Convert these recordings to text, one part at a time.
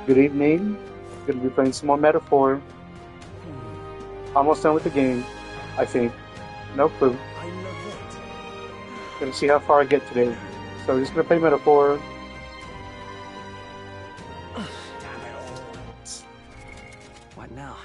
Good evening. Gonna be playing some more Metaphor. Almost done with the game, I think. No clue. Gonna see how far I get today. So we're just gonna play Metaphor. What now?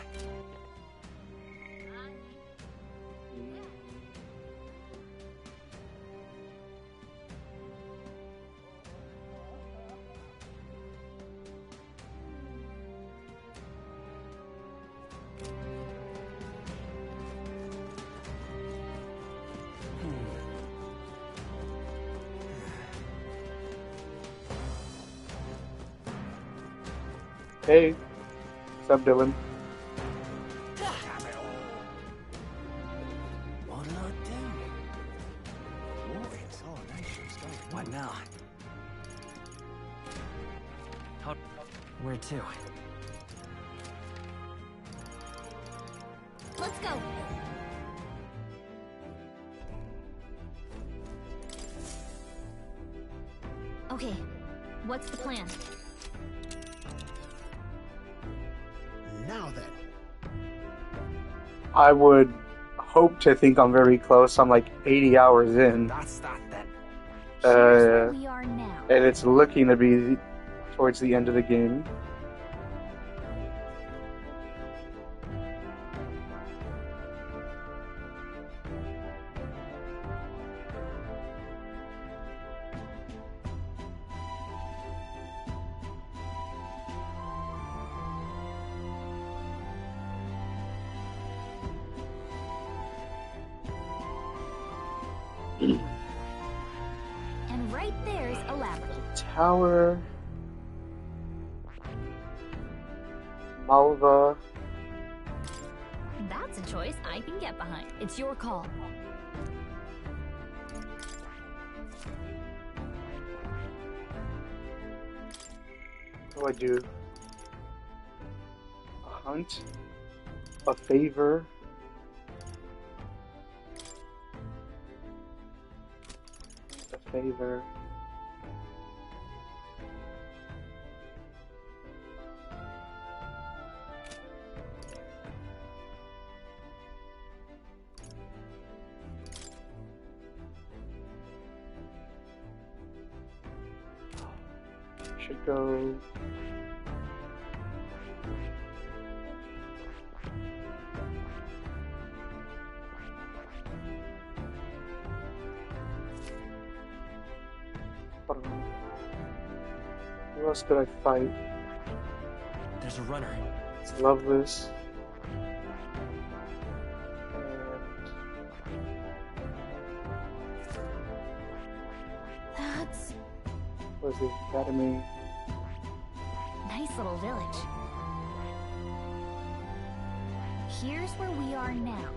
Hey, what's up, Dylan? What now? Where to? Let's go. Okay, what's the plan? Now then. I would hope to think I'm very close. I'm like 80 hours in. That's that then. Here's where we are now. And it's looking to be towards the end of the game. And right there's a labyrinth. Tower. Malva. That's a choice I can get behind. It's your call. What do I do? A hunt? A favor? A favor. Should go. Hold on. Who else could I fight? There's a runner. It's Loveless. That's What was the Academy? nice little village. Here's where we are now.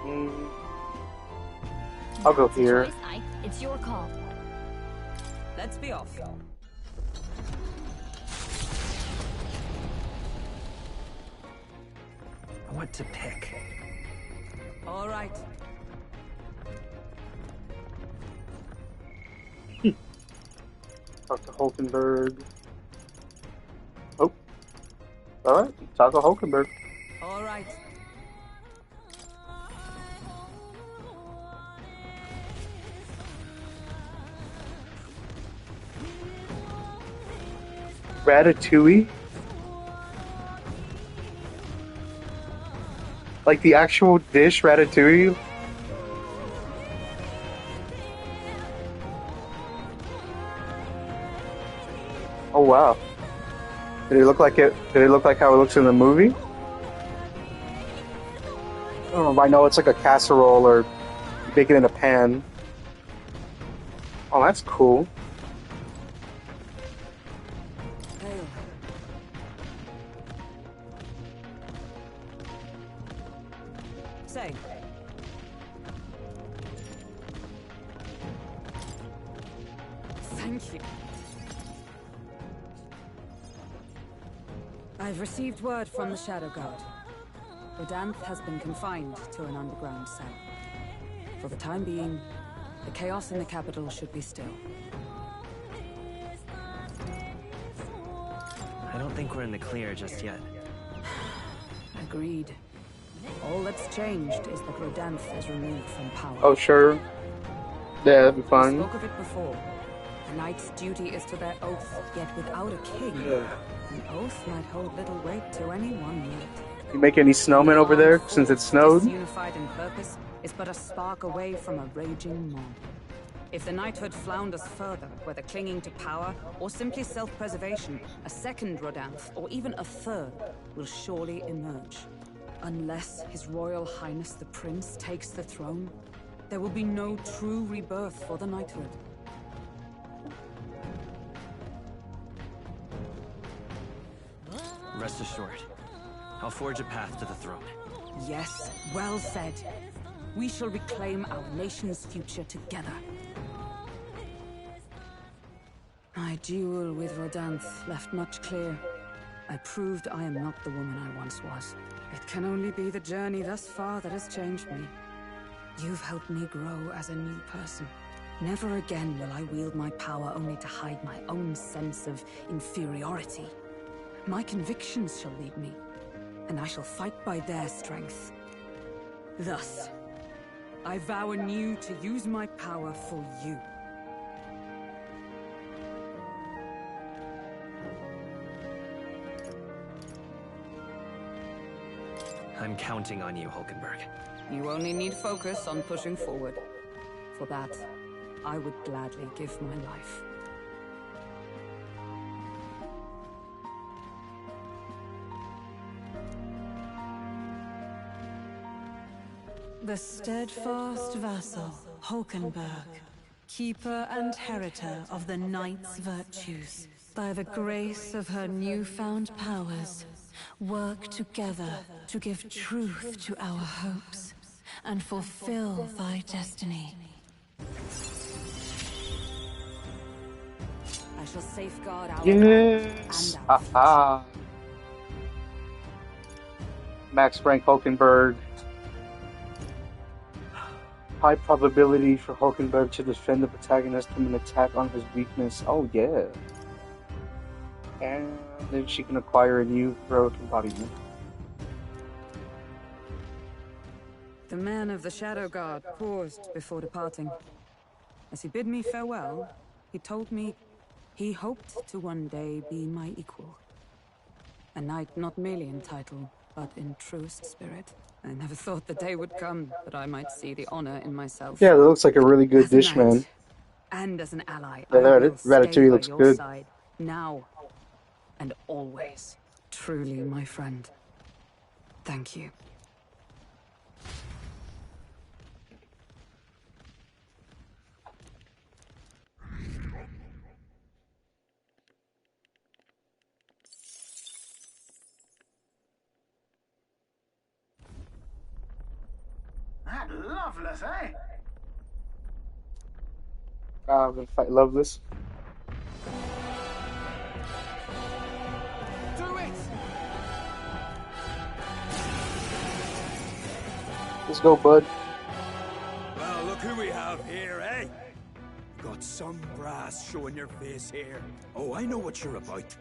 Mm. I'll go That's a here. choice it's your call. Let's be off. What to pick? All right. Talk to Hulkenberg. Oh. Alright, talk to Hulkenberg. All right. Ratatouille? Like the actual dish, Ratatouille? Oh wow. Did it look like it? Did it look like how it looks in the movie? I don't know if I know it's like a casserole or bake it in a pan. Oh, that's cool. Say. Thank you. I've received word from the Shadow Guard. Rodanth has been confined to an underground cell. For the time being, the chaos in the capital should be still. I don't think we're in the clear just yet. Agreed. All that's changed is that Rodanth is removed from power. Oh, sure. Yeah, that'd be We fun. spoke of it before. A knight's duty is to their oath, yet without a king, an oath might hold little weight to anyone yet. You make any snowmen over there since it snowed? Disunified in purpose, is but a spark away from a raging mob. If the knighthood flounders further, whether clinging to power or simply self-preservation, a second Rodanth, or even a third, will surely emerge. Unless His Royal Highness the Prince takes the throne, there will be no true rebirth for the knighthood. Rest assured, I'll forge a path to the throne. Yes, well said. We shall reclaim our nation's future together. My duel with Rodanth left much clear. I proved I am not the woman I once was. It can only be the journey thus far that has changed me. You've helped me grow as a new person. Never again will I wield my power only to hide my own sense of inferiority. My convictions shall lead me, and I shall fight by their strength. Thus, I vow anew to use my power for you. I'm counting on you, Hulkenberg. You only need focus on pushing forward. For that, I would gladly give my life. The steadfast vassal, Hulkenberg, keeper and heritor of the knight's virtues, by the grace of her newfound powers, work together to give truth to our hopes and fulfill thy destiny. I shall safeguard our Yes! and our future. Aha! Max Frank Hulkenberg. High probability for Hulkenberg to defend the protagonist from an attack on his weakness. Oh, yeah. And then she can acquire a new heroic embodiment. The man of the Shadow Guard paused before departing. As he bid me farewell, he told me he hoped to one day be my equal. A knight not merely in title, but in truest spirit. I never thought the day would come that I might see the honor in myself. Yeah, that looks like a really good As a dish, knight, man. and as an ally, Yeah, I will Ratatouille stay by looks your good. side, now and always. Truly, my friend. Thank you. That loveless, eh? I'm gonna fight Loveless. Do it! Let's go, bud. Well, look who we have here, eh? Got some brass showing your face here. Oh, I know what you're about.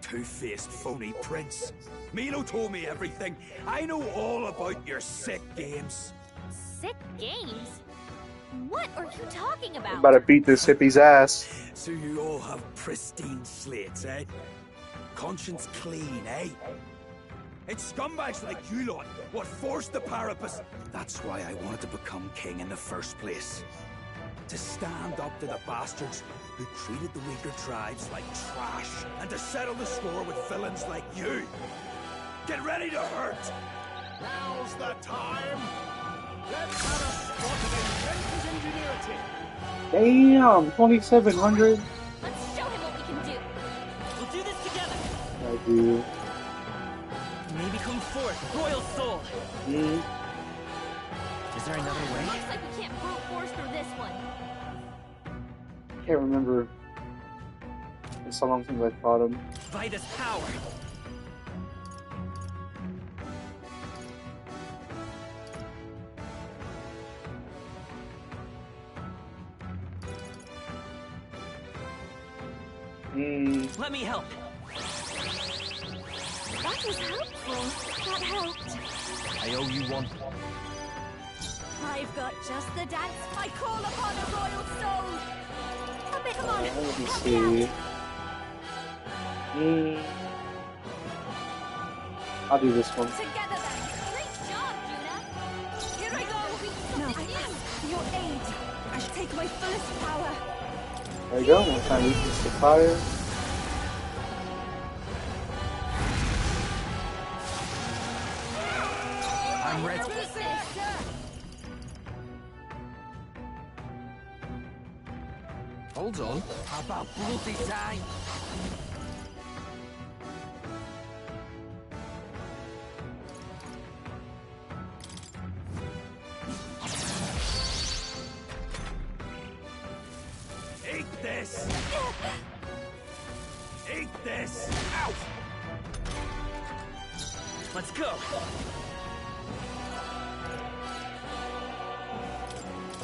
Two-faced phony prince. Milo told me everything. I know all about your sick games. Sick games? What are you talking I'm about? about to beat this hippie's ass. So you all have pristine slates, eh? Conscience clean, eh? It's scumbags like you lot what forced the Parapus. That's why I wanted to become king in the first place. To stand up to the bastards who treated the weaker tribes like trash, and to settle the score with villains like you. Get ready to hurt! Now's the time! Let's have a spot of inventor's ingenuity! Damn, 2,700. Let's show him what we can do. We'll do this together. I do. Maybe come forth, royal soul. Is there another way? Looks like we can't brute force through this one. Can't remember. It's so long since I fought him. By this power. Let me help. That was helpful. That helped. I owe you one. I've got just the dance. I call upon a royal soul. A bit, come on. Let me Help me see. out. I'll do this one. Together then. Great job, Judah. Here I go. Now I ask for your aid. I shall take my fullest power. There we go. One time weakness to fire. I'm ready. Hold on. About bloody time. Eat this! Eat this! Ow! Let's go.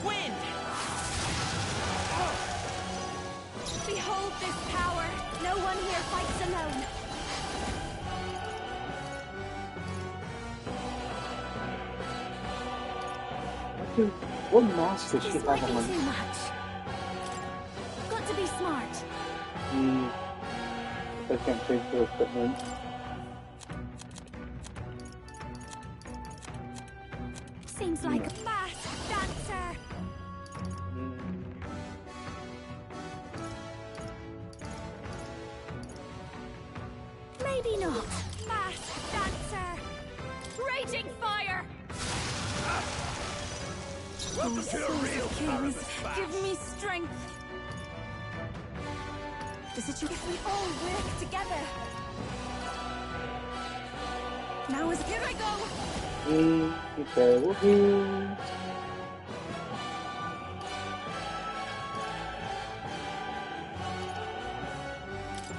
Wind. Behold this power. No one here fights alone. What mask does she He's have working on? too much. Got to be smart. I can't change the equipment. Seems like a masked dancer. Maybe not. Masked dancer. Raging fire. Welcome to the real Kings, Paramus give me strength. Does it if we all work together? Now is Here I go. Okay, we'll do.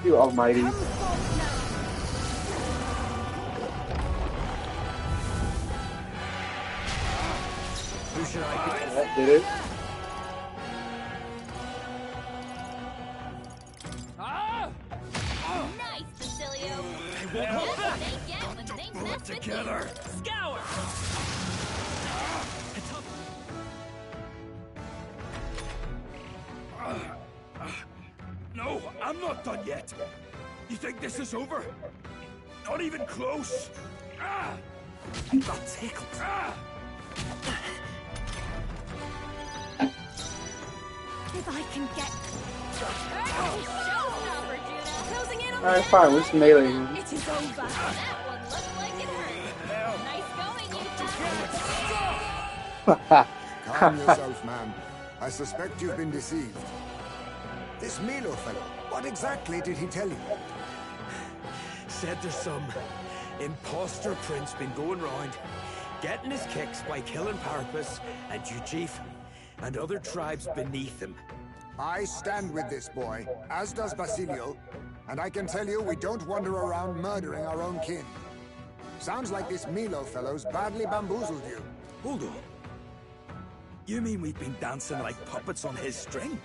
You almighty. Come forth now. Who should I be? That did it. Ah! Nice, Basilio. Won't hold back. They get when they mess with together. Scour. No, I'm not done yet. You think this is over? Not even close. Ah! I got tickled. Ah! If I can get. Showstopper, Judah. Closing in on Alright, the fine, let's melee him. It is over. That one looked like it hurt. Nice going, you Calm yourself, man. I suspect you've been deceived. This Milo fellow, what exactly did he tell you? Said there's some imposter prince been going round, getting his kicks by killing Parapus and Ujif and other tribes beneath him. I stand with this boy, as does Basilio, and I can tell you we don't wander around murdering our own kin. Sounds like this Milo fellow's badly bamboozled you. Hold on. You mean we've been dancing like puppets on his string?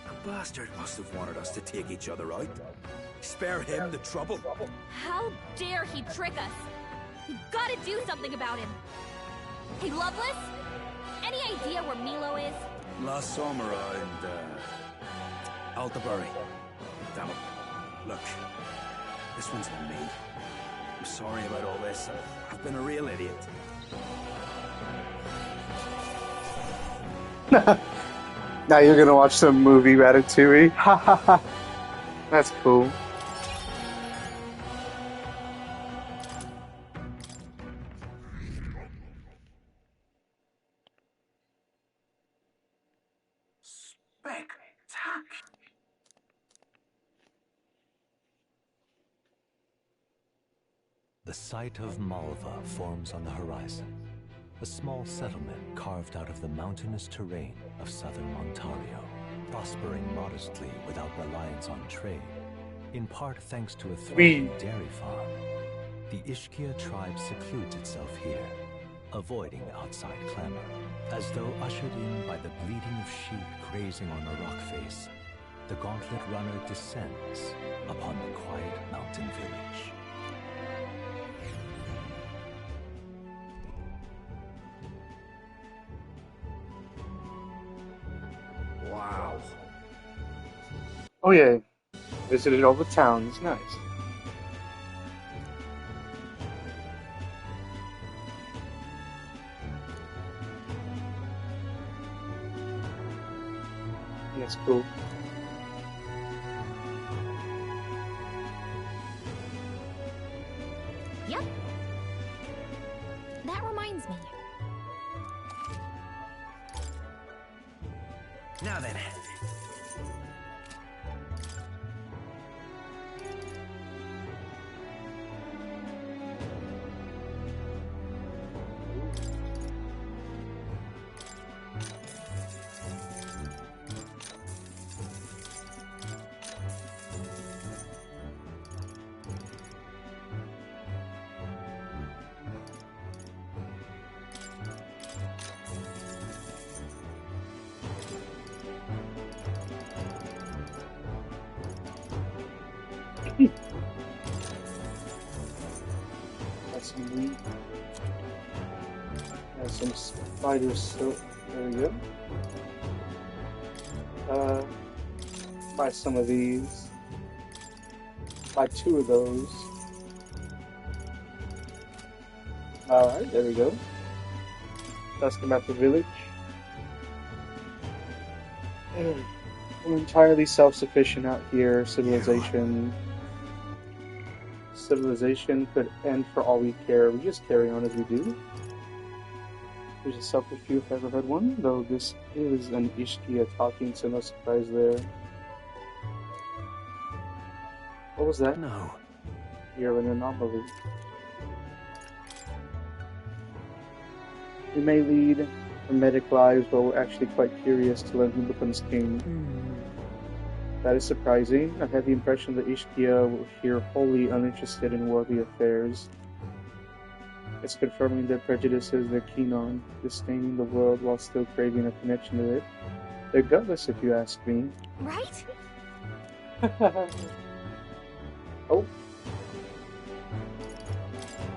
The bastard must have wanted us to take each other out. Spare him the trouble. How dare he trick us? We gotta do something about him. Hey, Loveless? Any idea where Milo is? Last summer around, Altabury. Damn it. Look, this one's on me. I'm sorry about all this. I've been a real idiot. Now you're gonna watch the movie Ratatouille. Ha ha ha. That's cool. The site of Malva forms on the horizon, a small settlement carved out of the mountainous terrain of southern Ontario, prospering modestly without reliance on trade, in part thanks to a thriving dairy farm. The Ishkia tribe secludes itself here, avoiding outside clamor, as though ushered in by the bleating of sheep grazing on a rock face. the Gauntlet Runner descends upon the quiet mountain village. Wow. Oh yeah, visited all the towns. Nice. That's cool. Yep. That reminds me. Now then. That's some wheat. That's some spider silk. There we go. Buy some of these. Buy 2 of those. Alright, there we go. Let's come back to the village. I'm entirely self-sufficient out here. Civilization could end for all we care. We just carry on as we do. There's a selfish view if I ever heard one, though this is an Ishkia talking, so no surprise there. What was that? No. You're an anomaly. We may lead hermetic lives, but we're actually quite curious to learn who becomes king. That is surprising. I had the impression that Ishkia were here wholly uninterested in worldly affairs. It's confirming their prejudices they're keen on, disdaining the world while still craving a connection to it. They're gutless, if you ask me. Right? Oh.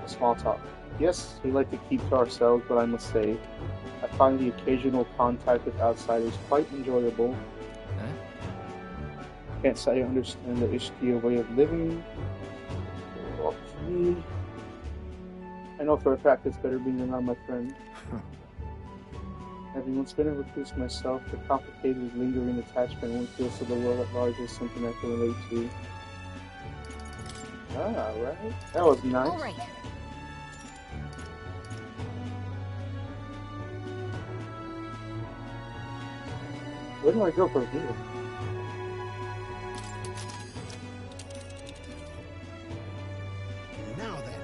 A small talk. Yes, we like to keep to ourselves, but I must say, I find the occasional contact with outsiders quite enjoyable. Can't say I understand the Ishkia way of living. Well, for me, I know for a fact it's better being around my friend. Having once been a recluse myself, the complicated, lingering attachment one feels to the world at large is something I can relate to. Ah, right. That was nice. All right. Where do I go from here? Now then.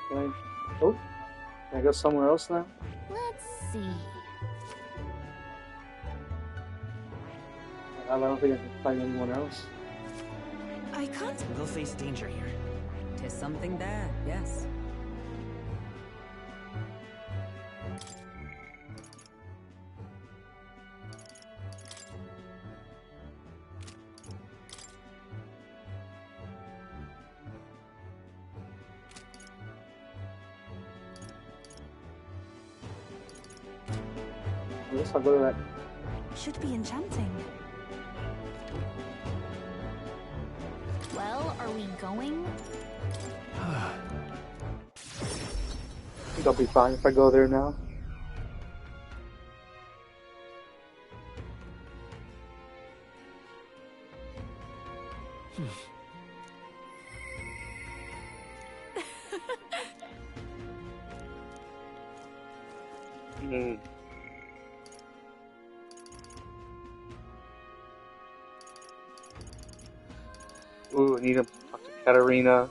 Can I... Oh? Can I go somewhere else now? Let's see. I don't think I can find anyone else. I can't. We'll face danger here. Tis something there, yes. I guess I'll go to that. Should be enchanting. Well, are we going? I think I'll be fine if I go there now. Ooh, I need to talk to Katarina.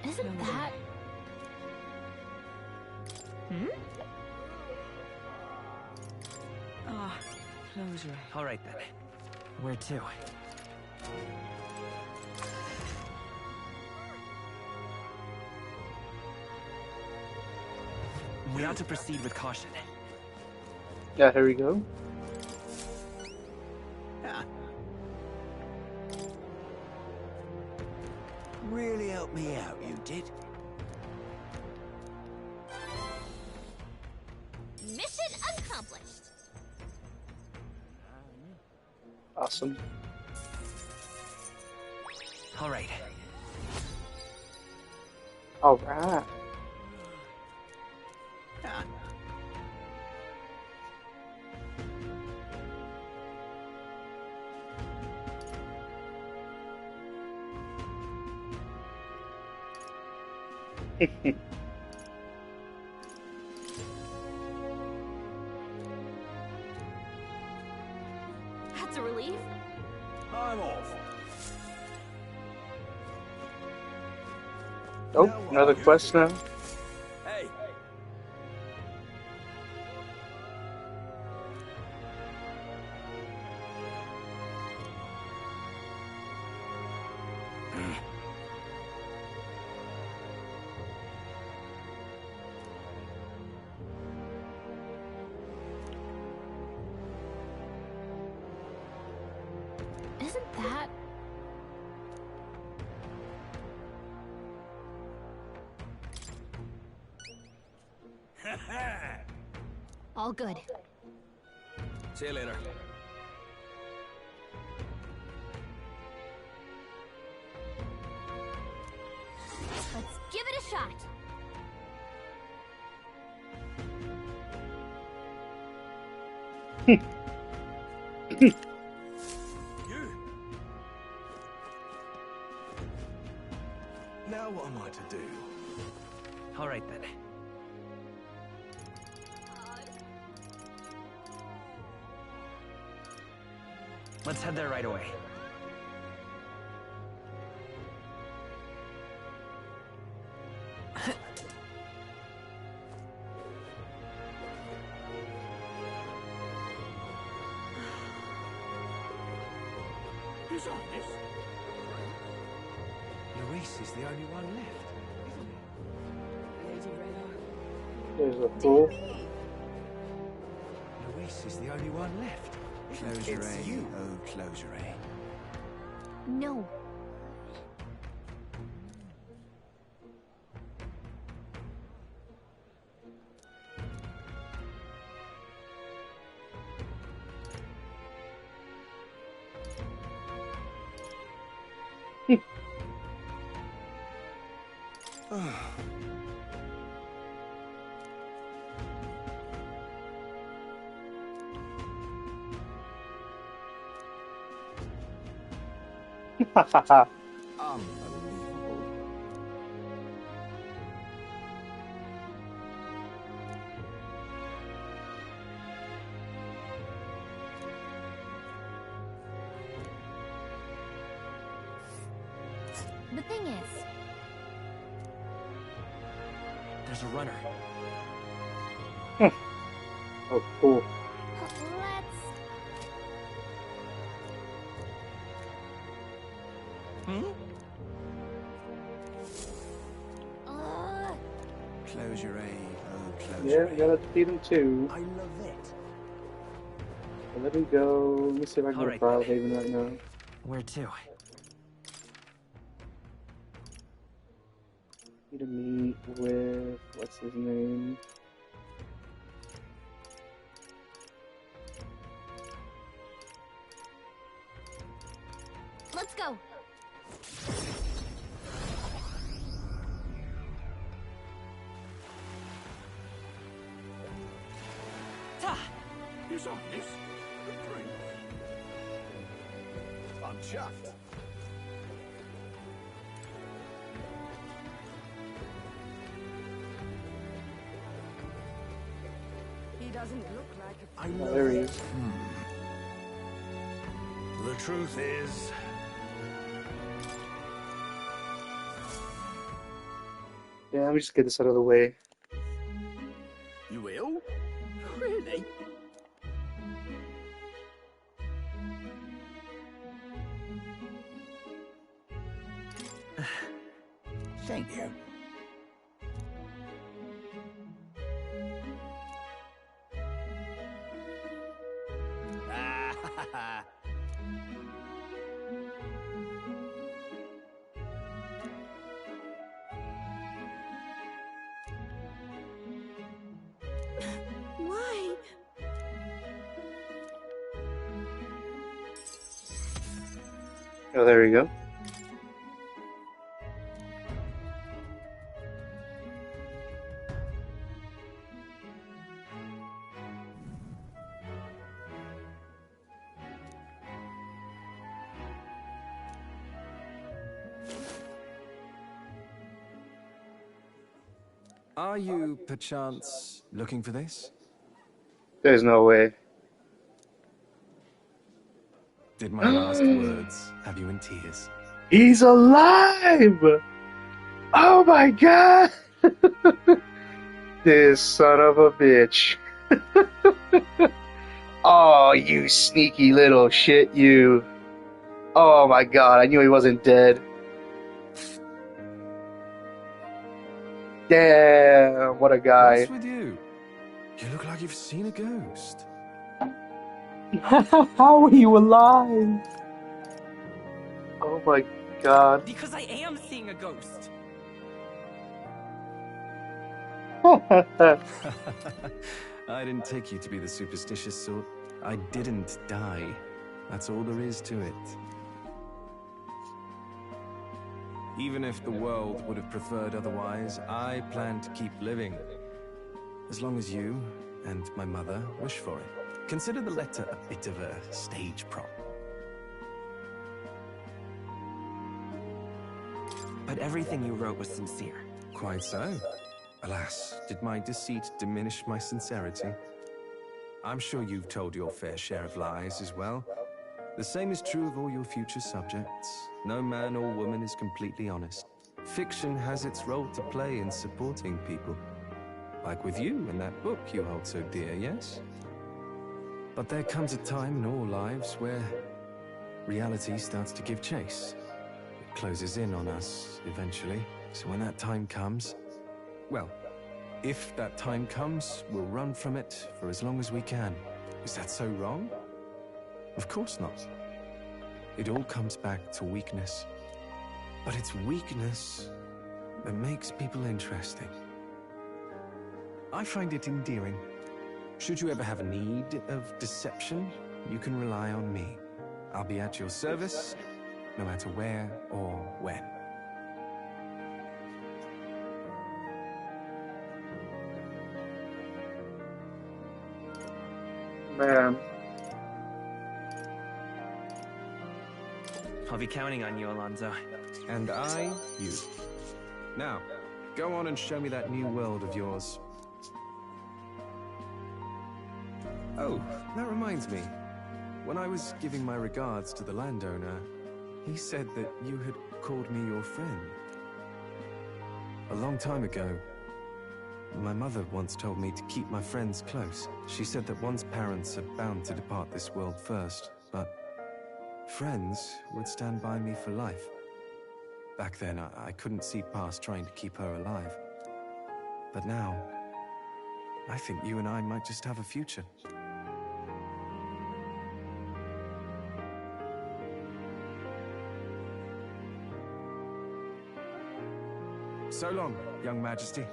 Isn't that... Close your eyes. All right then. Where to? We ought to proceed with caution. Yeah, here we go. Really helped me out, you did. Mission accomplished. Awesome. All right. All right. That's a relief. I'm off. Oh, another quest now. Hey. Isn't that... all good. See you later. Let's give it a shot. You. Now what am I to do? All right then. Let's head there right away. Who's on this? Luis is the only one left, isn't it? There's a fool. Luis is the only one left. Closure, you. Oh, closure. No. Unbelievable. The thing is... There's a runner. Oh, cool. let's... Closure, oh, closure. Yeah, we gotta defeat him too. I love it. So let me go. Let me see if I can All go right. to Bile Haven right now. Where to? Need to meet with what's his name? Let's go. Who's on this? Good drink. I'm chuffed. He doesn't look like a... I Oh, love there he it. is. The truth is, Yeah, let me just get this out of the way. you will? Really? Thank you. Why? Oh, there we go. Are you, perchance, looking for this? There's no way. Did my last words have you in tears? He's alive! Oh my god! This son of a bitch. Oh, you sneaky little shit, you. Oh my god, I knew he wasn't dead. Damn, what a guy. What's with you? You look like you've seen a ghost. How are you alive? Oh my god. Because I am seeing a ghost. I didn't take you to be the superstitious sort. I didn't die. That's all there is to it. Even if the world would have preferred otherwise, I plan to keep living. As long as you and my mother wish for it. Consider the letter a bit of a stage prop. But everything you wrote was sincere. Quite so. Alas, did my deceit diminish my sincerity? I'm sure you've told your fair share of lies as well. The same is true of all your future subjects. No man or woman is completely honest. Fiction has its role to play in supporting people. Like with you in that book you hold so dear, yes? But there comes a time in all lives where reality starts to give chase. It closes in on us eventually. So when that time comes, well, if that time comes, we'll run from it for as long as we can. Is that so wrong? Of course not. It all comes back to weakness. But it's weakness that makes people interesting. I find it endearing. Should you ever have a need of deception, you can rely on me. I'll be at your service, no matter where or when. Man. I'll be counting on you, Alonzo. And I, you. Now, go on and show me that new world of yours. Oh, that reminds me. When I was giving my regards to the landowner, he said that you had called me your friend. A long time ago, my mother once told me to keep my friends close. She said that one's parents are bound to depart this world first, but friends would stand by me for life. Back then, I couldn't see past trying to keep her alive. But now, I think you and I might just have a future. So long, young majesty.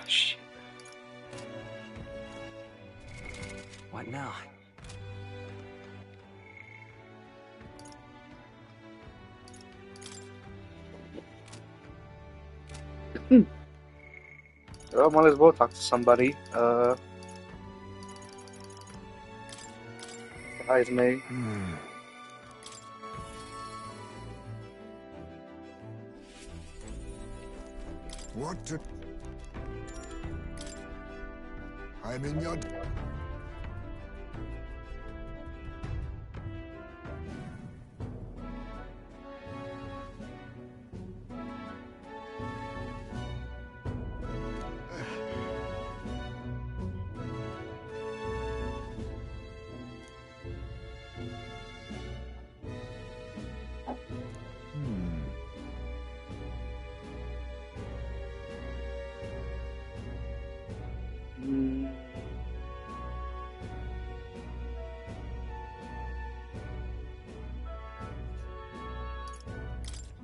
Shit. What now? Well, might as well talk to somebody. Hi, May. What to... I'm in your...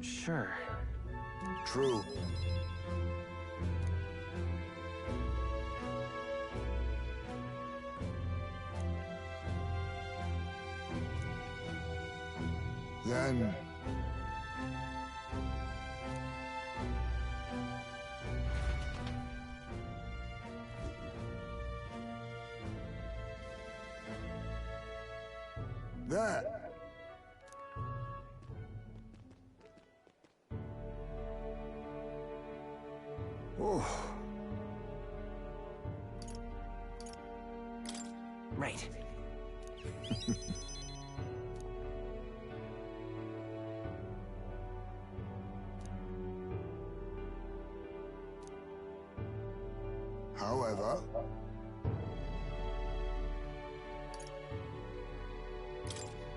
Sure. True. Then... There! Oh. Right. However...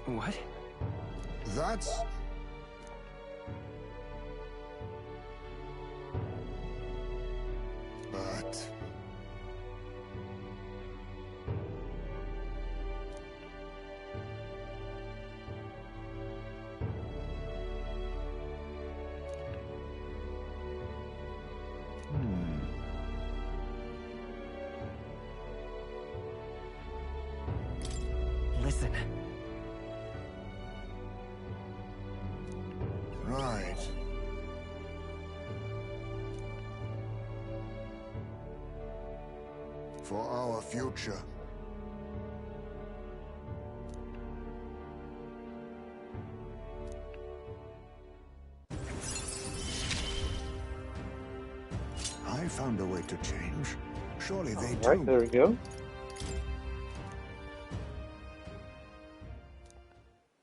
What? That's... But... Listen. Right. For our future. I found a way to change. Surely they too. Right, there we go.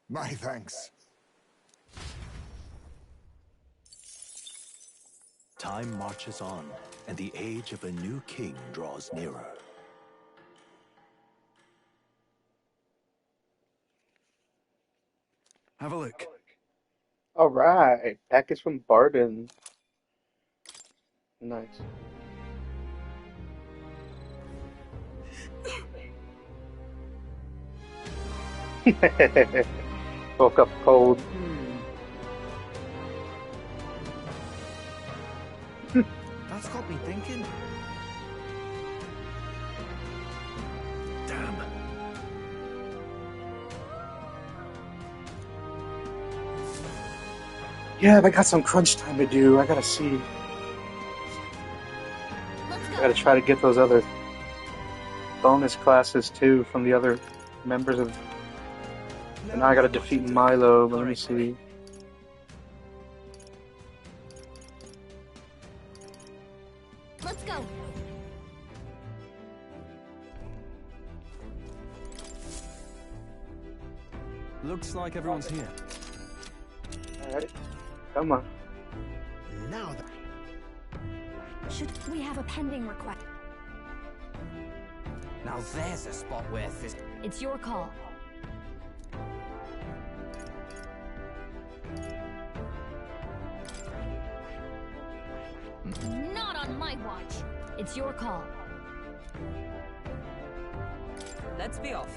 My thanks. Time marches on, and the age of a new king draws nearer. Have a look. Alright, package from Barden. Nice. Woke up cold. That's got me thinking. Damn. Yeah, I got some crunch time to do. I gotta see. I gotta try to get those other bonus classes too from the other members of. And now I gotta defeat Milo, but let me see. Let's go. Looks like everyone's here. Alright, come on. Now that... Should we have a pending request? Now there's a spot where this... It's your call. Not on my watch. It's your call. Let's be off.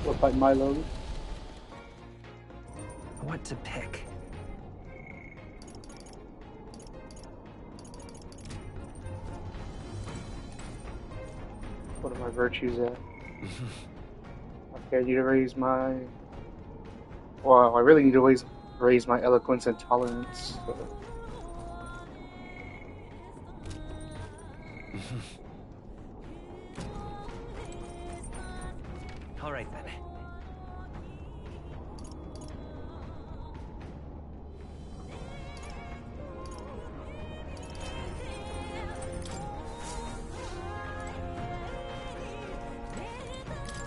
We'll fight Milo. What to pick? What are my virtues at? Okay, I need to raise my... Well, I really need to raise my eloquence and tolerance. So. All right then.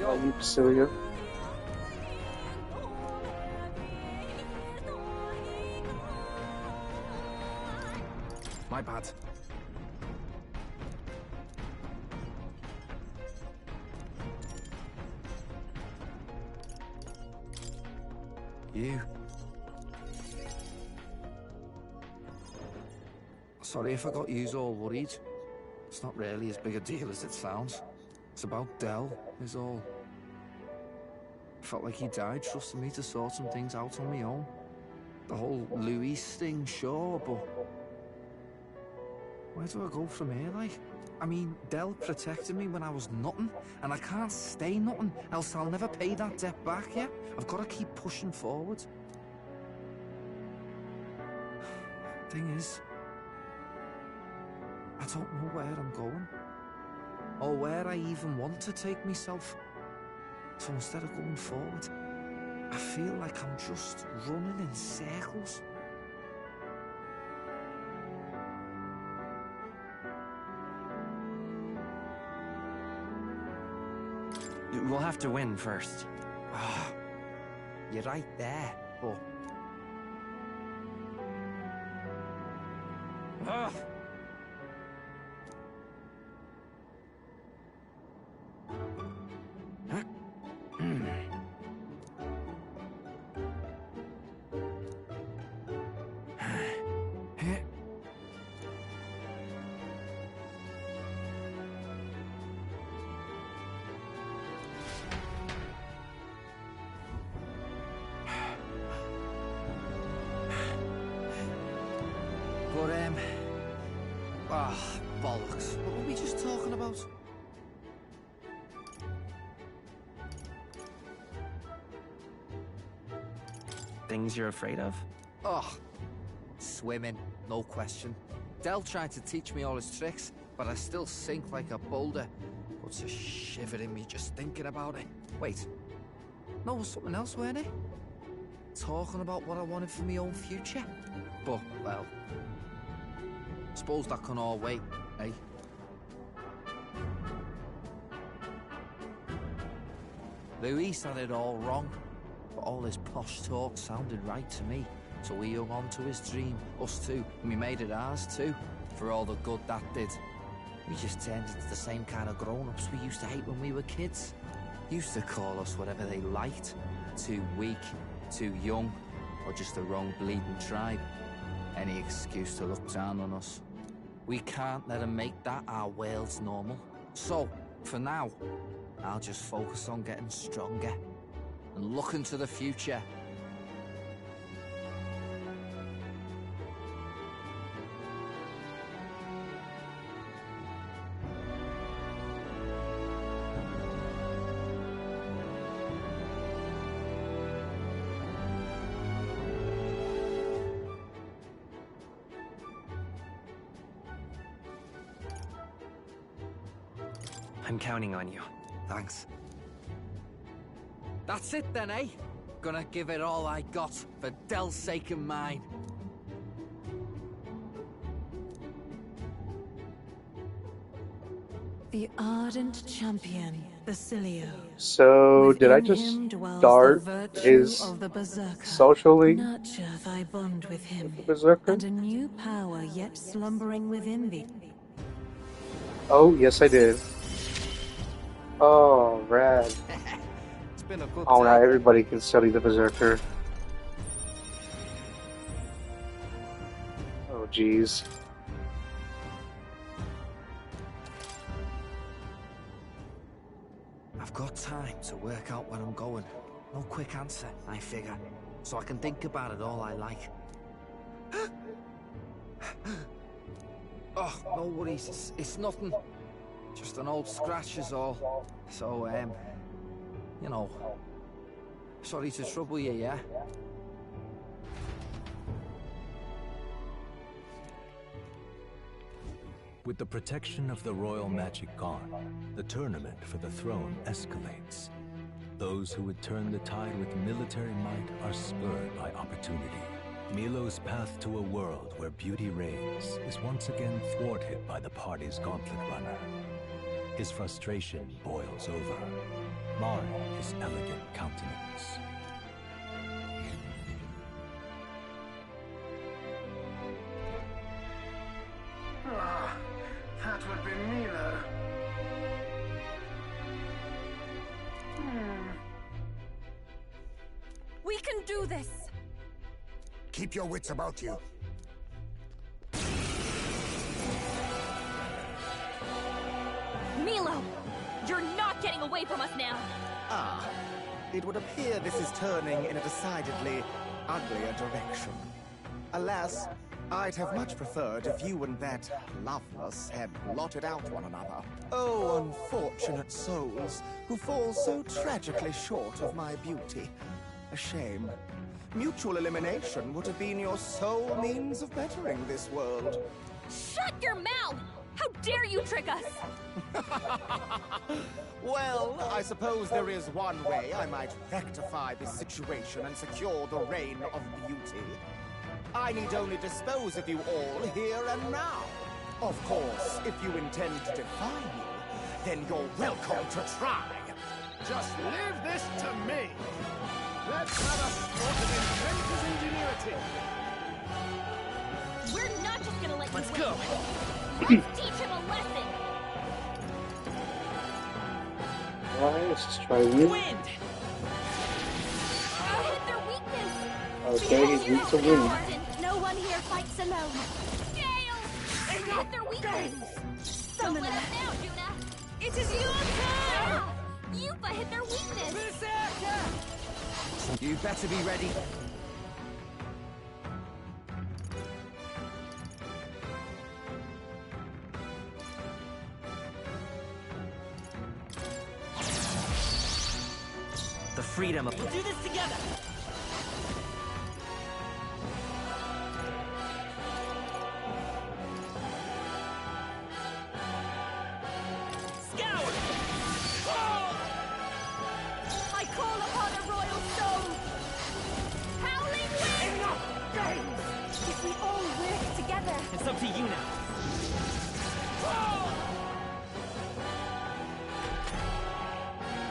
Yo, you, Basilia. My bad. You. Sorry if I got yous all worried. It's not really as big a deal as it sounds. It's about Del, is all. Felt like he died trusting me to sort some things out on my own. The whole Luis thing, sure, but... where do I go from here, like? I mean, Del protected me when I was nothing, and I can't stay nothing, else I'll never pay that debt back, yeah? I've got to keep pushing forward. Thing is, I don't know where I'm going, or where I even want to take myself. So instead of going forward, I feel like I'm just running in circles. We'll have to win first. You're right there, but... bollocks. What were we just talking about? Things you're afraid of? Oh, swimming, no question. Del tried to teach me all his tricks, but I still sink like a boulder. Puts a shiver in me just thinking about it. Wait, no, it was something else, weren't it? Talking about what I wanted for my own future. But, well, suppose that can all wait, eh? Luis had it all wrong, but all his posh talk sounded right to me. So we hung on to his dream, us two, and we made it ours too, for all the good that did. We just turned into the same kind of grown-ups we used to hate when we were kids. Used to call us whatever they liked. Too weak, too young, or just the wrong bleeding tribe. Any excuse to look down on us. We can't let them make that our world's normal. So, for now, I'll just focus on getting stronger and looking to the future. I'm counting on you. Thanks. That's it then, eh? Gonna give it all I got for Del's sake and mine. The ardent champion, Basilio. So, did I just start his social link Nurture thy bond with him, with the Berserker? and a new power yet slumbering within thee. Oh, yes I did. Oh, rad. It's been a good Oh, now day. everybody can study the Berserker. Oh, jeez. I've got time to work out where I'm going. No quick answer, I figure. So I can think about it all I like. Oh, no worries. It's nothing. Just an old scratch is all. So, you know, sorry to trouble you, yeah? With the protection of the royal magic gone, the tournament for the throne escalates. Those who would turn the tide with military might are spurred by opportunity. Milo's path to a world where beauty reigns is once again thwarted by the party's gauntlet runner. His frustration boils over, marring his elegant countenance. Ah, that would be Milo. We can do this! Keep your wits about you. Milo! You're not getting away from us now! Ah, it would appear this is turning in a decidedly uglier direction. Alas, I'd have much preferred if you and that Loveless had blotted out one another. Oh, unfortunate souls who fall so tragically short of my beauty. A shame. Mutual elimination would have been your sole means of bettering this world. Shut your mouth! How dare you trick us! Well, I suppose there is one way I might rectify this situation and secure the reign of beauty. I need only dispose of you all here and now. Of course, if you intend to defy me, then you're welcome to try. Just leave this to me. Let's have a sport of inventor's ingenuity. We're not just gonna let Let's you go. win. Let's teach him a lesson. Alright, let's just try wind. Hit their weakness. Okay, he's weak to wind. No one here fights alone. Gale! Hit their weakness. Don't let us down, Juna. It is your turn. Yupa hit their weakness. You better be ready. The freedom of... We'll do this together! Scour! I call upon a royal soul. Howling wind! Enough games! If we all work together. It's up to you now.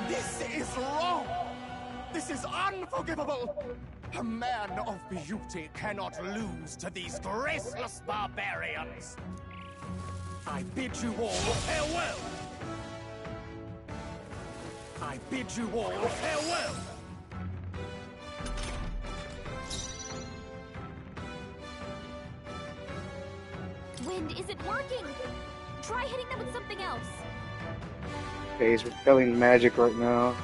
This is wrong! This is unforgivable! A man of beauty cannot lose to these graceless barbarians! I bid you all farewell! I bid you all farewell! Wind isn't working. Try hitting them with something else. Okay, he's repelling magic right now.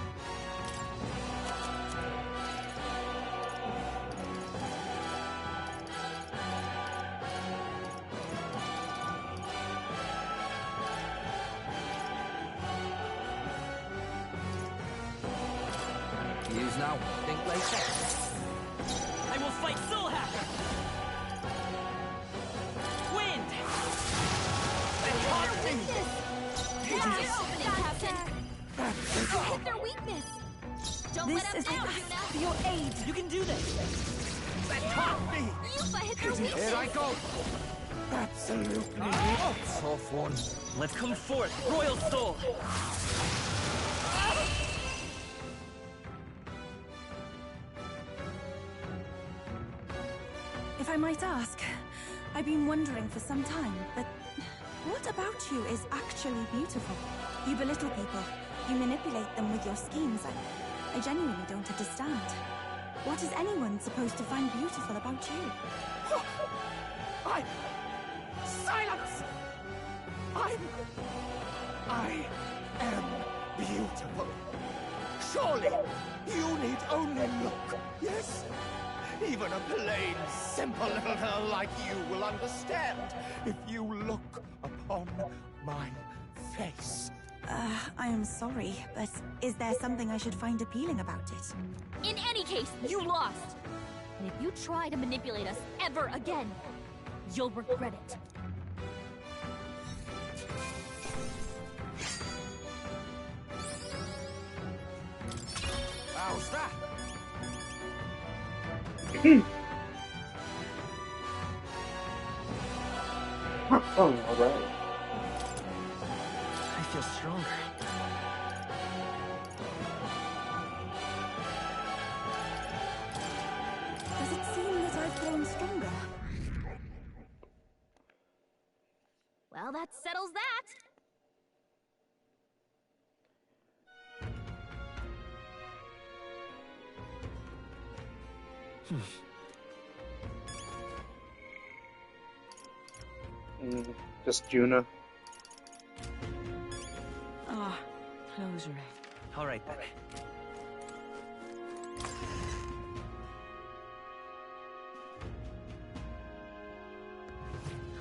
Use now. Think later. I will fight Soul Hacker! Wind! Opening, Captain. Hit their weakness. Don't let us down, Juna. For your aid. You can do this! Yupa hit their weakness. Here I go! Absolutely. Tough one. Let's come forth, Royal Soul! If I might ask, I've been wondering for some time, but what about you is actually beautiful? You belittle people. You manipulate them with your schemes. I genuinely don't understand. What is anyone supposed to find beautiful about you? Silence! I am beautiful. Surely, you need only look, yes? Even a plain, simple little girl like you will understand if you look upon my face. I am sorry, but is there something I should find appealing about it? In any case, you lost. And if you try to manipulate us ever again, you'll regret it. How's that? Oh, alright. I feel stronger. Does it seem that I've grown stronger? Well, that settles that. Just Juna. Ah, close, Ray. All right then.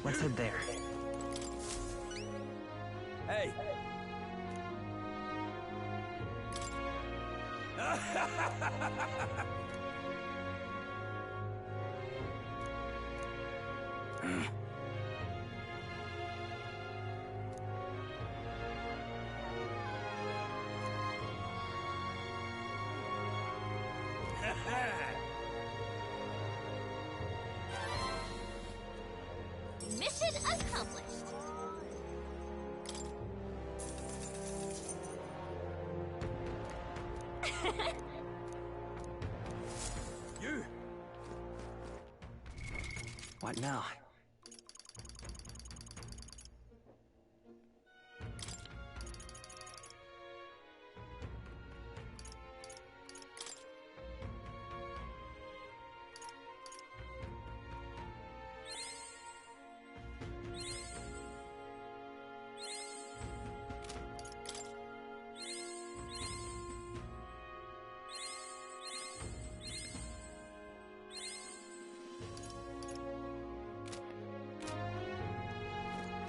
Let's head there. Hey. Mission accomplished. You. What now?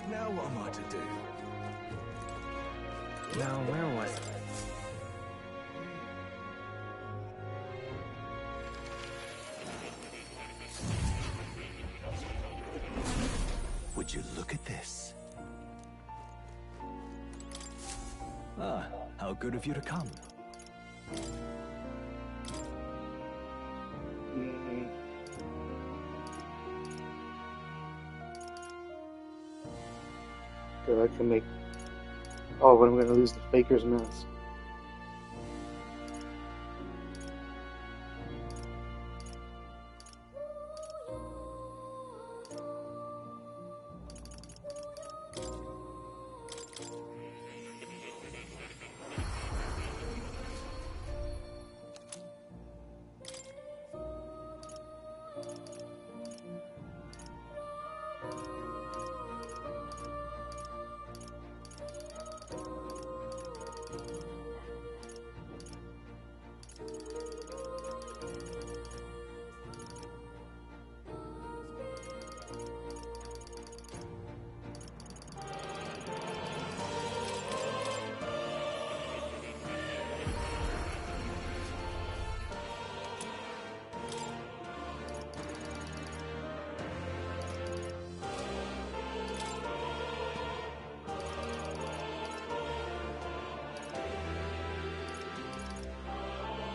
Now what am I to do? Now, where was it? Would you look at this? Ah, how good of you to come. So I can make. Oh, but I'm gonna lose the Faker's Mask.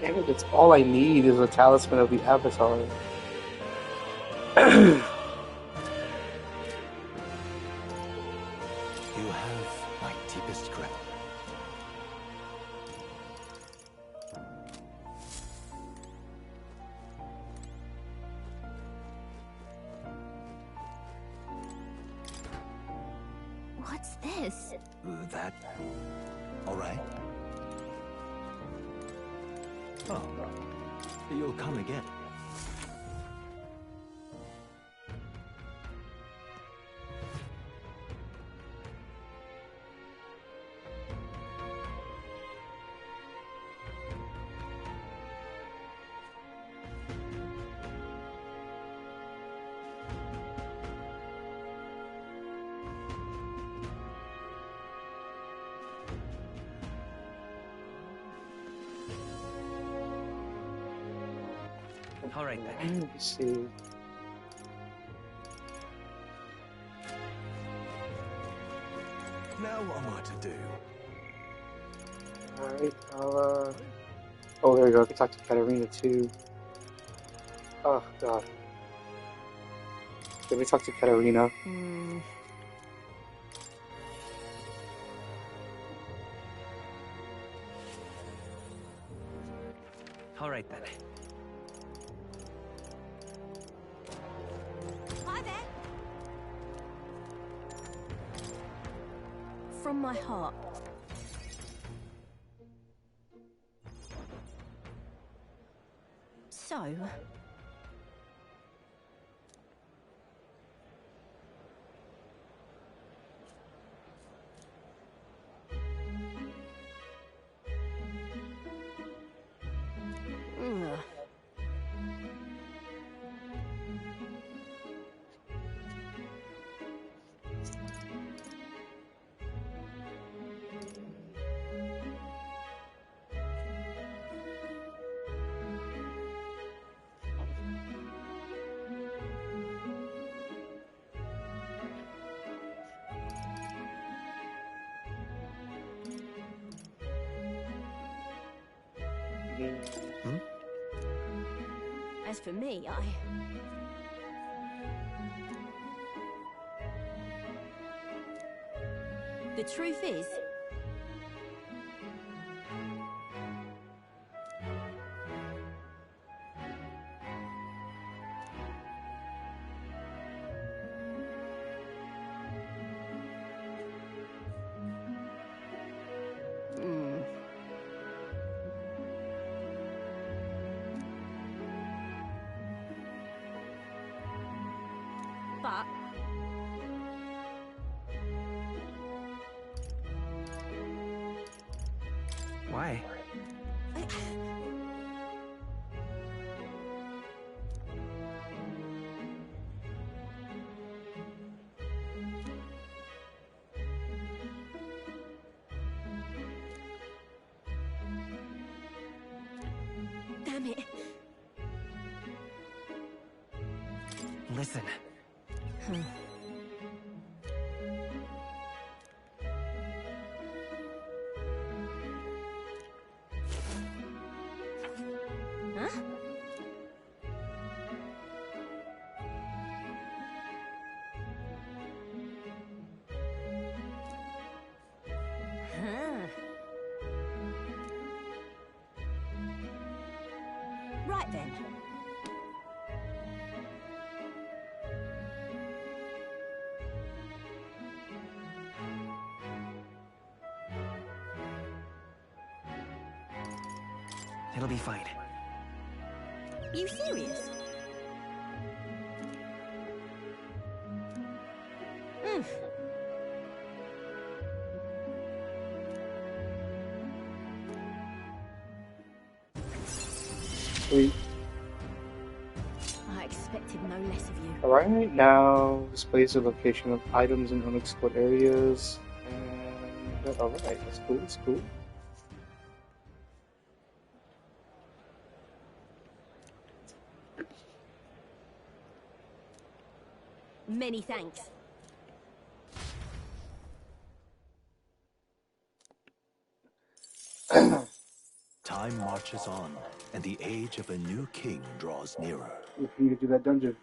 Damn it, it's all I need is a talisman of the Avatar. You have my deepest gratitude. What's this? That... all right? Oh, you'll come again. All right then. Let's see. Now what am I to do? Alright, I'll, oh, there we go. I can talk to Katarina, too. Oh, God. Let me talk to Katarina. All right then. Hi there. From my heart. So, as for me, the truth is, but Why? damn it. Listen. Huh? Right then. It'll be fine. You serious? Sweet. I expected no less of you. Alright, now displays the location of items in unexplored areas. And alright, that's cool, that's cool. Many thanks. Time marches on, and the age of a new king draws nearer. We need to do that dungeon.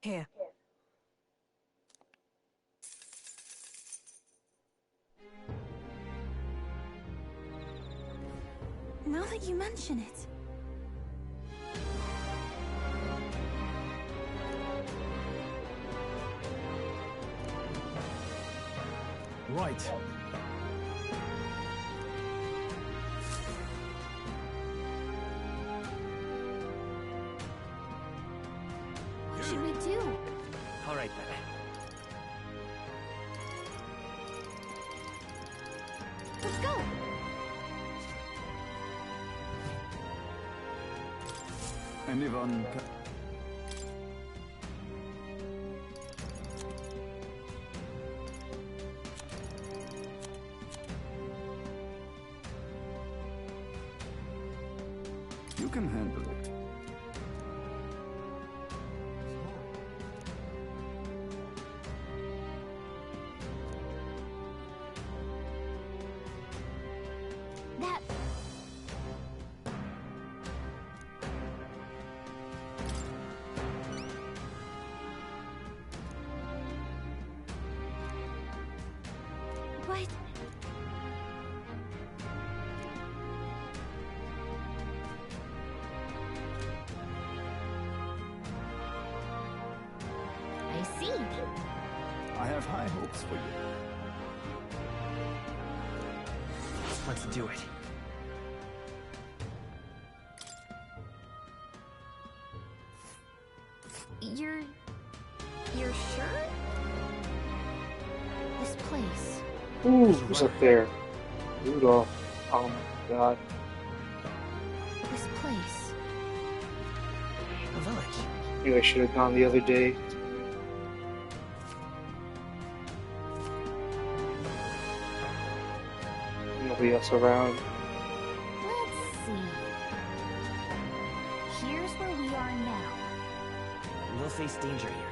Here. Now that you mention it. Right. What should we do? All right then. Let's go. Anyone? But... I see. I have high hopes for you. Let's do it. You're sure? This place. Ooh, who's up there? Rudolph. Oh my god. This place. The village. Maybe I should have gone the other day. Nobody else around. Let's see. Here's where we are now. We'll face danger here.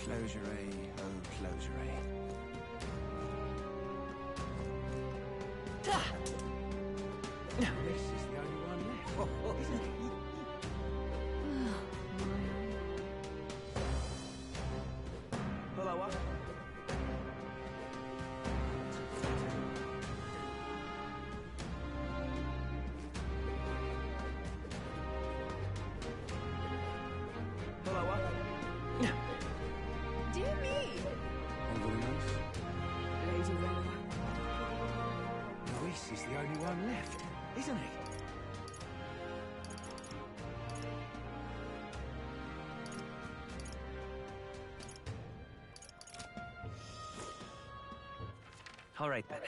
Closure, oh closure. Now this is the only one left, isn't it? Hello, what? Hello, what? Dear me! Lady Rella. This is the only one left, isn't it? All right, then.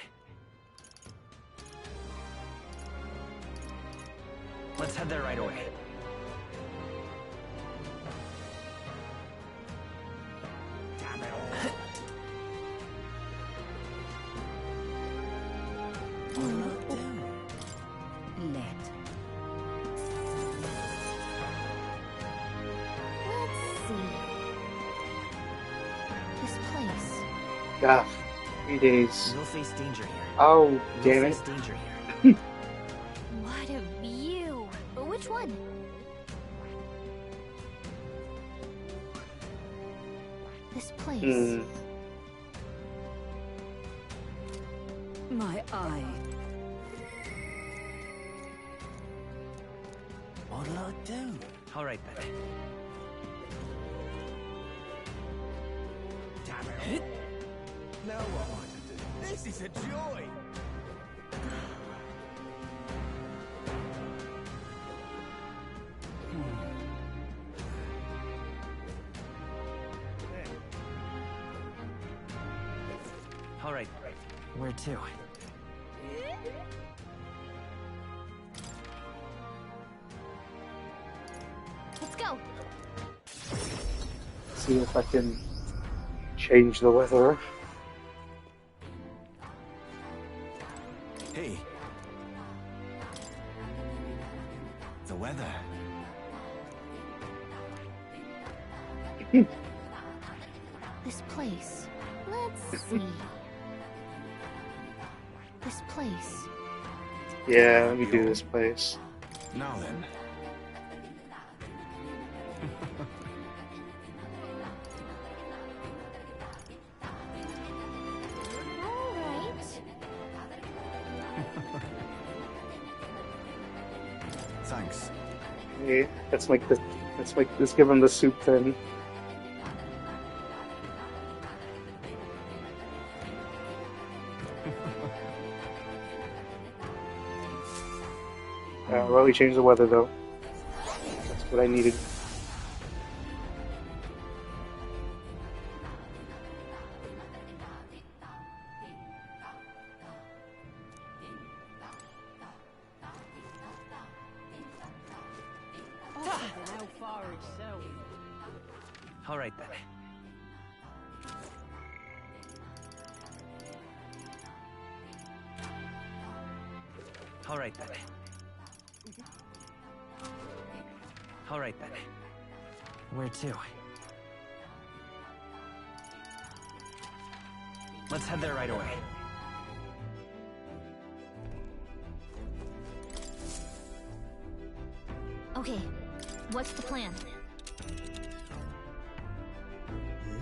Let's head there right away. Damn it all. Let's see. This place. Ah, 3 days. We'll face danger here. Oh, damn We'll it. face danger here. What a view! But which one? This place. Hmm. My eye. What'll I do? All right, then. Damn it. Now what am I to do? This is a joy! All right. Where to? Let's go. See if I can change the weather. Hey. The weather. This place. Let's see. This place. Yeah, let me do this place. Now then. Alright. Thanks. Yeah, let's give him the soup then. Well, we changed the weather though. That's what I needed. All right, then. All right, then. All right, then. Where to? Let's head there right away. Okay, what's the plan?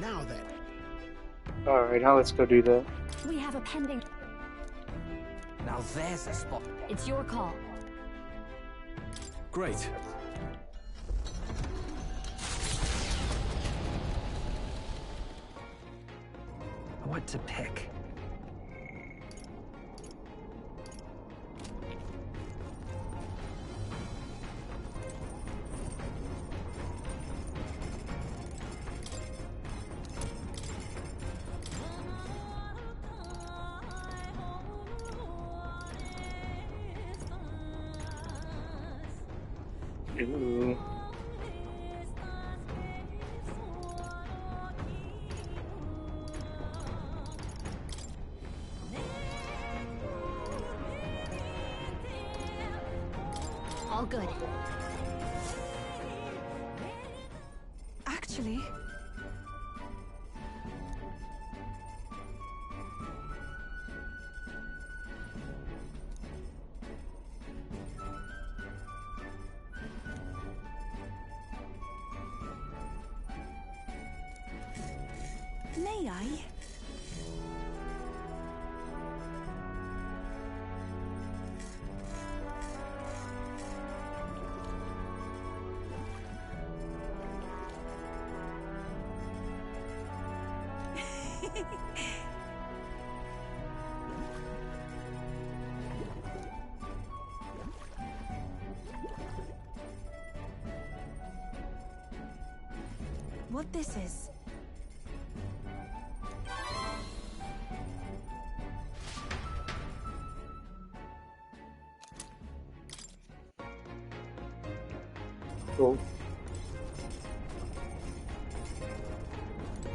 Now then. Alright, now let's go do that. We have a pending... Now there's a spot. It's your call. Great. What to pick? Ooh. All good. Actually, may I? What this is? Cool.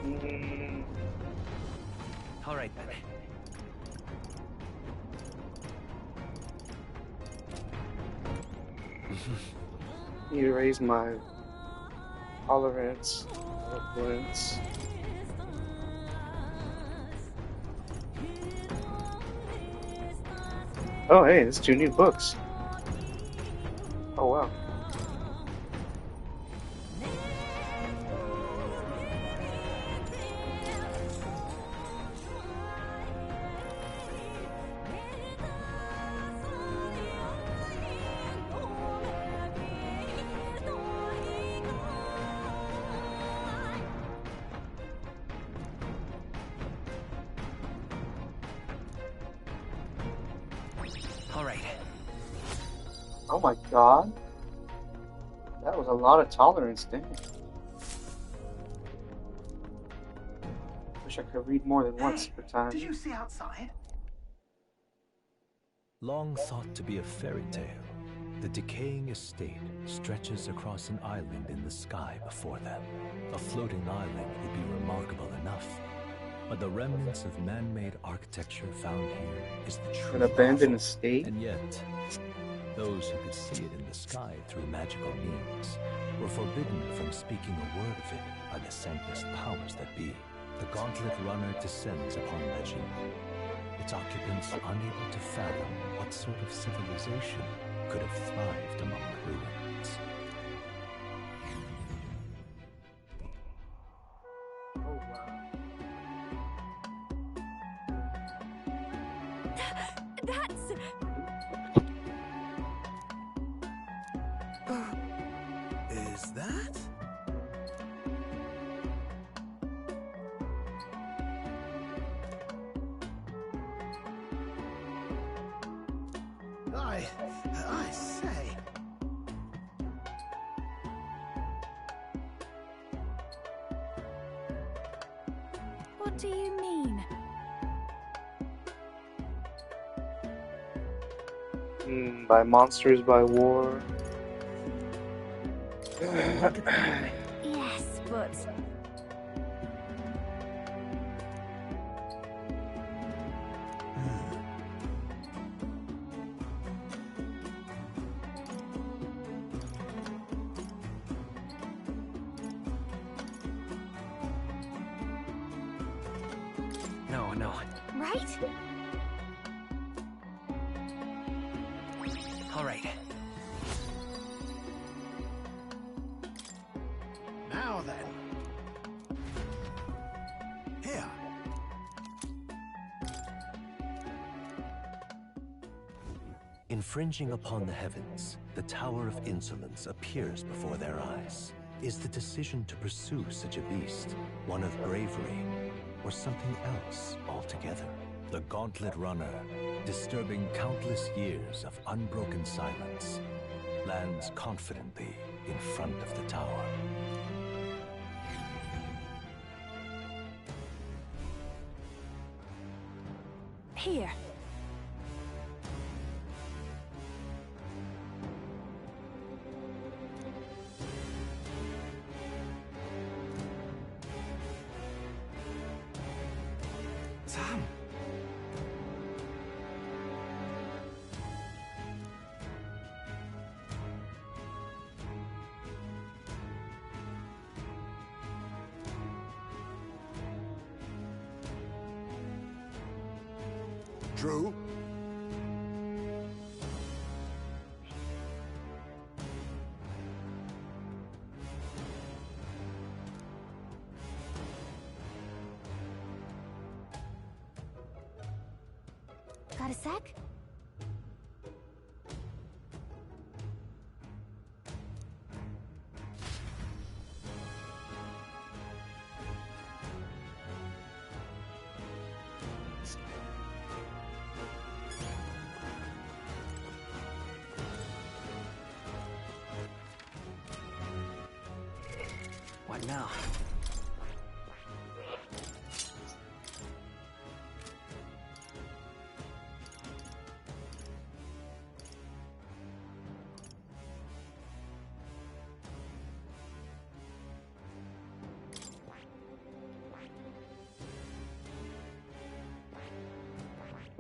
Mm. All right then. Need to raise my tolerance. Tolerance. Oh, hey, there's 2 new books. Oh, wow. All right. Oh my god. That was a lot of tolerance, dang. Wish I could read more than once per time. Did you see outside? Long thought to be a fairy tale, the decaying estate stretches across an island in the sky before them. A floating island would be remarkable enough, but the remnants of man-made architecture found here is the true An abandoned marvel. estate? And yet, those who could see it in the sky through magical means were forbidden from speaking a word of it by the scentless powers that be. The gauntlet runner descends upon legend, its occupants unable to fathom what sort of civilization could have thrived among the ruins. Oh, wow. That's... Is that? I say. What do you mean? By monsters, by war. Yes, but... No. Right? All right. then. Here. Infringing upon the heavens, the Tower of Insolence appears before their eyes. Is the decision to pursue such a beast one of bravery, or something else altogether? The Gauntlet Runner, disturbing countless years of unbroken silence, lands confidently in front of the tower. Here. Sam! True. Got a sec? What now?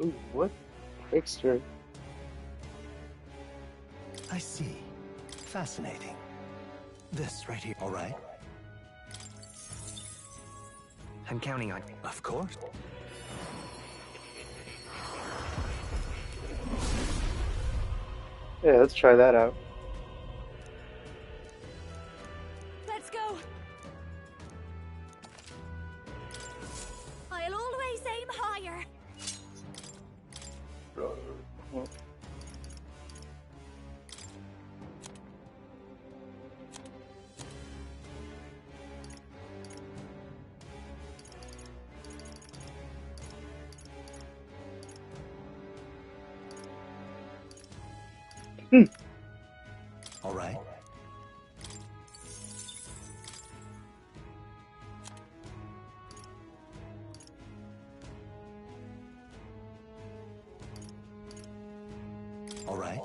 Ooh, what? Extra. I see. Fascinating. This right here, all right? I'm counting on you. Of course. Yeah, let's try that out. Let's go! I'll always aim higher! Well, All right. All right.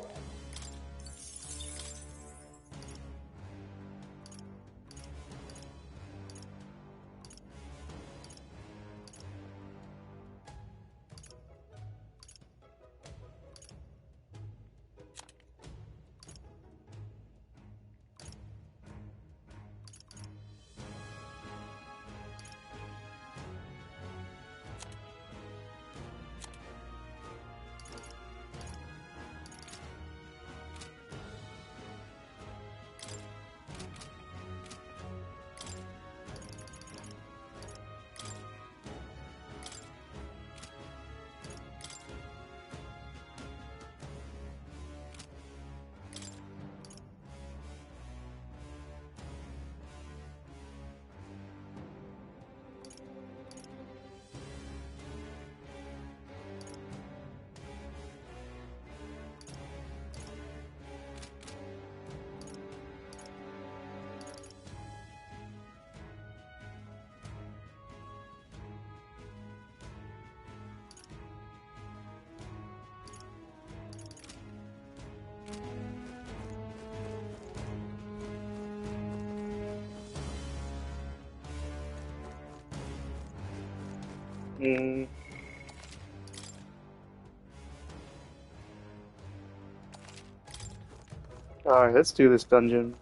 Alright, let's do this dungeon.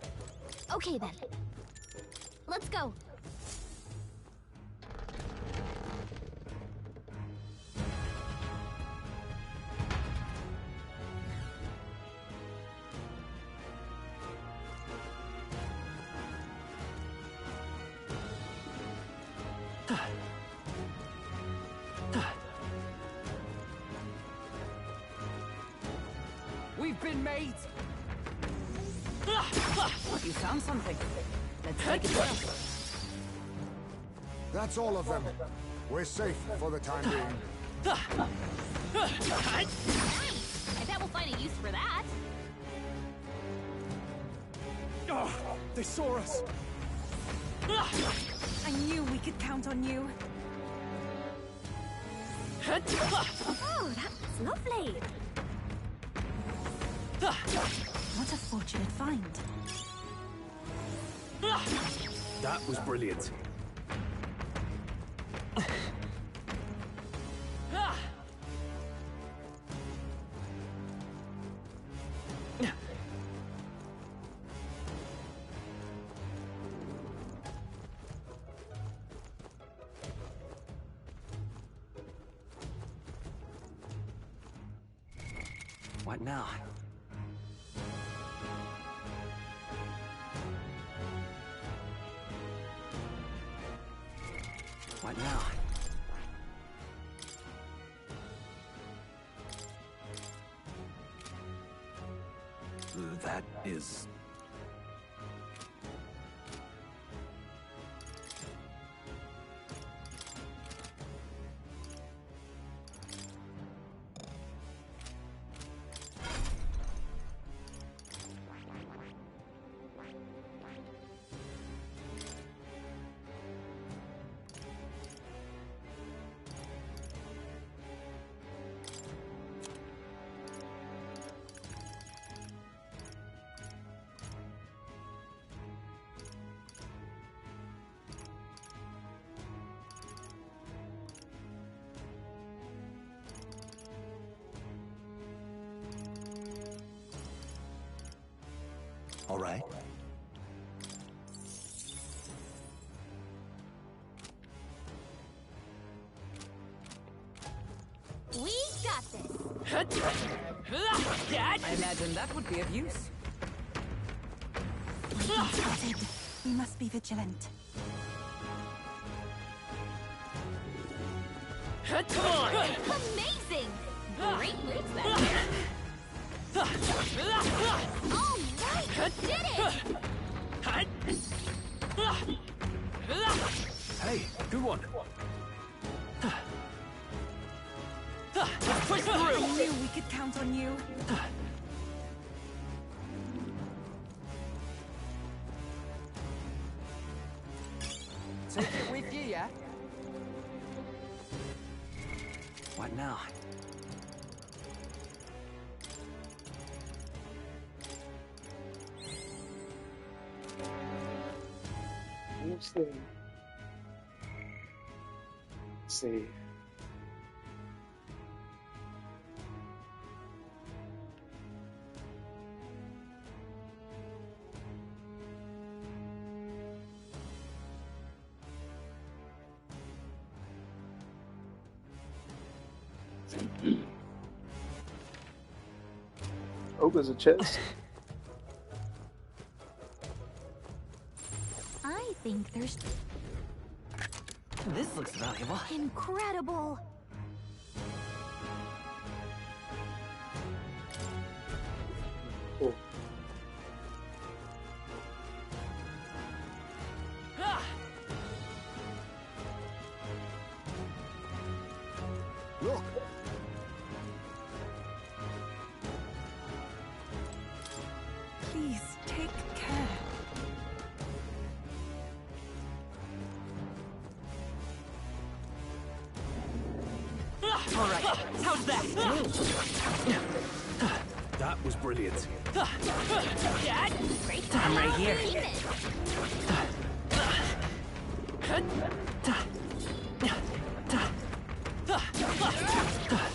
Okay then. Let's go. We've been made! You found something. Let's take it down. That's all of them. We're safe for the time being. I bet we'll find a use for that. Oh, they saw us. I knew we could count on you. Oh, that was lovely. What a fortunate find. That was brilliant. What now? What now? That is... All right. We got this. I imagine that would be of use. We've been spotted. We must be vigilant. Amazing! Great moves back there. All right, did it! Hey, good one. Push through! I knew we could count on you. Take it with you, yeah? What now? Let's see. Let's see. Oh, there's a chest. I think there's This looks valuable. incredible. Cool. Look! Please, take care. All right, how's that? That was brilliant. Great I'm right here. Keep it.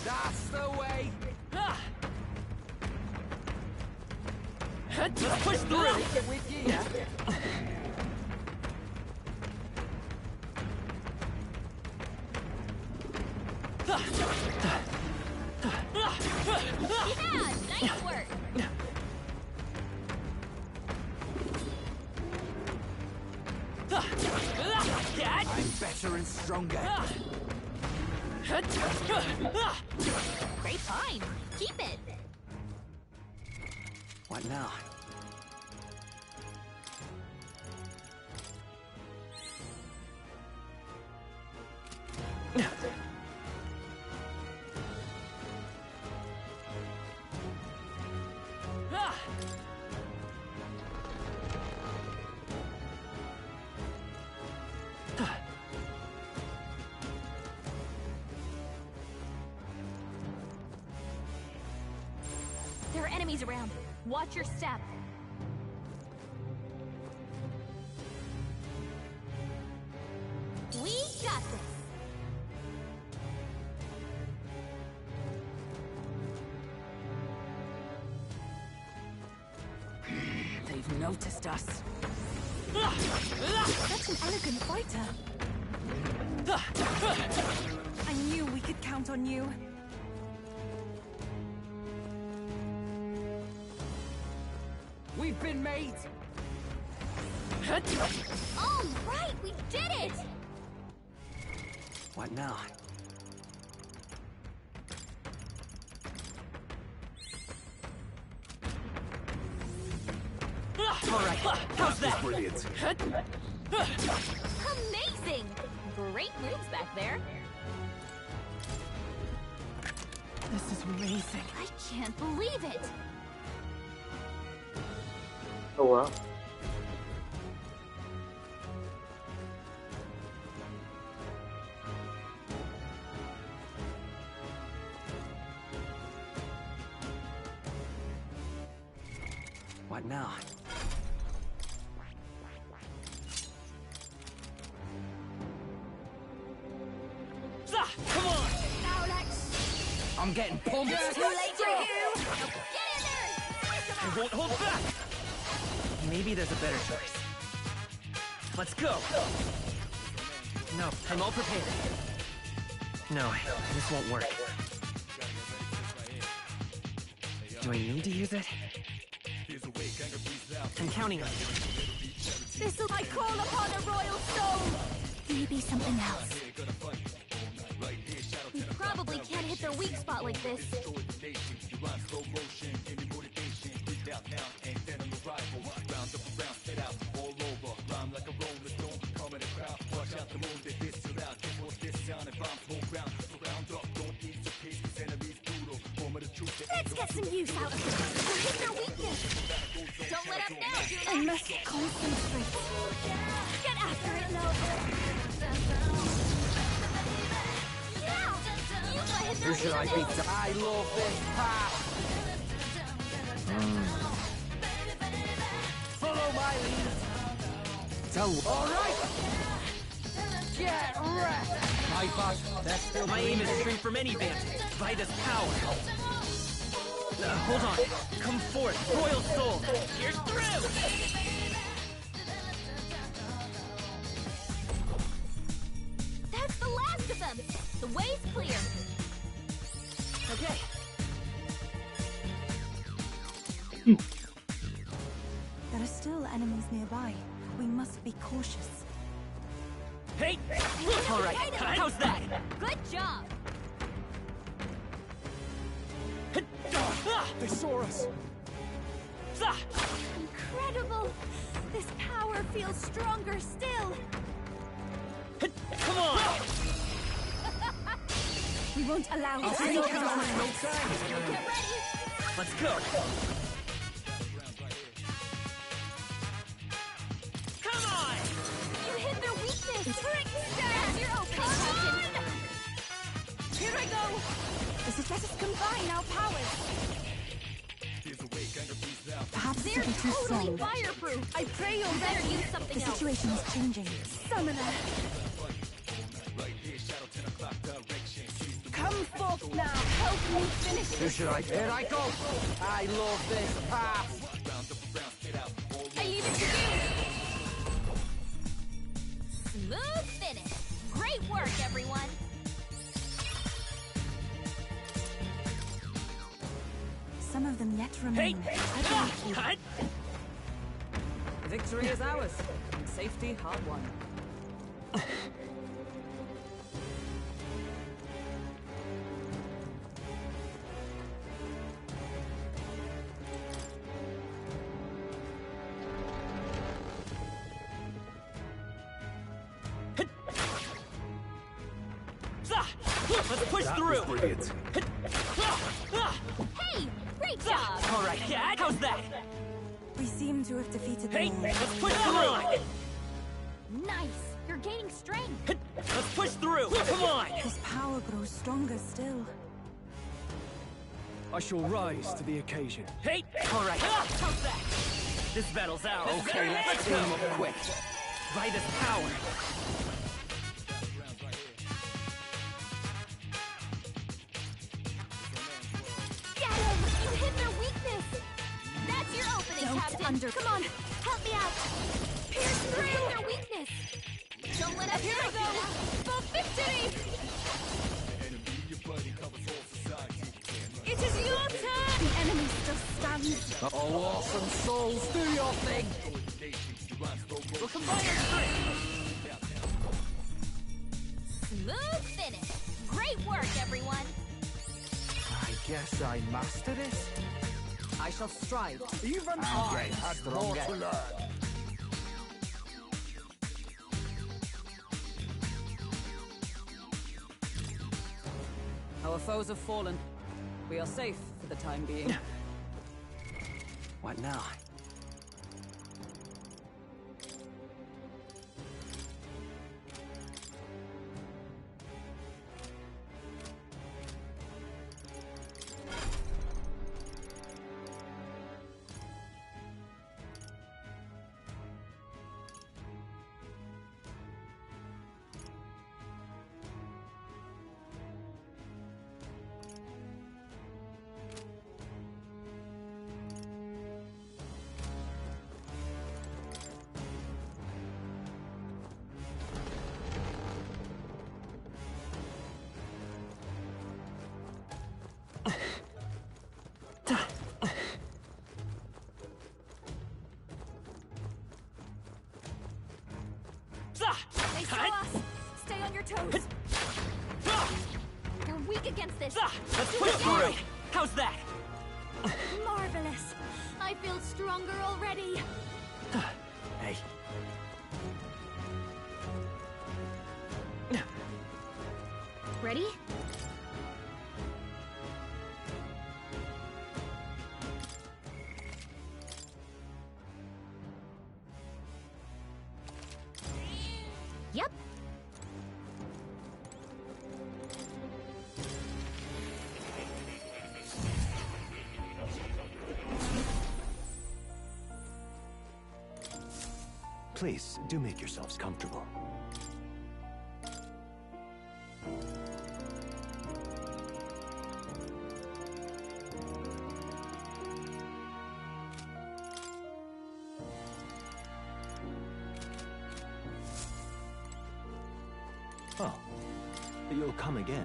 That's the way! Let's push through. Take it with you, yeah? Yeah, nice work. I'm better and stronger. Great find. Keep it. What now? There are enemies around. Watch your step. We got this. They've noticed us. Such an elegant fighter. I knew we could count on you. We've been made! All right, we did it! What now? Alright, how's that? Brilliant. Amazing! Great moves back there. This is amazing. I can't believe it! Oh wow. What now? Come on! Now let's... I'm getting pumped! Too late for you! Get in there! I won't hold back! Maybe there's a better choice. Let's go! No, I'm all prepared. No, this won't work. Do I need to use it? I'm counting on you. This'll I call upon a royal soul! Maybe something else. We probably can't hit their weak spot like this. Let's get some use out of it. We'll hit their weakness. Don't let up now, Judah. I must concentrate. Get after it, Nova. Yeah! You might hit their Who should I be? weakness. I love this path! Follow my lead! Alright! Get wrecked! My boss, that's still my aim is free from any vantage. Vida's power. Hold on. Come forth, Royal Soul. Here's through! That's the last of them. The way's clear. Okay. There are still enemies nearby. We must be cautious. Hey! Alright, how's that? Good job. They saw us! Incredible. This power feels stronger still. Come on! We won't allow I'll this. see you in no time! Get ready. Let's go! Come on! You hit their weakness. Trickster! You're okay, Captain. Here I go! This is let us combine our powers. Perhaps this They're will be too totally strong. fireproof. I pray you'll Better use The something else. situation is changing. Summoner! Come forth now! Help me finish Who this! should I? Here I go! I love this path! I leave it to you. Smooth finish. Great work, everyone. Some of them yet Hey! remain. I believe you. Victory is ours, and safety hard won. Let's push through! Brilliant. Hey! Great job! Alright, yeah, how's that? We seem to have defeated Hey, them all. let's push through! Nice! You're gaining strength! Let's push through! Come on! His power grows stronger still. I shall rise to the occasion. Hey! Alright, how's that? This battle's ours. Okay, let's go! Quick! By this power! That's your opening, Captain! Come on, help me out! Pierce through their weakness! Don't let us Here I go! For victory! It is your turn! The enemy still stands! Oh, awesome souls, do your thing! We'll combine our strength! Smooth finish! Great work, everyone! I guess I mastered it. I shall strive. Even I had more to learn. Our foes have fallen. We are safe for the time being. What now? They saw us! Stay on your toes! They're weak against this! Let's push through! How's that? Marvelous! I feel stronger already! Hey. Ready? Yep. Please, do make yourselves comfortable. Oh, you'll come again.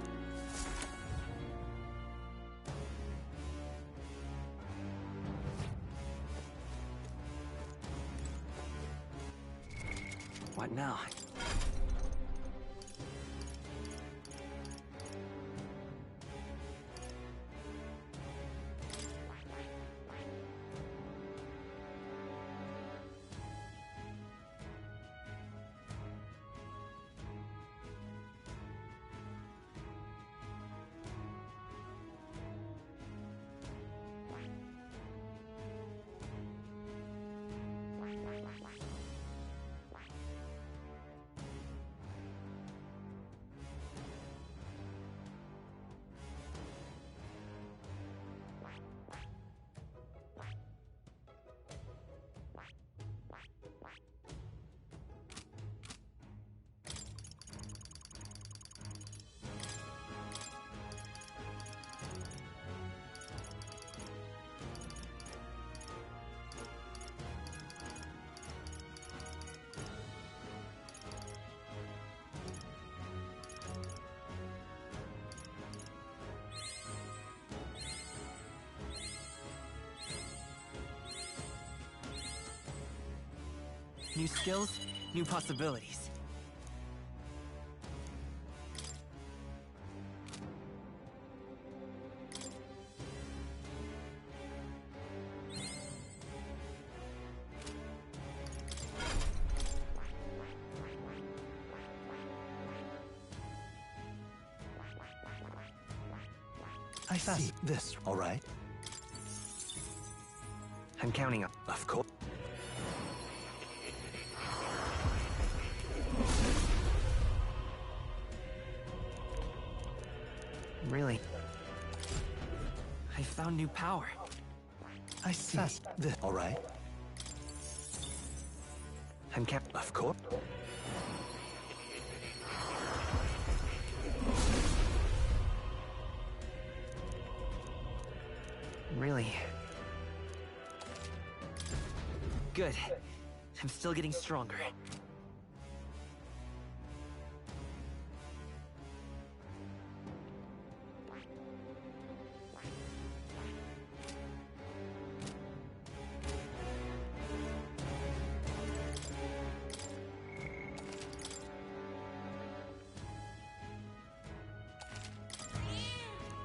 What now? New skills, new possibilities. I see this, all right? I'm counting on. Of course. Really? I found new power. I see this, all right? I'm counting. Of course. Really? Good. I'm still getting stronger.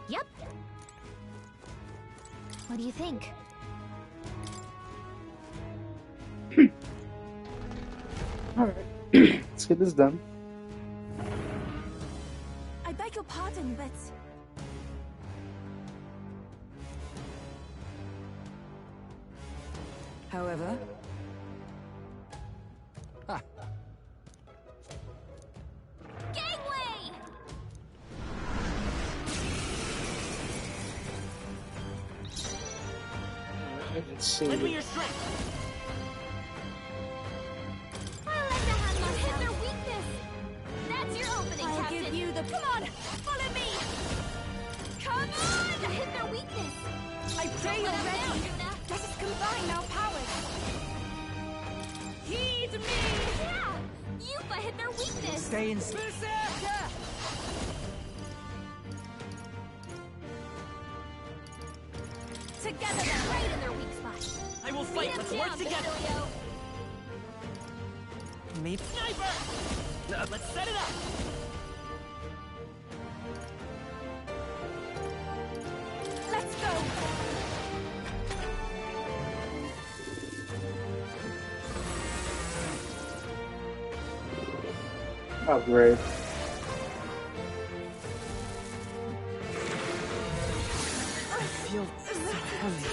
Yep. What do you think? Alright, let's get this done. I beg your pardon, but However, Gangway! Let's see. Lend me your strength. I like to have you hit their weakness. That's your opening, I'll Captain. give you the. Come on, follow me. Come on, hit their weakness. I pray Don't you're let 'em down, ready. Juna. Let us combine our powers. Heed me. Yeah, Yupa hit their weakness. Stay in. Together, they're right in their weak spot. I will Beat fight. 'em Let's down, work together. Basilio. Maybe. Sniper! Let's set it up. Let's go. Oh, great. I feel so heavy.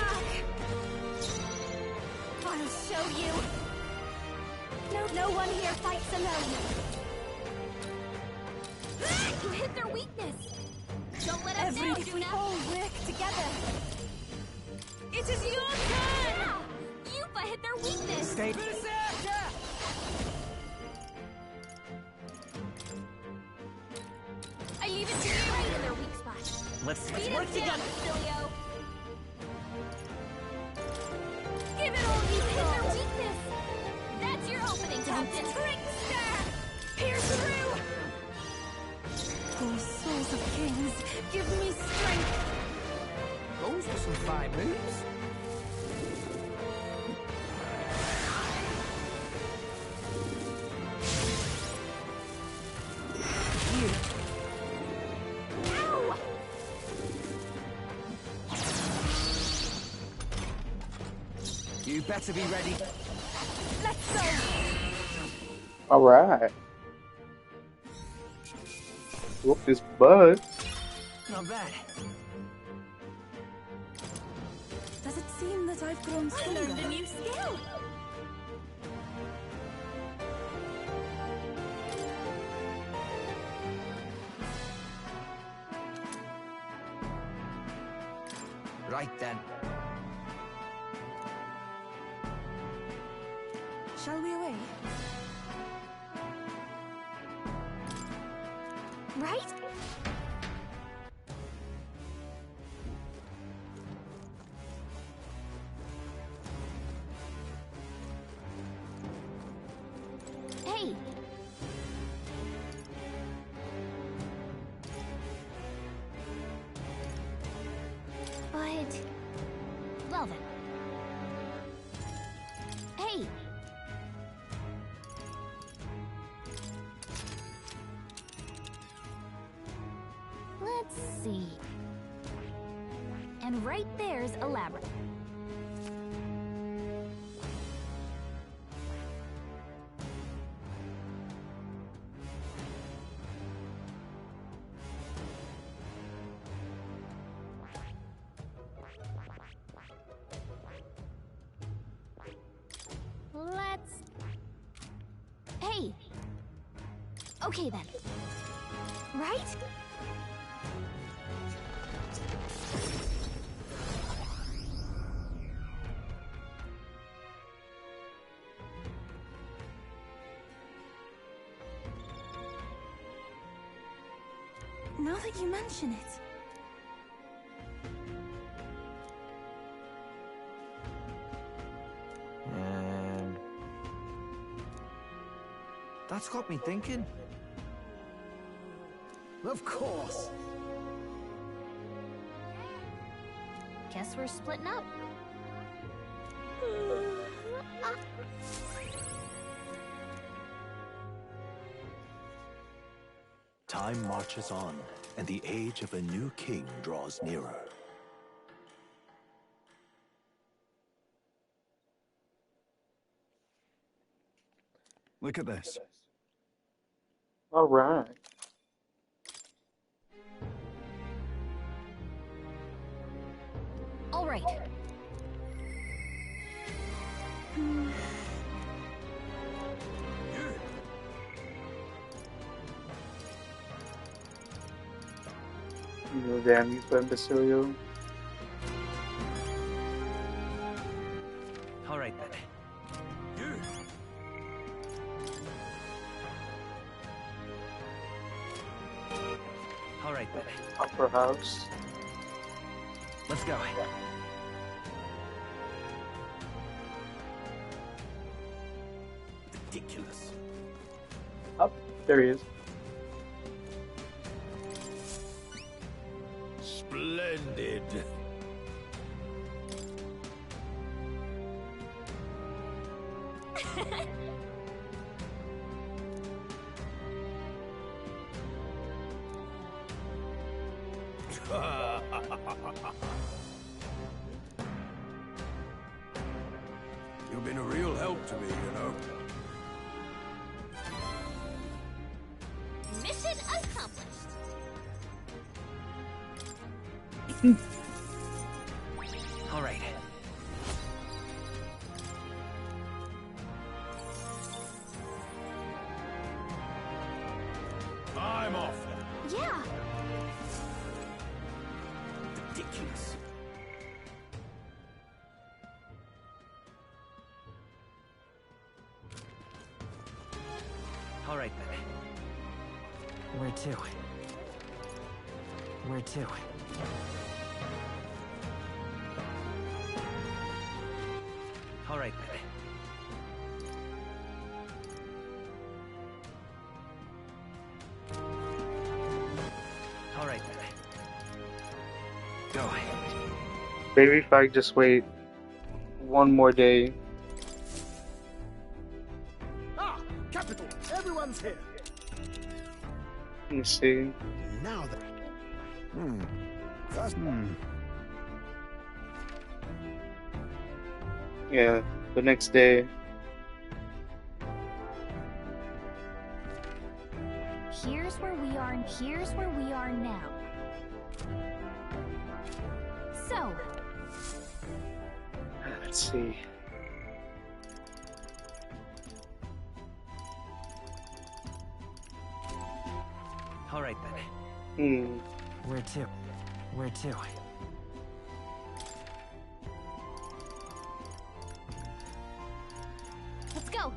I'll show you. No one here fights alone. You hit their weakness. Don't let us down, If we Juna. all work together. It is your turn. Yeah. Yupa hit their weakness. Stay. I leave it to you. Right in their weak spot. Let's Beat 'em work down, together. Basilio. Give it all you hit their weakness. That's your opening, Captain. Trickster! Pierce through! Oh, souls of kings, give me strength. Those were some fine moves. Ow! You better be ready. Let's go. Alright. Whoop this butt. Not bad. Does it seem that I've grown I stronger? learned a new skill. Right then. Shall we away? Right? Hey. But... Well then. Hey. Let's see. And right there's a labyrinth. Okay then. Right? Now that you mention it. That's got me thinking. Of course. Guess we're splitting up. Time marches on, and the age of a new king draws nearer. Look at this. All right. All right. You damn you, Basilio. All right then. All right then. Upper house. Let's go. Ridiculous. Up. There he is. Splendid. You've been a real help to me, you know. Mission accomplished. All right. I'm off. Yeah. Ridiculous. All right then. Where to? Where to? All right then. All right then. Go. Maybe if I just wait one more day. Ah, capital. Everyone's here. Let me see. Now then. First. Yeah, the next day. Here's where we are. Here's where we are now. So. Let's see. All right then. Where to? Where to? Let's go.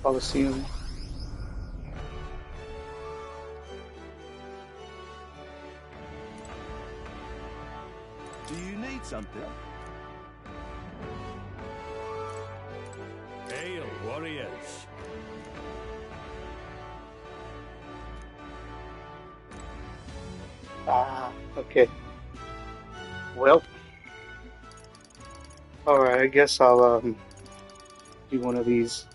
Coliseum. Do you need something? Hail, warriors. Ah, okay. Well. Alright, I guess I'll do one of these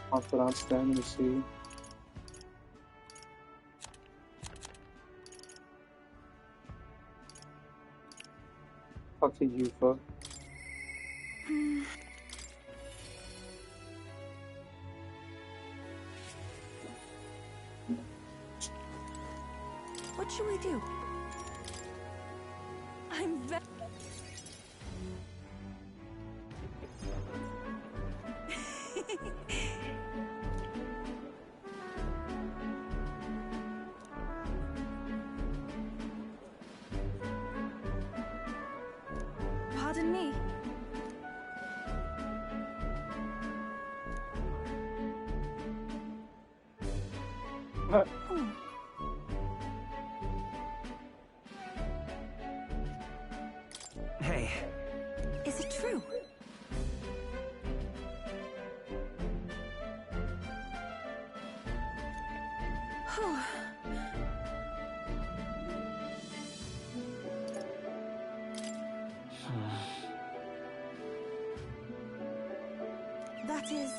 confidants then. Let me see. Talk to Yufa. What should we do? I'm very... Pardon me. Oh. Hey. Is it true? That is...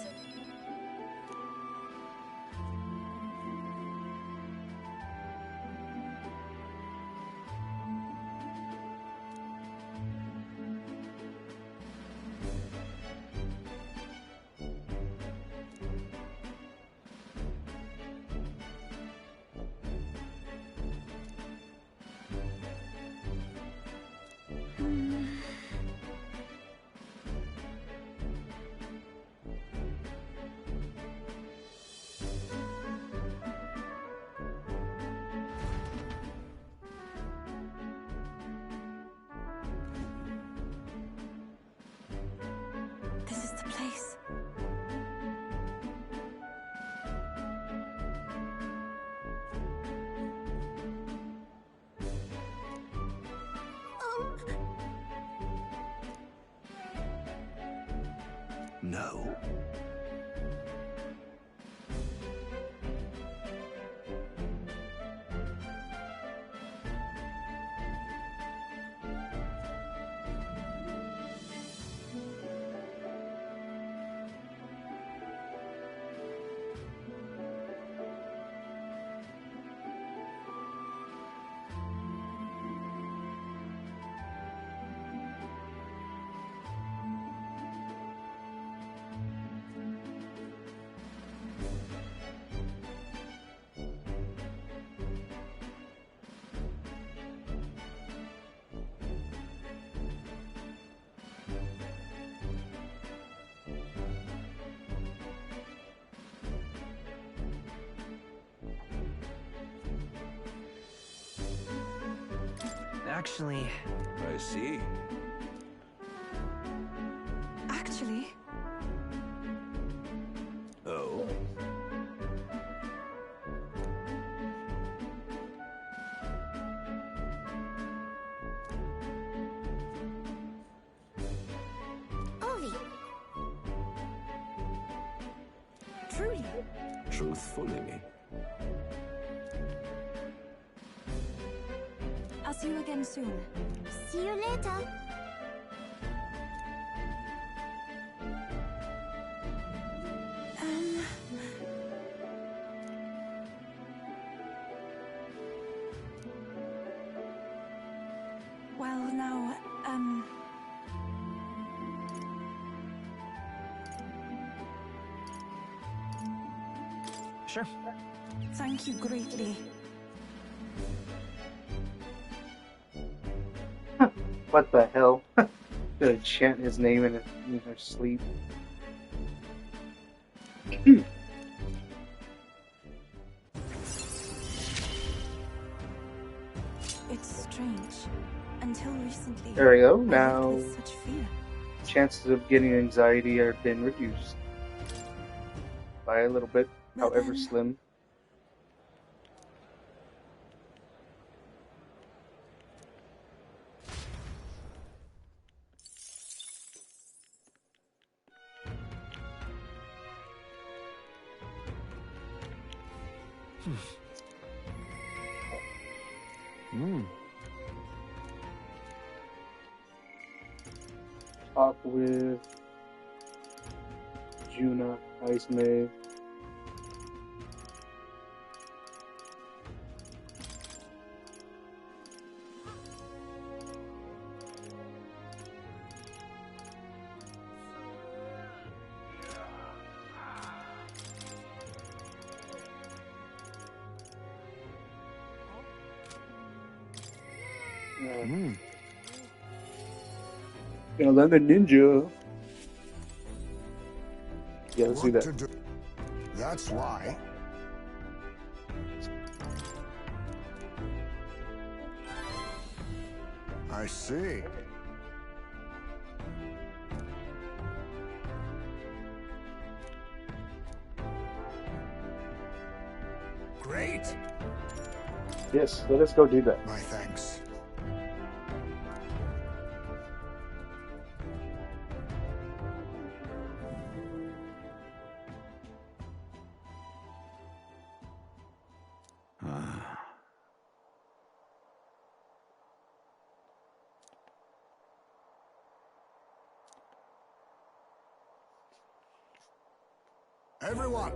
This is the place. No. Actually... I see. Actually... Oh? Ovi. Truly. Truthfully. I'll see you again soon. See you later. Well, now, Sure. Thank you greatly. What the hell? Gonna chant his name in her sleep. It's strange. Until recently, There we go. I lived Now, with such fear. chances of getting anxiety have been reduced by a little bit, But however then- slim. Talk with Juna, Ismay. Gonna learn the ninja. Yeah, let's do What that. to do? That's why. I see. Great. Yes, let us go do that. My thanks. Everyone!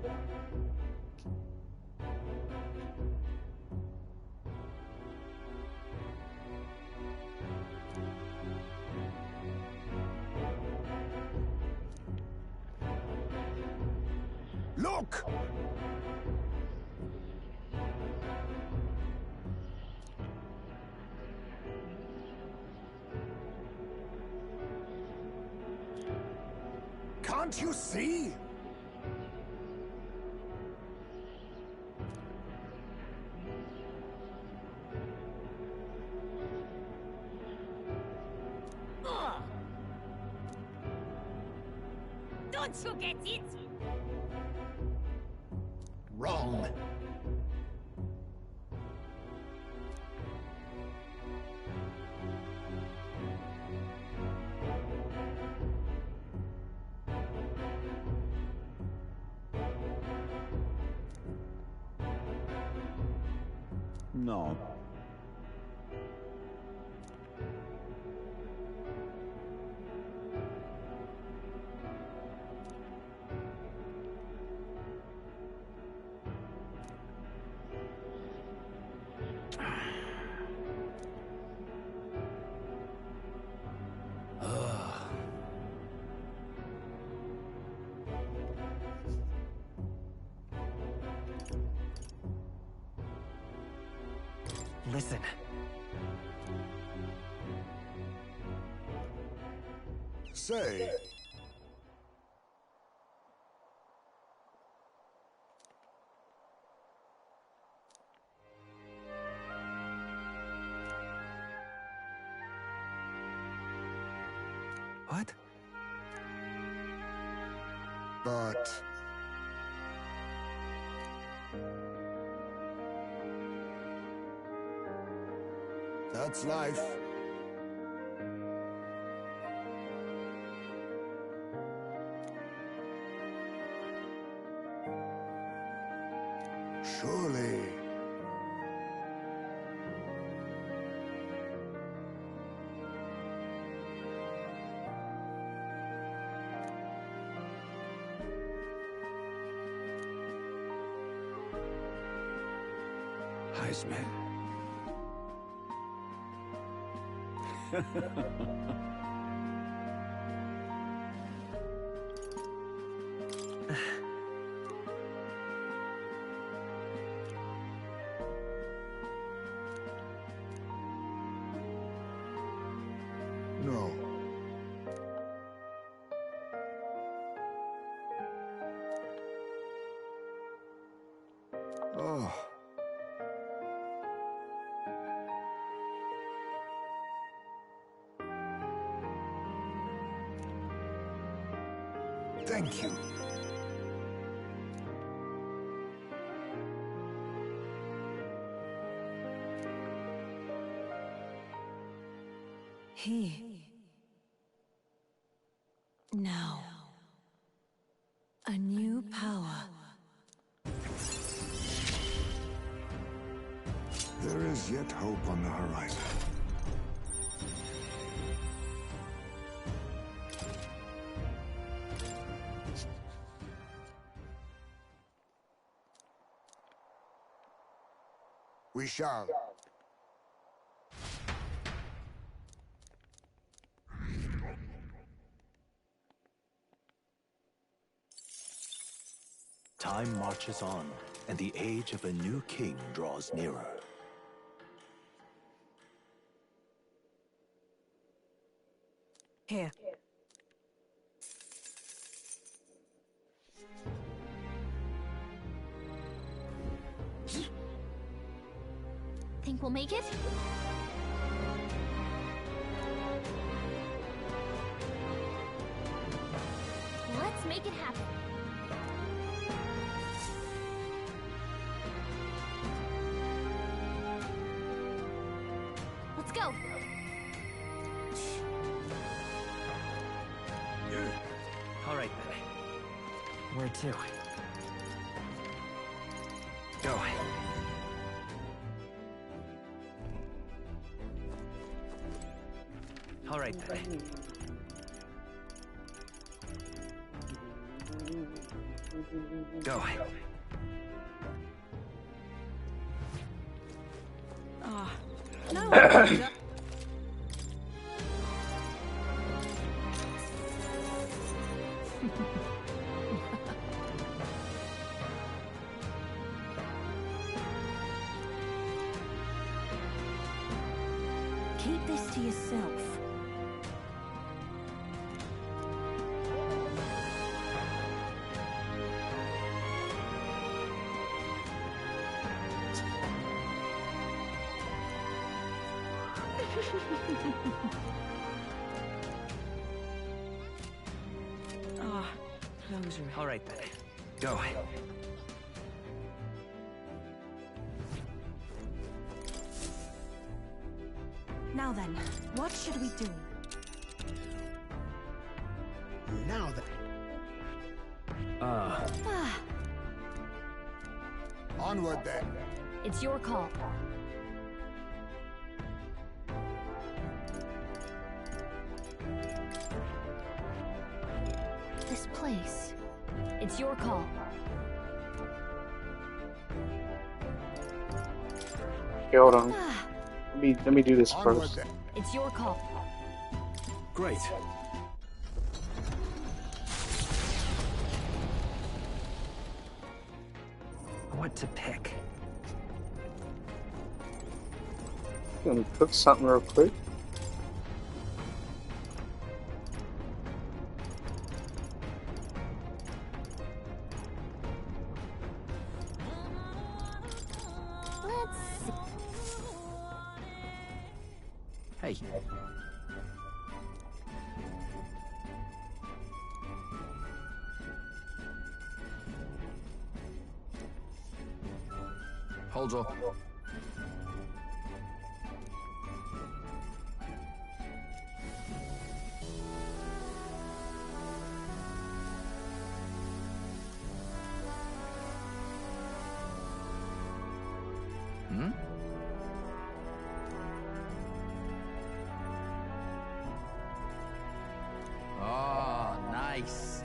Look! Can't you see? Don't you get it? Wrong. No. Listen. Say. What? But... that's life. Surely. Heisman. No. Oh. Thank you. Now, a new power. There is yet hope on the horizon. We shall. Time marches on, and the age of a new king draws nearer. Here. Think we'll make it? Let's make it happen. too. Go. All right then. Go. Ah, no. Keep this to yourself. Ah, closure. All right then. Go. Now then, what should we do? Now then. Ah, Onward then. It's your call. This place. It's your call. Okay, hold on. Let me do this Onward first. then. It's your call. Great. What to pick? Gonna cook something real quick. Hey. Hold up. Hmm? Oh, nice.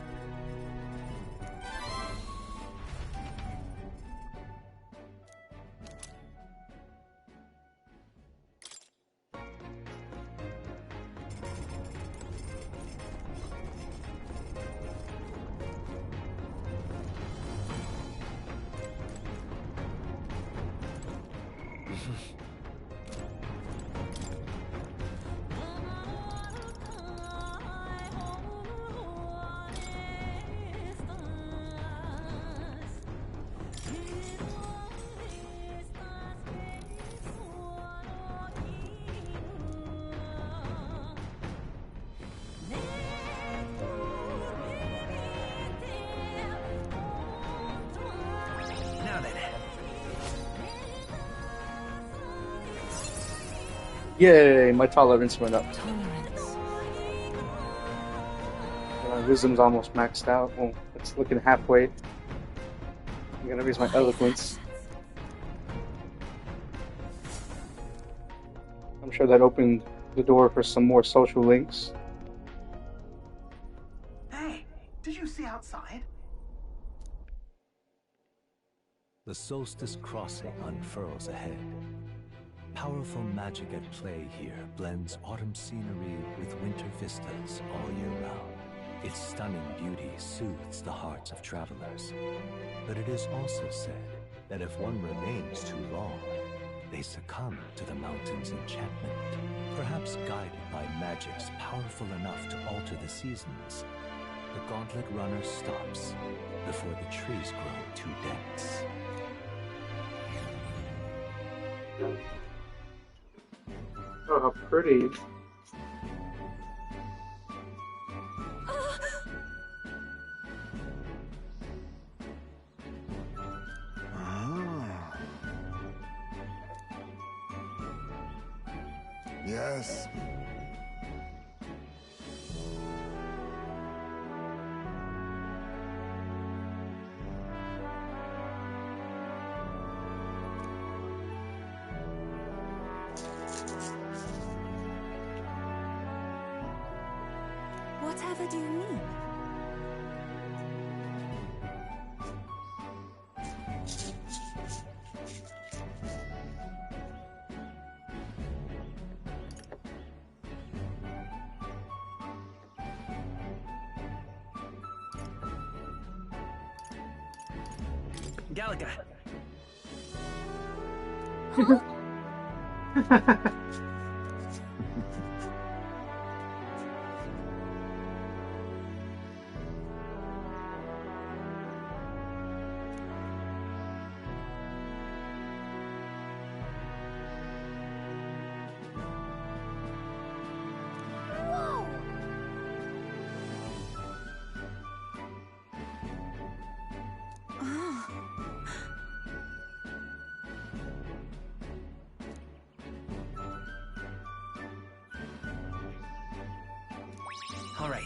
Now then. Yay, my tolerance went up. My wisdom's almost maxed out. Oh, it's looking halfway. I'm gonna raise my eloquence. I'm sure that opened the door for some more social links. Hey, did you see outside? The Solstice Crossing unfurls ahead. Powerful magic at play here blends autumn scenery with winter vistas all year round. Its stunning beauty soothes the hearts of travelers. But it is also said that if one remains too long, they succumb to the mountain's enchantment. Perhaps guided by magics powerful enough to alter the seasons, the Gauntlet Runner stops before the trees grow too dense. Oh, how pretty. Yes. Whatever do you mean? Galaga. Whoa! All right.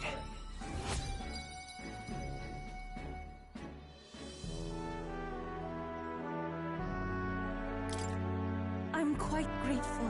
I'm quite grateful.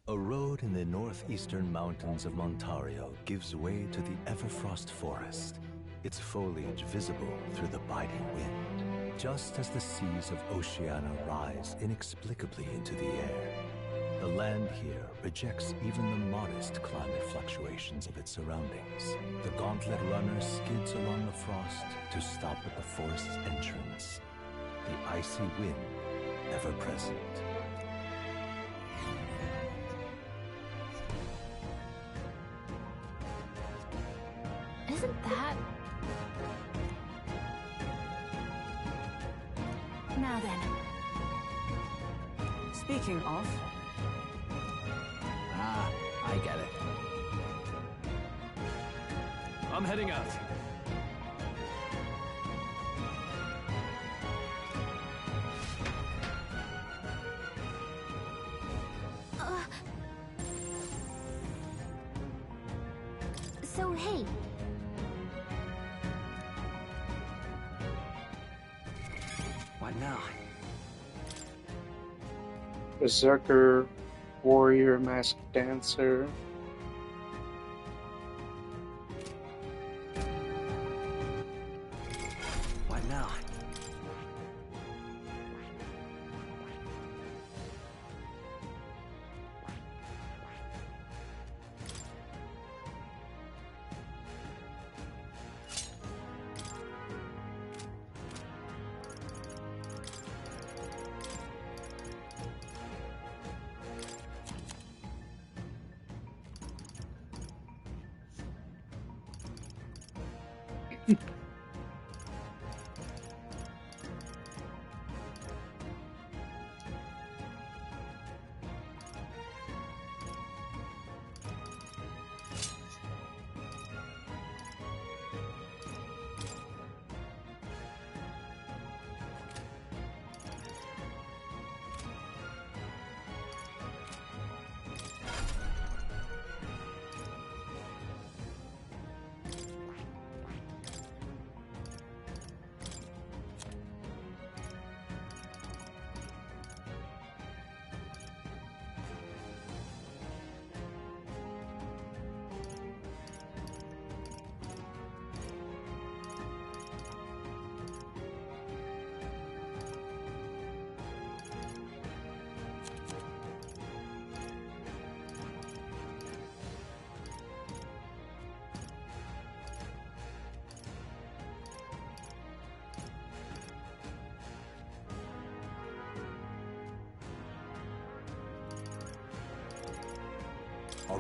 A road in the northeastern mountains of Montario gives way to the Everfrost Forest, its foliage visible through the biting wind, just as the seas of Oceania rise inexplicably into the air. The land here rejects even the modest climate fluctuations of its surroundings. The gauntlet runner skids along the frost to stop at the forest's entrance, the icy wind ever present. Isn't that... Now then. Speaking of, I get it. I'm heading out. So, hey. What now? Berserker, warrior, masked dancer. What now?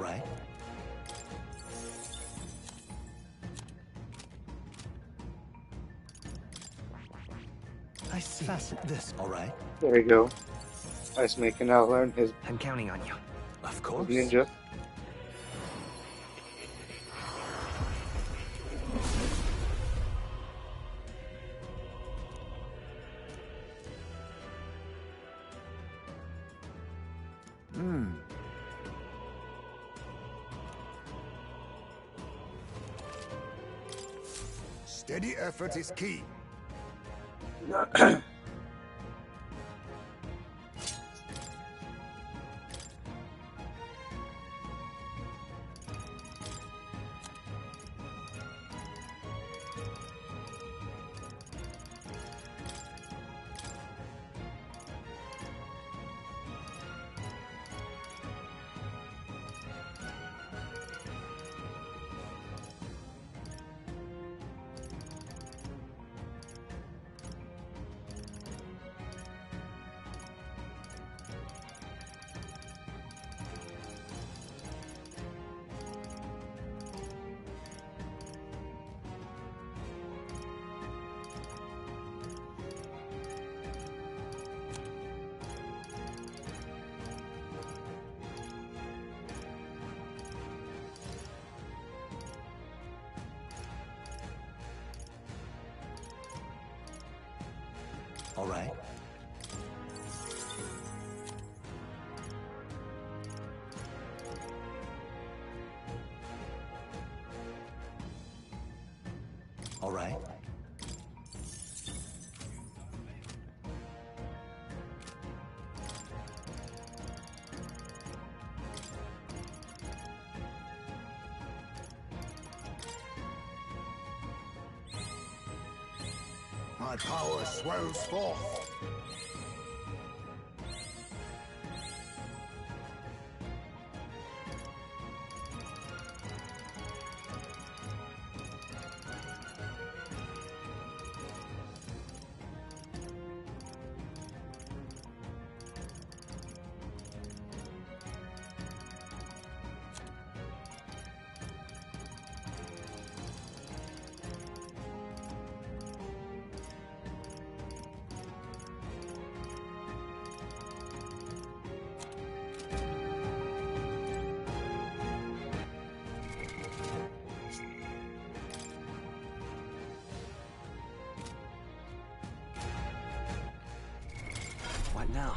right. I see. Fasten this, all right. There you go. Esme can now learn his I'm counting on you. Of course. ninja. Steady effort is key. All right. All right. My power swells forth. What now?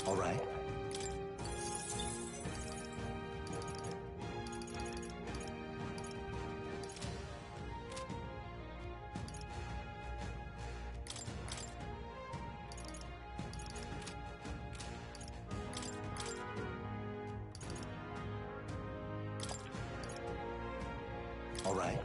All right. All right.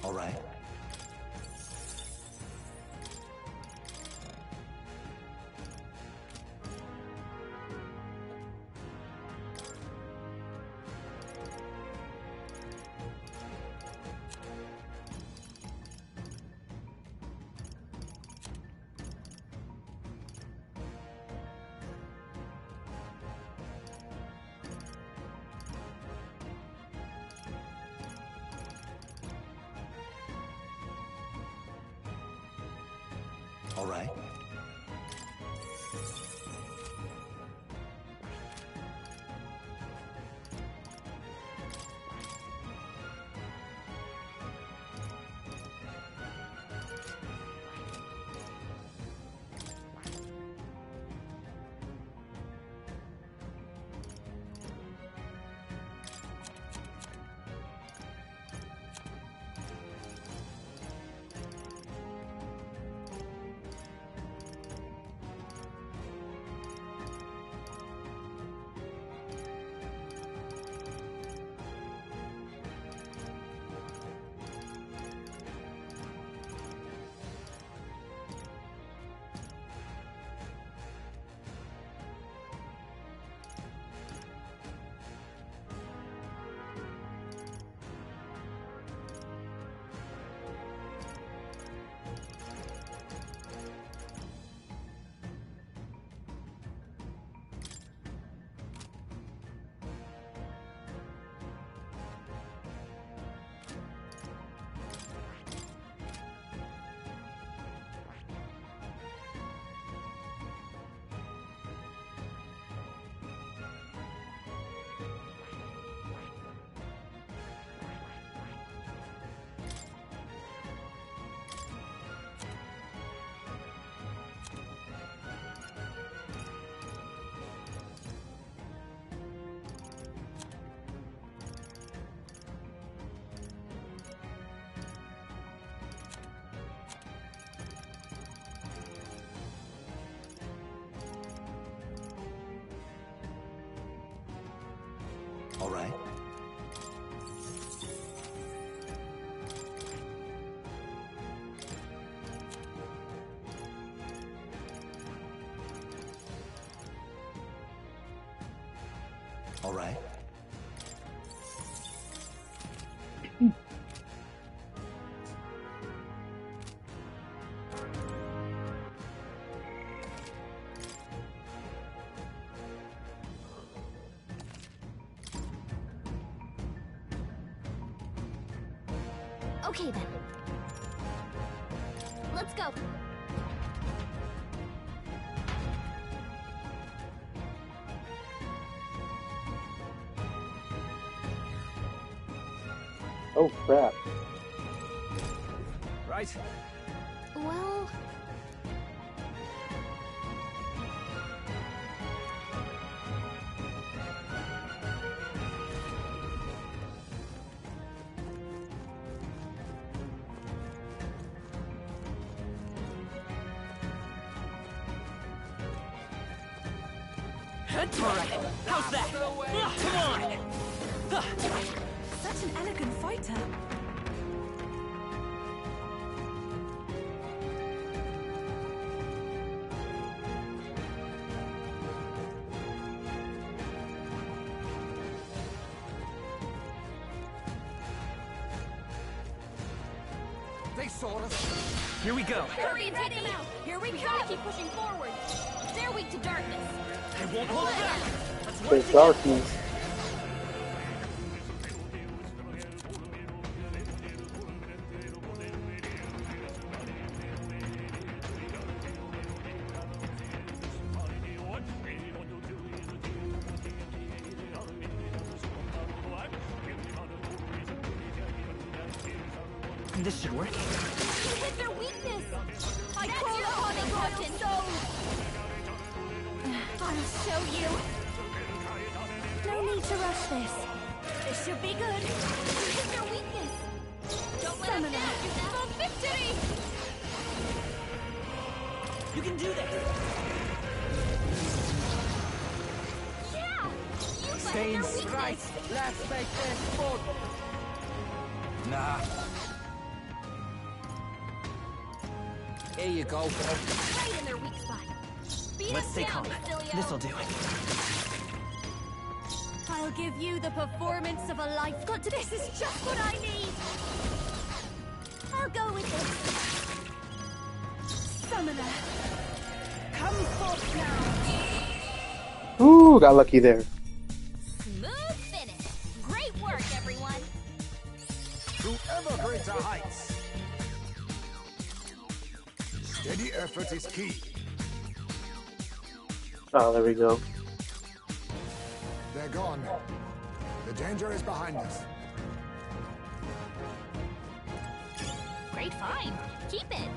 All right. All right. All right. All right. Okay then. Let's go. Oh crap. Right. Well... Alright, how's that? Come on! Such an elegant fighter. They saw us. Here we go. Hurry and take them out! Here we gotta keep pushing forward! They're weak to darkness! I won't hold back! Let's work There's together. darkness. This should work. You hit their weakness! I call upon it, Captain! I'll show you! No need to rush this. This should be good. You hit their weakness! Don't let them down, for victory! You can do this! Yeah! You Stay hit in their stride. weakness! Let's make this fun. Nah. Here you go. Right in their weak spot. Beat Let's us stay down, calm. Basilio. This'll do. I'll give you the performance of a lifetime. This is just what I need. I'll go with this. Summoner, come forth now. Ooh, got lucky there. Smooth finish. Great work, everyone. To ever greater heights. Steady effort is key. Oh, there we go. They're gone. The danger is behind us. Great find. Keep it.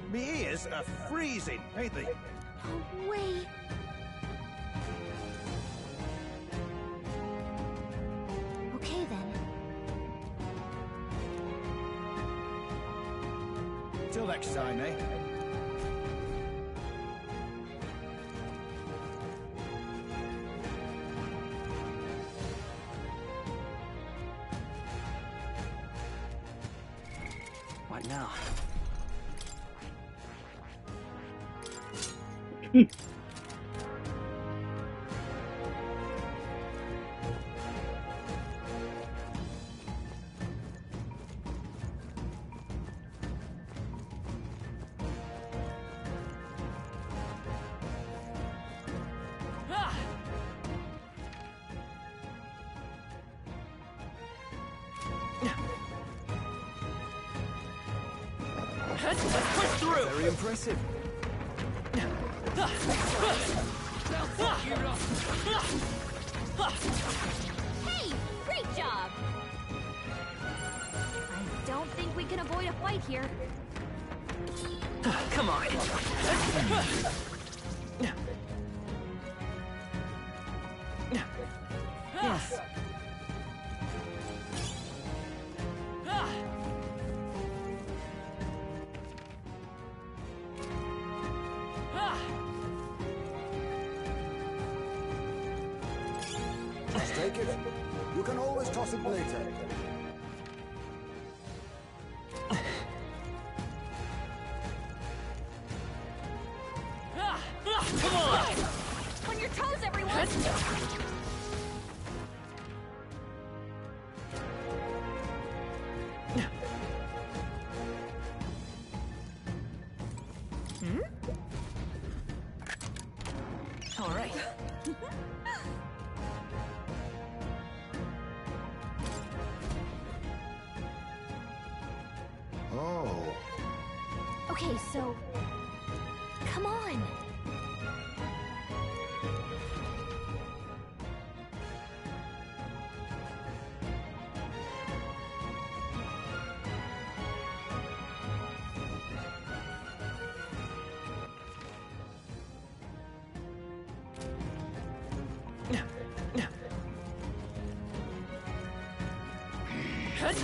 Me ears are freezing, ain't they? No way. Okay then. Till next time, eh? What now? Let's push through. Very impressive. Hey, great job. I don't think we can avoid a fight here. Come on. Yes. Just take it. You can always toss it later. Come on. On your toes, everyone. All right. Oh. Okay, so come on.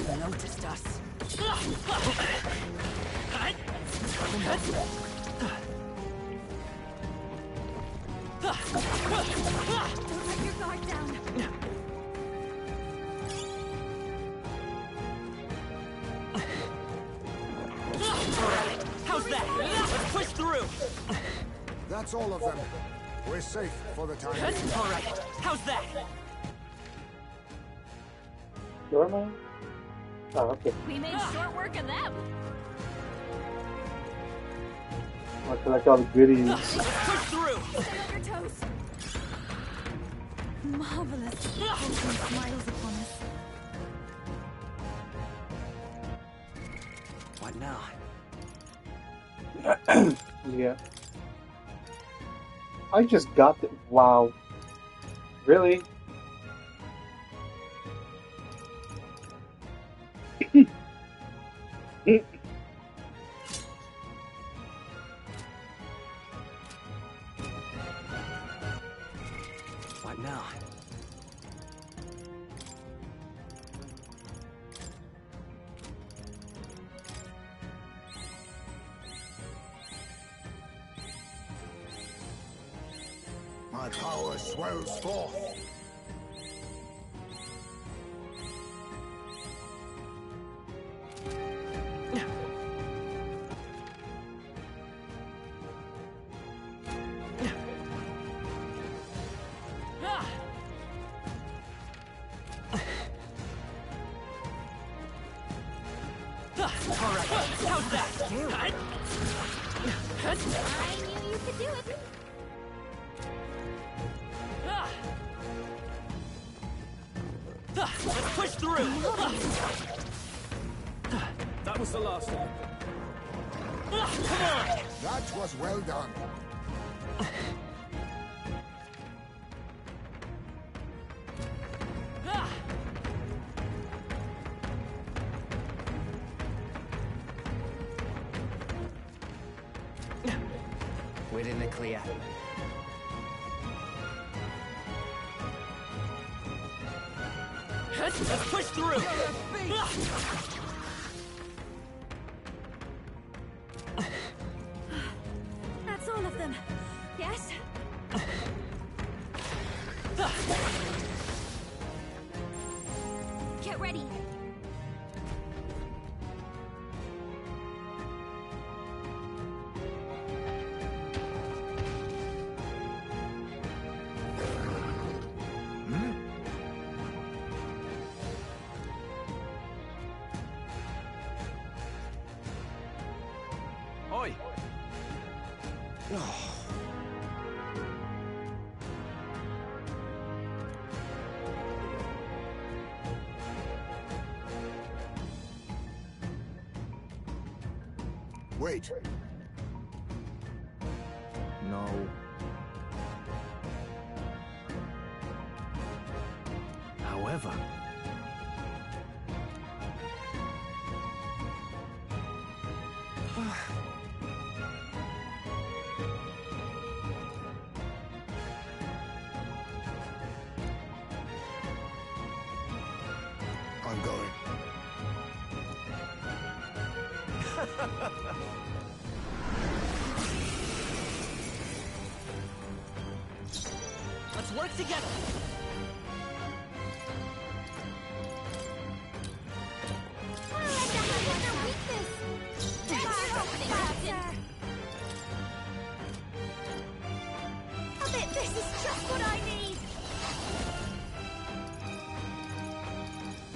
They noticed us. Don't let your guard down. Alright, how's that? Let's push through. That's all of them. We're safe for the time being. Alright, how's that? Where am I? Oh, okay. We made short work of them. I collect all the goodies. Push through. Stay on your toes. Marvelous. Hope smiles upon us. What now? Yeah. I just got the. Wow. Really? What now? My power swells forth. Alright, how's that? I knew you could do it. Let's push through! That was the last of it. Come on! That was well done. We're in the clear. Let's push through! That's all of them. Yes? Get ready. Oi! Wait. No. However... I'm going. Let's work together! This is just what I need!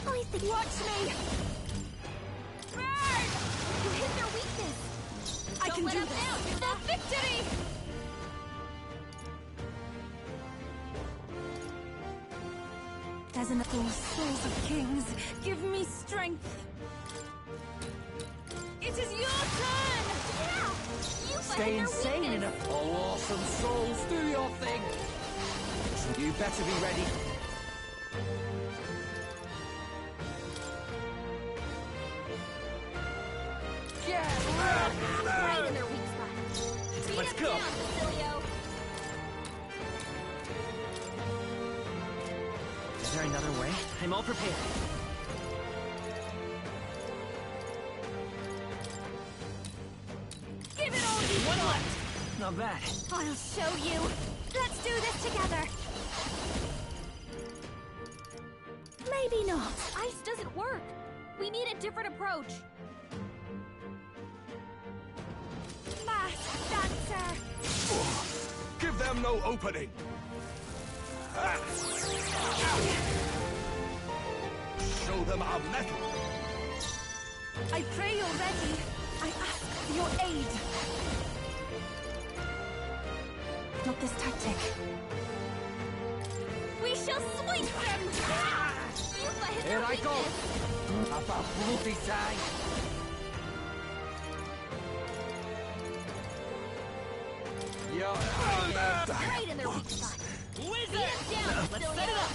I think... Watch me! Burn! You hit their weakness! I can do this! Now, do the victory! As an souls of kings, give me strength. It is your turn! Yeah! You Stay insane in a... Oh, awesome souls, do your thing! You better be ready. Right in their weak spot. Let's Beat go. Down, Basilio. Is there another way? I'm all prepared. Give it all you One got. left! Not bad. I'll show you. Let's do this together. Maybe not. Ice doesn't work. We need a different approach. Masked dancer. Give them no opening! Show them our mettle! I pray you're ready. I ask for your aid. Not this tactic. We shall sweep them. You've hit Here their I go! weakness. Have a bloody time! Right in their weak spot. Wizard! Beat us down, Let's Basilio. set it up!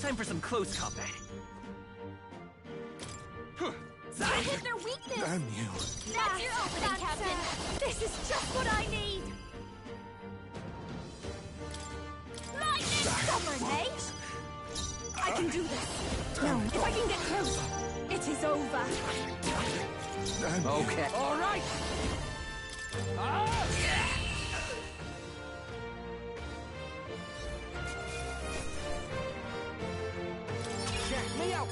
Time for some close combat. You hit their weakness. Damn you. That's your opening, Captain. This is just what I need. can get close. It is over. Okay. All right. Ah! Check me out.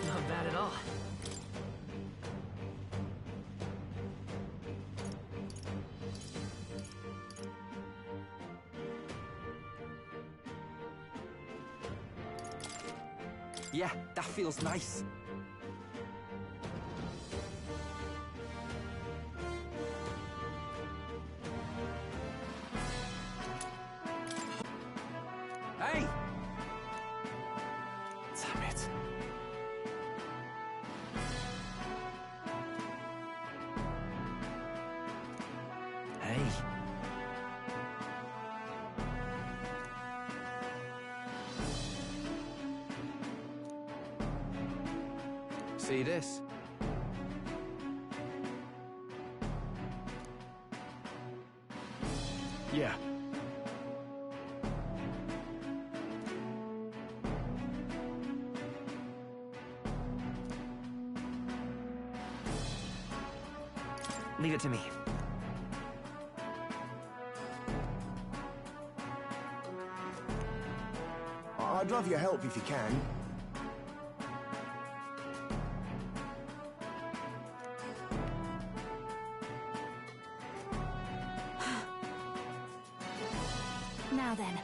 Not bad at all. Yeah, that feels nice. Hey! Damn it. Hey. See this? Yeah. Leave it to me. I'd love your help if you can. Now then.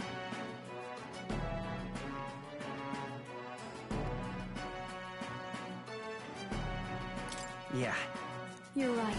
Yeah. You're right.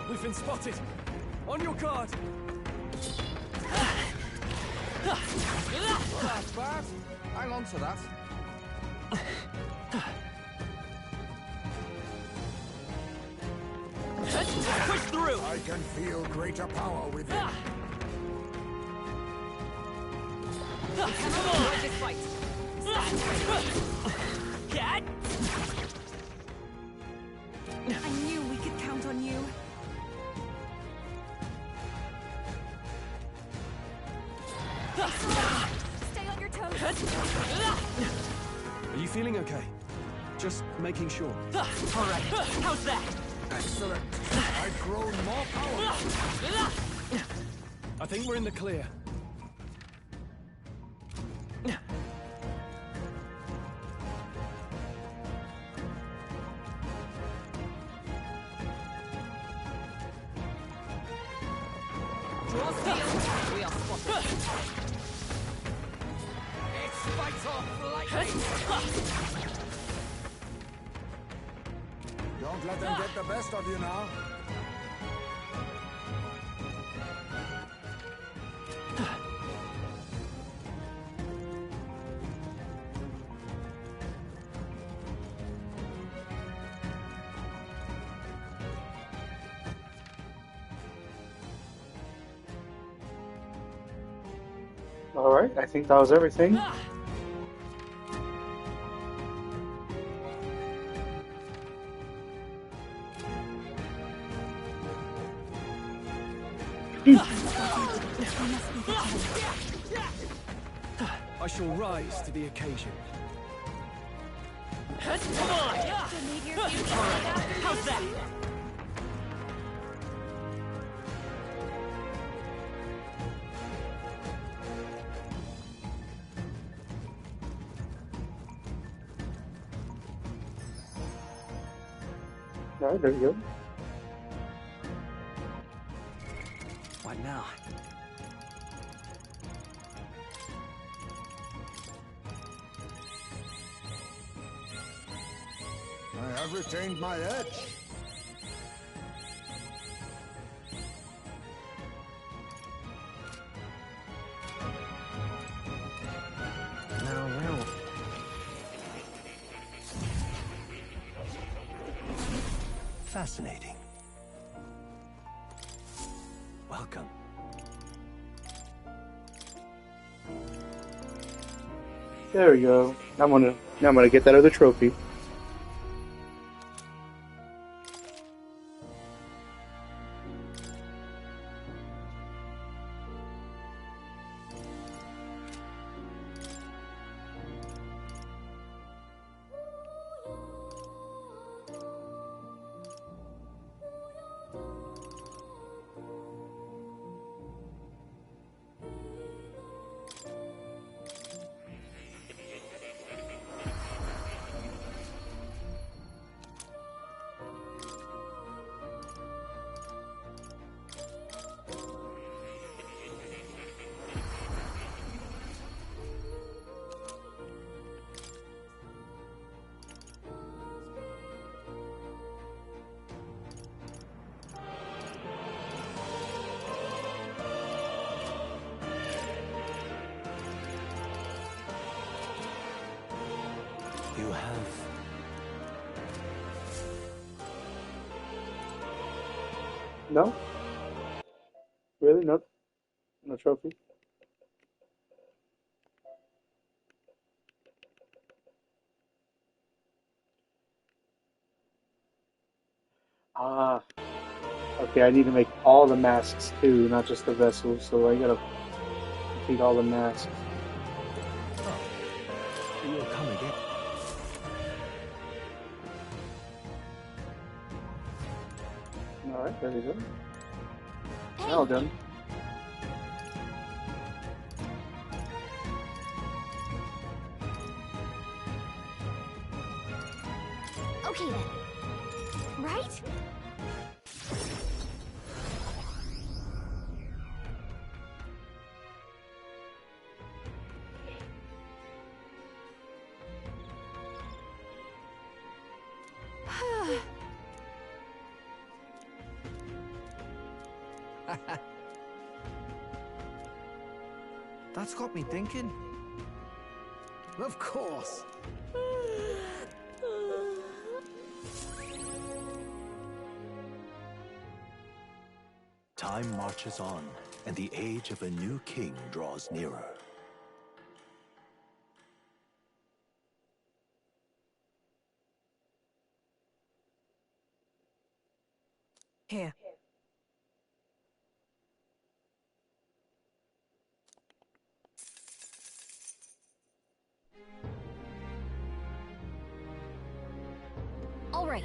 We've been spotted. On your guard. That's bad. Hang on to that. Push through! I can feel greater power within. Come on! This fight! Cat! I knew we could count on you. Stay on your toes. Are you feeling okay? Just making sure. All right, how's that? Excellent. I've grown more power. I think we're in the clear. Draw steel. We are spotted. It's fight off lightning. Don't let them get the best of you now. Alright, I think that was everything. I shall rise to the occasion. Come on! How's that? Alright, there you go. What now? I have retained my edge. Fascinating. Welcome. There we go. Now I'm gonna get that other trophy. You have... No? Really? No? No trophy? Ah. Okay, I need to make all the masks too, not just the vessels, so I gotta complete all the masks. Oh. You'll come again. Alright, there we go. Hey. Now done. Okay then. Right? That's got me thinking. Of course. Time marches on, and the age of a new king draws nearer. Here. All right.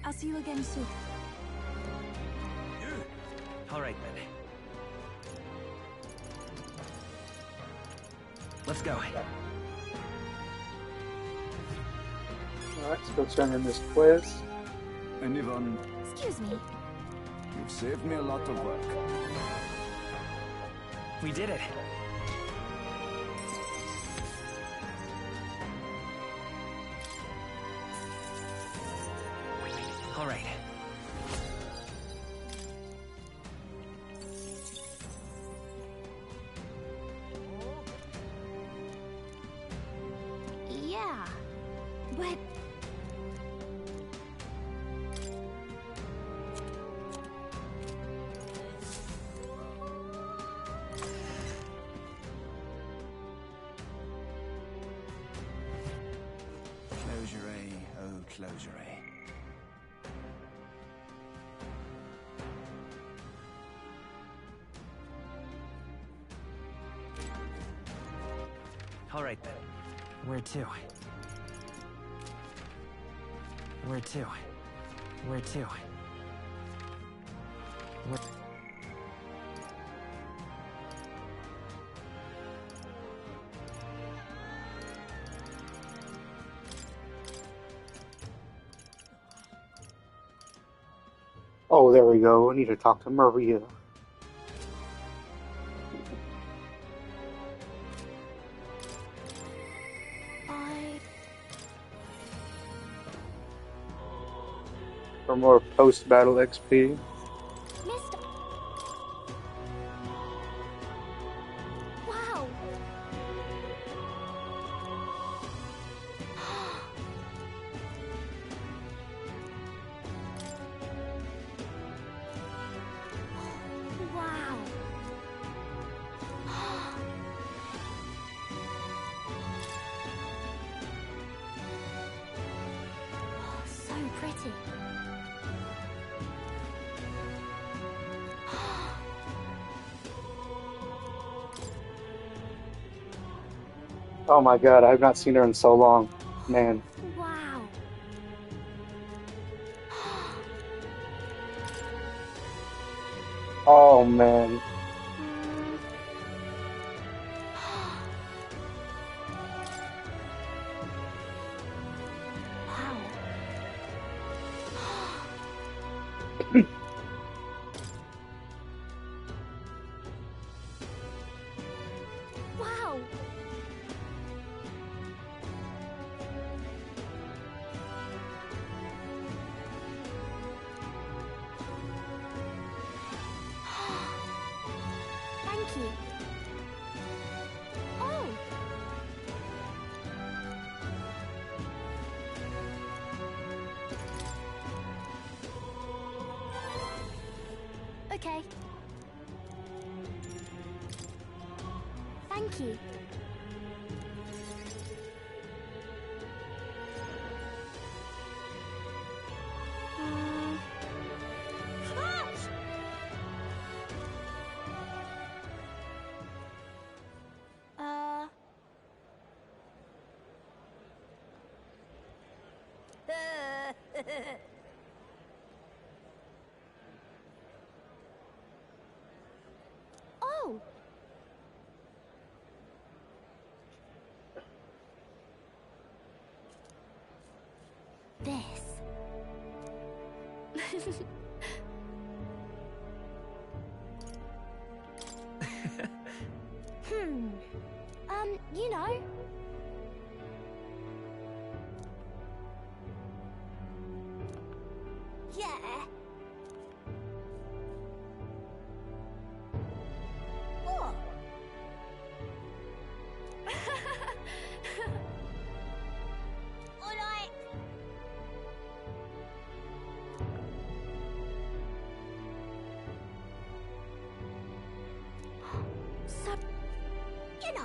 I'll see you again soon. All right, then. Let's go. Alright, let's go turn in this quest. Anyone, Excuse me. you've saved me a lot of work. We did it. All right. Yeah. But Closure, oh closure. All right, then. Where to? Where to? Where to? Where... Oh, there we go. I need to talk to Maria. For more post-battle XP. Missed. Wow. to. Oh my god, I've not seen her in so long. Man. Wow. Oh man. Wow. Thank you. Oh. Okay. Thank you. Uh. Oh. This. You know. Yeah. What? All right. So, you know.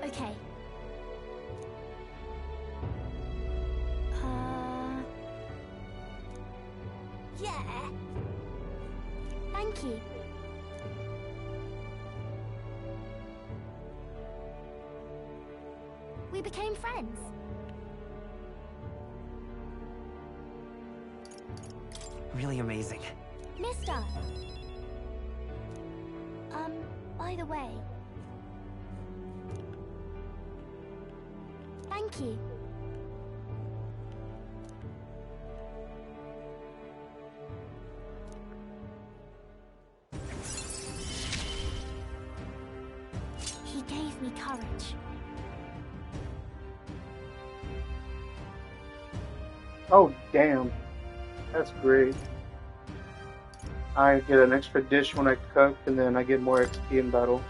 Okay. Yeah. Thank you. We became friends. Really amazing. Mister. By the way. Thank you. He gave me courage. Oh damn. That's great. I get an extra dish when I cook, and then I get more XP in battle.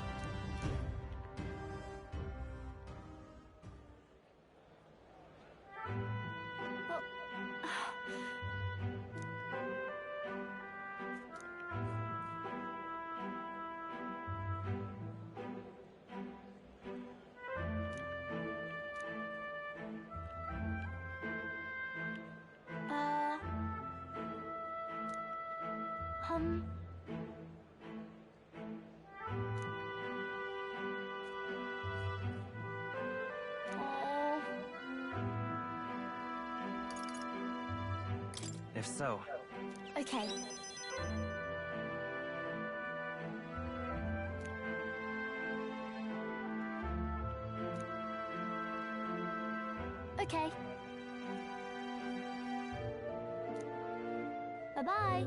If so. Okay. Okay. Bye-bye.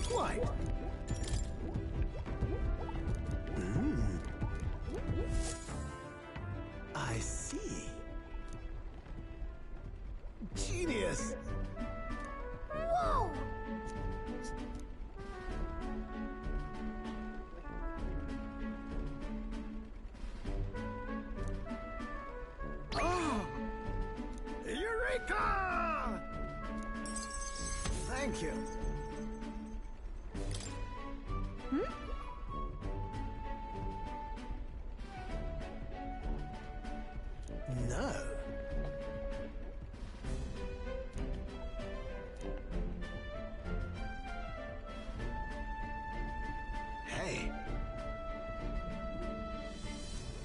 What? Thank you. No. Hey.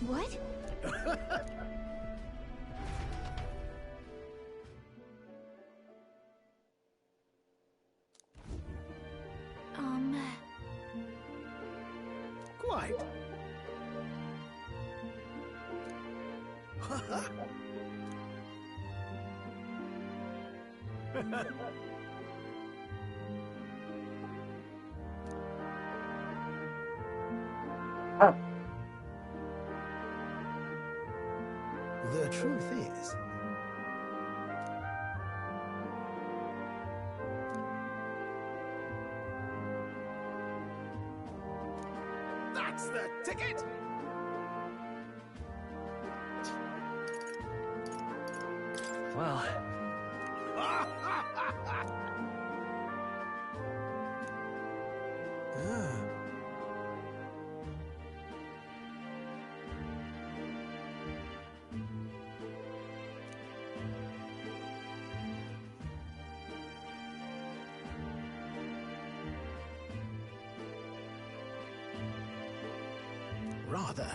What? Quite. The truth is, That's the ticket! Well, rather.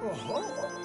Oh-ho!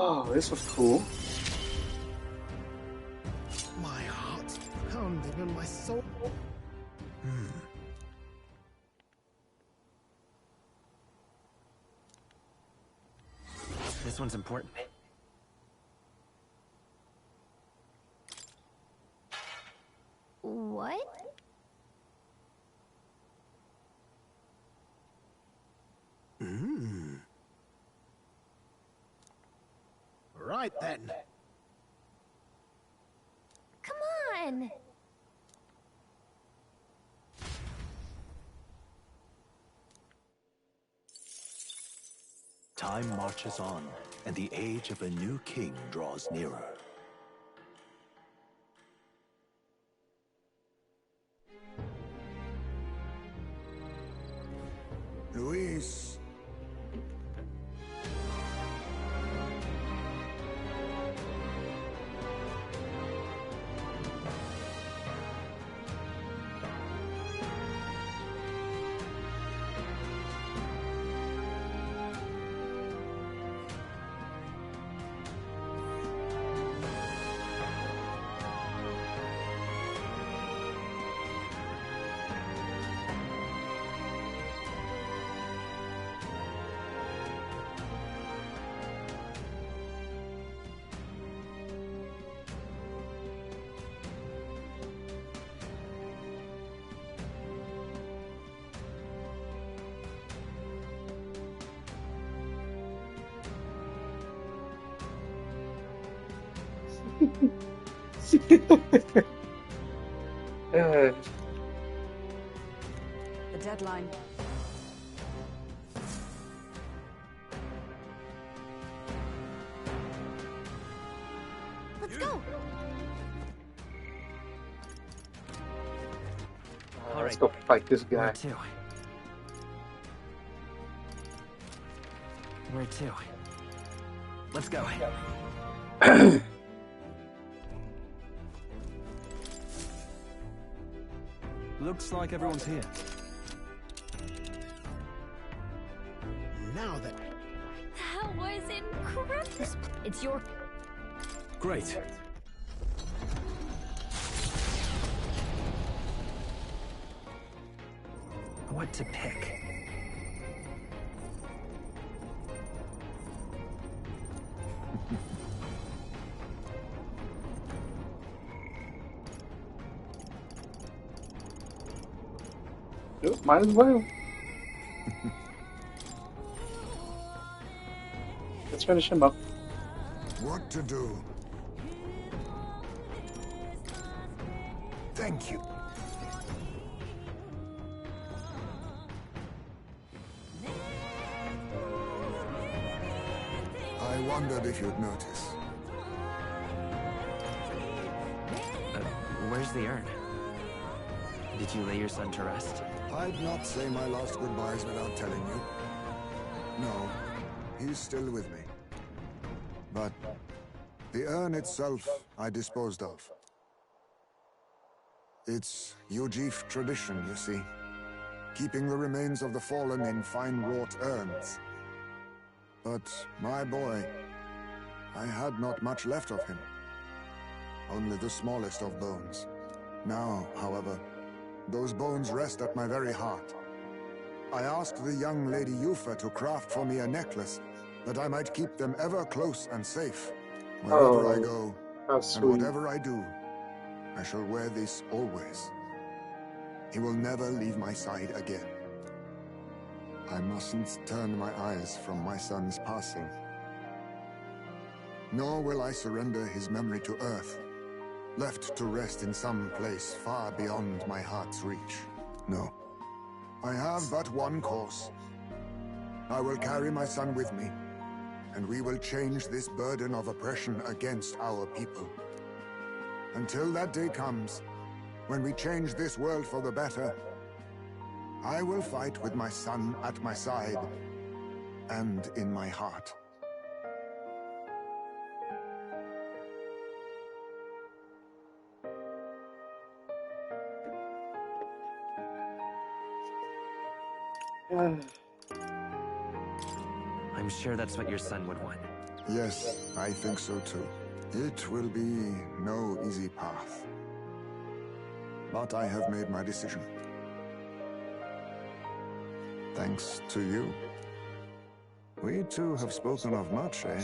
Oh, this was cool. My heart's pounding on my soul. This one's important. What? Right then. Come on! Time marches on, and the age of a new king draws nearer. Luis. The deadline. Let's go! Let's go fight this guy. Where to? Where to? Let's go. Looks like everyone's here. Now then. That was incredible! It's your... Great. What to pick? Yep, might as well. Let's finish him up. What to do? Thank you. I wondered if you'd notice. Where's the urn? Did you lay your son to rest? I'd not say my last goodbyes without telling you. No, he's still with me. But the urn itself I disposed of. It's Ujif tradition, you see. Keeping the remains of the fallen in fine wrought urns. But my boy, I had not much left of him. Only the smallest of bones. Now, however, those bones rest at my very heart. I asked the young Lady Yufa to craft for me a necklace, that I might keep them ever close and safe. Wherever I go, and whatever I do, I shall wear this always. He will never leave my side again. I mustn't turn my eyes from my son's passing. Nor will I surrender his memory to Earth, left to rest in some place far beyond my heart's reach. No. I have but one course. I will carry my son with me, and we will change this burden of oppression against our people. Until that day comes, when we change this world for the better, I will fight with my son at my side, and in my heart. I'm sure that's what your son would want. Yes, I think so too. It will be no easy path. But I have made my decision. Thanks to you. We two have spoken of much, eh?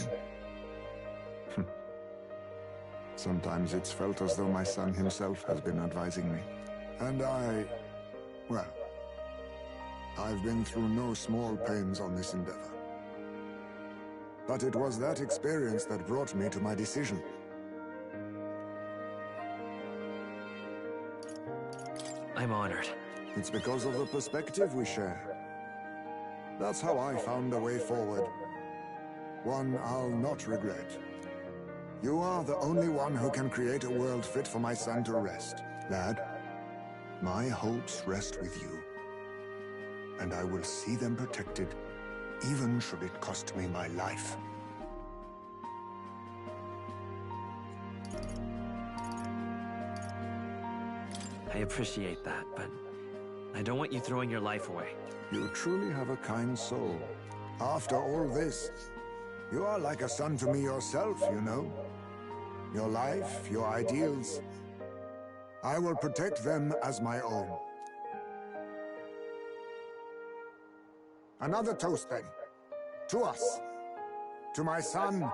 Sometimes it's felt as though my son himself has been advising me. And well, I've been through no small pains on this endeavor. But it was that experience that brought me to my decision. I'm honored. It's because of the perspective we share. That's how I found a way forward. One I'll not regret. You are the only one who can create a world fit for my son to rest. Lad, my hopes rest with you. And I will see them protected, even should it cost me my life. I appreciate that, but I don't want you throwing your life away. You truly have a kind soul. After all this, you are like a son to me yourself, you know. Your life, your ideals. I will protect them as my own. Another toast, then. To us. To my son.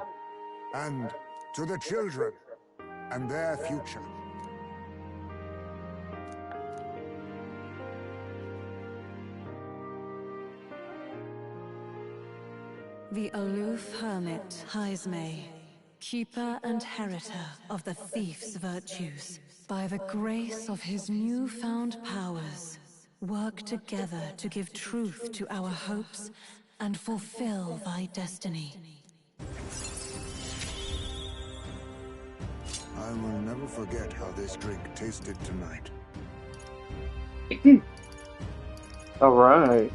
And to the children. And their future. The aloof hermit, Haisme, keeper and heritor of the thief's virtues, by the grace of his newfound powers, work together to give truth to our hopes and fulfill thy destiny. I will never forget how this drink tasted tonight. All right.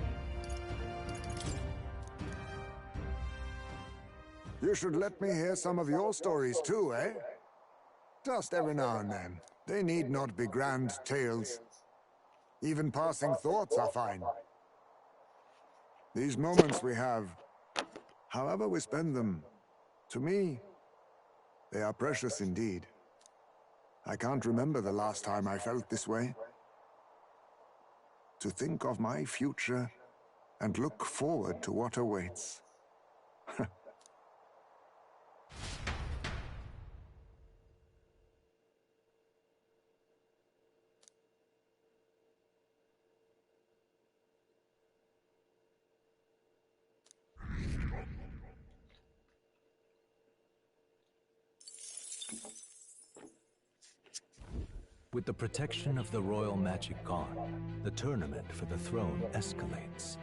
You should let me hear some of your stories too, eh? Just every now and then. They need not be grand tales. Even passing thoughts are fine. These moments we have, however we spend them, to me, they are precious indeed. I can't remember the last time I felt this way. To think of my future and look forward to what awaits. With the protection of the royal magic gone, the tournament for the throne escalates.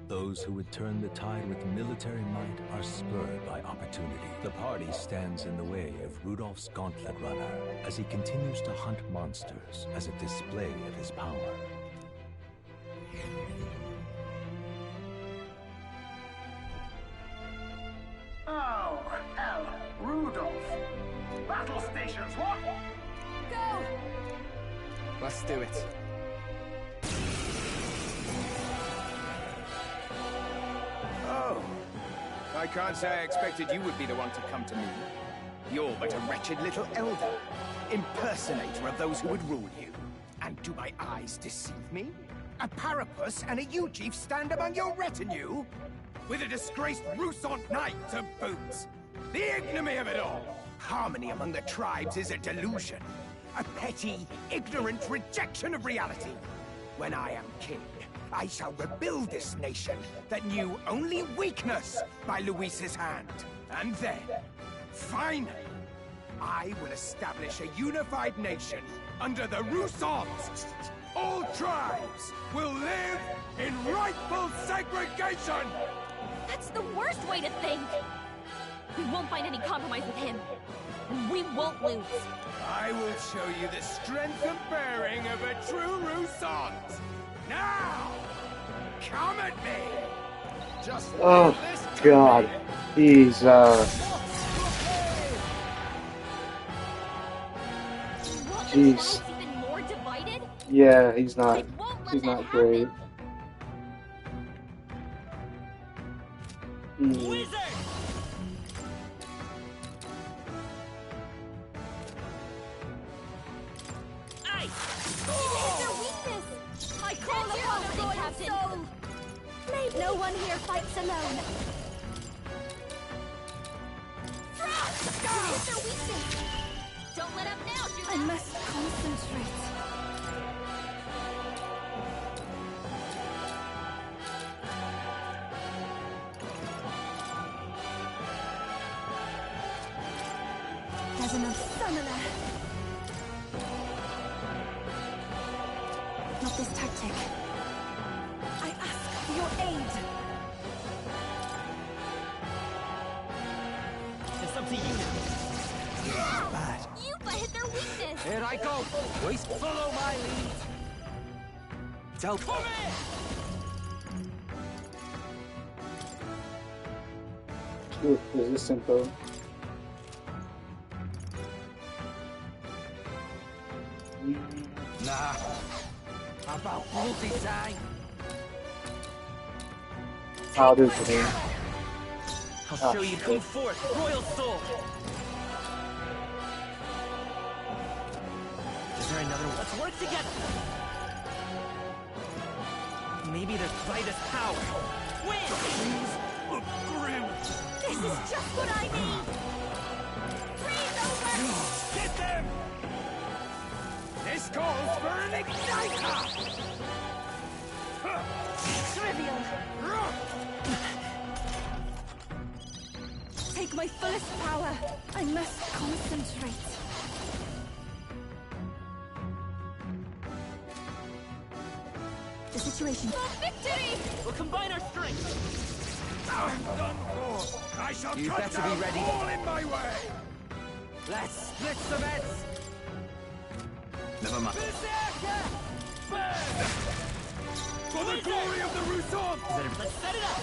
Those who would turn the tide with military might are spurred by opportunity. The party stands in the way of Rudolph's Gauntlet Runner as he continues to hunt monsters as a display of his power. Oh, hell. Rudolph. Battle stations, what? Go! Let's do it. Oh. I can't say I expected you would be the one to come to me. You're but a wretched little elder, impersonator of those who would rule you. And do my eyes deceive me? A Parapus and a Eugif stand among your retinue? With a disgraced Rousant knight to boot. The ignominy of it all! Harmony among the tribes is a delusion. A petty, ignorant rejection of reality. When I am king, I shall rebuild this nation that knew only weakness by Luis's hand. And then, finally, I will establish a unified nation under the Rousants. All tribes will live in rightful segregation! That's the worst way to think! We won't find any compromise with him. And we won't lose. I will show you the strength and bearing of a true Rousant. Now, come at me! Just Oh, God. He's, Jeez. Even more divided? Yeah, he's not great. soul! Maybe no one here fights alone. Frost! What is their weakness? Don't let up now, Juna! I must concentrate. There's enough stamina. Not this tactic. I ask for your aid. It's up to you now. Bad. Yupa hit their weakness! Here I go. Wait, follow my lead. Tell Come in. Ooh, resistant though. Nah. How about multi-time? I'll do it today. I'll show you come forth, Royal Soul. Is there another one? Let's work together. Maybe there's Vida's power. Win! Look grim. This is just what I need! Freeze over! Get them! This calls for an igniter! Trivial! Take my fullest power. I must concentrate. The situation. For victory! We'll combine our strength. I'm done for! I shall You cut better down be ready. all in my way! Let's split some heads. Never mind. Berserker! Burn! For the glory of the Rousson! Let's set it up.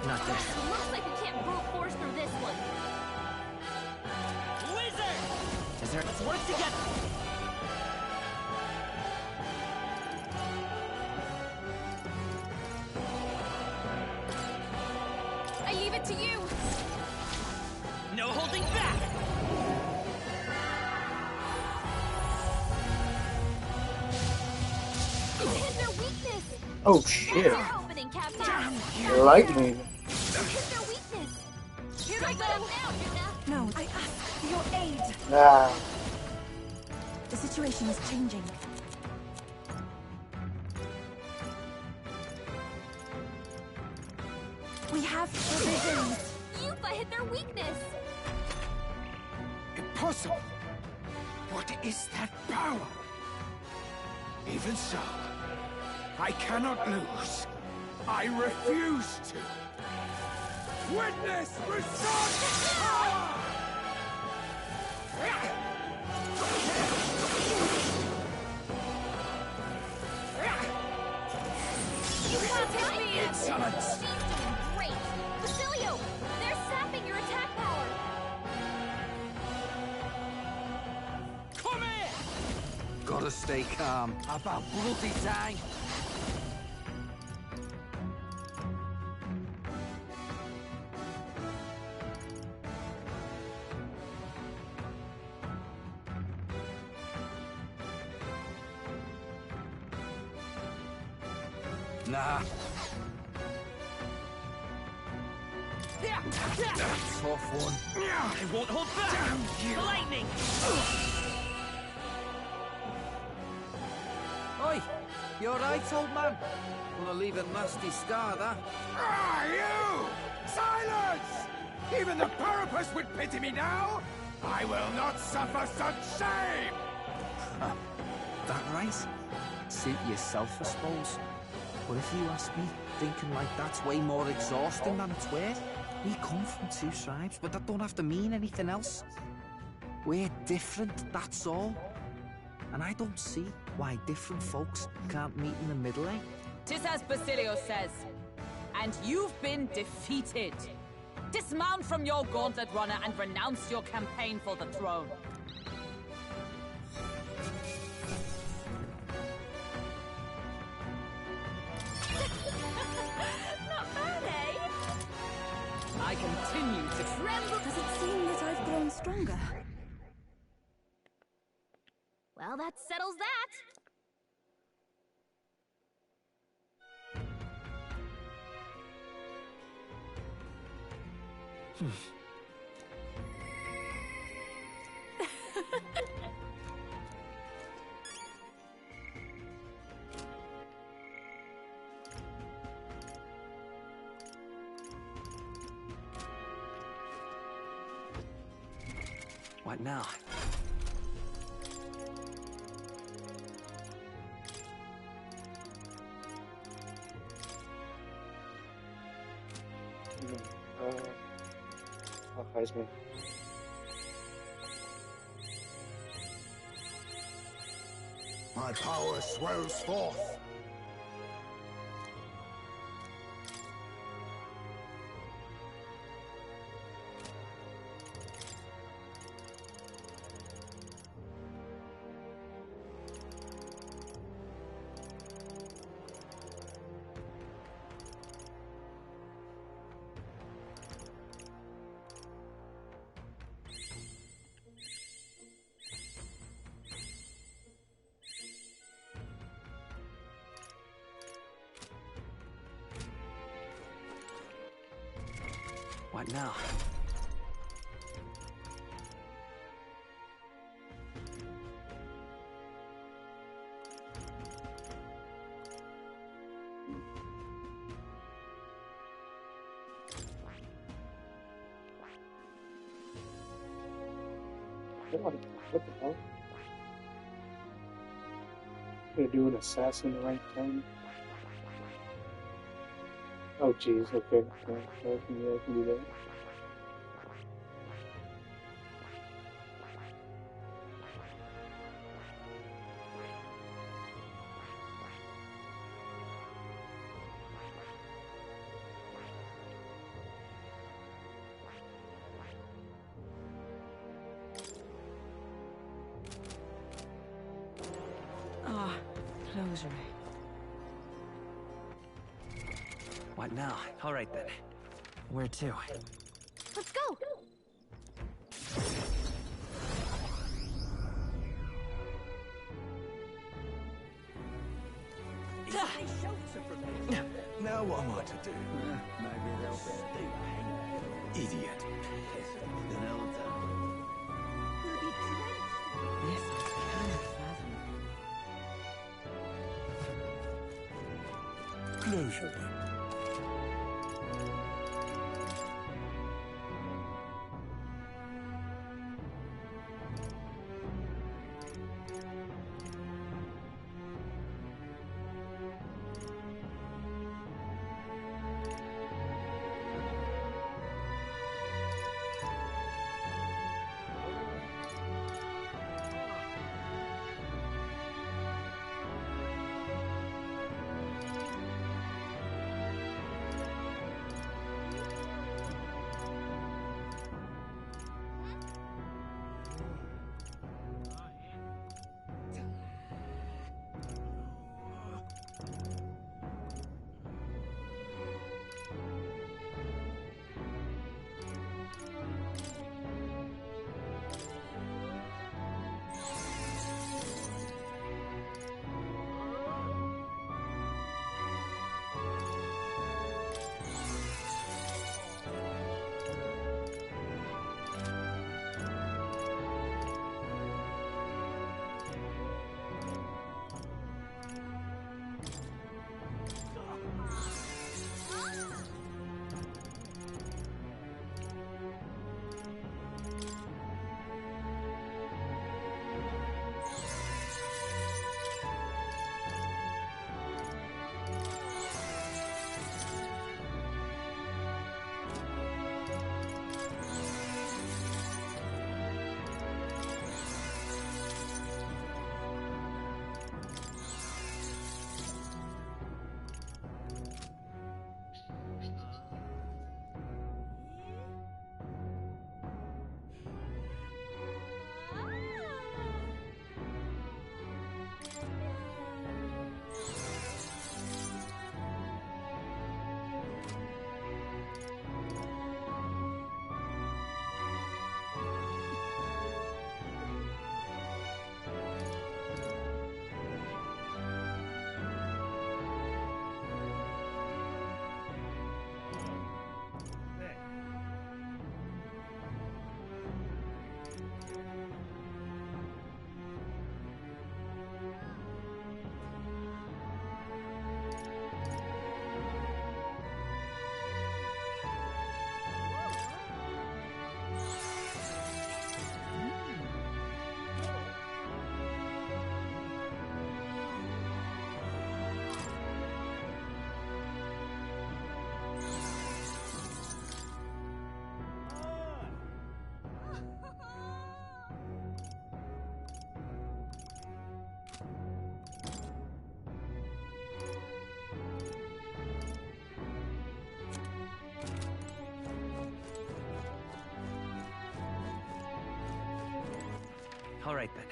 Not this. Looks like we can't brute force through this one. Wizard! Is there? Let's work together. I leave it to you! No holding back. You hit their weakness! Oh That's shit! your opening, Captain! Lightning. You hit their weakness! Here I go! Now, Juna! No, I ask for your aid. Ah. The situation is changing. We have provisions. Yupa hit their weakness! Impossible! What is that power? Even so, I cannot lose. I refuse to. Witness Rousson power! You can't hit me! Insolence! She's doing great! Basilio! They're sapping your attack power! Come here! Gotta stay calm. How about bloody time? Nah. Tough one. I won't hold back! Damn you! The lightning! Oi! You alright, old man? Gonna leave a nasty scar, that. Ah, you! Silence! Even the Parapus would pity me now! I will not suffer such shame! That right? Suit yourself, I suppose. But if you ask me, thinking like that's way more exhausting than it's worth. We come from two tribes, but that don't have to mean anything else. We're different, that's all. And I don't see why different folks can't meet in the middle, eh? Tis as Basilio says. And you've been defeated. Dismount from your gauntlet runner and renounce your campaign for the throne. Not bad, eh? I continue to tremble. Does it seem that I've grown stronger? Well, that settles that. What now? Heisman. My power swells forth. What now? What the hell? Gonna do an assassin rank 10? Oh jeez, okay. Yeah, I can do that. Ah, closure. What now? All right then. Where to? Let's go! Now what am I to do? Maybe they'll stay. Idiot. Yes, I can fathom. Closure then. All right then.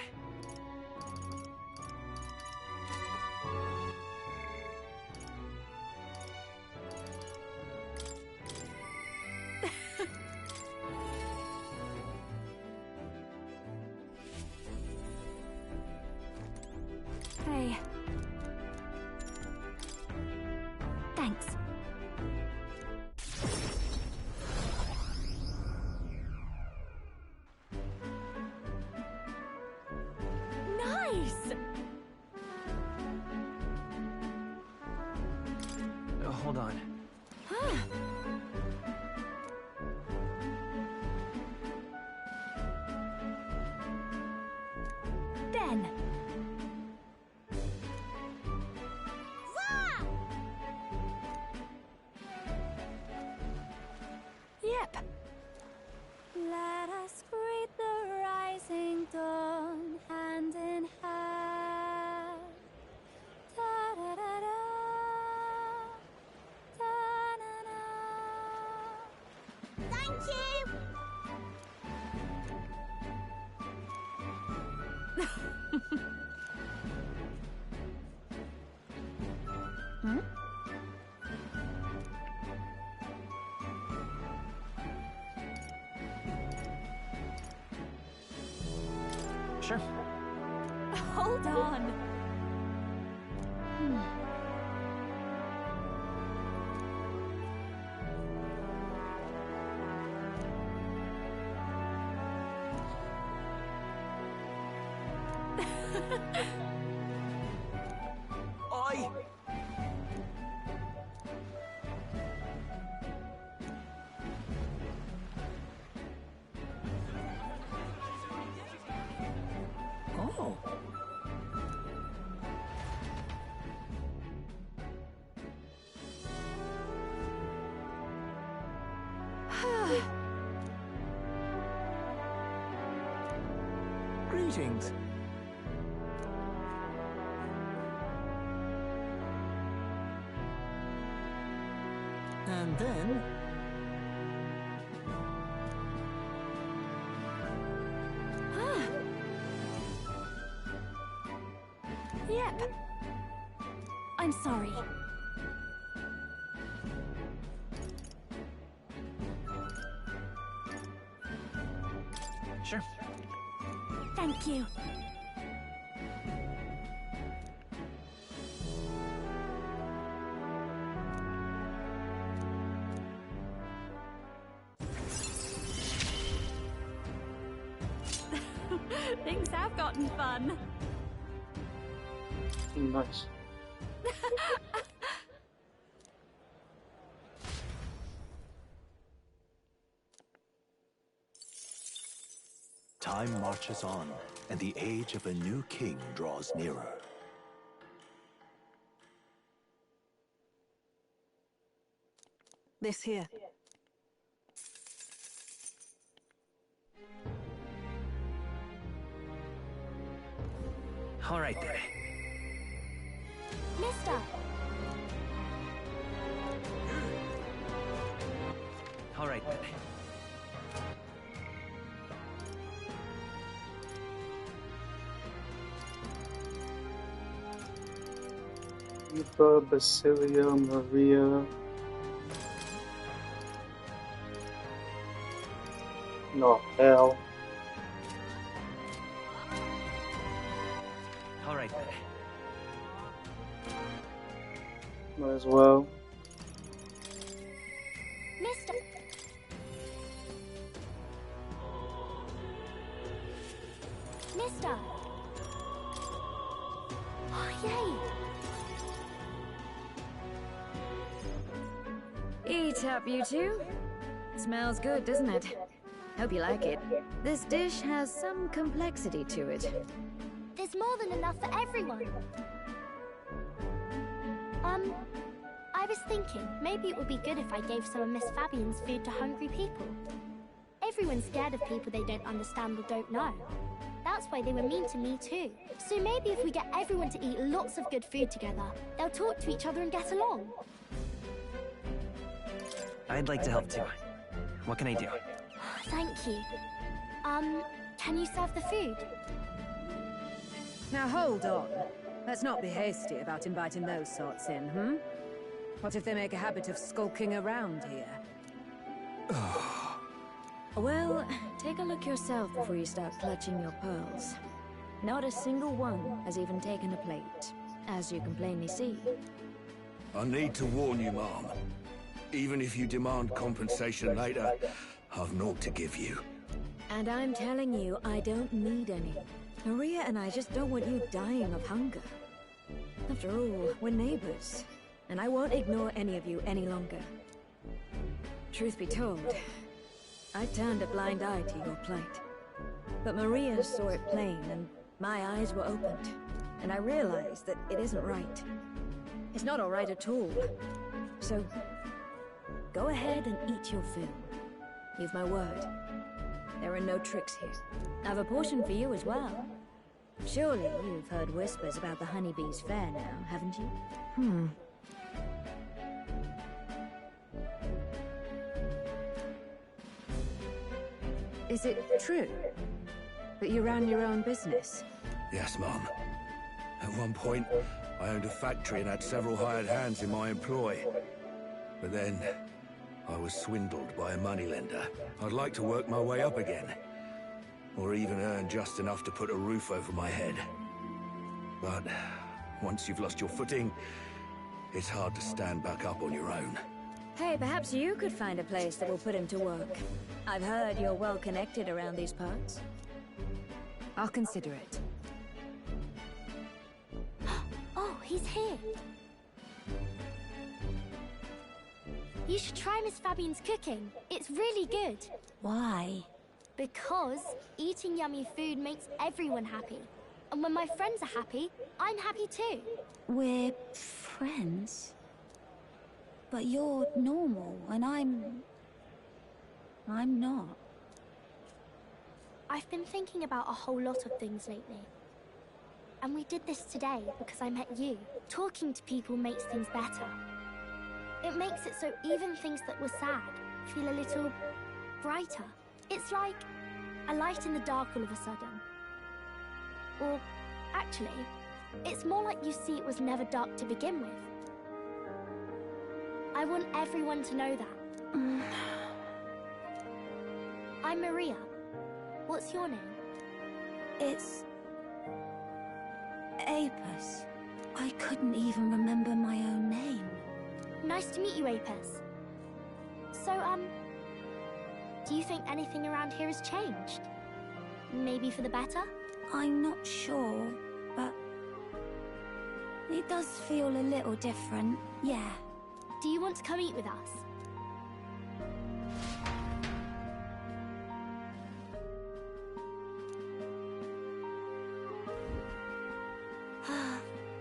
Hey. Thanks. Nice! Hold on. Then. Yep. Let us greet the rising dawn, hand in hand. Da da da da. Da na na. Thank you. Hmm? Sure. Hold on. Oi! Oh. Greetings. And then... Yep. I'm sorry. Sure. Thank you. Things have gotten fun. Nice. Time marches on, and the age of a new king draws nearer. This here. All right then. Mister! All right then. Eva, Basilia, Maria. No, hell. All right then. Might as well. Mister! Mister! Oh, yay! Eat up, you two. Smells good, doesn't it? Hope you like it. This dish has some complexity to it. There's more than enough for everyone. I was thinking maybe it would be good if I gave some of Miss Fabian's food to hungry people. Everyone's scared of people they don't understand or don't know. That's why they were mean to me too. So maybe if we get everyone to eat lots of good food together, they'll talk to each other and get along. I'd like to help too. What can I do? Thank you. Can you serve the food? Now hold on. Let's not be hasty about inviting those sorts in, hmm? What if they make a habit of skulking around here? Well, take a look yourself before you start clutching your pearls. Not a single one has even taken a plate, as you can plainly see. I need to warn you, Mom. Even if you demand compensation later, I've naught to give you. And I'm telling you, I don't need any. Maria and I just don't want you dying of hunger. After all, we're neighbors, and I won't ignore any of you any longer. Truth be told, I turned a blind eye to your plight. But Maria saw it plain, and my eyes were opened, and I realized that it isn't right. It's not all right at all. So, go ahead and eat your fill. You've my word. There are no tricks here. I've a portion for you as well. Surely you've heard whispers about the honeybees fair now, haven't you? Is it true that you ran your own business? Yes, Mom. At one point, I owned a factory and had several hired hands in my employ. But then, I was swindled by a moneylender. I'd like to work my way up again. Or even earn just enough to put a roof over my head. But once you've lost your footing, it's hard to stand back up on your own. Hey, perhaps you could find a place that will put him to work. I've heard you're well connected around these parts. I'll consider it. Oh, he's here. You should try Miss Fabian's cooking. It's really good. Why? Because eating yummy food makes everyone happy. And when my friends are happy, I'm happy too. We're friends? But you're normal, and I'm not. I've been thinking about a whole lot of things lately. And we did this today because I met you. Talking to people makes things better. It makes it so even things that were sad feel a little brighter. It's like a light in the dark all of a sudden. Or, actually, it's more like you see it was never dark to begin with. I want everyone to know that. I'm Maria. What's your name? It's... Apis. I couldn't even remember my own name. Nice to meet you, Apis. So, do you think anything around here has changed? Maybe for the better? I'm not sure, but... it does feel a little different, yeah. Do you want to come eat with us?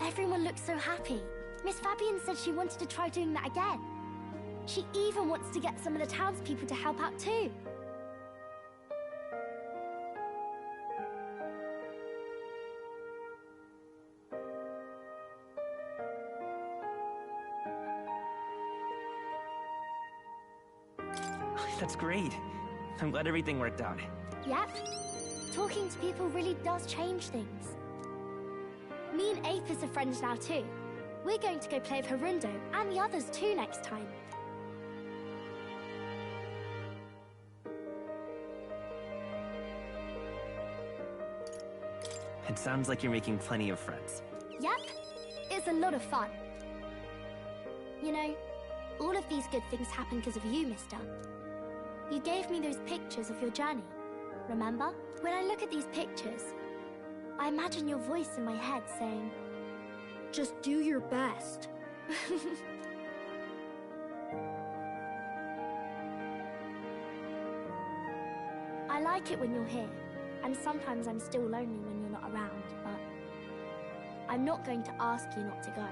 Everyone looks so happy. Miss Fabian said she wanted to try doing that again. She even wants to get some of the townspeople to help out too. That's great. I'm glad everything worked out. Yep. Talking to people really does change things. Me and Apis are friends now too. We're going to go play with Harundo and the others too next time. It sounds like you're making plenty of friends. Yep. It's a lot of fun. You know, all of these good things happen because of you, mister. You gave me those pictures of your journey, remember? When I look at these pictures, I imagine your voice in my head saying, just do your best. I like it when you're here, and sometimes I'm still lonely when you're not around, but I'm not going to ask you not to go.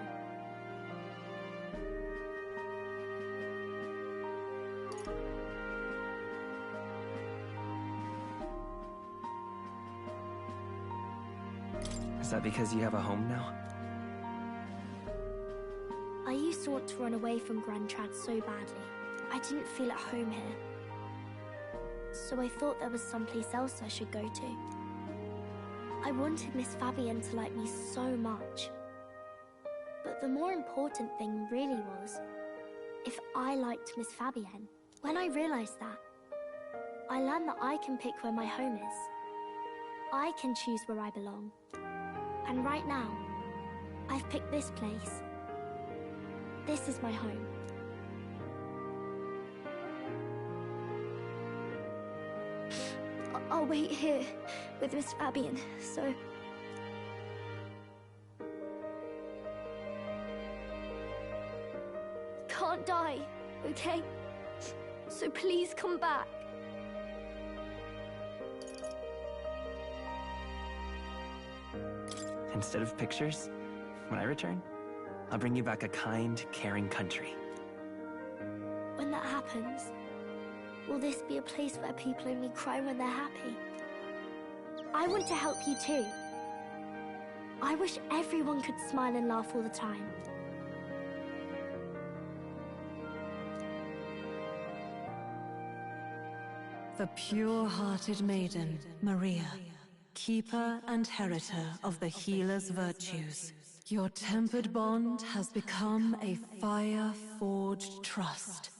Is that because you have a home now? I used to want to run away from Grand Trad so badly. I didn't feel at home here. So I thought there was someplace else I should go to. I wanted Miss Fabienne to like me so much. But the more important thing really was if I liked Miss Fabienne. When I realized that, I learned that I can pick where my home is. I can choose where I belong. And right now, I've picked this place. This is my home. I'll wait here with Miss Fabienne, so... Can't die, okay? So please come back. Instead of pictures, when I return, I'll bring you back a kind, caring country. When that happens, will this be a place where people only cry when they're happy? I want to help you too. I wish everyone could smile and laugh all the time. The pure-hearted maiden, Maria, keeper and heritor of the healer's virtues. Your tempered bond has become a fire-forged trust.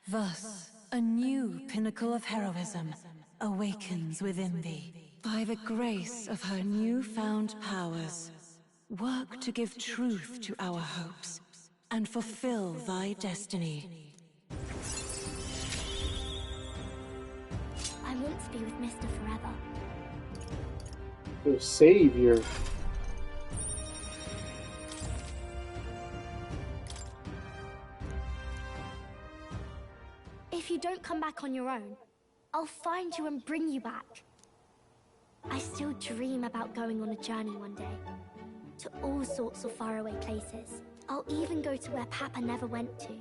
Thus, a new pinnacle of heroism awakens within thee. By the grace of her newfound powers, work to give truth to our hopes and fulfill thy destiny. I want to be with Mr. forever. The savior. If you don't come back on your own, I'll find you and bring you back. I still dream about going on a journey one day, to all sorts of faraway places. I'll even go to where Papa never went to.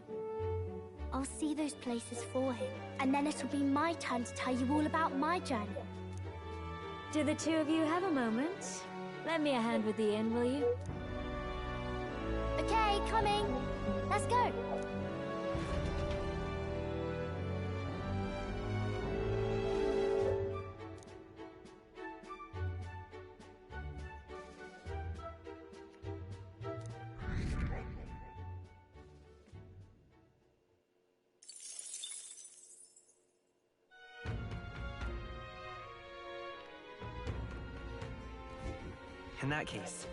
I'll see those places for him, and then it'll be my turn to tell you all about my journey. Do the two of you have a moment? Lend me a hand with the inn, will you? Okay, coming. Let's go. In that case,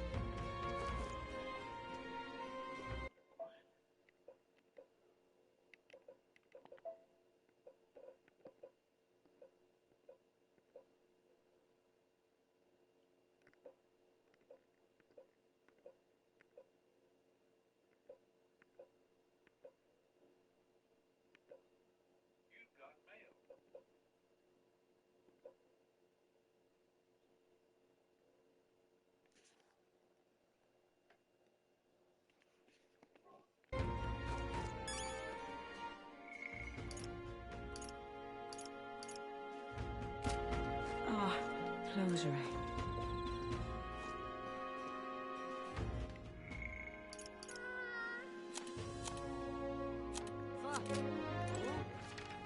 Close your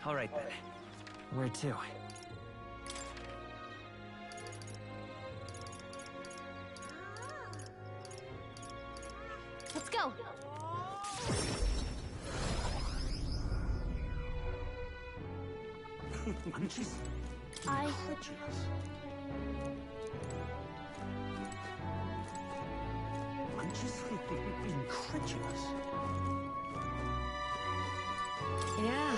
all right then. Where to? Let's go. Munches? Munches? Incredulous. Yeah.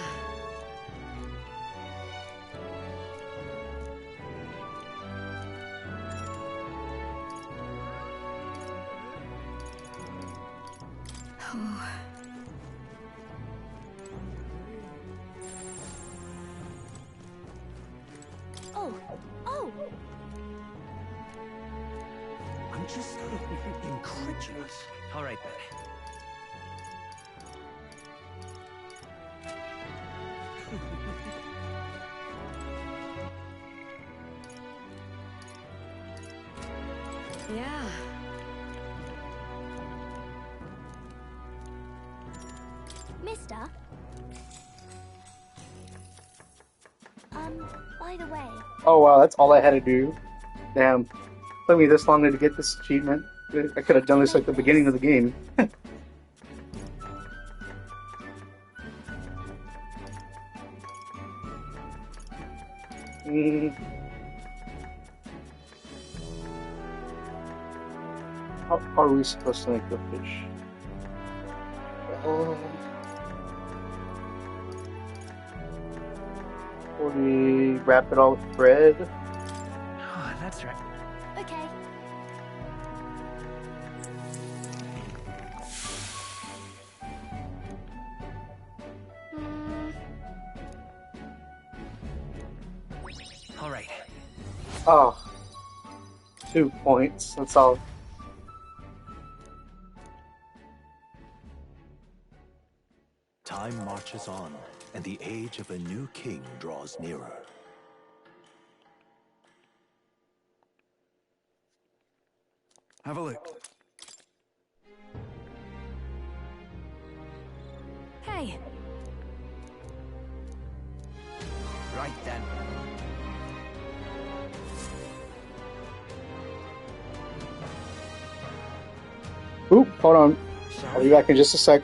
Oh! I'm just incredulous. All right then. Yeah. Mister? By the way... Oh wow, that's all I had to do. Damn. took me this long to get this achievement. I could have done this at the beginning of the game. How are we supposed to make the fish? Will we wrap it all with bread? Oh, that's right. Okay. All right. Oh. 2 points. That's all. Time marches on, and the age of a new king draws nearer. Have a look. Hey, Right then. Oop, hold on. I'll be back in just a sec.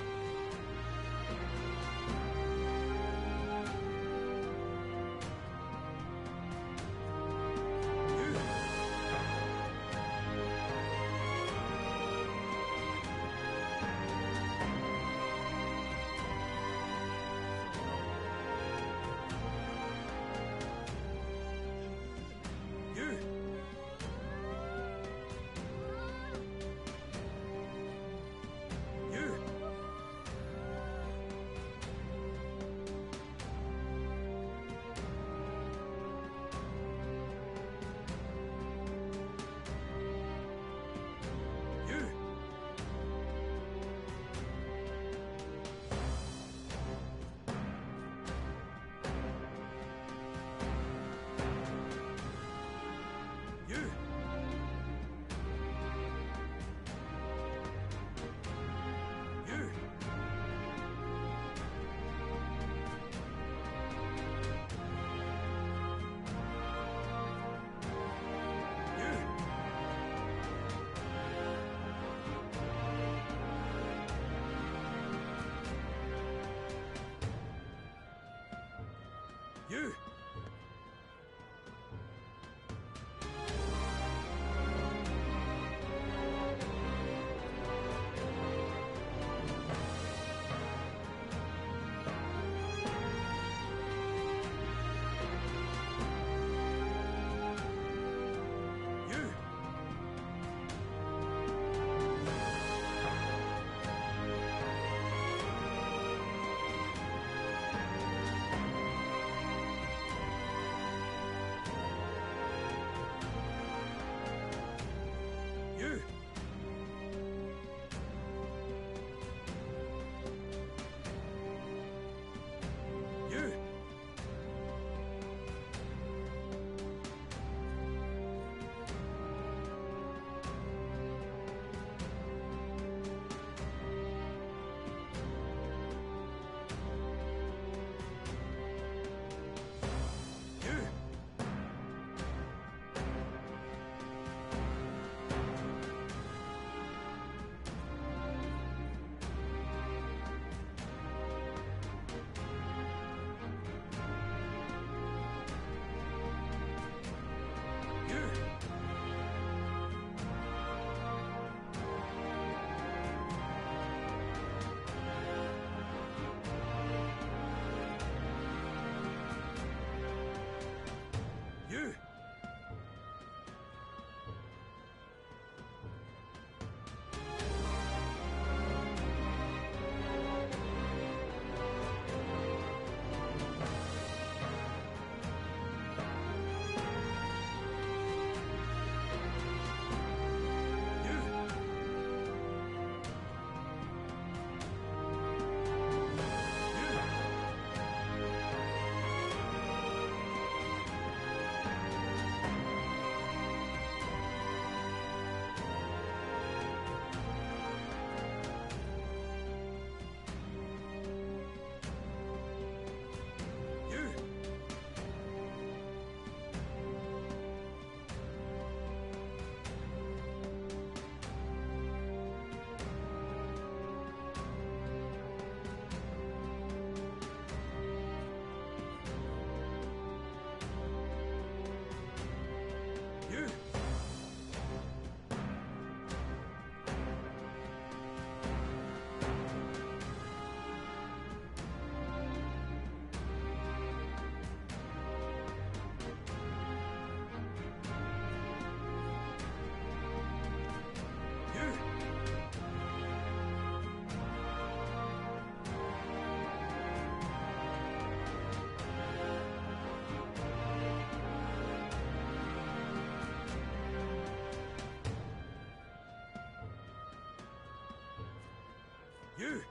You!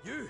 You!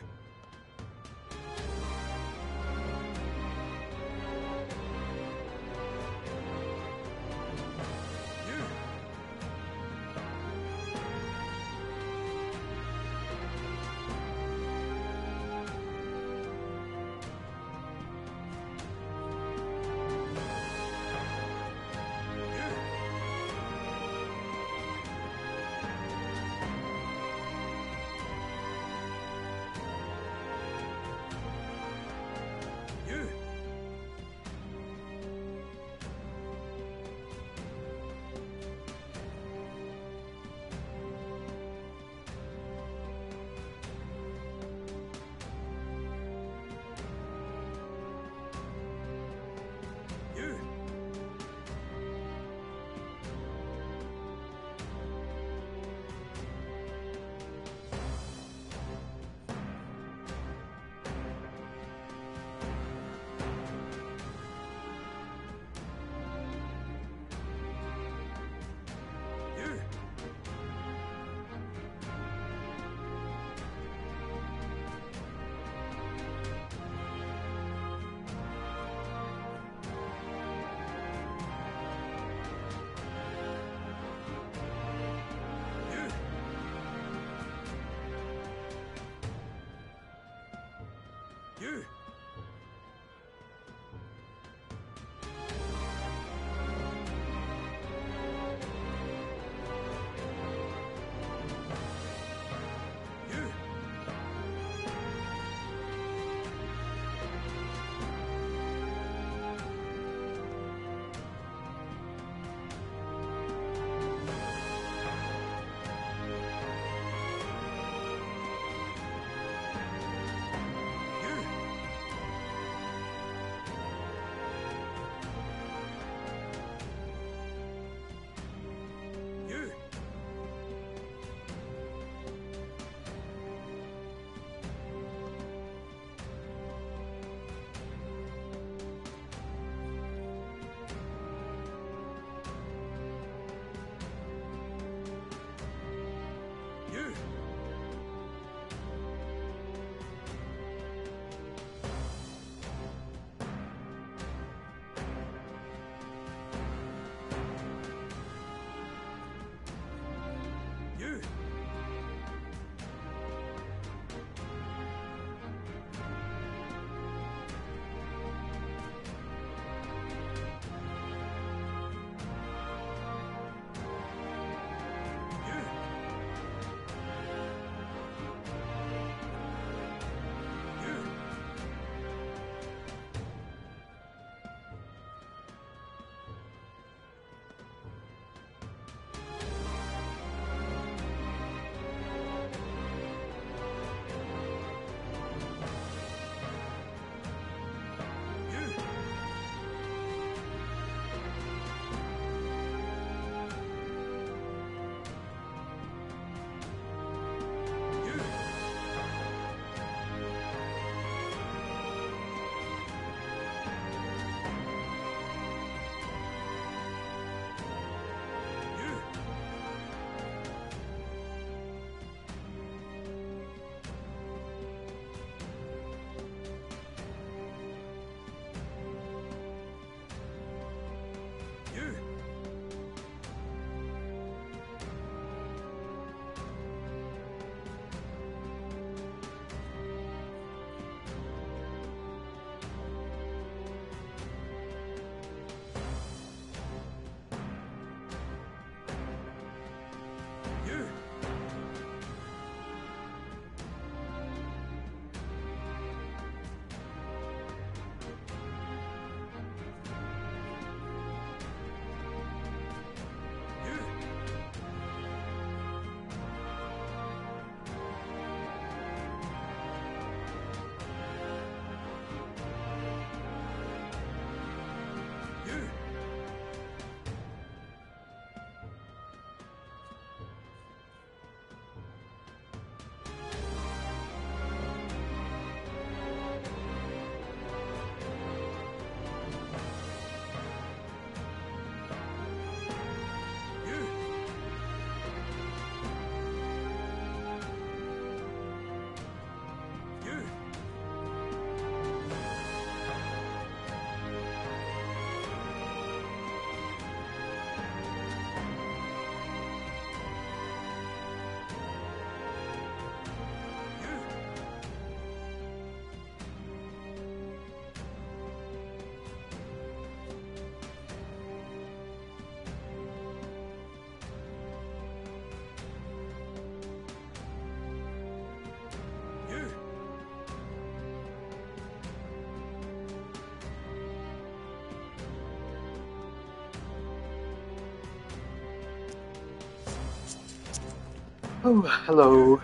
Oh, hello.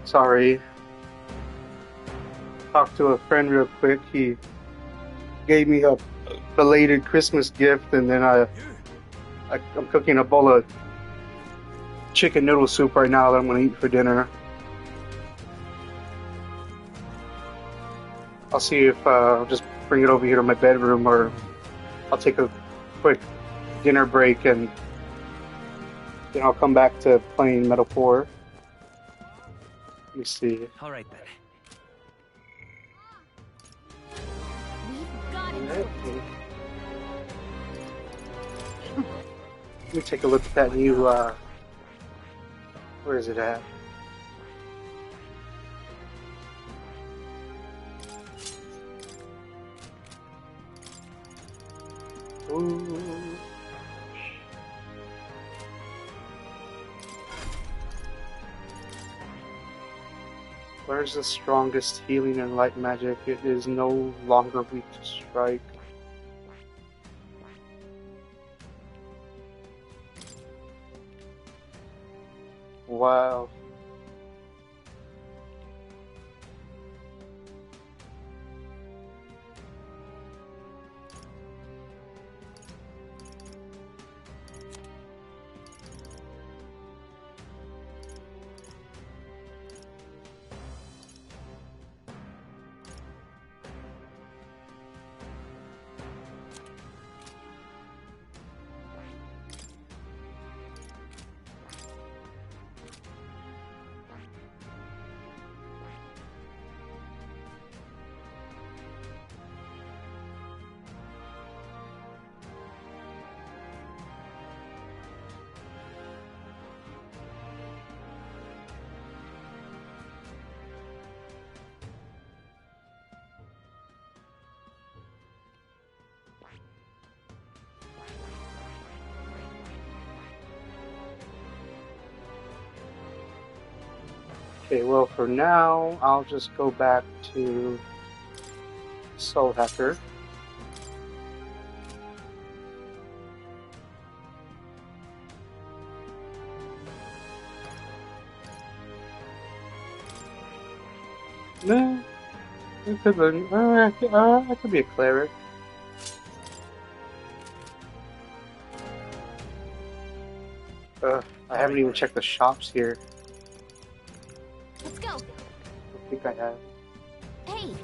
Sorry. Talked to a friend real quick. He gave me a belated Christmas gift, and then I'm cooking a bowl of chicken noodle soup right now that I'm going to eat for dinner. I'll see if I'll just bring it over here to my bedroom, or I'll take a quick dinner break and then I'll come back to playing Metal 4. Let me see. All right then. Let me take a look at that new, where is it at? Ooh. Where's the strongest healing and light magic? It is no longer weak to strike. Wow. Okay, well, for now, I'll just go back to Soul Hacker. No, it could be, I could be a cleric. I haven't even checked the shops here. Let's go. I think I have. Hey,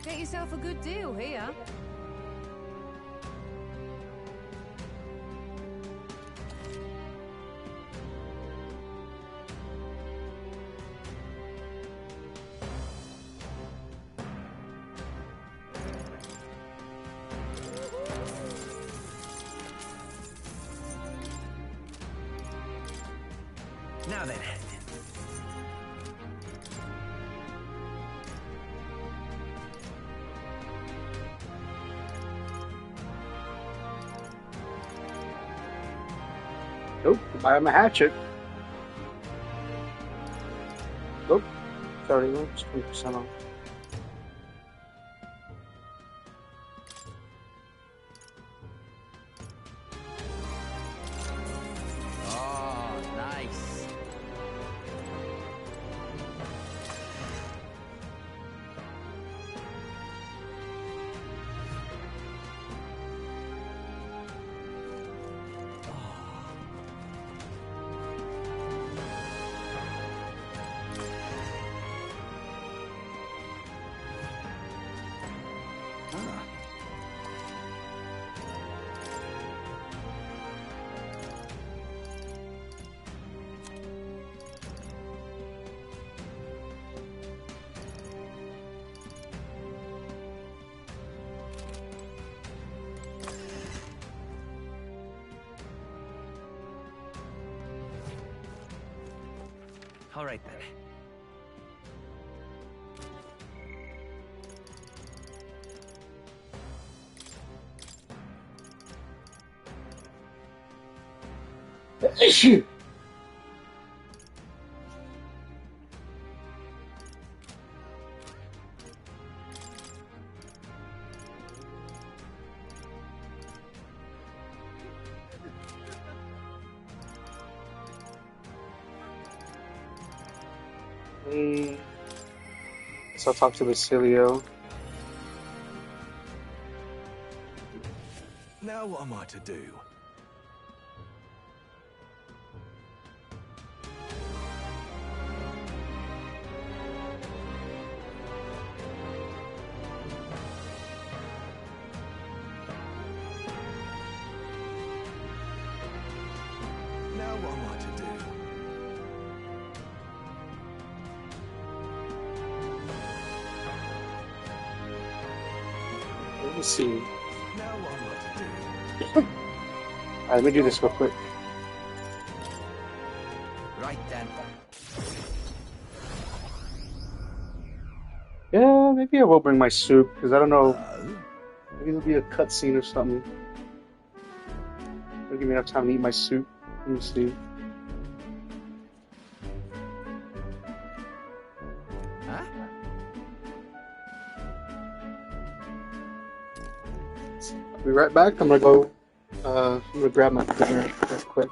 Get yourself a good deal here. Now then. Nope, buy him a hatchet. Nope, sorry, it's 20% off. Oh, nice. All right then. Issue. Guess I'll talk to Basilio. Now what am I to do? Now what am I to do? Let me see. Now what am I to do? Alright, let me do this real quick. Right then. Yeah, maybe I will bring my soup, because I don't know. Maybe there'll be a cutscene or something. It'll give me enough time to eat my soup. Let me see. Huh? I'll be right back. I'm gonna go. I'm gonna grab my dinner real quick.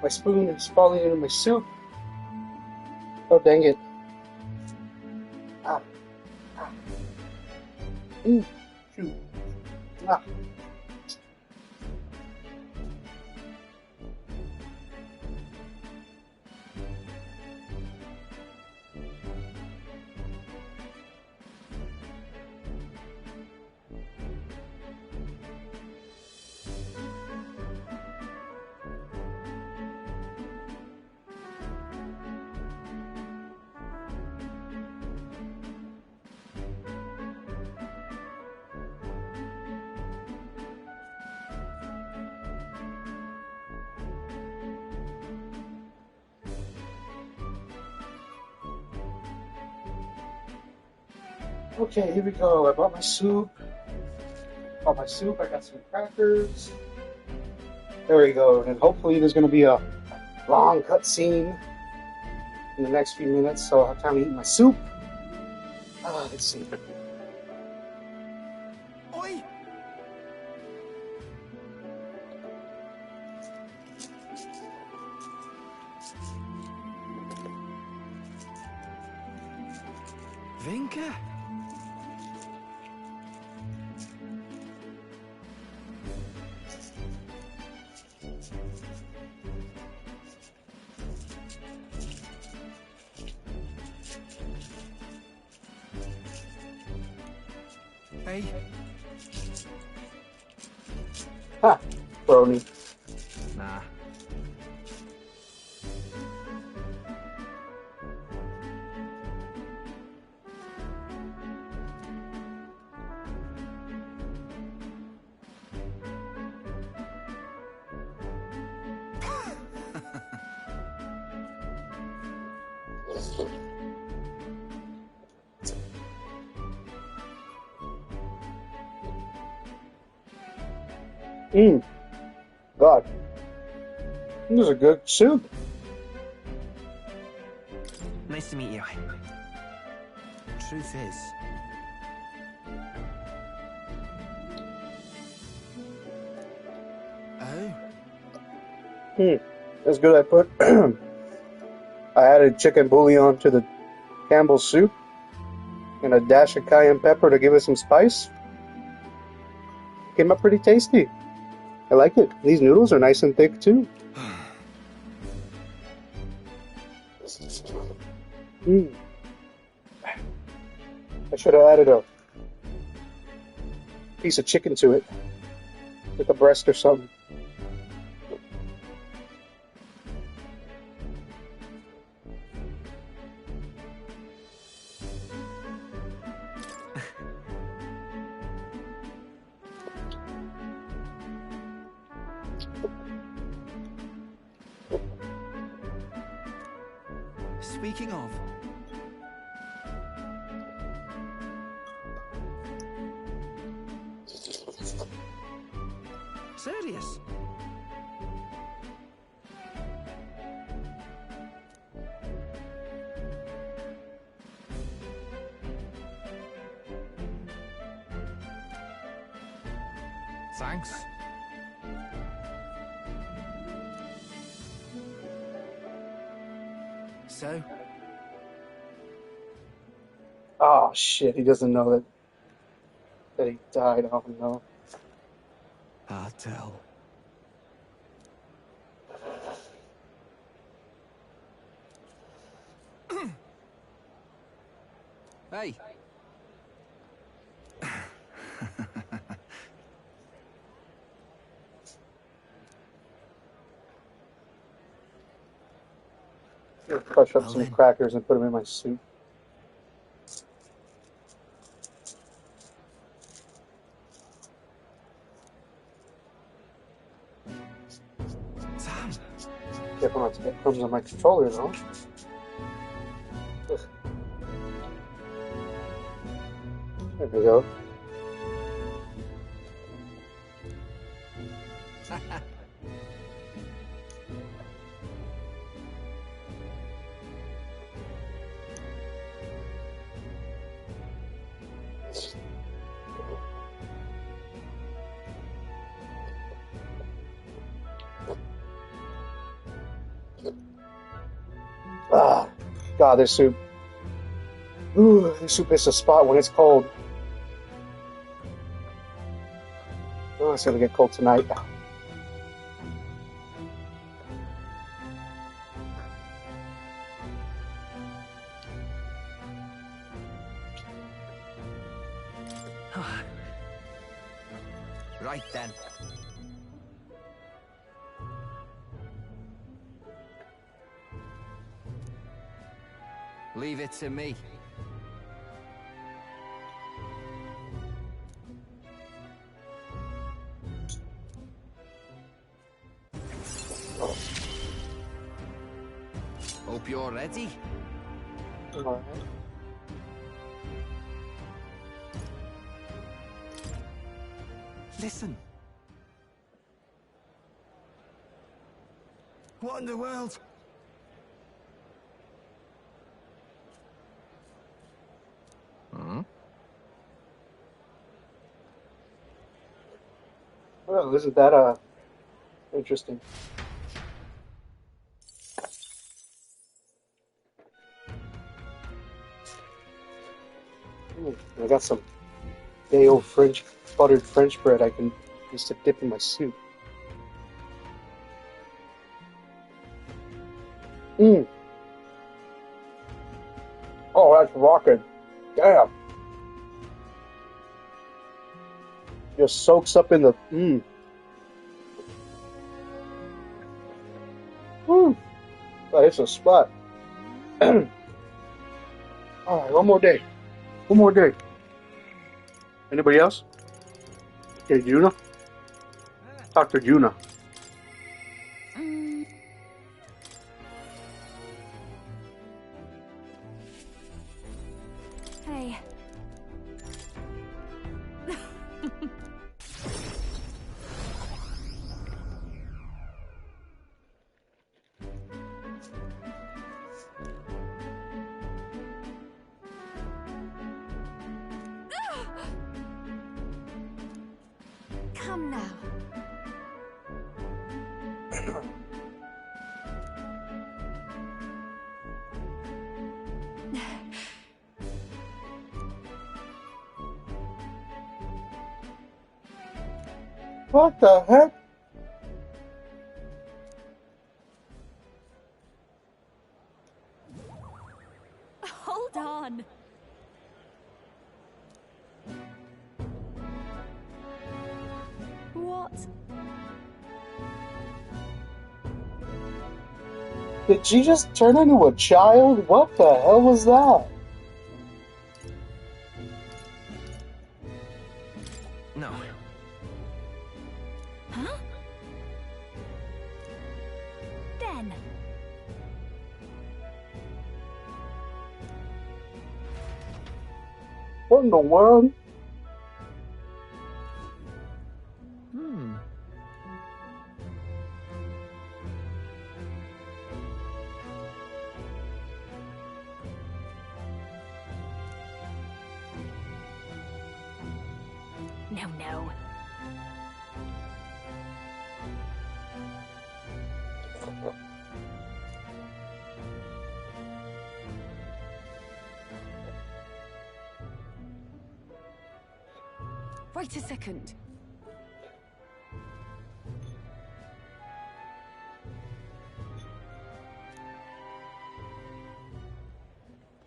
My spoon is falling into my soup. Oh, dang it. Ah. Ah. Shoot. Ah. Okay, here we go. I bought my soup. I got some crackers. There we go. And hopefully there's going to be a long cutscene in the next few minutes, so I'll have time to eat my soup. Let's see. Oi! Vinka? Hey. Ha! Brony. Nah. God. This is a good soup. Nice to meet you. Truth is, That's good. I put I added chicken bouillon to the Campbell's soup and a dash of cayenne pepper to give it some spice. Came up pretty tasty. I like it. These noodles are nice and thick too. I should have added a piece of chicken to it, like a breast or something. speaking of, Serious? Thanks. So? Oh shit, he doesn't know that he died. Oh no. I'll tell. Hey. I'll crush up some crackers and put them in my soup. Sam. Careful not to get crumbs on my controller, though. Ugh. There we go. God, this soup. Ooh, this soup hits a spot when it's cold. Oh, it's gonna get cold tonight. Right then. Leave it to me. Hope you're ready. All right. Listen. What in the world? Hmm? Well, isn't that interesting? I got some day old French buttered French bread I can use to dip in my soup. Mmm. Oh, that's rocking. Damn. Just soaks up in the Woo. Oh, it's a spot. Alright, one more day. One more day. Anybody else? Okay, Juna? Talk to Juna. Hey. Come now. What the heck? Hold on. What? Did she just turn into a child? What the hell was that? No. Huh? Ben. What in the world? No. Wait a second.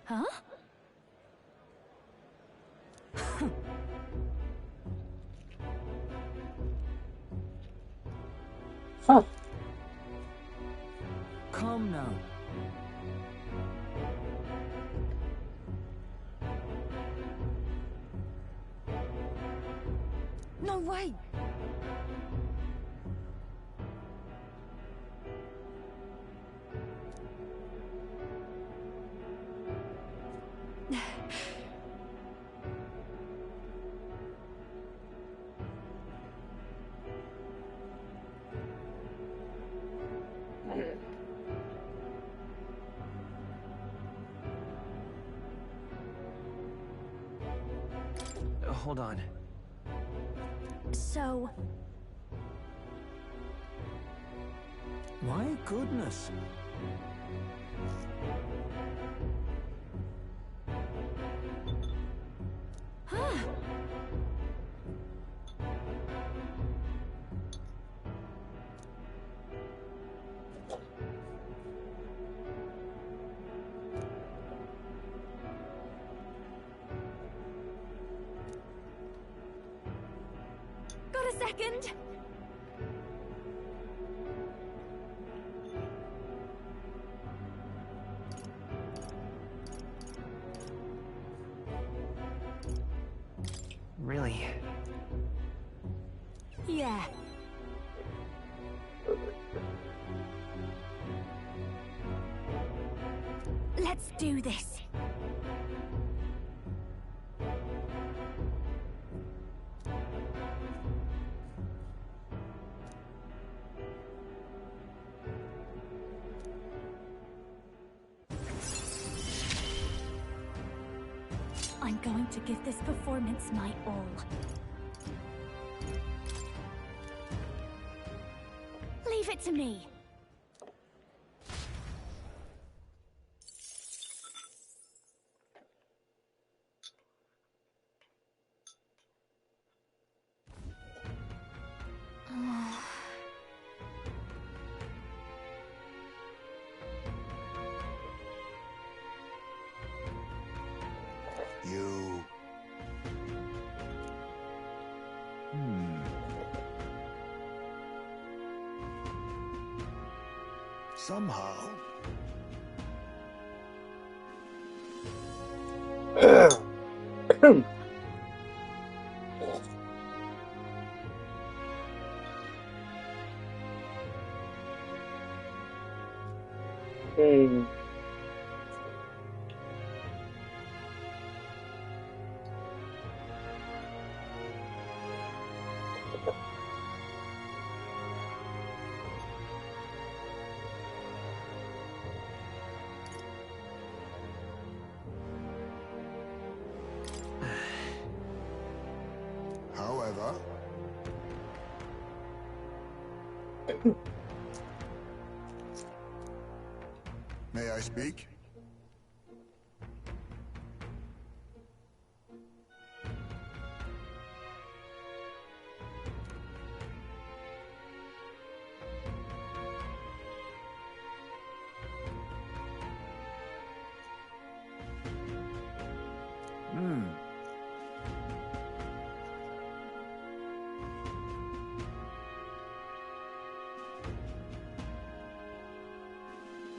Huh? Huh. Come now. No way! Hold on. So... My goodness. second? Really? Yeah. Let's do this. I'm going to give this performance my all. Leave it to me. You... Somehow... However... May I speak?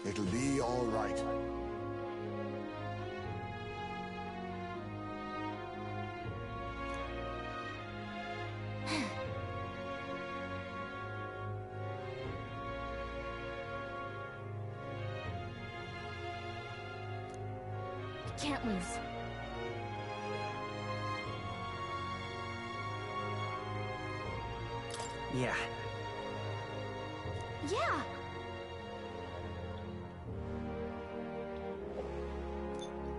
It'll be all right. Can't lose. Yeah. Yeah.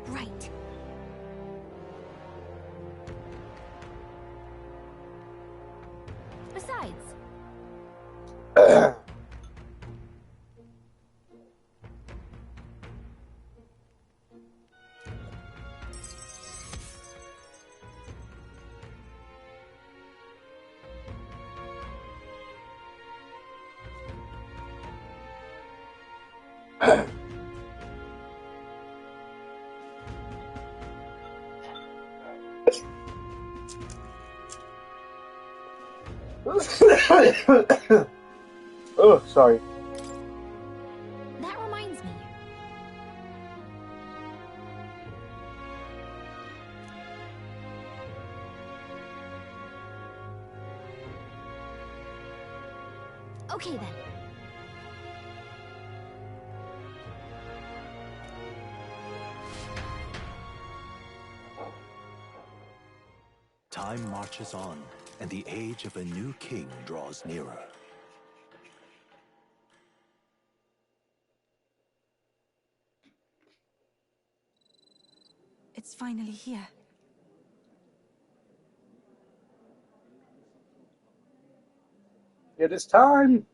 Right. Besides. Oh, sorry. That reminds me. Okay then. Time marches on, and the age of a new king draws nearer. It's finally here. It is time!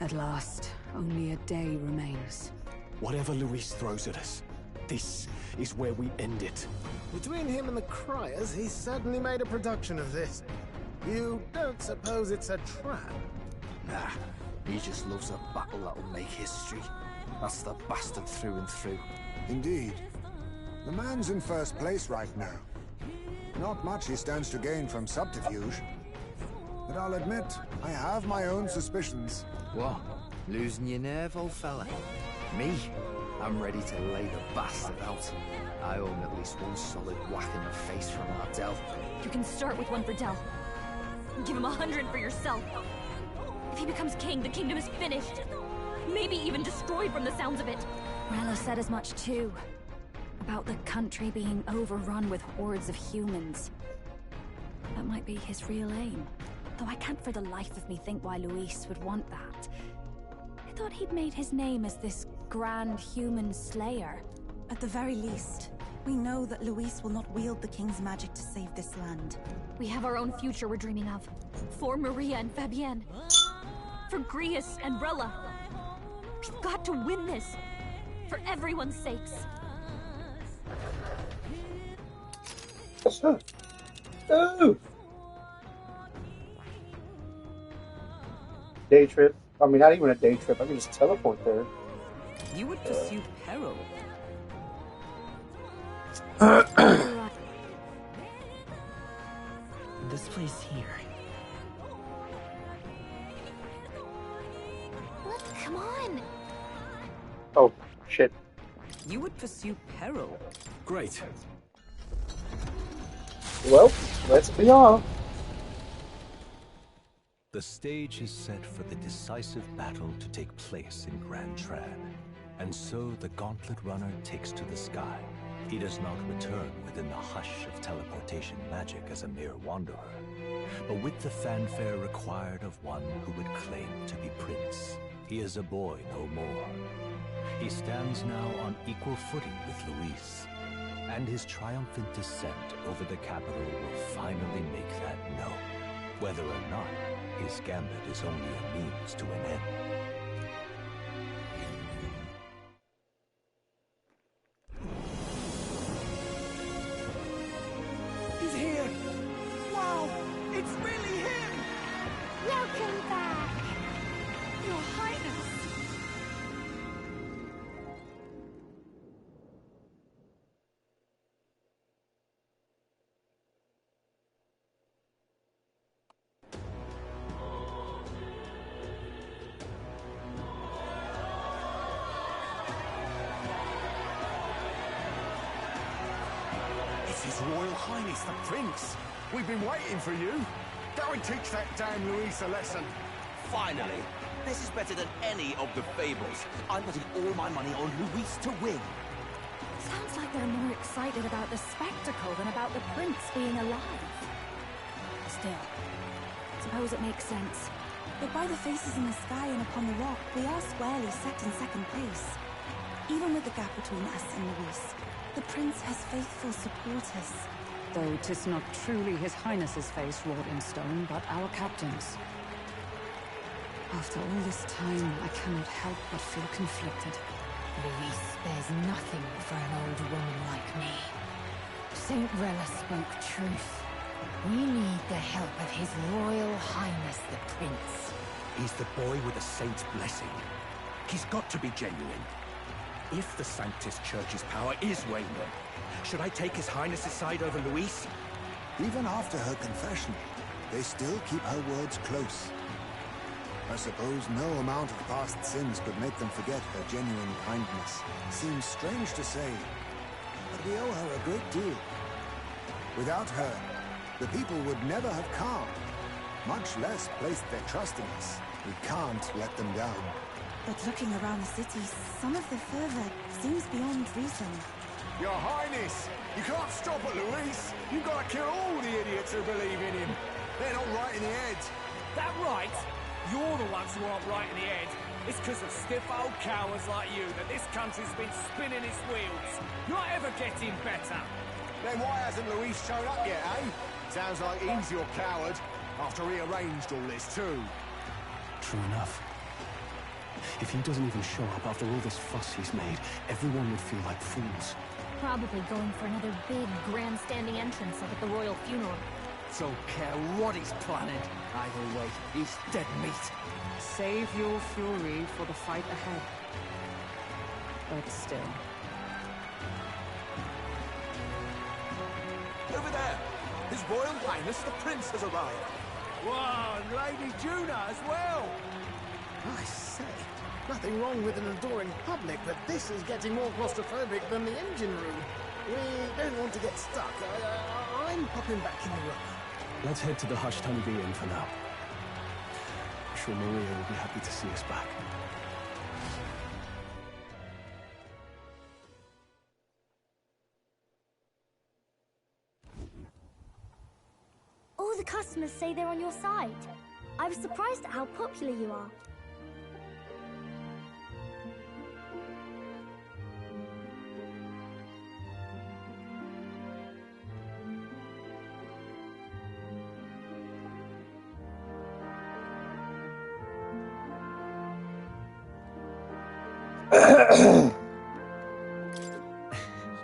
At last, only a day remains. Whatever Luis throws at us, this is where we end it. Between him and the Criers, he's certainly made a production of this. You don't suppose it's a trap? Nah, he just loves a battle that'll make history. That's the bastard through and through. Indeed. The man's in first place right now. Not much he stands to gain from subterfuge. But I'll admit, I have my own suspicions. What? Losing your nerve, old fella? Me? I'm ready to lay the bastard out. I owe him at least one solid whack in the face from Ardell. You can start with one for Del. Give him 100 for yourself. If he becomes king, the kingdom is finished. Maybe even destroyed from the sounds of it. Rella said as much too. About the country being overrun with hordes of humans. That might be his real aim. Though I can't for the life of me think why Luis would want that. I thought he'd made his name as this grand human slayer. At the very least, we know that Luis will not wield the king's magic to save this land. We have our own future we're dreaming of. For Maria and Fabienne. For Grius and Rella. We've got to win this. For everyone's sakes. Oh! Day trip. I mean, not even a day trip. I can just teleport there. You would pursue peril. This place here. Come on! Oh, shit. You would pursue peril. Great. Well, let's be off. The stage is set for the decisive battle to take place in Grand Trad. And so the Gauntlet Runner takes to the sky. He does not return within the hush of teleportation magic as a mere wanderer, but with the fanfare required of one who would claim to be prince. He is a boy no more. He stands now on equal footing with Luis, and his triumphant descent over the capital will finally make that known, whether or not his gambit is only a means to an end. He's here! Wow! It's really him! Welcome back! Your Highness! His Royal Highness the Prince! We've been waiting for you! Go and teach that damn Luis a lesson! Finally! This is better than any of the fables. I'm putting all my money on Luis to win. Sounds like they're more excited about the spectacle than about the prince being alive. Still, suppose it makes sense. But by the faces in the sky and upon the rock, we are squarely set in second place. Even with the gap between us and Luis, the prince has faithful supporters. Though 'tis not truly his highness's face wrought in stone, but our captain's. After all this time, I cannot help but feel conflicted. Luis spares nothing for an old woman like me. Saint Rella spoke truth. We need the help of His Royal Highness the Prince. He's the boy with a saint's blessing. He's got to be genuine. If the Sanctus Church's power is waning, should I take His Highness's side over Luis? Even after her confession, they still keep her words close. I suppose no amount of past sins could make them forget her genuine kindness. Seems strange to say, but we owe her a great deal. Without her, the people would never have calmed, much less placed their trust in us. We can't let them down. But looking around the city, some of the fervor seems beyond reason. Your Highness, you can't stop at Luis. You've got to kill all the idiots who believe in him. They're not right in the head. That right? You're the ones who aren't right in the head. It's because of stiff old cowards like you that this country's been spinning its wheels. Not ever getting better. Then why hasn't Luis shown up yet, eh? Sounds like he's your coward, after he arranged all this too. True enough. If he doesn't even show up after all this fuss he's made, everyone would feel like fools. Probably going for another big, grandstanding entrance like at the royal funeral. Don't care what he's planning. Either way, he's dead meat. Save your fury for the fight ahead. But still. Over there! His Royal Highness the Prince has arrived! Wow, and Lady Juna as well! I say, nothing wrong with an adoring public, but this is getting more claustrophobic than the engine room. We don't want to get stuck. I'm popping back in the room. Let's head to the Hushed Honeybee Inn for now. I'm sure Maria will be happy to see us back. All the customers say they're on your side. I was surprised at how popular you are.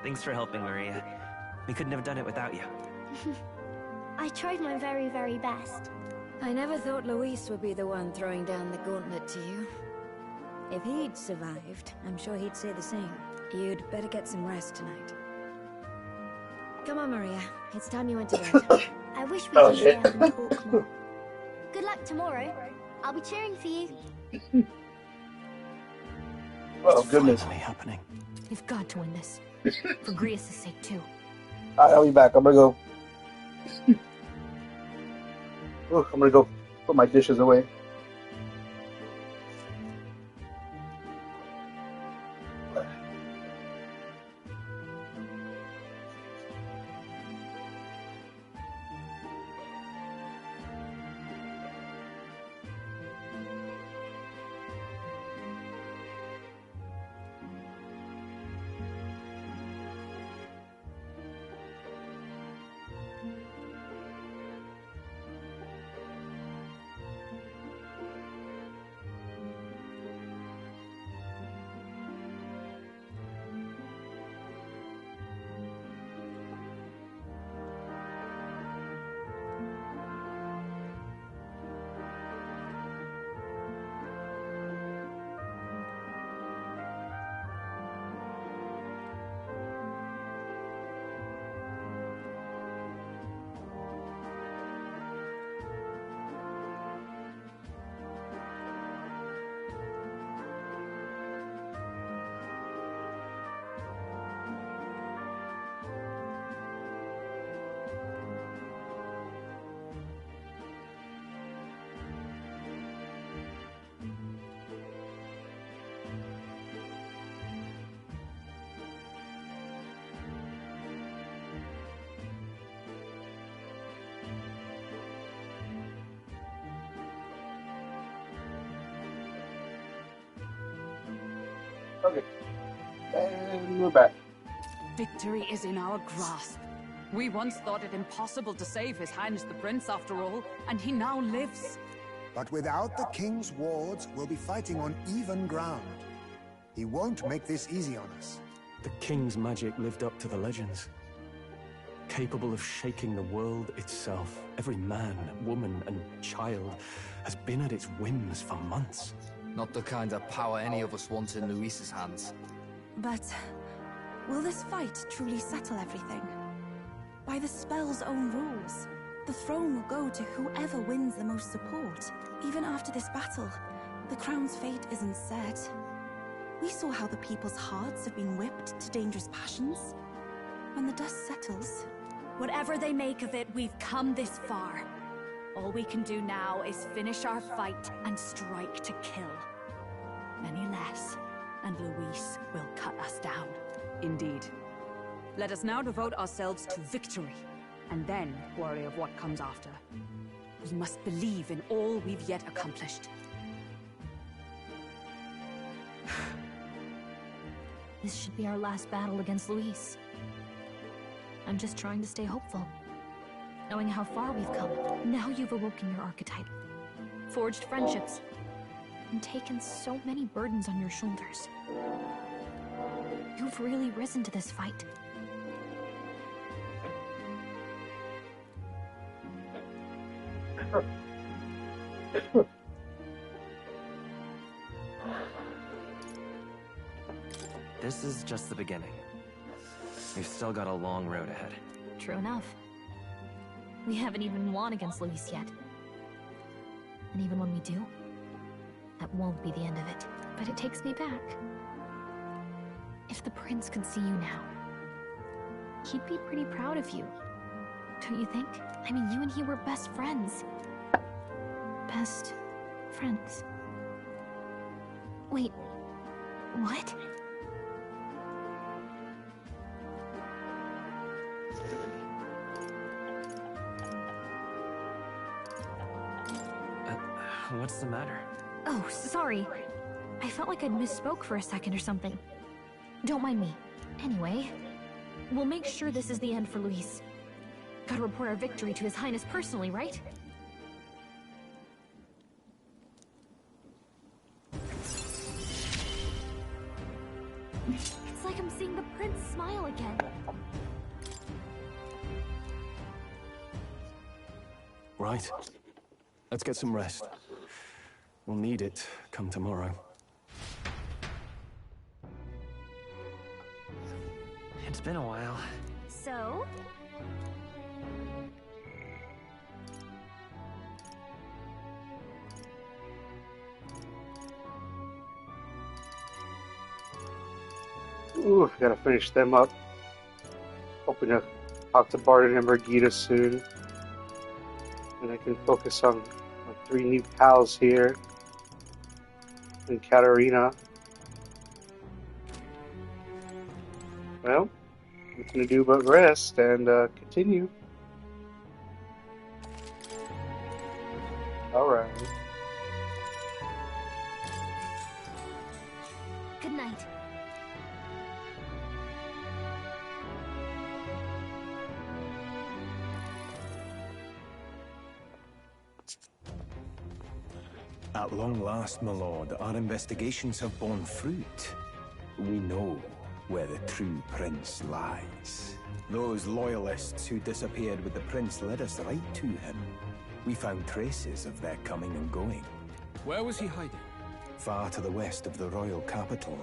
Thanks for helping, Maria. We couldn't have done it without you. I tried my very, very best. I never thought Luis would be the one throwing down the gauntlet to you. If he'd survived, I'm sure he'd say the same. You'd better get some rest tonight. Come on, Maria. It's time you went to bed. I wish we could stay up and talk more. Good luck tomorrow. I'll be cheering for you. Oh, goodness. Finally happening. You've got to win this. For Grius' sake, too. Alright, I'll be back. I'm gonna go. I'm gonna go put my dishes away. Okay. And we're back. Victory is in our grasp. We once thought it impossible to save His Highness the Prince after all, and he now lives. But without the king's wards, we'll be fighting on even ground. He won't make this easy on us. The king's magic lived up to the legends. Capable of shaking the world itself. Every man, woman, and child has been at its whims for months. Not the kind of power any of us want in Luis's hands. But will this fight truly settle everything? By the spell's own rules, the throne will go to whoever wins the most support. Even after this battle, the crown's fate isn't set. We saw how the people's hearts have been whipped to dangerous passions. When the dust settles... Whatever they make of it, we've come this far. All we can do now is finish our fight and strike to kill. Any less, and Luis will cut us down. Indeed. Let us now devote ourselves to victory, and then worry of what comes after. We must believe in all we've yet accomplished. This should be our last battle against Luis. I'm just trying to stay hopeful. Knowing how far we've come. Now you've awoken your archetype. Forged friendships. and taken so many burdens on your shoulders. You've really risen to this fight. This is just the beginning. We've still got a long road ahead. True enough. We haven't even won against Luis yet. And even when we do, that won't be the end of it. But it takes me back. If the prince could see you now, he'd be pretty proud of you. Don't you think? I mean, you and he were best friends. Best friends. Wait, what? What's the matter? Oh, sorry. I felt like I'd misspoke for a second or something. Don't mind me. Anyway, we'll make sure this is the end for Luis. Gotta report our victory to His Highness personally, right? It's like I'm seeing the prince smile again. Right. Let's get some rest. We'll need it come tomorrow. It's been a while. So? Ooh, I gotta finish them up. Hoping to talk to Barton and Brigida soon. And I can focus on my 3 new pals here. And Katarina. Well, nothing to do but rest and continue. Alright. Good night. At long last, my lord, our investigations have borne fruit. We know where the true prince lies. Those loyalists who disappeared with the prince led us right to him. We found traces of their coming and going. Where was he hiding? Far to the west of the royal capital,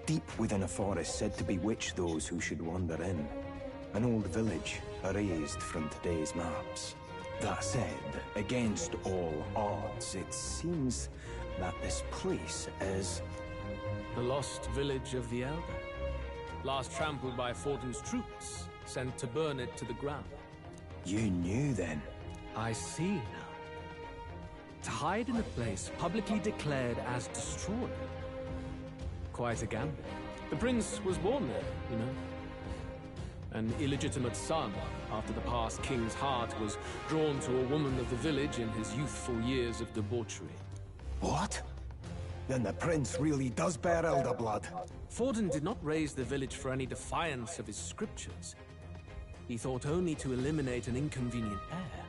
deep within a forest said to bewitch those who should wander in. An old village, erased from today's maps. That said, against all odds, it seems that this place is... The lost village of the Elder. Last trampled by Fortin's troops, sent to burn it to the ground. You knew then? I see now. To hide in a place publicly declared as destroyed. Quite a gamble. The prince was born there, you know. An illegitimate son, after the past king's heart was drawn to a woman of the village in his youthful years of debauchery. What? Then the prince really does bear elder blood. Fortin did not raise the village for any defiance of his scriptures. He thought only to eliminate an inconvenient heir,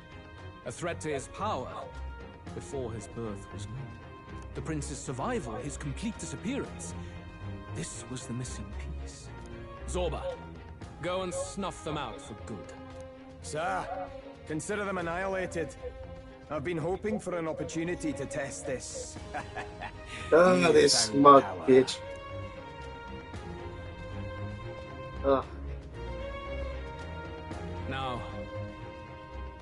a threat to his power, before his birth was known. The prince's survival, his complete disappearance, this was the missing piece. Zorba, go and snuff them out for good. Sir, consider them annihilated. I've been hoping for an opportunity to test this. Ah, this smug bitch. Ugh. Now,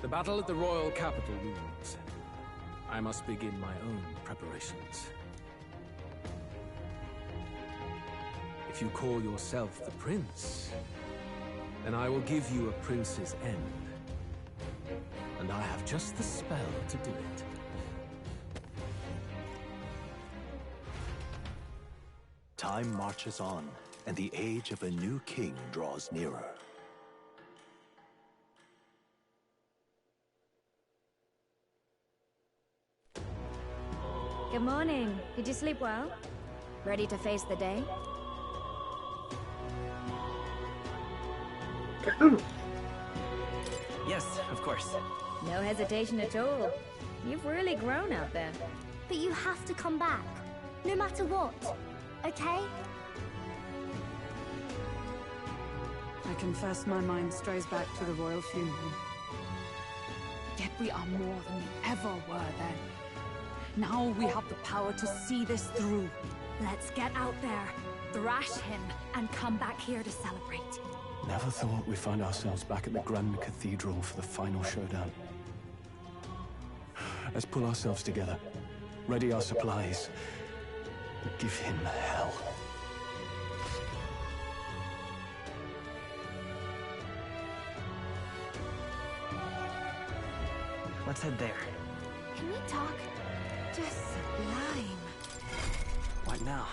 the battle at the royal capital looms. I must begin my own preparations. If you call yourself the prince, then I will give you a prince's end. And I have just the spell to do it. Time marches on, and the age of a new king draws nearer. Good morning. Did you sleep well? Ready to face the day? Yes, of course. No hesitation at all. You've really grown out there. But you have to come back. No matter what, okay? I confess my mind strays back to the royal funeral. Yet we are more than we ever were then. Now we have the power to see this through. Let's get out there, thrash him, and come back here to celebrate. Never thought we'd find ourselves back at the Grand Cathedral for the final showdown. Let's pull ourselves together, ready our supplies, and give him hell. Let's head there. Can we talk? Just sublime. What now?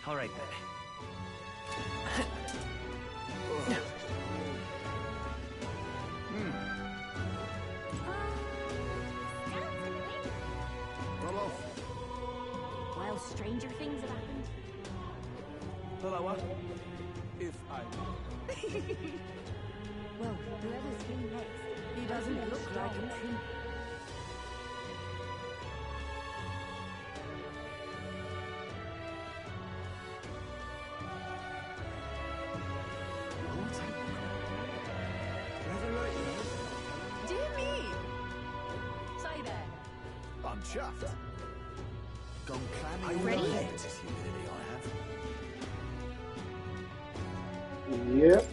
All right, then. While stranger things have happened. If I Well, whoever's king next, he doesn't look like a king. Dear me! Say there. I'm chuffed. Gone clammy. Ready? This humidity I have. Yep.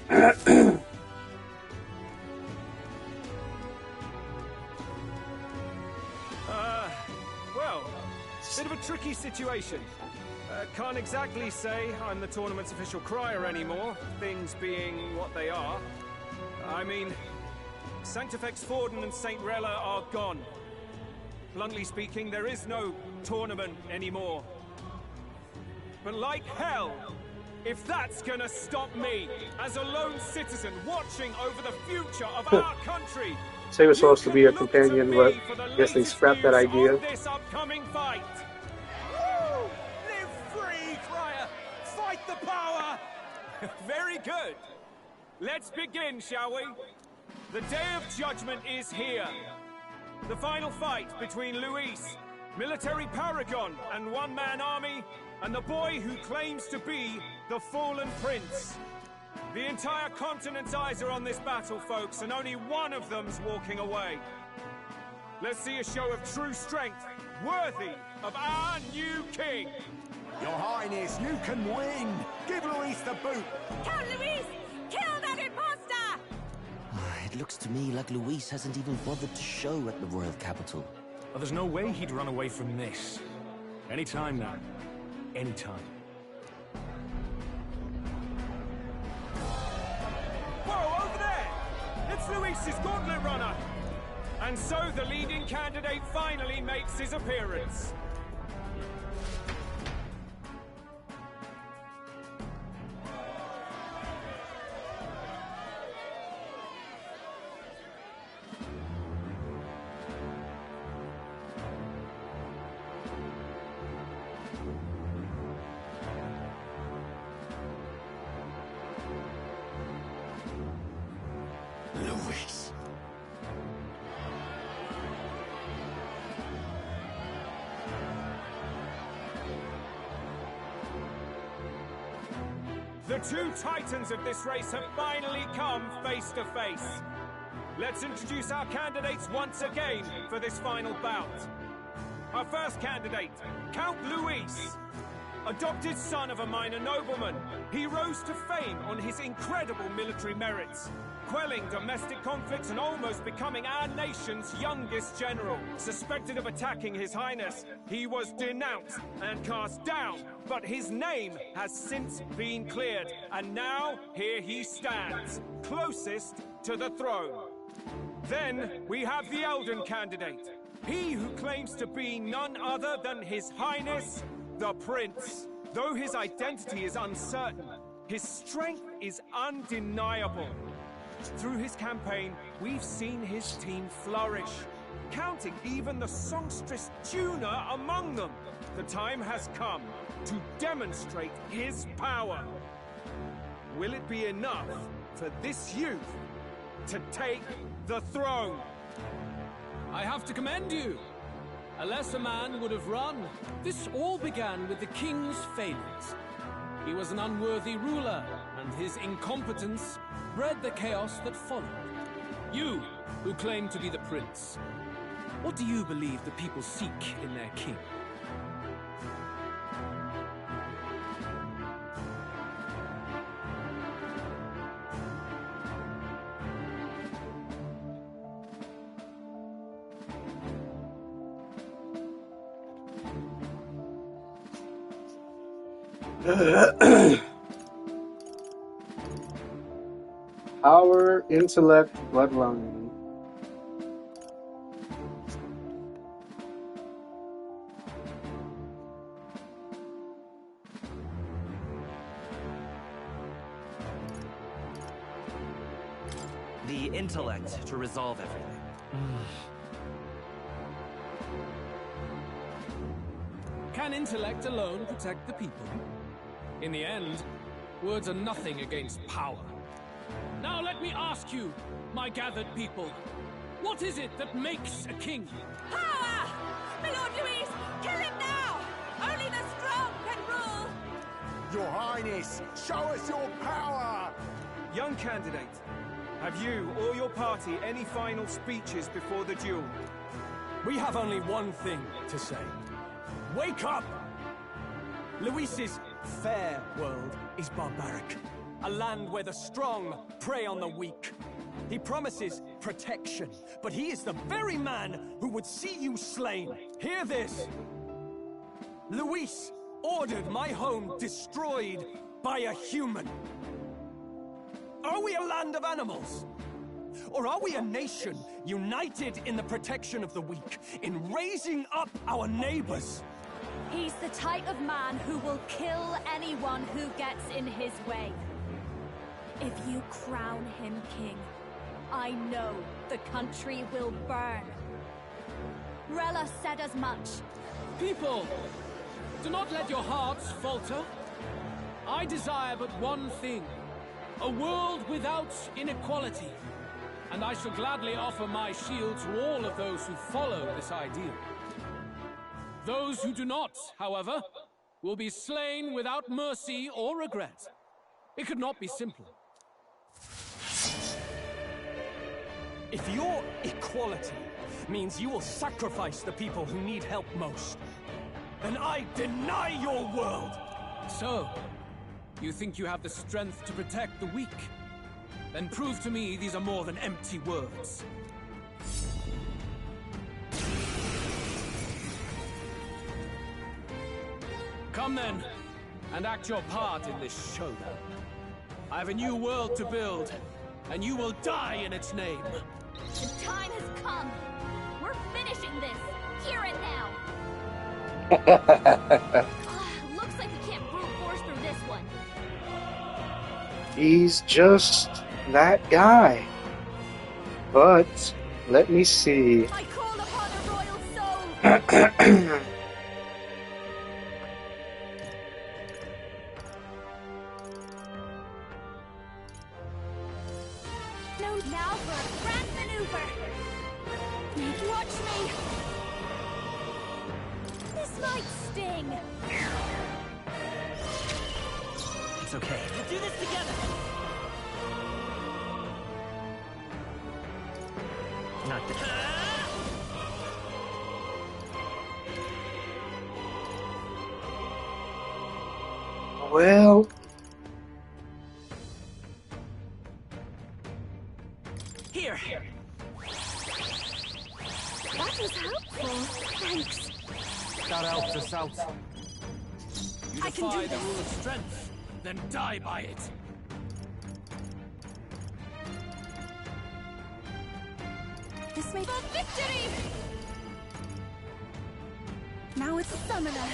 Well, bit of a tricky situation. Can't exactly say I'm the tournament's official crier anymore, things being what they are. I mean, Sanctifex Forden and St. Rella are gone. Bluntly speaking, there is no tournament anymore. But like hell, if that's gonna stop me, as a lone citizen watching over the future of our country, Say was supposed to be a companion, but I guess they scrapped that idea. this upcoming fight. Woo! Live free, crier! Fight the power! Very good. Let's begin, shall we? The Day of Judgment is here. The final fight between Luis, military paragon and one-man army, and the boy who claims to be the fallen prince. The entire continent's eyes are on this battle, folks, and only one of them's walking away. Let's see a show of true strength, worthy of our new king. Your Highness, you can win! Give Luis the boot! Count Luis! Kill that imposter! It looks to me like Luis hasn't even bothered to show at the royal capital. Well, there's no way he'd run away from this. Anytime now. Anytime. Whoa, over there! It's Luis's gauntlet runner! And so the leading candidate finally makes his appearance. Luis. The two titans of this race have finally come face to face. Let's introduce our candidates once again for this final bout. Our first candidate, Count Luis. Adopted son of a minor nobleman, he rose to fame on his incredible military merits, quelling domestic conflicts and almost becoming our nation's youngest general. Suspected of attacking His Highness, he was denounced and cast down, but his name has since been cleared, and now here he stands, closest to the throne. Then we have the Elden candidate, he who claims to be none other than His Highness, the Prince. Though his identity is uncertain, his strength is undeniable. Through his campaign, we've seen his team flourish, counting even the songstress Juna among them. The time has come to demonstrate his power. Will it be enough for this youth to take the throne? I have to commend you. A lesser man would have run. This all began with the king's failings. He was an unworthy ruler, and his incompetence bred the chaos that followed. You, who claim to be the prince, what do you believe the people seek in their king? Power, intellect, bloodline. The intellect to resolve everything. Can intellect alone protect the people? In the end, words are nothing against power. Now let me ask you, my gathered people, what is it that makes a king? Power! My Lord Luis, kill him now! Only the strong can rule! Your Highness, show us your power! Young candidate, have you or your party any final speeches before the duel? We have only one thing to say. Wake up! Luis's fair world is barbaric. A land where the strong prey on the weak. He promises protection, but he is the very man who would see you slain. Hear this! Luis ordered my home destroyed by a human. Are we a land of animals? Or are we a nation united in the protection of the weak, in raising up our neighbors? He's the type of man who will kill anyone who gets in his way. If you crown him king, I know the country will burn. Rella said as much. People, do not let your hearts falter. I desire but one thing, a world without inequality. And I shall gladly offer my shield to all of those who follow this ideal. Those who do not, however, will be slain without mercy or regret. It could not be simpler. If your equality means you will sacrifice the people who need help most, then I deny your world! So, you think you have the strength to protect the weak? Then prove to me these are more than empty words. Come then, and act your part in this showdown. I have a new world to build, and you will die in its name. The time has come. We're finishing this, here and now. Looks like we can't brute force through this one. He's just that guy. But let me see. I call upon a royal soul. No, now for a grand maneuver. Watch me. This might sting. It's okay. We'll do this together. Not the... Well... Here. That was helpful. Thanks. That helped us out. You I can defy do the this. rule of strength, then die by it. This may... For victory! Now it's a summoner.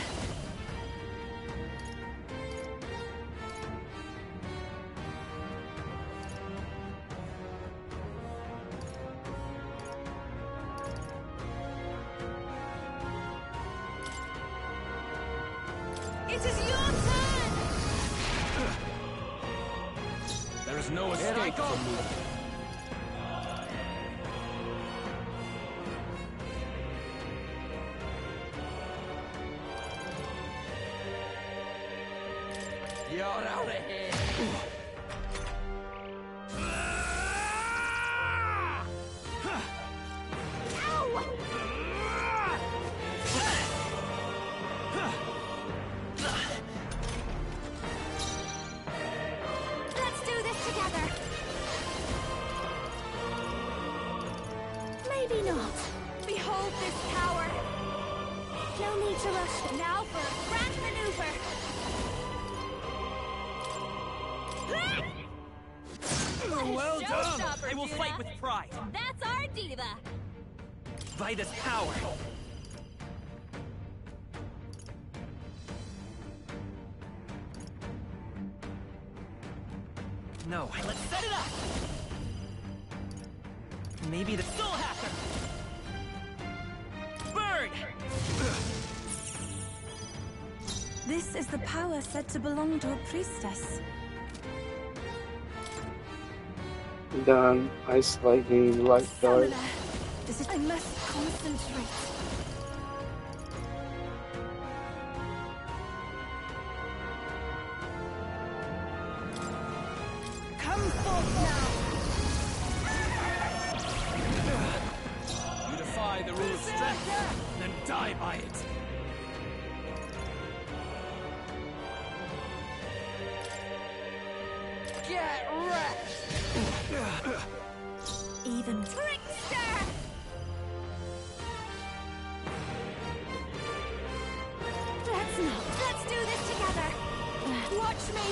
It is your turn! There is no escape from me. You're out of here. Let's do this together. Maybe not. Behold this power. No need to rush. Now for a grand maneuver. Well done. Showstopper, I will Judah. fight with pride. That's our diva. Vida's power. No, let's set it up. Maybe the soul hacker. Burn. This is the power said to belong to a priestess. Done. Ice lightning, light dart. Summoner. This is... I must concentrate. Come forth now. You defy the rule of strength, then die by it. Get wrecked. Even... Trickster! Let's do this together. Watch me.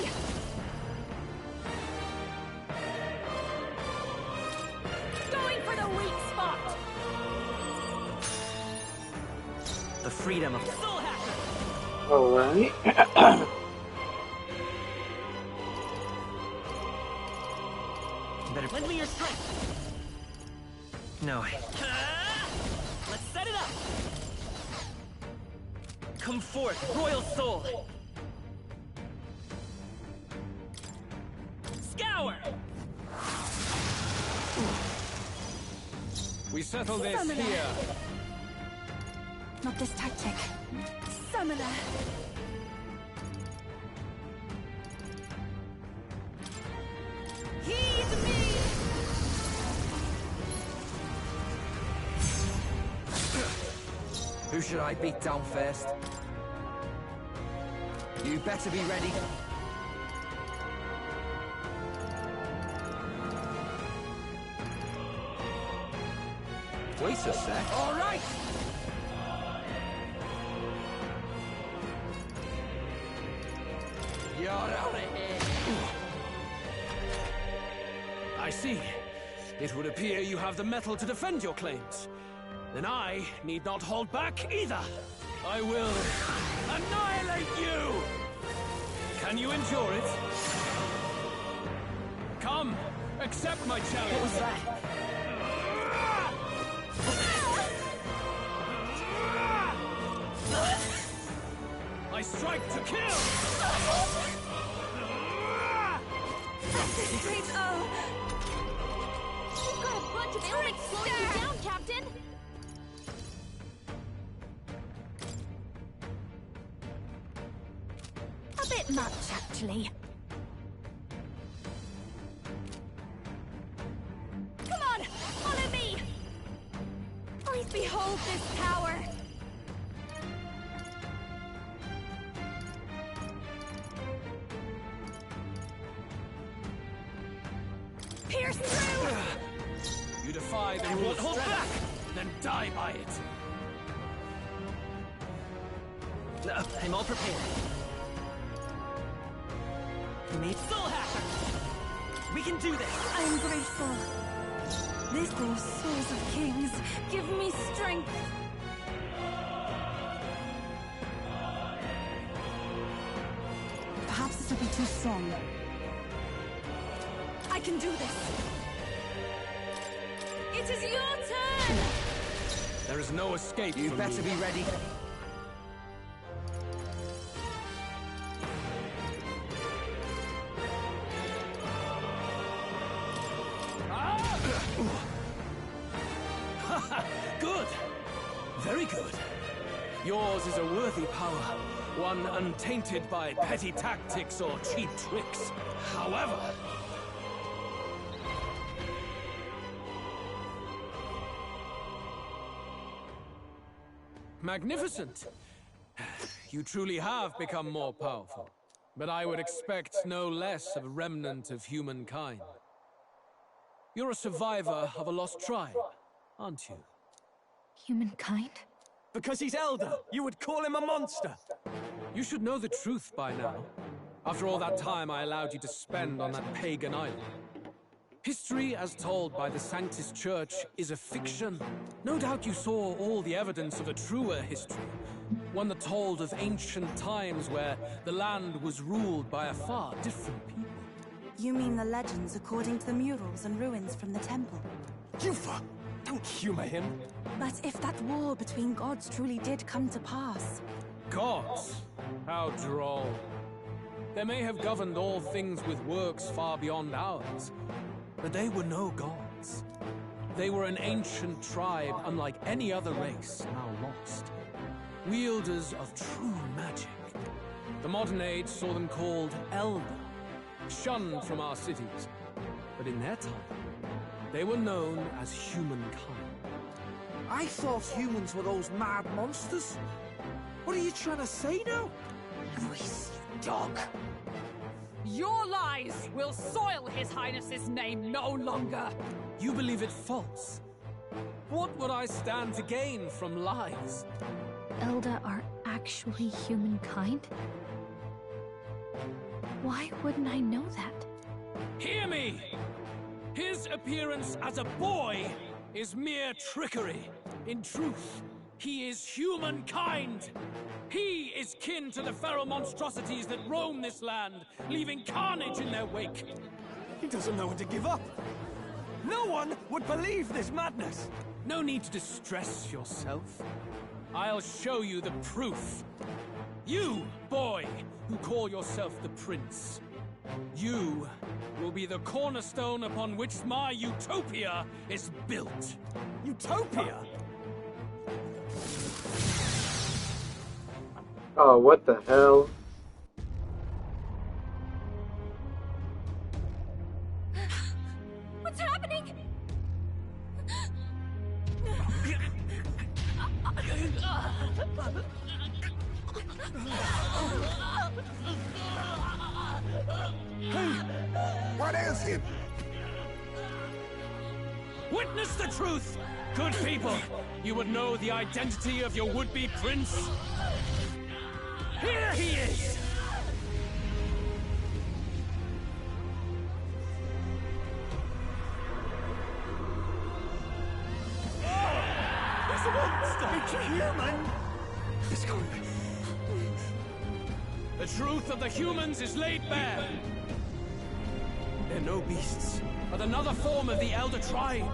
Going for the weak spot. The freedom of soul hacker. Alright. Better lend me your strength. No. Let's set it up. Come forth, royal soul. Scour. We settle this Summoner. here. Not this tactic. Summoner. Heed me. Who should I beat down first? You better be ready. Wait a sec. All right! You're out of here! I see. It would appear you have the metal to defend your claims. Then I need not hold back either. I will annihilate you! Can you endure it? Come, accept my challenge. What was that? I strike to kill! You've got a bunch of illic slowing you down, Captain! A bit much, actually. Come on, follow me! Please behold this power! Pierce through! You defy the You won't hold strength, back! then die by it. I'm all prepared. You need Soul Hacker! We can do this! I am grateful. Little souls of kings, give me strength. Perhaps this will be too strong. I can do this! It is your turn! There is no escape. You from better me. be ready. Good. Very good. Yours is a worthy power, one untainted by petty tactics or cheap tricks. However, magnificent. You truly have become more powerful, but I would expect no less of a remnant of humankind. You're a survivor of a lost tribe, aren't you? Humankind? Because he's elder, you would call him a monster. You should know the truth by now. After all that time I allowed you to spend on that pagan island. History, as told by the Sanctus Church, is a fiction. No doubt you saw all the evidence of a truer history. One that told of ancient times where the land was ruled by a far different people. You mean the legends according to the murals and ruins from the temple? Yufa! Don't humor him. But if that war between gods truly did come to pass... Gods? How droll. They may have governed all things with works far beyond ours, but they were no gods. They were an ancient tribe unlike any other race now lost. Wielders of true magic. The modern age saw them called Elder, shunned from our cities. But in their time, they were known as humankind. I thought humans were those mad monsters. What are you trying to say now? Luis, you dog. Your lies will soil His Highness's name no longer. You believe it false? What would I stand to gain from lies? Elder are actually humankind? Why wouldn't I know that? Hear me! His appearance as a boy is mere trickery. In truth, he is humankind. He is kin to the feral monstrosities that roam this land, leaving carnage in their wake. He doesn't know when to give up. No one would believe this madness. No need to distress yourself. I'll show you the proof. You, boy, who call yourself the prince. You will be the cornerstone upon which my utopia is built. Utopia? Oh, what the hell? What's happening? What is it? Witness the truth! Good people, you would know the identity of your would-be prince. Here he is! It's a monster! It's a human! It's going. The truth of the humans is laid bare. They're no beasts, but another form of the Elder Tribe.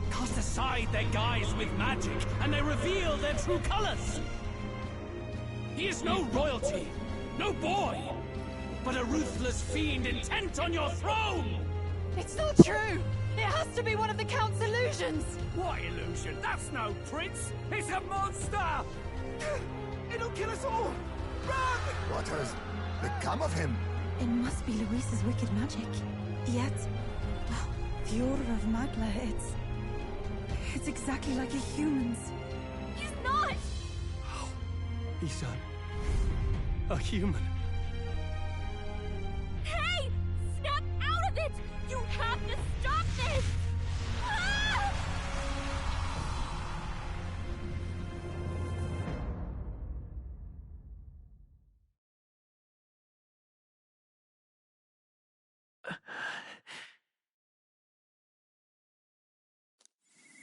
Cast aside their guise with magic, and they reveal their true colors. He is no royalty, no boy, but a ruthless fiend intent on your throne! It's not true! It has to be one of the Count's illusions! What illusion? That's no prince! It's a monster! It'll kill us all! Run! What has become of him? It must be Luis's wicked magic. Yet, well, the aura of Magla, it's exactly like a human's. He's not! He's a human. Hey! Snap out of it! You have to stop this! Ah!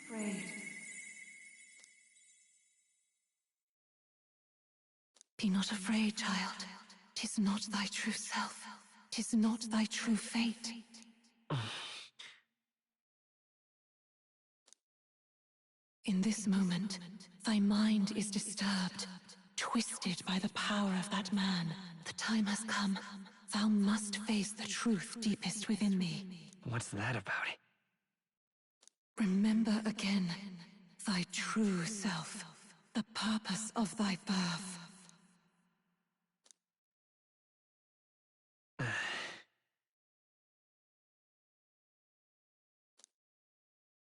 Afraid. Be not afraid, child. 'Tis not thy true self. 'Tis not thy true fate. In this moment, thy mind is disturbed, twisted by the power of that man. The time has come. Thou must face the truth deepest within thee. What's that about? Remember again thy true self, the purpose of thy birth.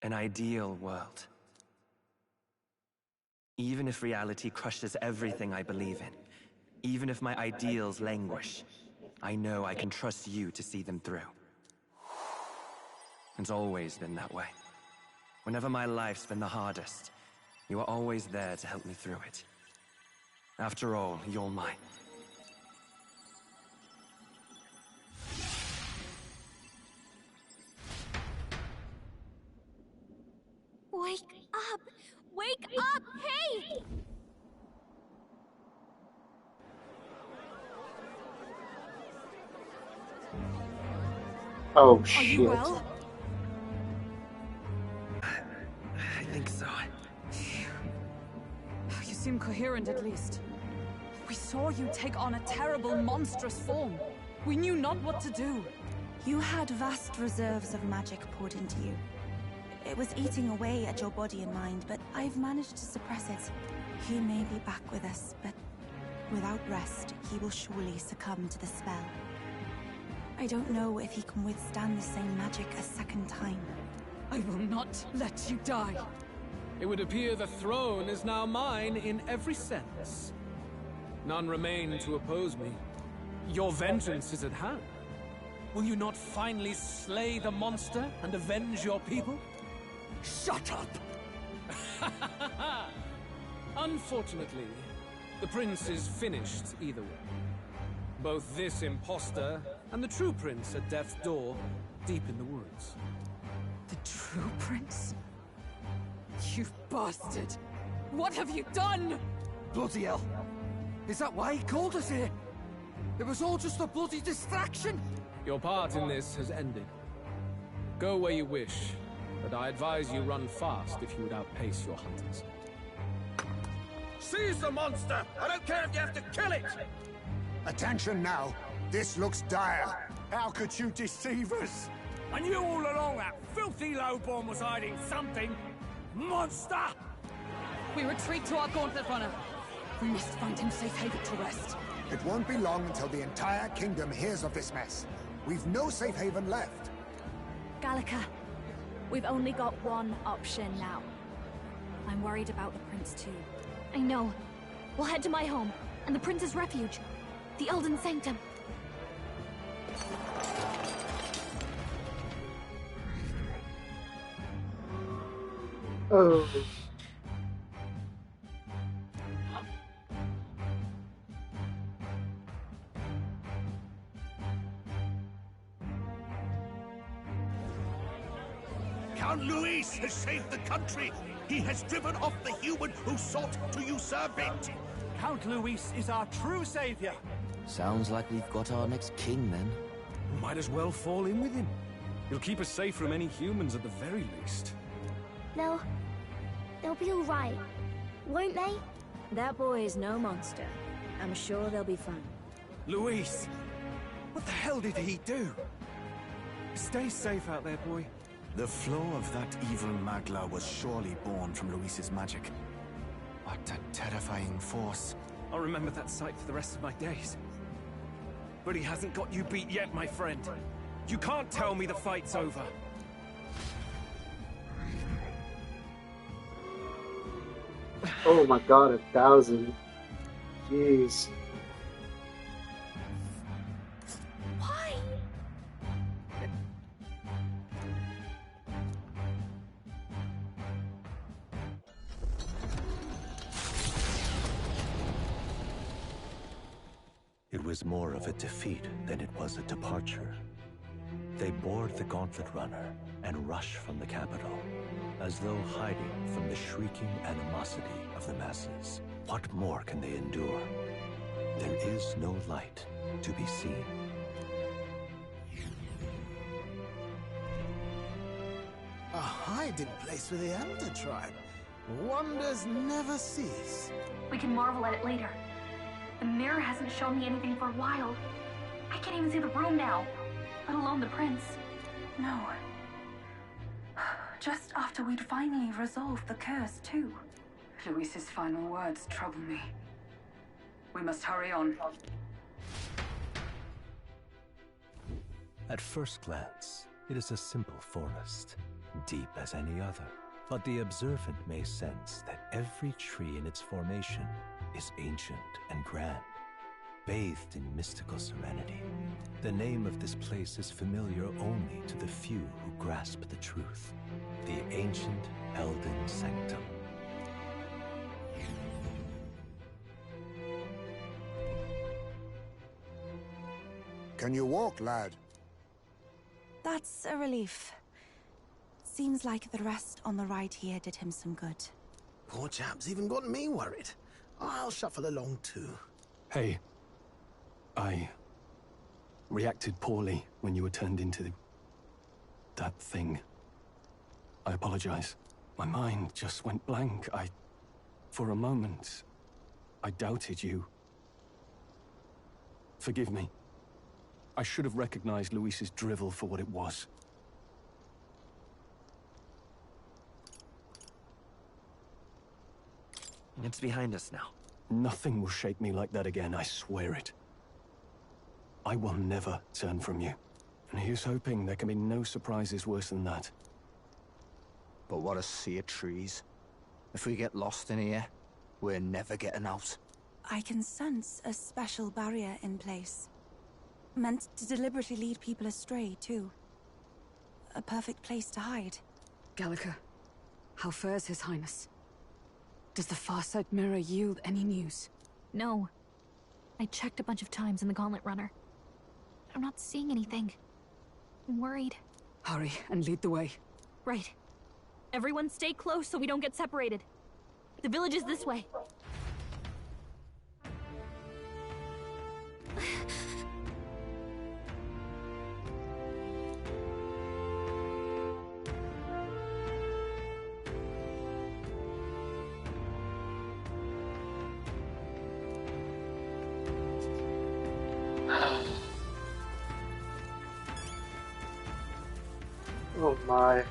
An ideal world. Even if reality crushes everything I believe in, even if my ideals languish, I know I can trust you to see them through. It's always been that way. Whenever my life's been the hardest, you are always there to help me through it. After all, you're mine. Wake up! Wake up! Hey! Oh, Are shit. you well? I think so. You seem coherent at least. We saw you take on a terrible, monstrous form. We knew not what to do. You had vast reserves of magic poured into you. It was eating away at your body and mind, but I've managed to suppress it. He may be back with us, but without rest, he will surely succumb to the spell. I don't know if he can withstand the same magic a second time. I will not let you die. It would appear the throne is now mine in every sense. None remain to oppose me. Your vengeance is at hand. Will you not finally slay the monster and avenge your people? Shut up! Unfortunately, the prince is finished either way. Both this imposter and the true prince at death's door, deep in the woods. The true prince? You bastard! What have you done? Bloody hell! Is that why he called us here? It was all just a bloody distraction! Your part in this has ended. Go where you wish, but I advise you run fast if you would outpace your hunters. Seize the monster! I don't care if you have to kill it! Attention now. This looks dire. How could you deceive us? I knew all along that filthy lowborn was hiding something! Monster! We retreat to our gauntlet runner. We must find him safe haven to rest. It won't be long until the entire kingdom hears of this mess. We've no safe haven left. Gallica, we've only got one option now. I'm worried about the prince too. I know. We'll head to my home, and the prince's refuge. The Elden Sanctum. Oh. Count Luis has saved the country. He has driven off the human who sought to usurp it. Count Luis is our true savior. Sounds like we've got our next king, then. Might as well fall in with him. He'll keep us safe from any humans at the very least. They'll be all right, won't they? That boy is no monster. I'm sure they'll be fine. Luis! What the hell did he do? Stay safe out there, boy. The flow of that evil Magla was surely born from Luis's magic. What a terrifying force. I'll remember that sight for the rest of my days. But he hasn't got you beat yet, my friend. You can't tell me the fight's over. Oh my god, 1,000. Jeez. Why? It was more of a defeat than it was a departure. They board the gauntlet runner and rush from the capital, as though hiding from the shrieking animosity of the masses. What more can they endure? There is no light to be seen. A hiding place for the Elder Tribe. Wonders never cease. We can marvel at it later. The mirror hasn't shown me anything for a while. I can't even see the room now, let alone the prince. No. Just after we'd finally resolved the curse, too. Luis's final words trouble me. We must hurry on. At first glance, it is a simple forest, deep as any other. But the observant may sense that every tree in its formation is ancient and grand, bathed in mystical serenity. The name of this place is familiar only to the few who grasp the truth. The ancient Elden Sanctum. Can you walk, lad? That's a relief. Seems like the rest on the right here did him some good. Poor chap's even got me worried. I'll shuffle along too. Hey, I reacted poorly when you were turned into that thing. I apologize. My mind just went blank. For a moment, I doubted you. Forgive me. I should have recognized Luis's drivel for what it was. It's behind us now. Nothing will shake me like that again, I swear it. I will never turn from you. And here's hoping there can be no surprises worse than that. But what a sea of trees. If we get lost in here, we're never getting out. I can sense a special barrier in place. Meant to deliberately lead people astray, too. A perfect place to hide. Gallica, how fares His Highness? Does the Farsight mirror yield any news? No. I checked a bunch of times in the Gauntlet Runner. I'm not seeing anything. I'm worried. Hurry and lead the way. Right. Everyone stay close so we don't get separated. The village is this way. Oh my.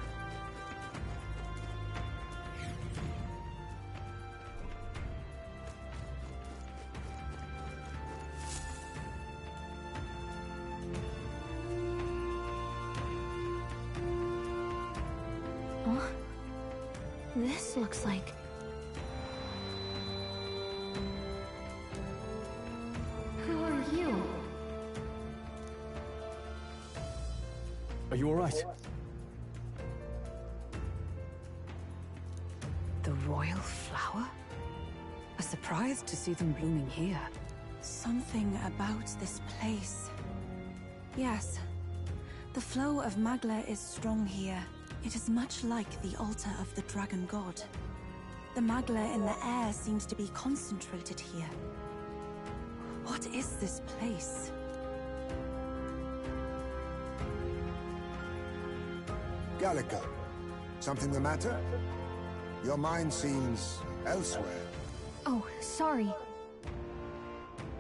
Huh? This looks like... Who are you? Are you all right? The royal flower? A surprise to see them blooming here. Something about this place. Yes. The flow of Magla is strong here. It is much like the altar of the dragon god. The Magla in the air seems to be concentrated here. What is this place? Gallica, something the matter? Your mind seems elsewhere. Oh, sorry.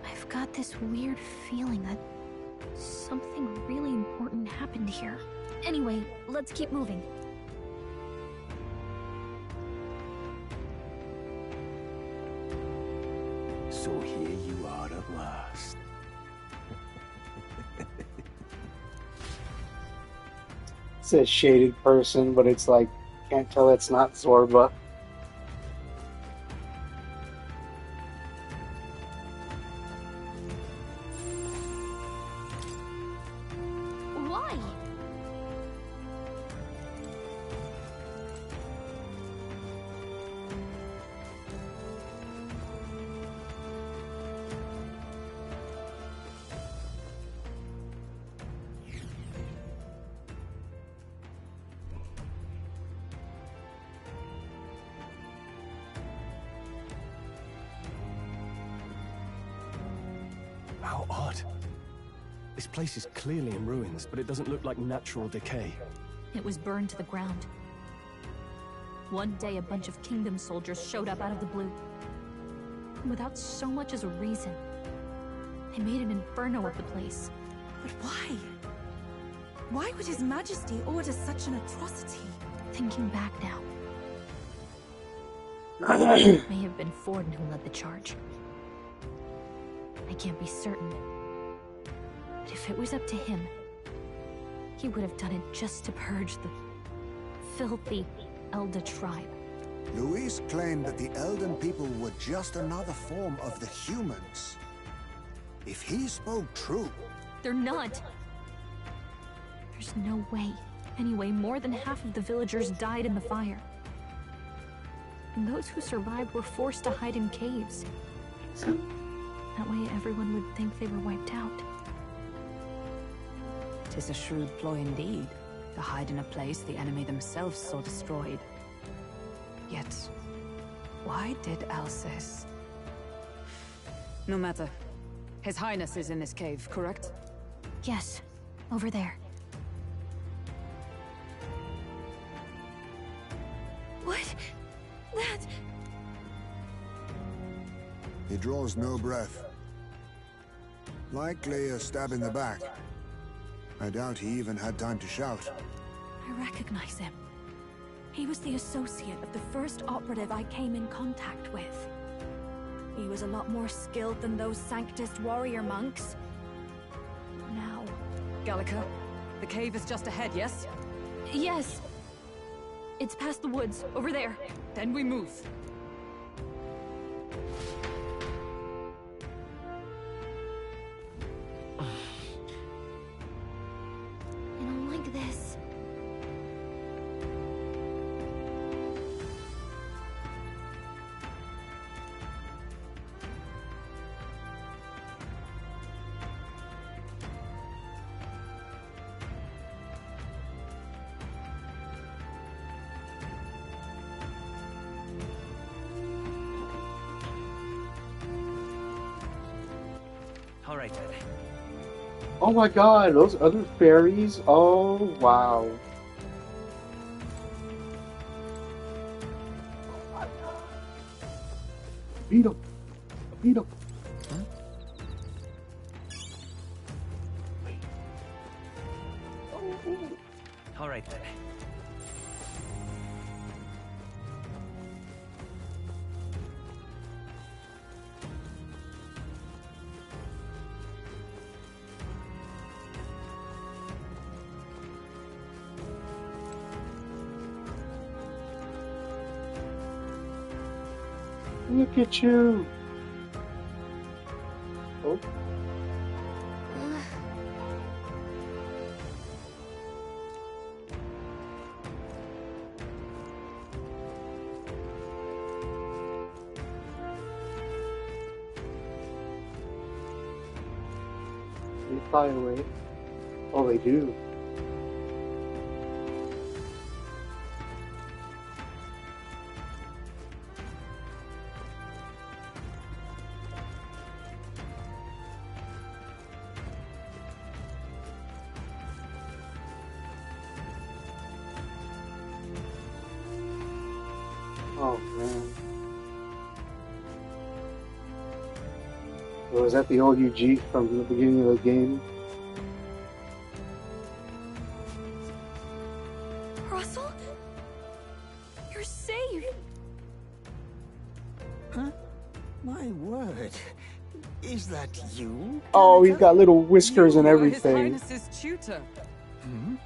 I've got this weird feeling that something really important happened here. Anyway, let's keep moving. So here you are at last. It's a shaded person, but it's like, can't tell it's not Zorba. Why? How odd. This place is clearly in ruins, but it doesn't look like natural decay. It was burned to the ground. One day, a bunch of Kingdom soldiers showed up out of the blue. Without so much as a reason. They made an inferno of the place. But why? Why would His Majesty order such an atrocity? Thinking back now. It may have been Forden who led the charge. I can't be certain. But if it was up to him, he would have done it just to purge the filthy Elda tribe. Luis claimed that the Elden people were just another form of the humans. If he spoke true... They're not. There's no way. Anyway, more than half of the villagers died in the fire. And those who survived were forced to hide in caves. That way everyone would think they were wiped out. 'Tis a shrewd ploy indeed, to hide in a place the enemy themselves saw destroyed. Yet, why did Alcest? No matter. His Highness is in this cave, correct? Yes, over there. What? That... He draws no breath. Likely a stab in the back. I doubt he even had time to shout. I recognize him. He was the associate of the first operative I came in contact with. He was a lot more skilled than those Sanctist warrior monks. Now... Gallica, the cave is just ahead, yes? Yes. It's past the woods, over there. Then we move. I don't like this. All right, then. Oh my god, those other fairies? Oh, wow. Beat him. Beat him. All right, then. Look at you. Oh. fly away. Oh, they do. Oh man. Was that the old UG from the beginning of the game? Russell? You're safe! Huh? My word. Is that you? Oh, he's got little whiskers and His everything. Highness's tutor. Hmm?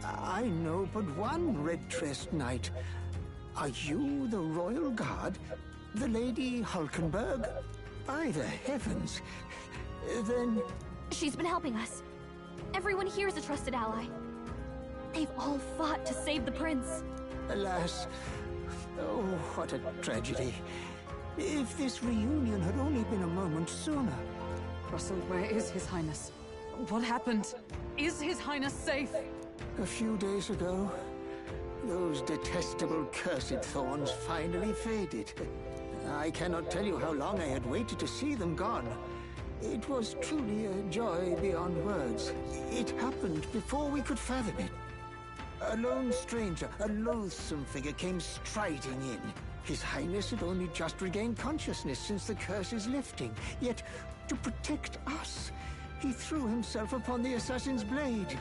I know but one red-dressed knight. Are you the royal guard? The Lady Hulkenberg? By the heavens. Then... She's been helping us. Everyone here is a trusted ally. They've all fought to save the prince. Alas. Oh, what a tragedy. If this reunion had only been a moment sooner. Russell, where is His Highness? What happened? Is His Highness safe? A few days ago, those detestable cursed thorns finally faded. I cannot tell you how long I had waited to see them gone. It was truly a joy beyond words. It happened before we could fathom it. A lone stranger, a loathsome figure came striding in. His Highness had only just regained consciousness since the curse's lifting. Yet, to protect us, he threw himself upon the assassin's blade.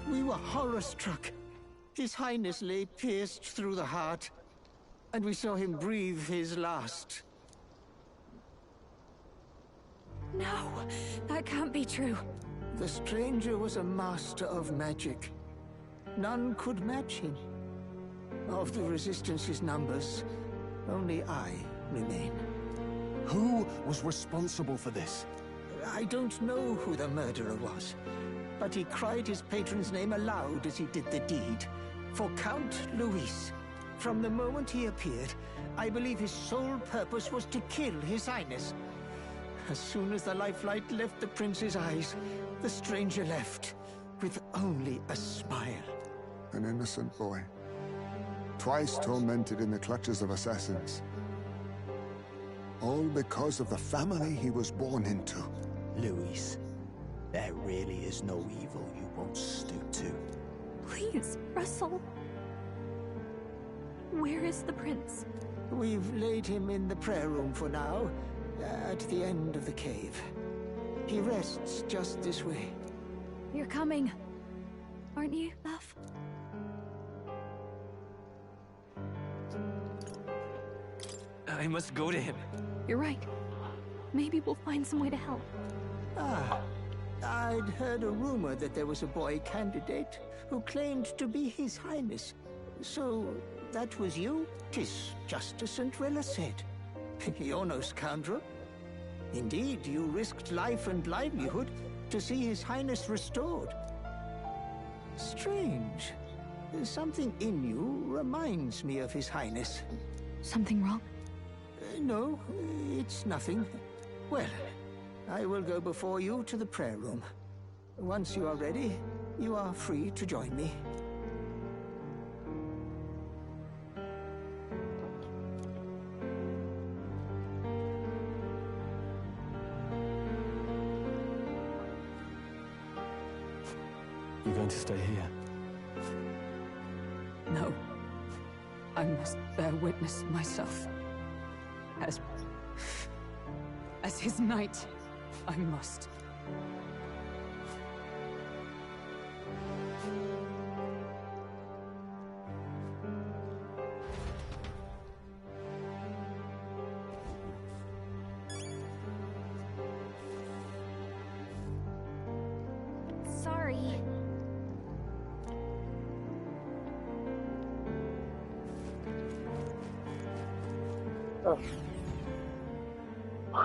We were horror-struck. His Highness lay pierced through the heart, and we saw him breathe his last. No, that can't be true. The stranger was a master of magic. None could match him. Of the Resistance's numbers, only I remain. Who was responsible for this? I don't know who the murderer was, but he cried his patron's name aloud as he did the deed. For Count Luis. From the moment he appeared, I believe his sole purpose was to kill His Highness. As soon as the lifelight left the prince's eyes, the stranger left, with only a smile. An innocent boy. Twice tormented in the clutches of assassins. All because of the family he was born into. Luis, there really is no evil you won't stoop to. Please, Russell. Where is the prince? We've laid him in the prayer room for now, at the end of the cave. He rests just this way. You're coming, aren't you, love? I must go to him. You're right. Maybe we'll find some way to help. Ah, I'd heard a rumor that there was a boy candidate who claimed to be His Highness. So, that was you? 'Tis just as Cinderella said. You're no scoundrel. Indeed, you risked life and livelihood to see His Highness restored. Strange. Something in you reminds me of His Highness. Something wrong? No, it's nothing. Well, I will go before you to the prayer room. Once you are ready, you are free to join me. You're going to stay here? No. I must bear witness myself. As his knight, I must. Sorry. Oh.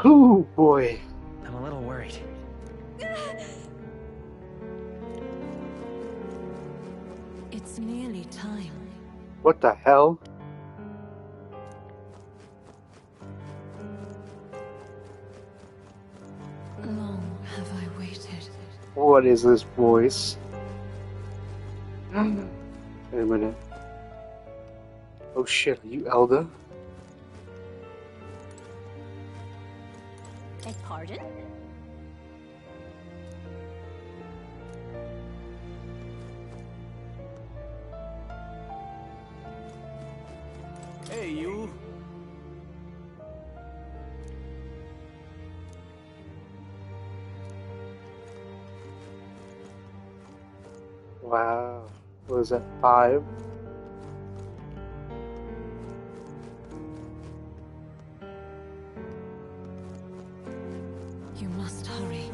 Ooh, boy. I'm a little worried. It's nearly time. What the hell? Long have I waited. What is this voice? Wait a minute. Oh shit, are you Elda? Beg pardon? Hey, you. Wow. What is that, 5? You must hurry.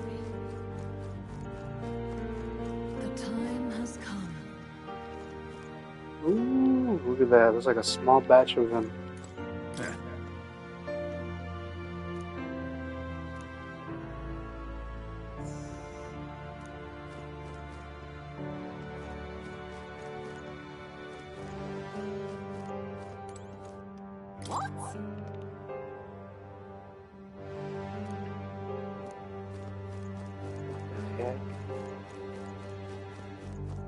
The time has come. Ooh, look at that. There's like a small batch of them. What? Heck?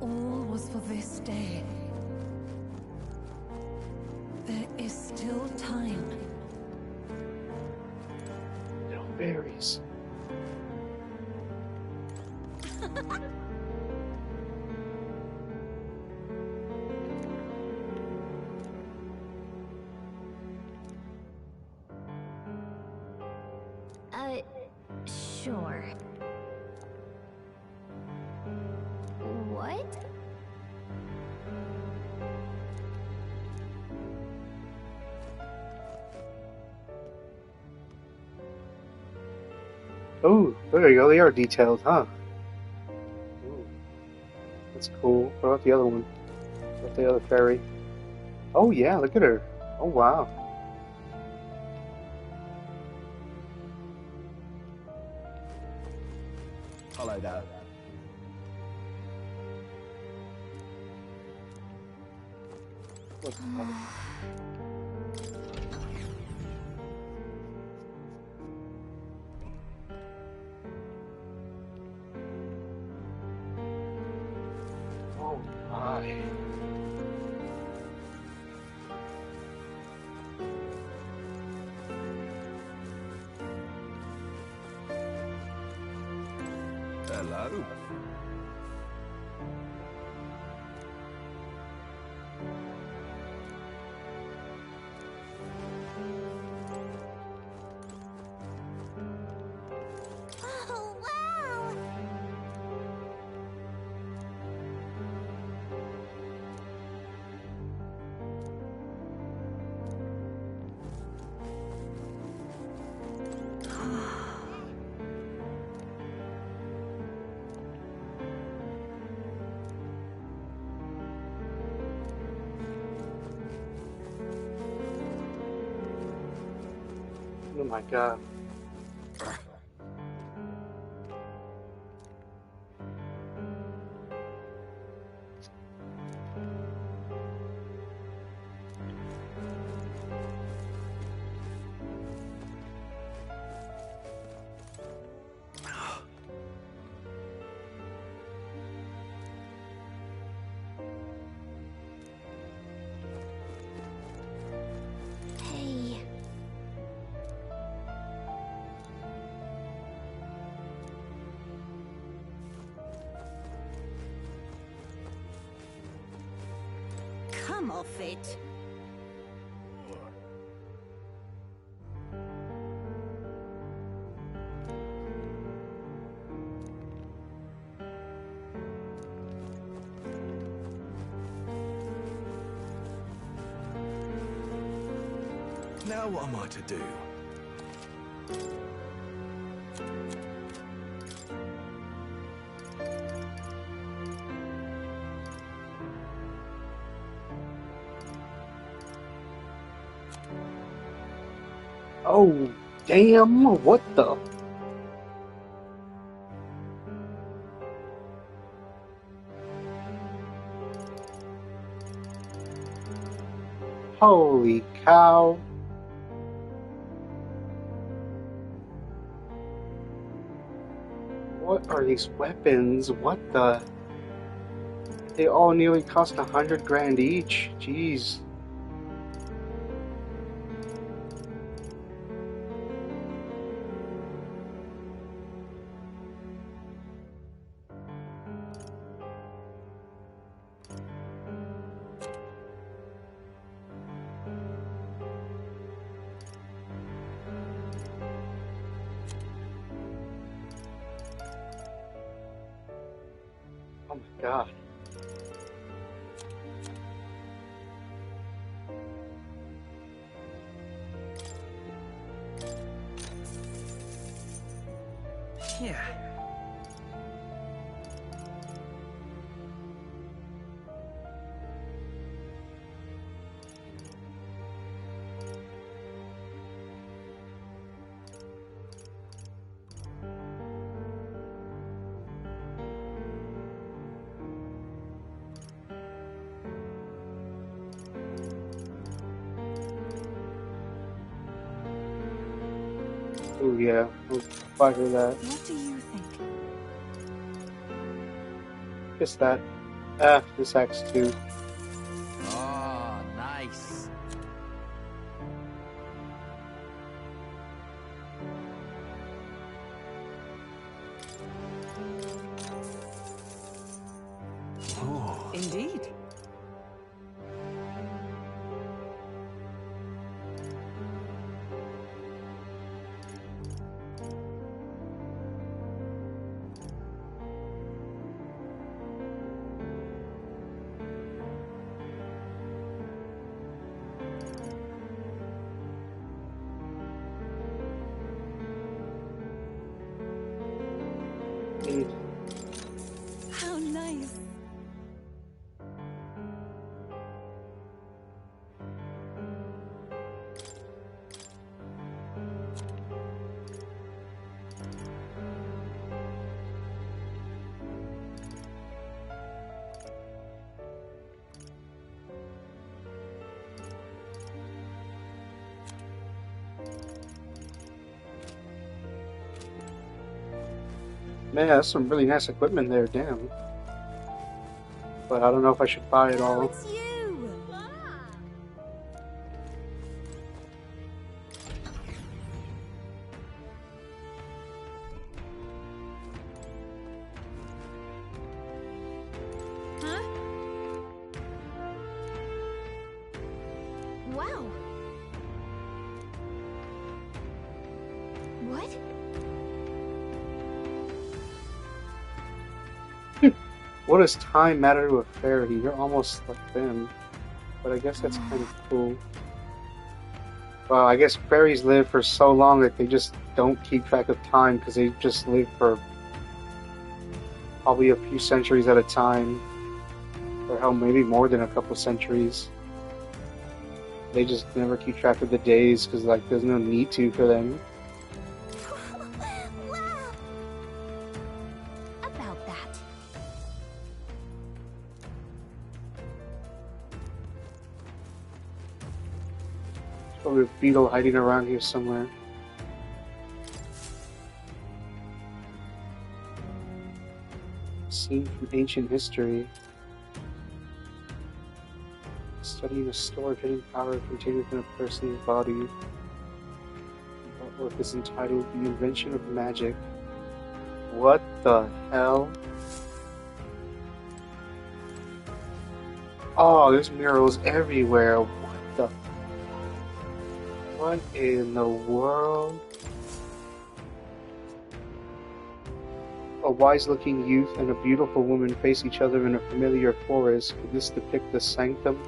All was for this day. There is still time. No berries. Sure. What? Oh, there you go. They are detailed, huh? Ooh, that's cool. What about the other one? What about the other fairy? Oh yeah, look at her. Oh wow. Hello there. What's that? Oh my. Hello. Oh, wow! Oh my god. Hey. Come off it. Now what am I to do? Oh, damn. What the? Holy cow. What What are these weapons? What the? They all nearly cost 100 grand each. Jeez. Oh my god. Yeah. Oh yeah, I'll fire that. What do you think? Guess that. This axe too. Oh, nice. Indeed. How nice. Man, that's some really nice equipment there, damn. But I don't know if I should buy it all. It's you. Huh? Wow. What? What does time matter to a fairy? You're almost like them. But I guess that's kind of cool. Well, I guess fairies live for so long that they just don't keep track of time because they just live for probably a few centuries at a time. Or hell, maybe more than a couple centuries. They just never keep track of the days because, like, there's no need to for them. About that. There's probably a beetle hiding around here somewhere. Scene from ancient history. Studying a store of hidden power contained within a person's body. The artwork is entitled The Invention of Magic. What the hell? Oh, there's murals everywhere. What the? What in the world? A wise-looking youth and a beautiful woman face each other in a familiar forest. Could this depict the sanctum?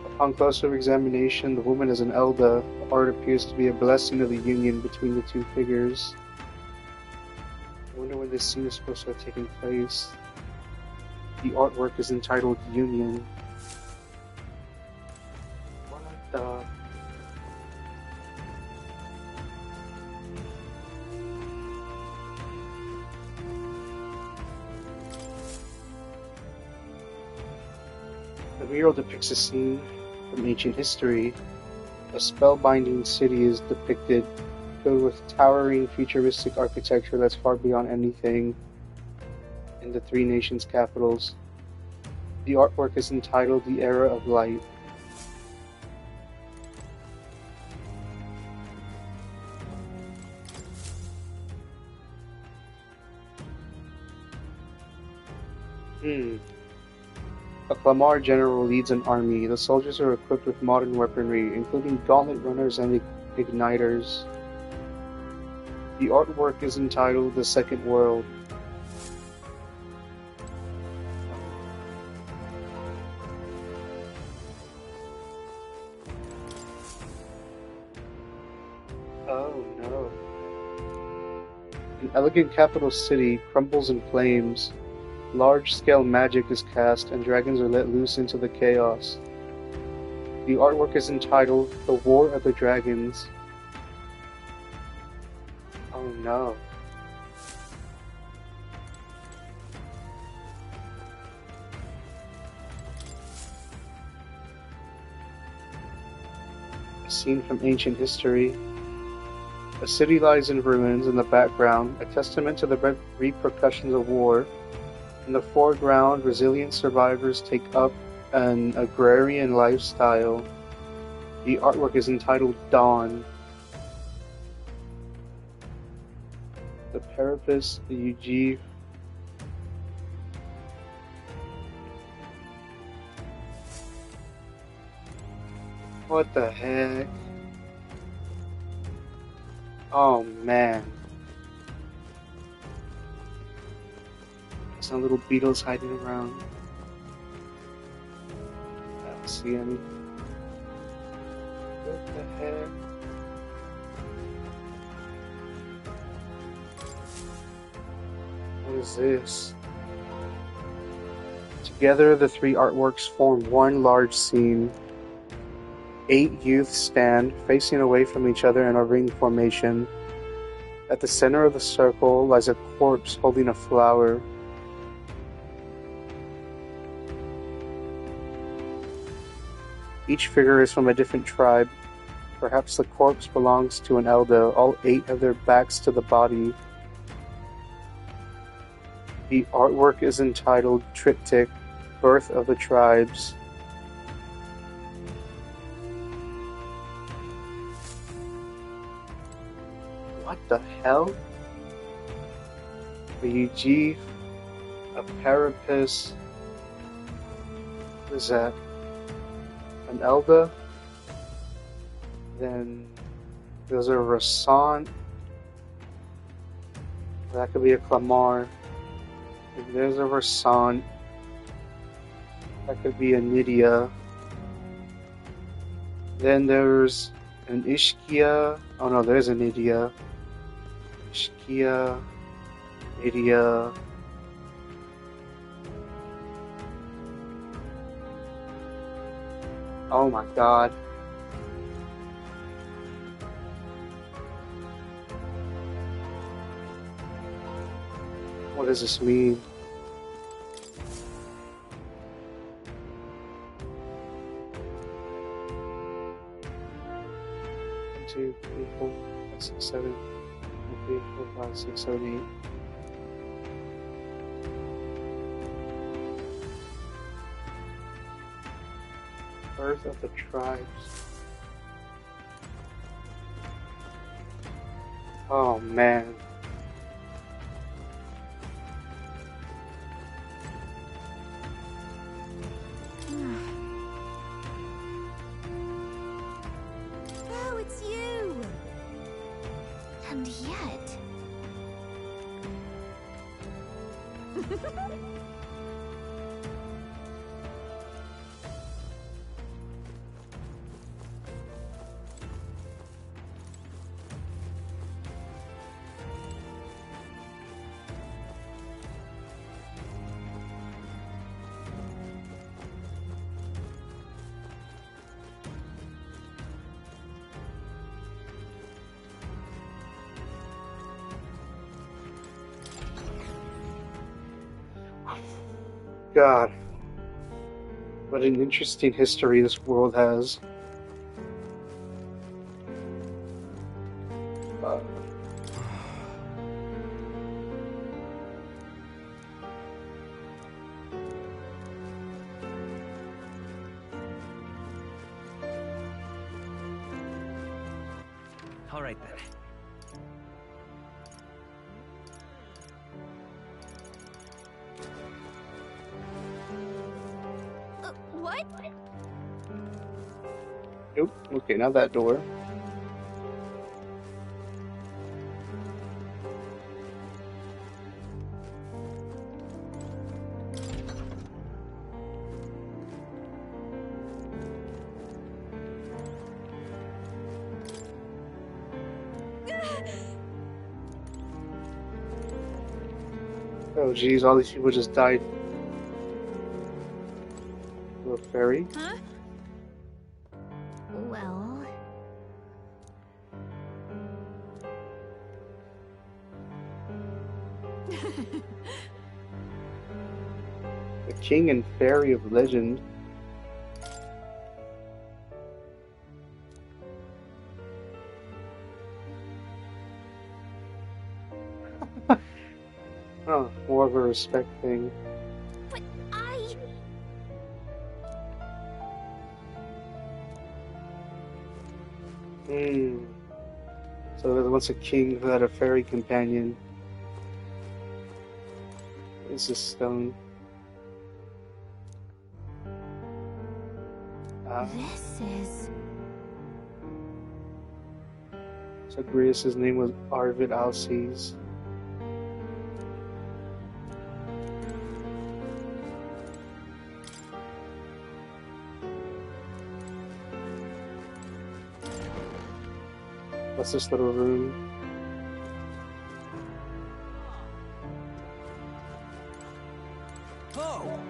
Upon closer examination, the woman is an elder. The art appears to be a blessing of the union between the two figures. I wonder when this scene is supposed to have taken place. The artwork is entitled Union. What the? The mural depicts a scene from ancient history. A spellbinding city is depicted filled with towering, futuristic architecture that's far beyond anything in the three nations' capitals. The artwork is entitled The Era of Light. A Clamar general leads an army. The soldiers are equipped with modern weaponry, including gauntlet runners and igniters. The artwork is entitled The Second World. Oh no. An elegant capital city crumbles in flames. Large-scale magic is cast, and dragons are let loose into the chaos. The artwork is entitled The War of the Dragons. Oh no. A scene from ancient history. A city lies in ruins in the background, a testament to the repercussions of war. In the foreground, resilient survivors take up an agrarian lifestyle. The artwork is entitled Dawn. The Parapus, the Ujiv. What the heck? Oh man. Some little beetles hiding around. I don't see any. What the heck? What is this? Together, the three artworks form one large scene. 8 youths stand, facing away from each other in a ring formation. At the center of the circle lies a corpse holding a flower. Each figure is from a different tribe. Perhaps the corpse belongs to an Elder. All 8 have their backs to the body. The artwork is entitled Triptych, Birth of the Tribes. What the hell? A Ujiv, a Parapus. What is that? An Elda, then there's a Rasan, that could be a Clamar, there's a Rasan, that could be a Nydia, then there's an Ishkia, oh no, there's a Nydia, Ishkia, Nydia, oh my god. What does this mean? One, 2, 3, 4, 5, 6, 7. 1, 2, 3, 4, 5, 6, 7, 8. Birth of the Tribes. Oh man. Oh, it's you! And yet... God. What an interesting history this world has. Fuck. All right then. What? Nope. Okay, now that door. Oh geez, all these people just died. Little fairy. Huh? Well... The king and fairy of legend. Oh, more of a respect thing. But I... So there was once a king who had a fairy companion. This is stone. This is... So Grius' name was Arvid Alces. What's this little room? Oh!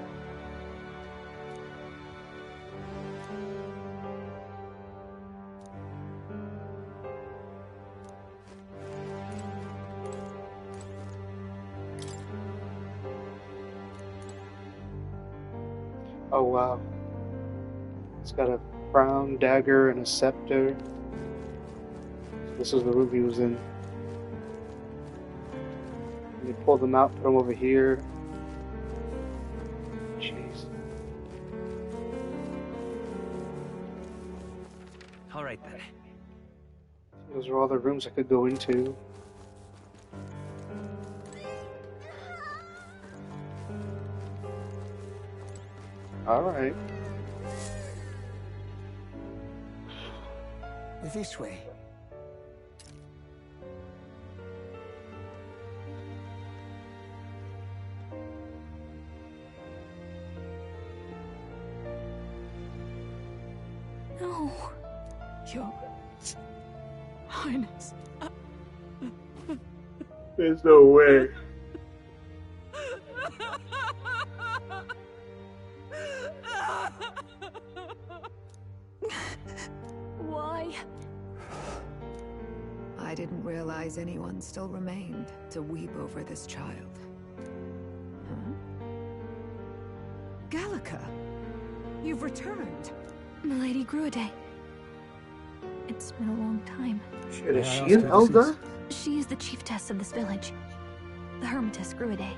Oh wow. It's got a crown, dagger, and a scepter. This is the room he was in. And they pulled them out, put them over here. Jeez. All right then. Those are all the rooms I could go into. Alright. This way. No. Your Highness. There's no way. Why? I didn't realize anyone still remained to weep over this child. Huh? Gallica, you've returned. Milady Gruide. It's been a long time. Shit, is she an elder? She is the chiefess of this village. The Hermitess Gruide.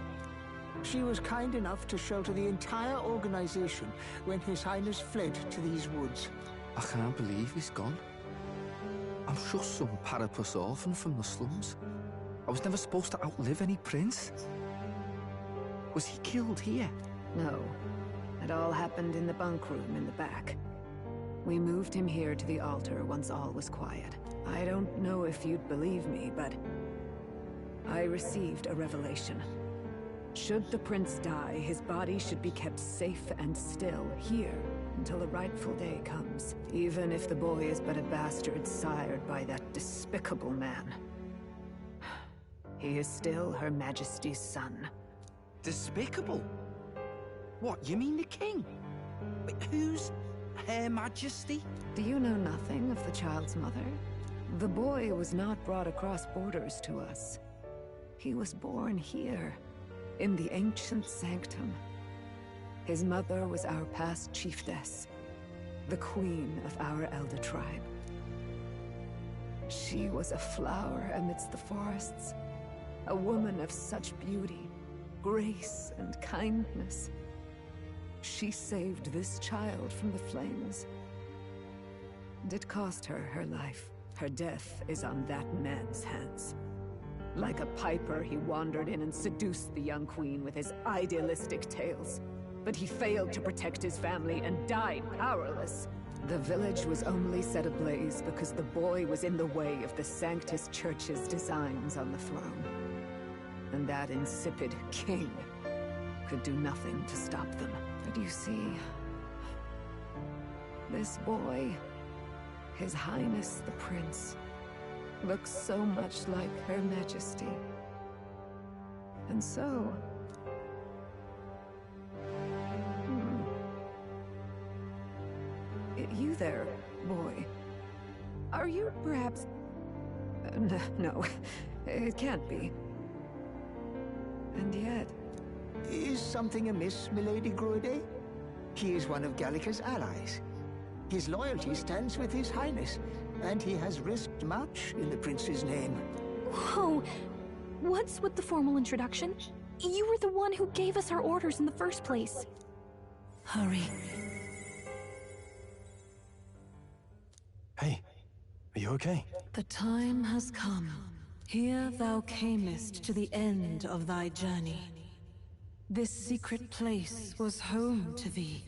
She was kind enough to shelter the entire organization when His Highness fled to these woods. I can't believe he's gone. I'm just some parapus orphan from the slums. I was never supposed to outlive any prince. Was he killed here? No. It all happened in the bunk room in the back. We moved him here to the altar once all was quiet. I don't know if you'd believe me, but I received a revelation. Should the prince die, his body should be kept safe and still here until the rightful day comes, even if the boy is but a bastard sired by that despicable man. He is still Her Majesty's son. Despicable? What, you mean the king? Wait, who's Her Majesty? Do you know nothing of the child's mother? The boy was not brought across borders to us. He was born here, in the ancient sanctum. His mother was our past chiefess, the queen of our elder tribe. She was a flower amidst the forests, a woman of such beauty, grace, and kindness. She saved this child from the flames, and it cost her her life. Her death is on that man's hands. Like a piper, he wandered in and seduced the young queen with his idealistic tales. But he failed to protect his family and died powerless. The village was only set ablaze because the boy was in the way of the Sanctus Church's designs on the throne. And that insipid king could do nothing to stop them. But you see, this boy, His Highness the Prince, looks so much like Her Majesty. And so... You there, boy. Are you perhaps... no, it can't be. And yet... Is something amiss, Milady Gruede? He is one of Gallica's allies. His loyalty stands with His Highness, and he has risked much in the Prince's name. Whoa! What's with the formal introduction? You were the one who gave us our orders in the first place. Hurry. Hey, are you okay? The time has come. Here thou camest to the end of thy journey. This secret place was home to thee.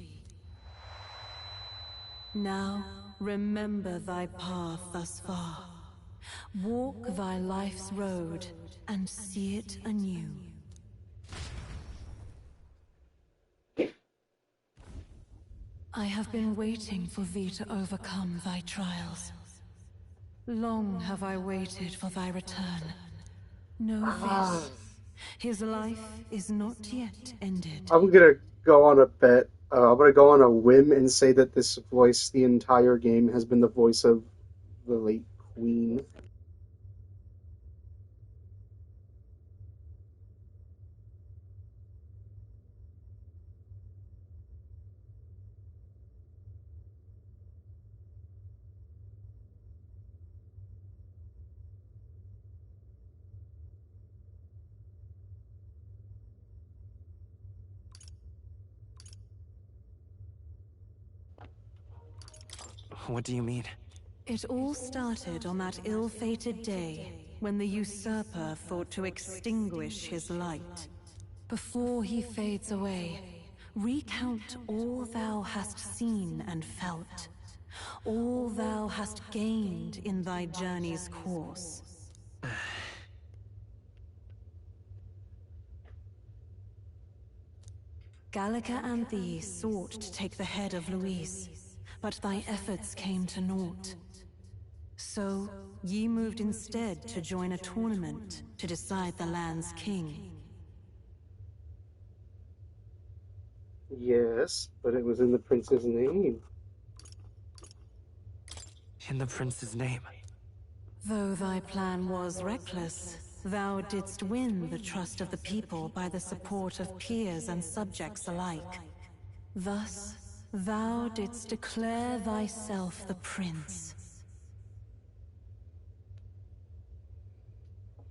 Now, remember thy path thus far. Walk thy life's road and see it anew. I have been waiting for thee to overcome thy trials. Long have I waited for thy return. Know this, his life is not yet ended. I'm gonna go on a bet. I'm gonna go on a whim and say that this voice, the entire game, has been the voice of the late Queen. What do you mean? It all started on that ill-fated day when the usurper thought to extinguish his light. Before he fades away, recount all thou hast seen and felt, all thou hast gained in thy journey's course. Gallica and thee sought to take the head of Luis, but thy efforts came to naught. So, ye moved instead to join a tournament to decide the land's king. Yes, but it was in the prince's name. In the prince's name? Though thy plan was reckless, thou didst win the trust of the people by the support of peers and subjects alike. Thus, thou didst declare thyself the prince.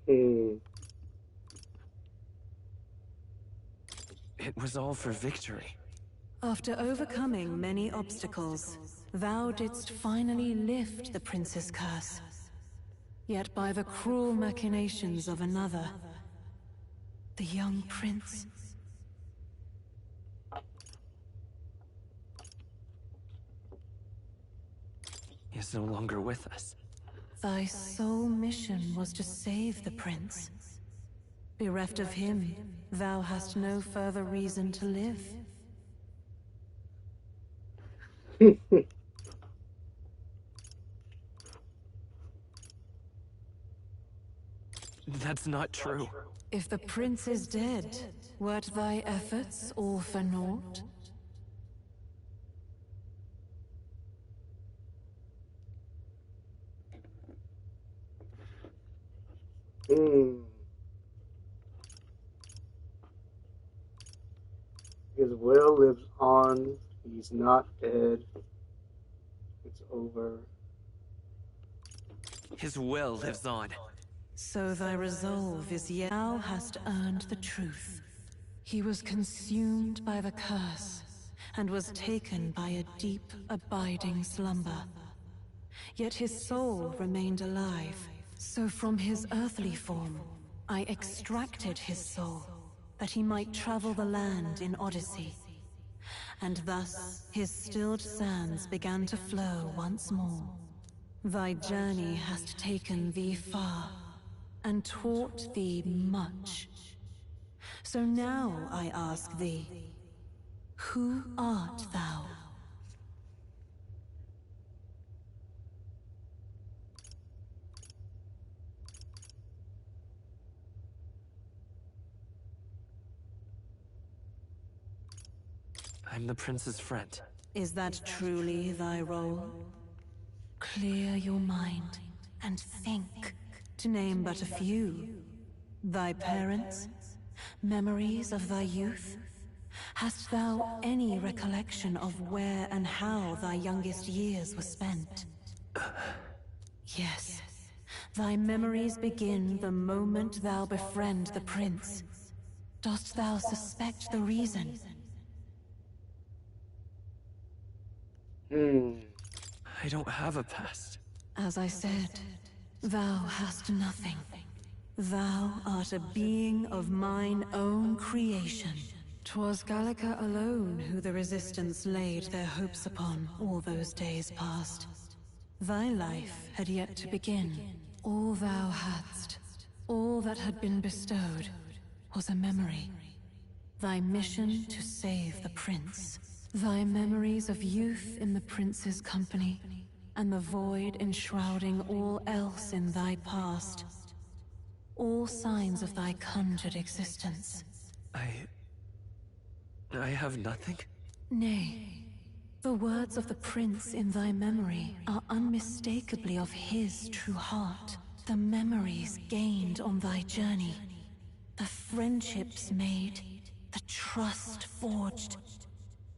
It was all for victory. After overcoming many obstacles, thou didst finally lift the prince's curse. Yet by the cruel machinations of another, the young prince... He is no longer with us. Thy sole mission was to save the prince. Bereft of him, thou hast no further reason to live. That's not true. If the prince is dead, wert thy efforts all for naught? His will lives on. He's not dead. It's over. His will lives on. So thy resolve is yet thou hast earned the truth. He was consumed by the curse, and was taken by a deep, abiding slumber. yet his soul remained alive. So from his earthly form, I extracted his soul, that he might travel the land in Odyssey. And thus his stilled sands began to flow once more. Thy journey hast taken thee far, and taught thee much. So now I ask thee, who art thou? I'm the prince's friend. Is that truly thy role? Clear your mind and think, to name but a few. Thy parents, memories of thy youth? Hast thou any recollection of where and how thy youngest years were spent? Yes, thy memories begin the moment thou befriend the prince. Dost thou suspect the reason? I don't have a past. As I said, thou hast nothing. Thou art a being of mine own creation. 'Twas Gallica alone who the Resistance laid their hopes upon all those days past. Thy life had yet to begin. All thou hadst, all that had been bestowed, was a memory. Thy mission to save the prince. Thy memories of youth in the prince's company, and the void enshrouding all else in thy past. All signs of thy conjured existence. I have nothing? Nay, the words of the prince in thy memory are unmistakably of his true heart. The memories gained on thy journey, the friendships made, the trust forged.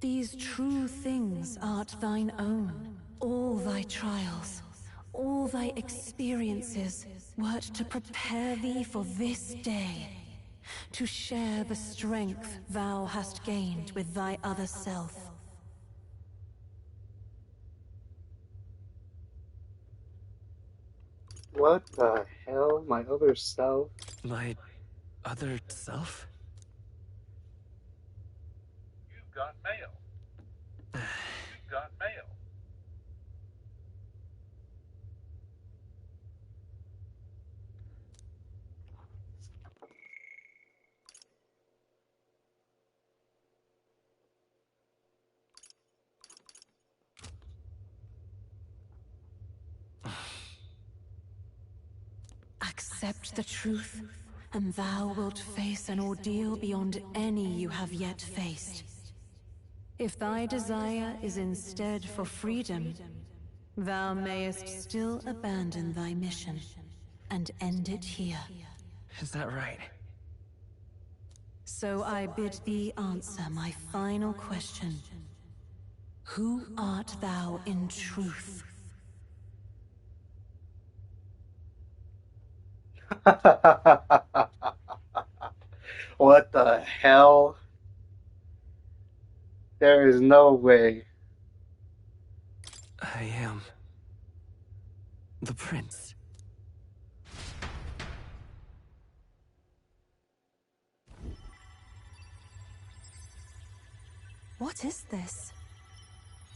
These true things art thine own. All thy trials, all thy experiences, wert to prepare thee for this day. To share the strength thou hast gained with thy other self. What the hell? My other self? My other self? You've got mail. You've got mail. Accept the truth, and thou wilt face an ordeal beyond any you have yet faced. If thy desire is instead for freedom, thou mayest still abandon thy mission, and end it here. Is that right? So I bid thee answer my final question. Who art thou in truth? What the hell? There is no way. I am the prince. What is this?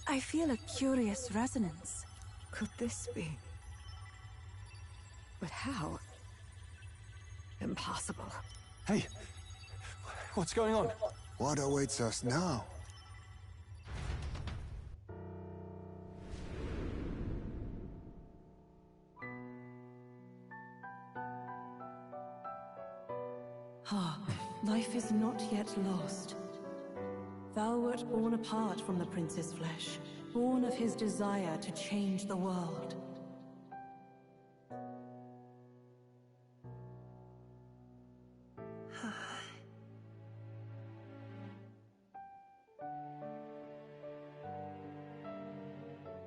I feel a curious resonance. Could this be? But how? Impossible. Hey, what's going on? What awaits us now? Ah, life is not yet lost. Thou wert born apart from the prince's flesh, born of his desire to change the world.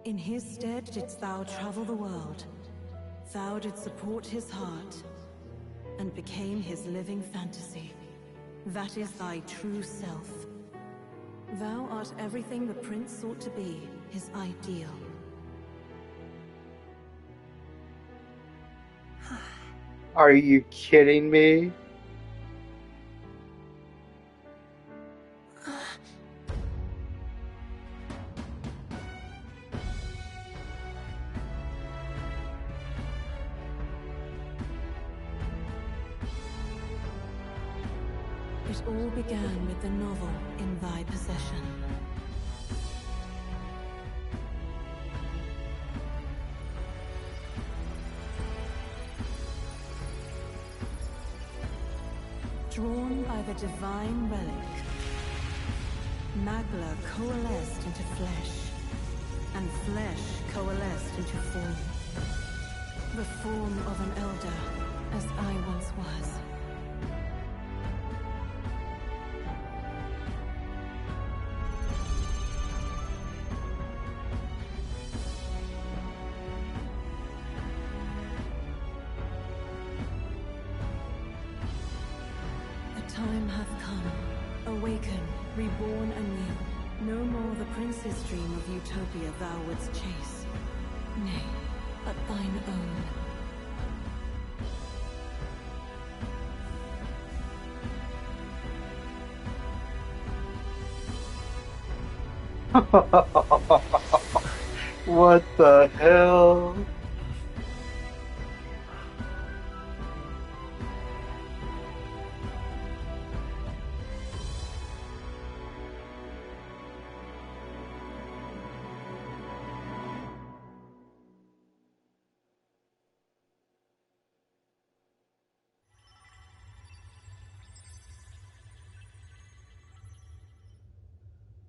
In his stead didst thou travel the world. Thou didst support his heart, and became his living fantasy. That is thy true self. Thou art everything the prince sought to be, his ideal. Are you kidding me? It all began with the novel in thy possession. Drawn by the divine relic, Magla coalesced into flesh, and flesh coalesced into form. The form of an elder, as I once was. Time hath come. Awaken, reborn anew. No more the prince's dream of utopia thou wouldst chase. Nay, but thine own. What the hell?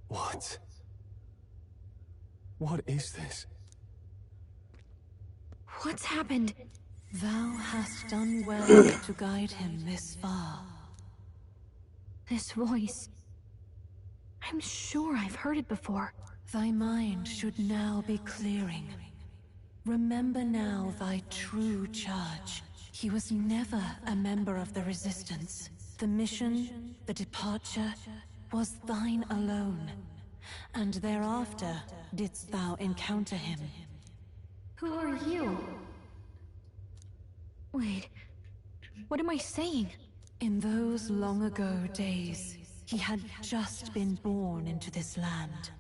What? What is this? What's happened? Thou hast done well to guide him this far. This voice... I'm sure I've heard it before. Thy mind should now be clearing. Remember now thy true charge. He was never a member of the Resistance. The mission, the departure, was thine alone. And thereafter didst thou encounter him. Who are you? Wait, what am I saying? In those long ago days, he had just been born into this land.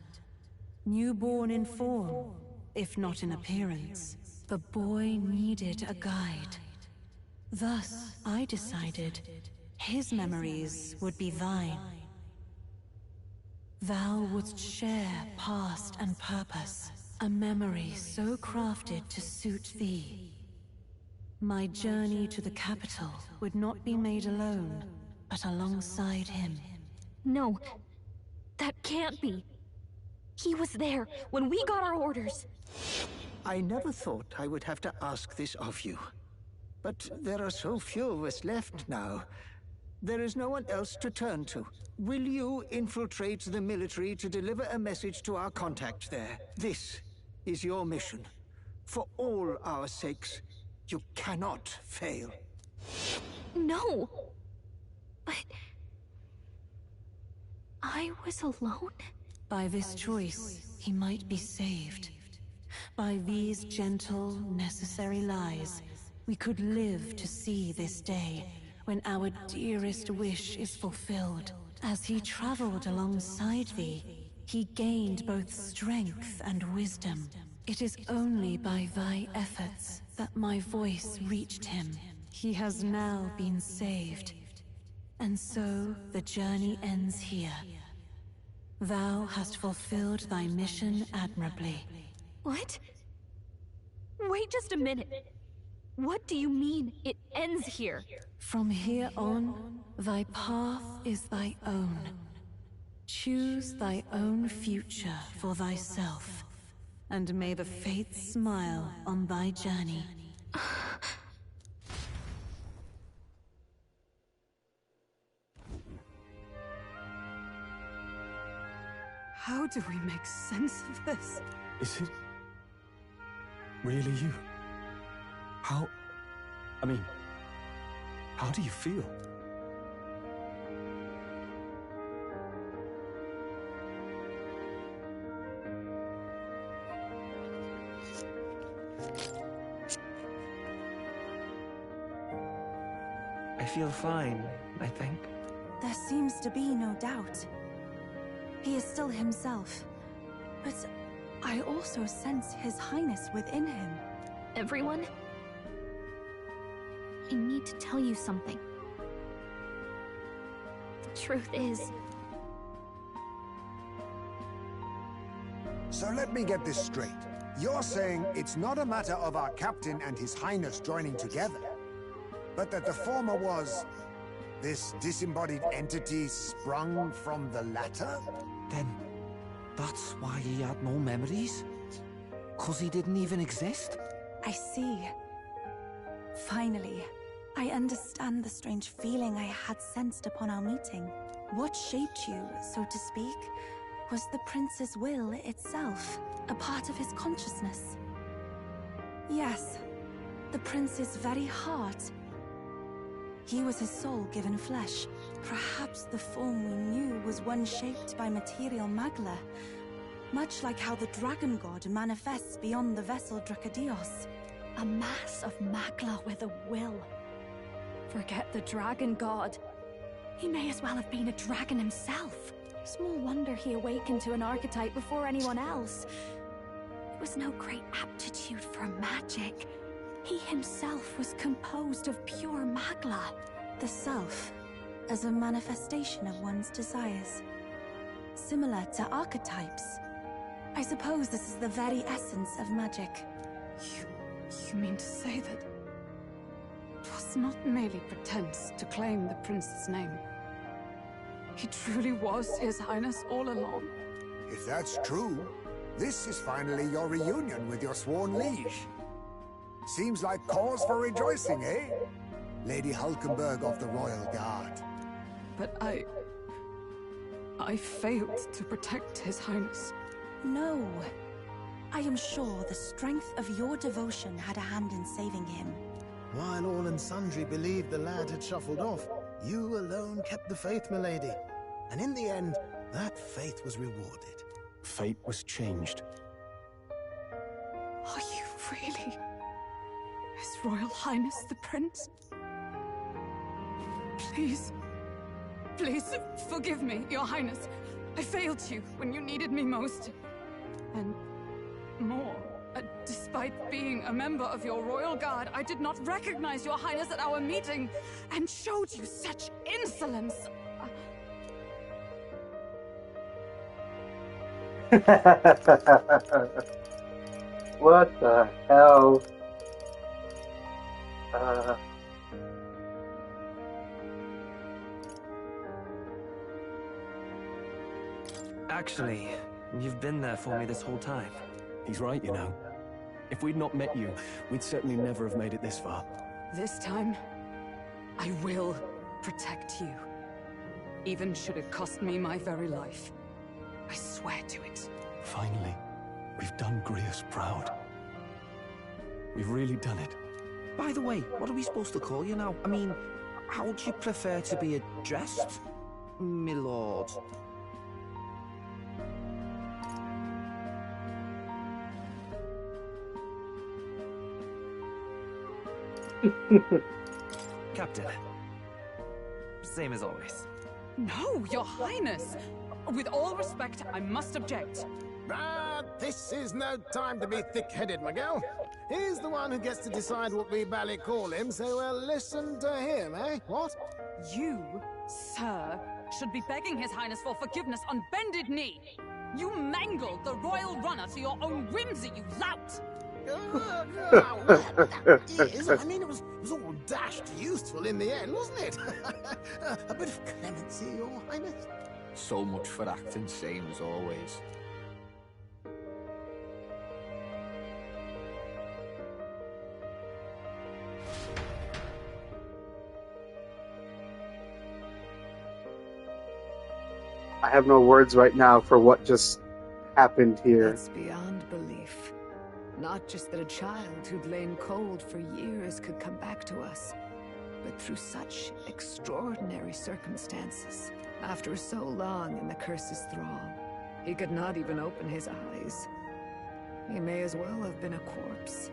Newborn in form, if not in appearance, the boy needed a guide. Thus, I decided his memories would be thine. Thou wouldst share past and purpose, a memory so crafted to suit thee. My journey to the capital would not be made alone, but alongside him. No, that can't be. He was there when we got our orders. I never thought I would have to ask this of you. But there are so few of us left now. There is no one else to turn to. Will you infiltrate the military to deliver a message to our contact there? This is your mission. For all our sakes, you cannot fail. No! But... I was alone? By this choice, he might be saved. By these gentle, necessary lies, we could live to see this day, when our dearest wish is fulfilled. As he traveled alongside thee, he gained both strength and wisdom. It is only by thy efforts that my voice reached him. He has now been saved. And so the journey ends here. Thou hast fulfilled thy mission admirably. What? Wait just a minute. What do you mean, it ends here? From here on, thy path is thy own. Choose thy own future for thyself, and may the fates smile on thy journey. How do we make sense of this? Is it really you? How do you feel? feel fine, I think. There seems to be no doubt. He is still himself. But I also sense His Highness within him. Everyone? I need to tell you something. The truth is... So let me get this straight. You're saying it's not a matter of our captain and His Highness joining together, but that the former was this disembodied entity sprung from the latter? Then that's why he had no memories? 'Cause he didn't even exist? I see. Finally, I understand the strange feeling I had sensed upon our meeting. What shaped you, so to speak, was the prince's will itself, a part of his consciousness. Yes, the prince's very heart. He was his soul given flesh. Perhaps the form we knew was one shaped by material magla, much like how the dragon god manifests beyond the vessel Dracadios. A mass of magla with a will. Forget the dragon god. He may as well have been a dragon himself. Small wonder he awakened to an archetype before anyone else. It was no great aptitude for magic. He himself was composed of pure magla. The self, as a manifestation of one's desires. Similar to archetypes. I suppose this is the very essence of magic. You mean to say that it was not merely pretense to claim the prince's name? He truly was His Highness all along? If that's true, this is finally your reunion with your sworn liege. Seems like cause for rejoicing, eh? Lady Hulkenberg of the Royal Guard. But I failed to protect His Highness. No. I am sure the strength of your devotion had a hand in saving him. While all and sundry believed the lad had shuffled off, you alone kept the faith, milady. And in the end, that faith was rewarded. Fate was changed. Are you really His Royal Highness the Prince? Please, please, forgive me, Your Highness. I failed you when you needed me most. And more, despite being a member of your Royal Guard, I did not recognize Your Highness at our meeting and showed you such insolence. What the hell? Actually, you've been there for me this whole time. He's right, you know. If we'd not met you, we'd certainly never have made it this far. This time, I will protect you. Even should it cost me my very life. I swear to it. Finally, we've done Grius proud. We've really done it. By the way, what are we supposed to call you now? I mean, how would you prefer to be addressed, my lord? Captain. Same as always. No, Your Highness! With all respect, I must object. This is no time to be thick-headed, Miguel. He's the one who gets to decide what we bally call him, so we'll listen to him, eh? What? You, sir, should be begging His Highness for forgiveness on bended knee. You mangled the royal runner to your own whimsy, you lout! I mean, it was all dashed useful in the end, wasn't it? A bit of clemency, Your Highness. So much for acting same as always. I have no words right now for what just happened here. It's beyond belief. Not just that a child who'd lain cold for years could come back to us, but through such extraordinary circumstances. After so long in the curse's thrall, he could not even open his eyes. He may as well have been a corpse.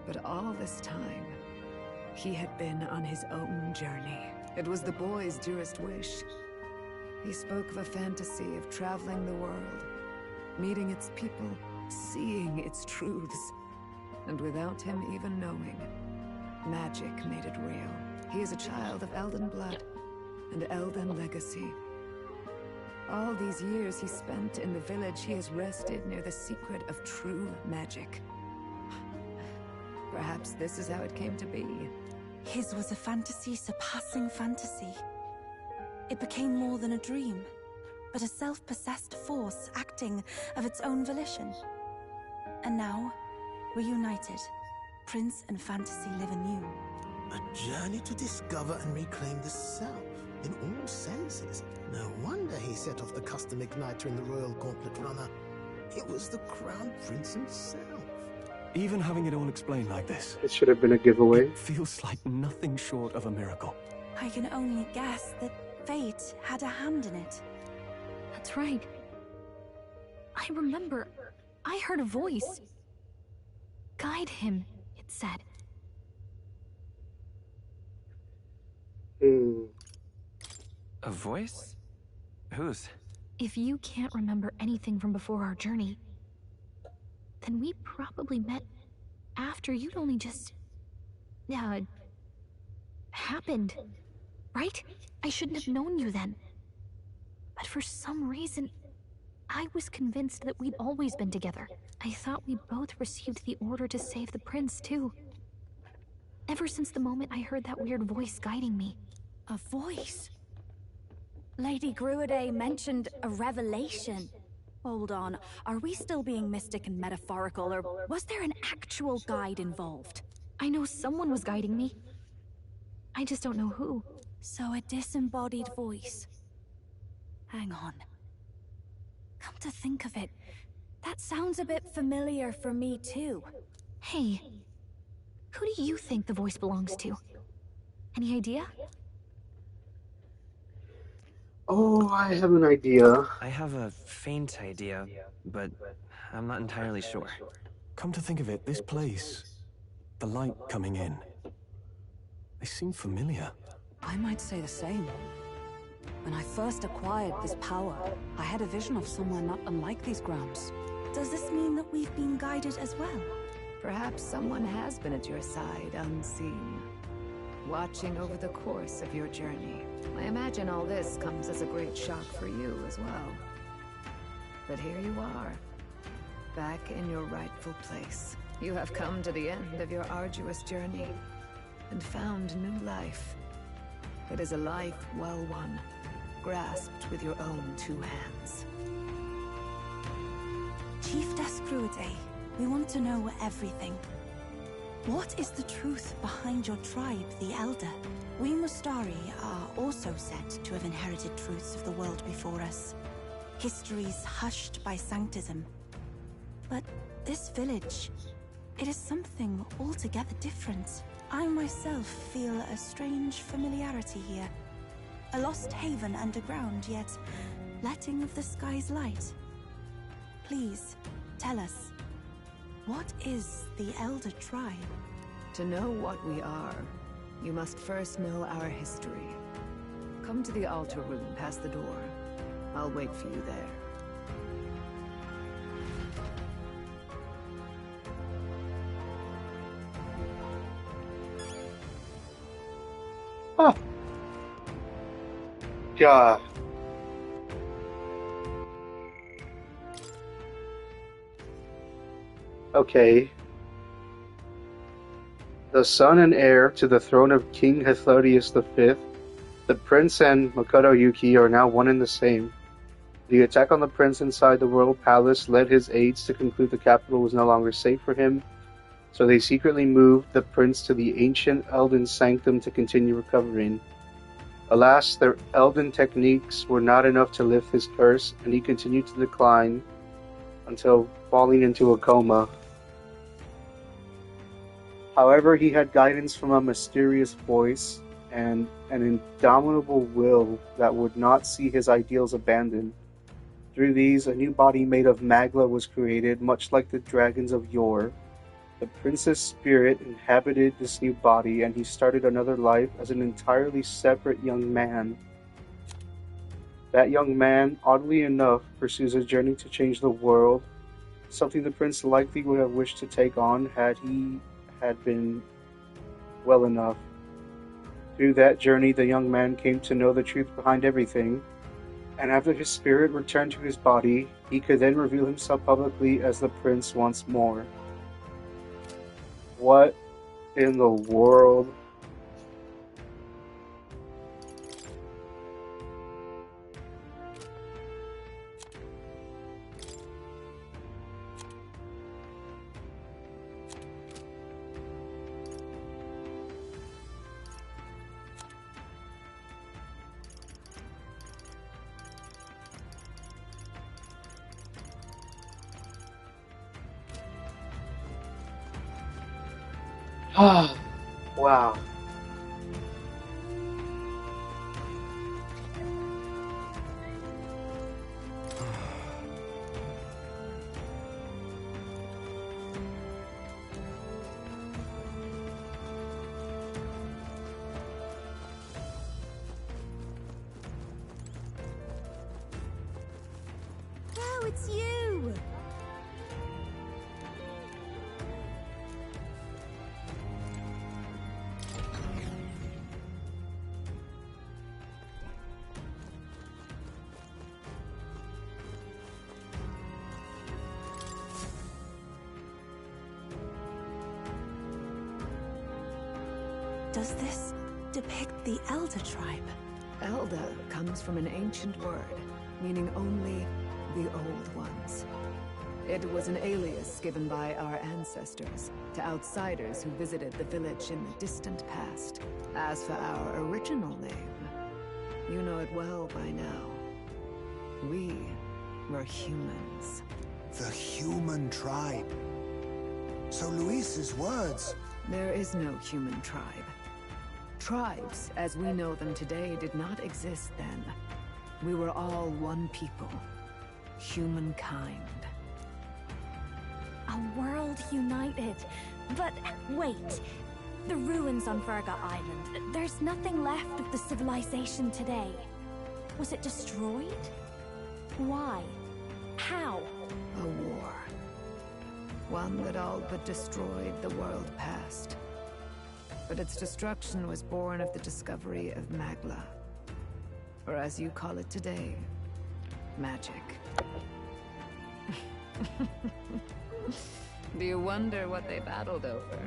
But all this time, He had been on his own journey. It was the boy's dearest wish. He spoke of a fantasy of traveling the world, meeting its people, seeing its truths. And without him even knowing, magic made it real. He is a child of Elden blood and Elden legacy. All these years he spent in the village, he has rested near the secret of true magic. Perhaps this is how it came to be. His was a fantasy surpassing fantasy. It became more than a dream, but a self-possessed force acting of its own volition. And now, reunited, Prince and fantasy live anew. A journey to discover and reclaim the self, in all senses. No wonder he set off the custom igniter in the Royal Gauntlet Runner. It was the Crown Prince himself. Even having it all explained like this, It should have been a giveaway. it feels like nothing short of a miracle. I can only guess that fate had a hand in it. That's right. I remember, I heard a voice. Guide him, it said. A voice? Whose? If you can't remember anything from before our journey, then we probably met after you'd only just... happened. Right? I shouldn't have known you then. But for some reason, I was convinced that we'd always been together. I thought we both received the order to save the prince, too. Ever since the moment I heard that weird voice guiding me. A voice? Lady Gruiday mentioned a revelation. Hold on, are we still being mystic and metaphorical, or was there an actual guide involved? I know someone was guiding me. I just don't know who. So a disembodied voice. Hang on. Come to think of it, that sounds a bit familiar for me too. Hey, who do you think the voice belongs to? Any idea? Oh, I have an idea. I have a faint idea, but I'm not entirely sure. Come to think of it, this place, the light coming in, they seem familiar. I might say the same. When I first acquired this power, I had a vision of somewhere not unlike these grounds. Does this mean that we've been guided as well? Perhaps someone has been at your side unseen, watching over the course of your journey. I imagine all this comes as a great shock for you as well. But here you are, back in your rightful place. You have come to the end of your arduous journey and found new life. It is a life well won, grasped with your own two hands. Chiefess Gruiday, we want to know everything. What is the truth behind your tribe, the Elder? We Mustari are also said to have inherited truths of the world before us. Histories hushed by sanctism. But this village, it is something altogether different. I myself feel a strange familiarity here. A lost haven underground, yet letting of the sky's light. Please, tell us, what is the Elder Tribe? To know what we are, you must first know our history. Come to the altar room past the door. I'll wait for you there. Oh. God. Okay. The son and heir to the throne of King Hethodius V, the prince and Makoto Yuki are now one and the same. The attack on the prince inside the royal palace led his aides to conclude the capital was no longer safe for him, so they secretly moved the prince to the ancient Elden sanctum to continue recovering. Alas, their Elden techniques were not enough to lift his curse, and he continued to decline until falling into a coma. However, he had guidance from a mysterious voice and an indomitable will that would not see his ideals abandoned. Through these, a new body made of magla was created, much like the dragons of yore. The prince's spirit inhabited this new body, and he started another life as an entirely separate young man. That young man, oddly enough, pursues a journey to change the world, something the prince likely would have wished to take on had he had been well enough. Through that journey, the young man came to know the truth behind everything, and after his spirit returned to his body, he could then reveal himself publicly as the prince once more. What in the world? Wow. Oh, it's you! Does this depict the Elder tribe? Elder comes from an ancient word, meaning only the old ones. It was an alias given by our ancestors to outsiders who visited the village in the distant past. As for our original name, you know it well by now. We were humans. The human tribe. So Luis's words... There is no human tribe. Tribes, as we know them today, did not exist then. We were all one people. Humankind. A world united. But wait. The ruins on Virga Island. There's nothing left of the civilization today. Was it destroyed? Why? How? A war. One that all but destroyed the world past. But its destruction was born of the discovery of Magla. Or as you call it today, magic. Do you wonder what they battled over?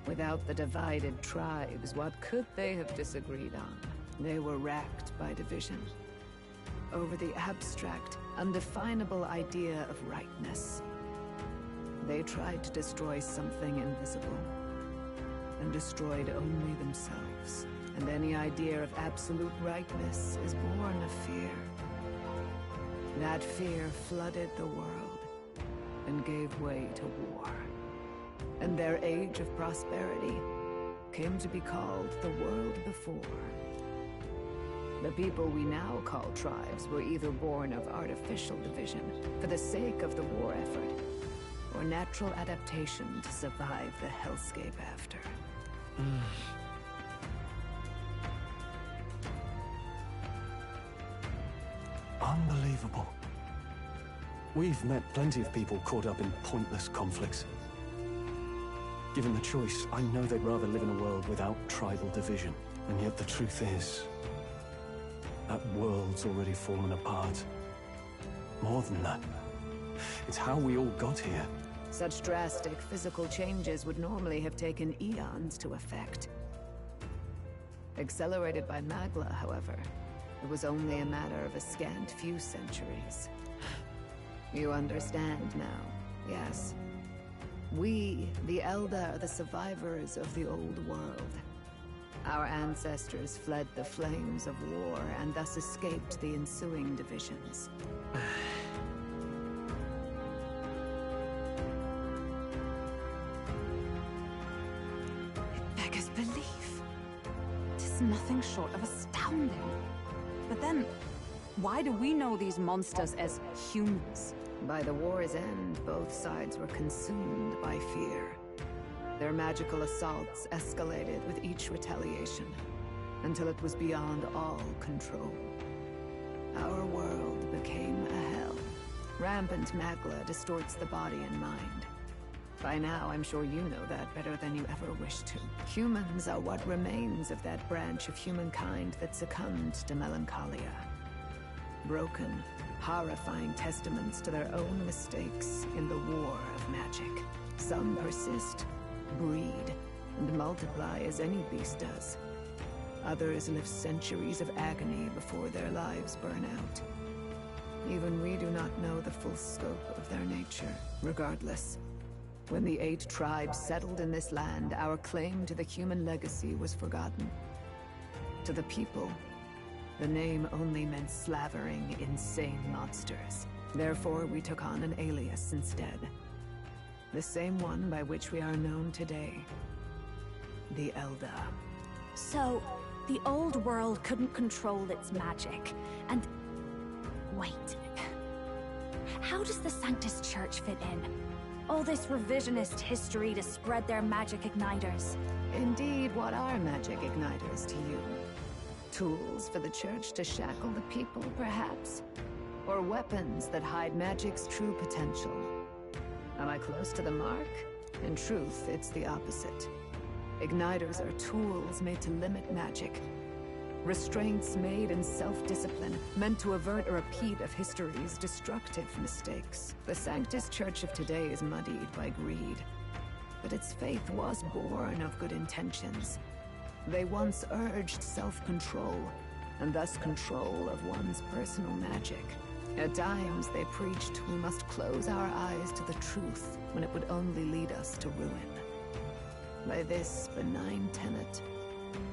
Without the divided tribes, what could they have disagreed on? They were racked by division. Over the abstract, undefinable idea of rightness. They tried to destroy something invisible, and destroyed only themselves. And any idea of absolute rightness is born of fear. That fear flooded the world, and gave way to war. And their age of prosperity came to be called the world before. The people we now call tribes were either born of artificial division for the sake of the war effort, or natural adaptation to survive the hellscape after. Unbelievable. We've met plenty of people caught up in pointless conflicts. Given the choice, I know they'd rather live in a world without tribal division. And yet the truth is, that world's already fallen apart. More than that, it's how we all got here. Such drastic physical changes would normally have taken eons to effect. Accelerated by Magla, however, it was only a matter of a scant few centuries. You understand now, yes? We, the Elder, are the survivors of the old world. Our ancestors fled the flames of war and thus escaped the ensuing divisions. It beggars belief. It is nothing short of astounding. But then, why do we know these monsters as humans? By the war's end, both sides were consumed by fear. Their magical assaults escalated with each retaliation, until it was beyond all control. Our world became a hell. Rampant magla distorts the body and mind. By now, I'm sure you know that better than you ever wished to. Humans are what remains of that branch of humankind that succumbed to melancholia. Broken, horrifying testaments to their own mistakes in the war of magic. Some persist, breed, and multiply as any beast does. Others live centuries of agony before their lives burn out. Even we do not know the full scope of their nature. Regardless, when the 8 tribes settled in this land, our claim to the human legacy was forgotten. To the people, the name only meant slavering, insane monsters. Therefore, we took on an alias instead. The same one by which we are known today. The Elder. So, the old world couldn't control its magic, and... Wait. How does the Sanctus Church fit in? All this revisionist history to spread their magic igniters. Indeed, what are magic igniters to you? Tools for the Church to shackle the people, perhaps? Or weapons that hide magic's true potential? Am I close to the mark? In truth, it's the opposite. Igniters are tools made to limit magic. Restraints made in self-discipline, meant to avert a repeat of history's destructive mistakes. The Sanctus Church of today is muddied by greed. But its faith was born of good intentions. They once urged self-control, and thus control of one's personal magic. At times, they preached we must close our eyes to the truth when it would only lead us to ruin. By this benign tenet,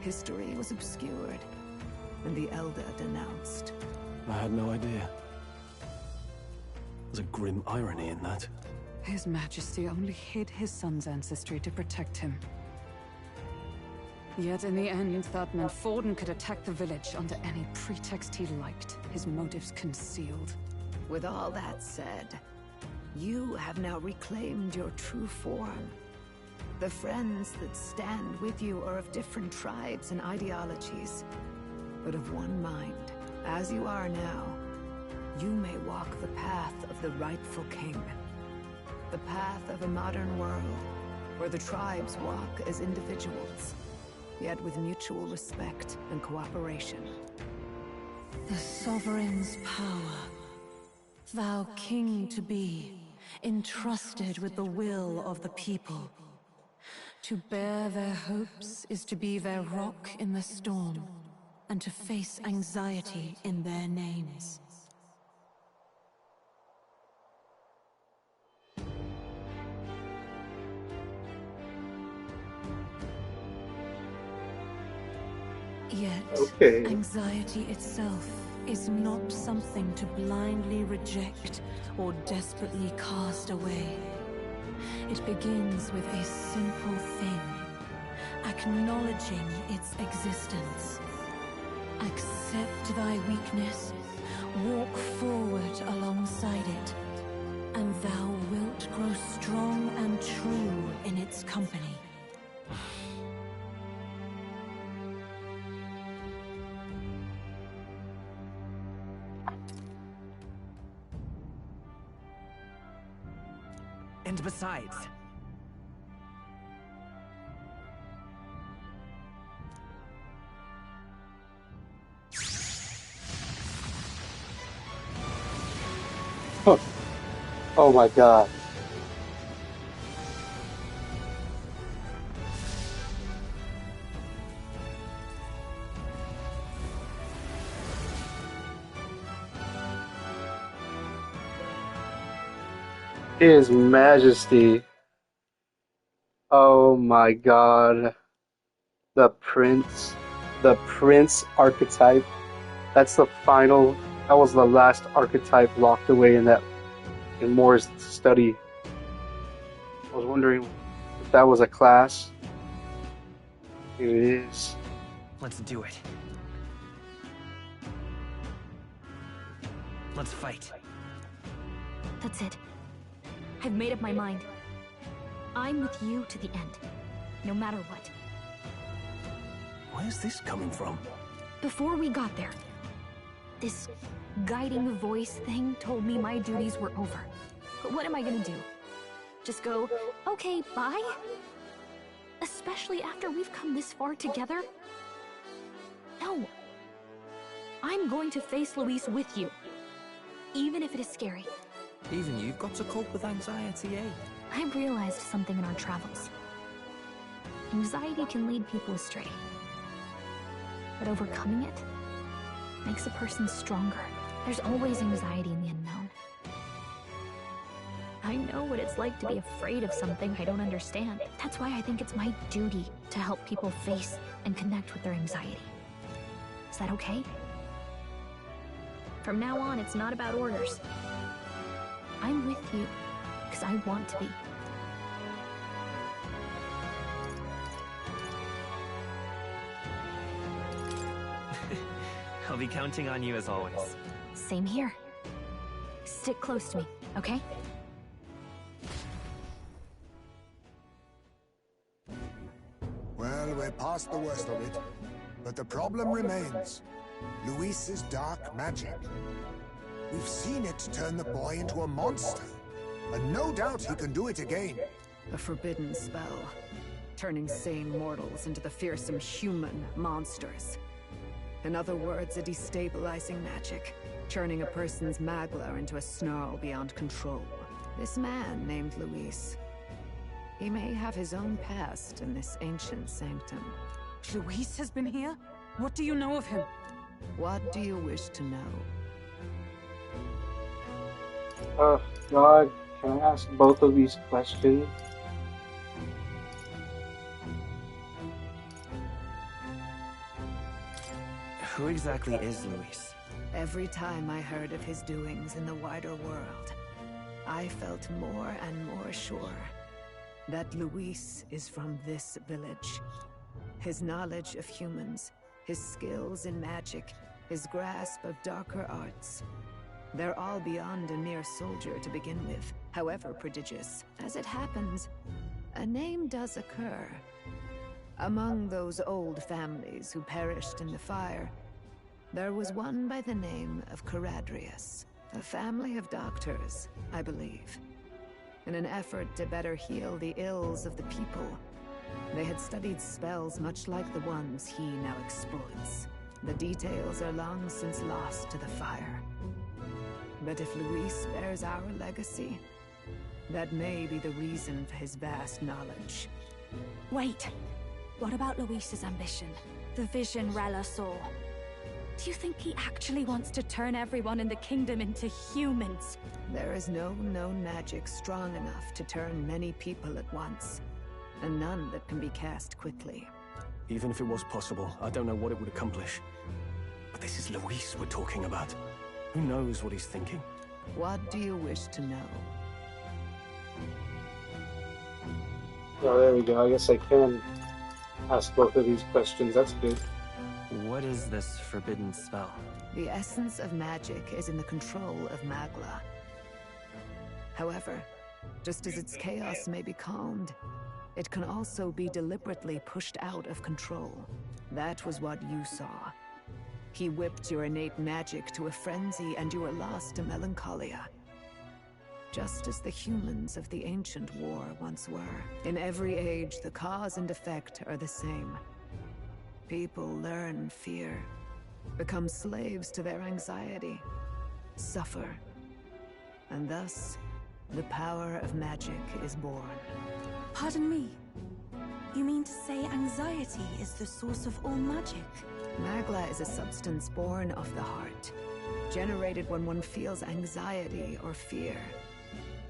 history was obscured, and the Elder denounced. I had no idea. There's a grim irony in that. His Majesty only hid his son's ancestry to protect him. Yet in the end, that meant Forden could attack the village under any pretext he liked, his motives concealed. With all that said, you have now reclaimed your true form. The friends that stand with you are of different tribes and ideologies, but of one mind. As you are now, you may walk the path of the rightful king. The path of a modern world, where the tribes walk as individuals, yet with mutual respect and cooperation. The sovereign's power, thou king to be, entrusted with the will of the people. To bear their hopes is to be their rock in the storm, and to face anxiety in their names. Yet, anxiety itself is not something to blindly reject or desperately cast away. It begins with a simple thing, acknowledging its existence. Accept thy weakness, walk forward alongside it, and thou wilt grow strong and true in its company. And besides... Oh my god. His Majesty. Oh my god. The Prince. The Prince archetype. That's the final. That was the last archetype locked away in Moore's study. I was wondering if that was a class. It is. Let's do it. Let's fight. That's it. I've made up my mind. I'm with you to the end, no matter what. Where's this coming from? Before we got there, this guiding voice thing told me my duties were over. But what am I gonna do? Just go, okay, bye? Especially after we've come this far together? No. I'm going to face Luis with you, even if it is scary. Even you've got to cope with anxiety, eh? I've realized something in our travels. Anxiety can lead people astray. But overcoming it makes a person stronger. There's always anxiety in the unknown. I know what it's like to be afraid of something I don't understand. That's why I think it's my duty to help people face and connect with their anxiety. Is that okay? From now on, it's not about orders. I'm with you because I want to be. I'll be counting on you as always. Same here. Stick close to me, okay? Well, we're past the worst of it. But the problem remains. Luis's dark magic. We've seen it turn the boy into a monster. And no doubt he can do it again. A forbidden spell. Turning sane mortals into the fearsome human monsters. In other words, a destabilizing magic. Churning a person's magla into a snarl beyond control. This man named Luis. He may have his own past in this ancient sanctum. Luis has been here? What do you know of him? What do you wish to know? Oh, God. Can I ask both of these questions? Who exactly is Luis? Every time I heard of his doings in the wider world, I felt more and more sure that Luis is from this village. His knowledge of humans, his skills in magic, his grasp of darker arts. They're all beyond a mere soldier to begin with, however prodigious. As it happens, a name does occur. Among those old families who perished in the fire, there was one by the name of Caradrius, a family of doctors, I believe. In an effort to better heal the ills of the people, they had studied spells much like the ones he now exploits. The details are long since lost to the fire. But if Luis bears our legacy, that may be the reason for his vast knowledge. Wait. What about Luis's ambition? The vision Rella saw? Do you think he actually wants to turn everyone in the kingdom into humans? There is no known magic strong enough to turn many people at once, and none that can be cast quickly. Even if it was possible, I don't know what it would accomplish. But this is Luis we're talking about. Who knows what he's thinking? What do you wish to know? Oh, there we go. I guess I can ask both of these questions. That's good. What is this forbidden spell? The essence of magic is in the control of Magla. However, just as its chaos may be calmed, it can also be deliberately pushed out of control. That was what you saw. He whipped your innate magic to a frenzy and you were lost to melancholia. Just as the humans of the ancient war once were. In every age, the cause and effect are the same. People learn fear, become slaves to their anxiety, suffer, and thus, the power of magic is born. Pardon me. You mean to say anxiety is the source of all magic? Magla is a substance born of the heart, generated when one feels anxiety or fear.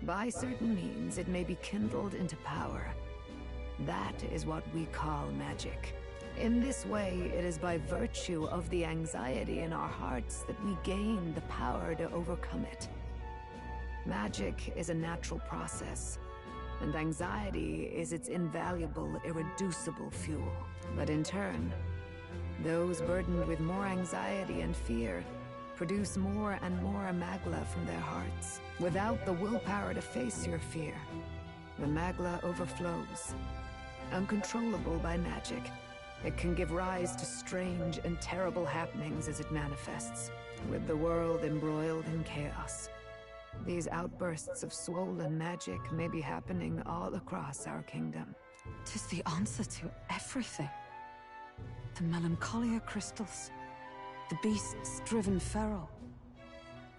By certain means, it may be kindled into power. That is what we call magic. In this way, it is by virtue of the anxiety in our hearts that we gain the power to overcome it. Magic is a natural process, and anxiety is its invaluable, irreducible fuel. But in turn, those burdened with more anxiety and fear produce more and more magla from their hearts. Without the willpower to face your fear, The Magla overflows. Uncontrollable by magic, it can give rise to strange and terrible happenings as it manifests, with the world embroiled in chaos. These outbursts of swollen magic may be happening all across our kingdom. 'Tis the answer to everything. The melancholia crystals, the beasts driven feral.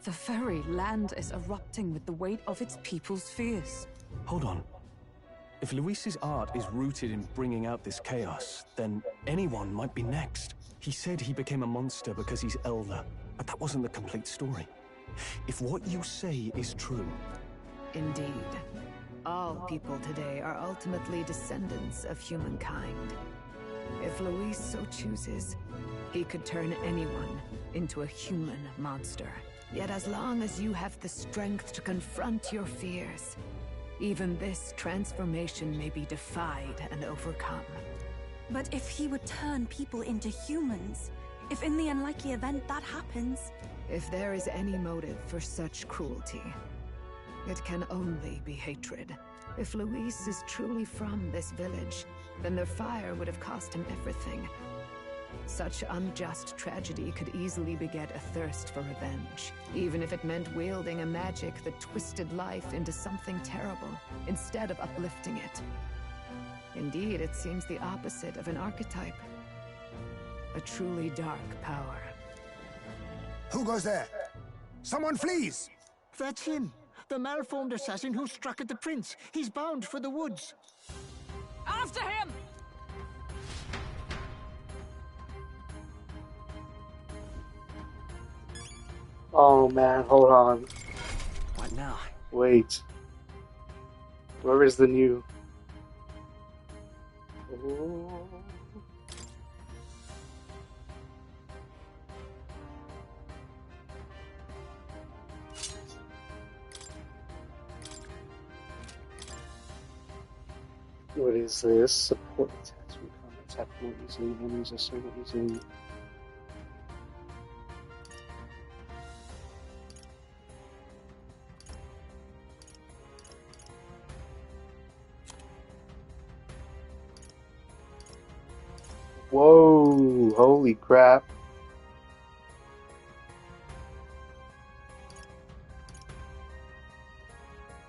The very land is erupting with the weight of its people's fears. Hold on. If Luis's art is rooted in bringing out this chaos, then anyone might be next. He said he became a monster because he's elder, but that wasn't the complete story. If what you say is true... Indeed. All people today are ultimately descendants of humankind. If Luis so chooses, he could turn anyone into a human monster. Yet as long as you have the strength to confront your fears, even this transformation may be defied and overcome. But if he would turn people into humans, if in the unlikely event that happens... If there is any motive for such cruelty, it can only be hatred. If Luis is truly from this village, then their fire would have cost him everything. Such unjust tragedy could easily beget a thirst for revenge, even if it meant wielding a magic that twisted life into something terrible, instead of uplifting it. Indeed, it seems the opposite of an archetype. A truly dark power. Who goes there? Someone flees! That's him! The malformed assassin who struck at the prince! He's bound for the woods! After him! Oh man, hold on. What now? Wait. Where is the new... Oh. What is this? Support attacks when combat attack more easily, enemies are so easily. Whoa, holy crap.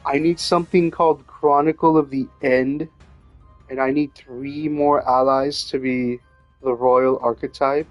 I need something called Chronicle of the End, and I need 3 more allies to be the royal archetype.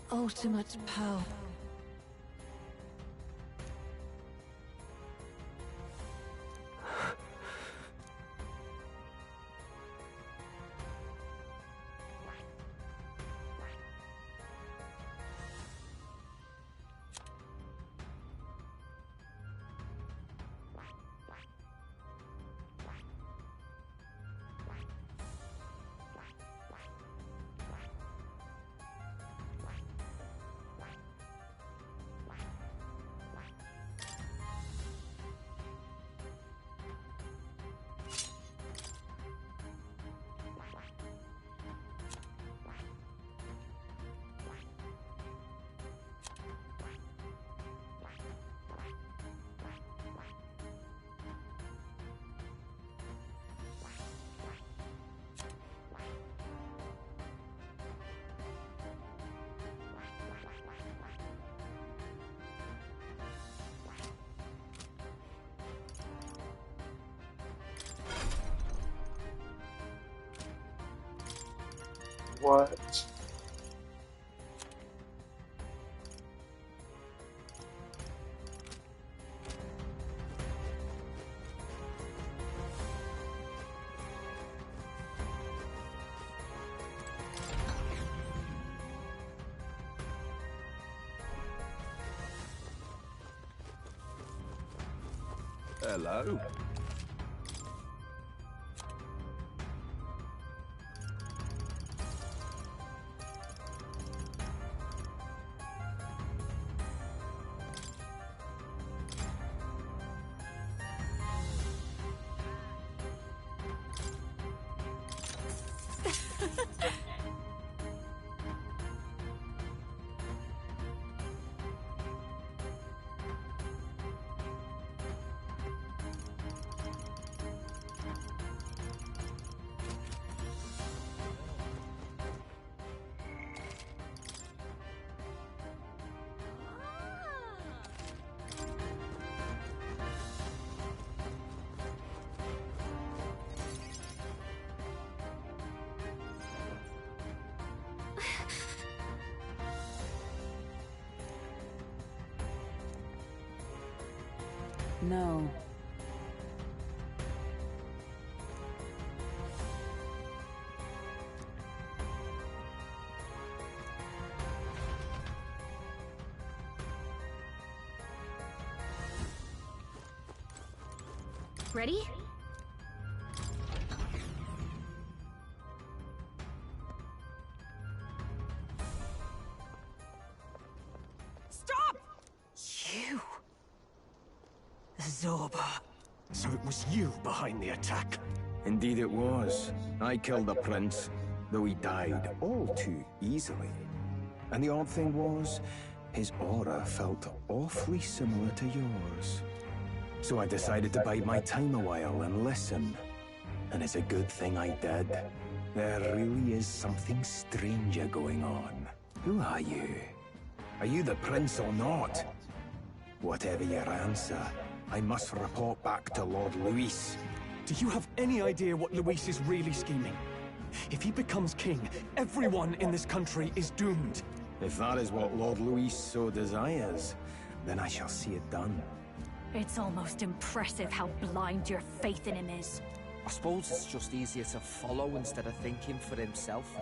Ultimate power. What? Hello. No. Ready? Stop! You! Zorba. So it was you behind the attack? Indeed it was. I killed the prince, though he died all too easily. And the odd thing was, his aura felt awfully similar to yours. So I decided to bide my time a while and listen. And it's a good thing I did. There really is something stranger going on. Who are you? Are you the prince or not? Whatever your answer, I must report back to Lord Luis. Do you have any idea what Luis is really scheming? If he becomes king, everyone in this country is doomed. If that is what Lord Luis so desires, then I shall see it done. It's almost impressive how blind your faith in him is. I suppose it's just easier to follow instead of thinking for himself.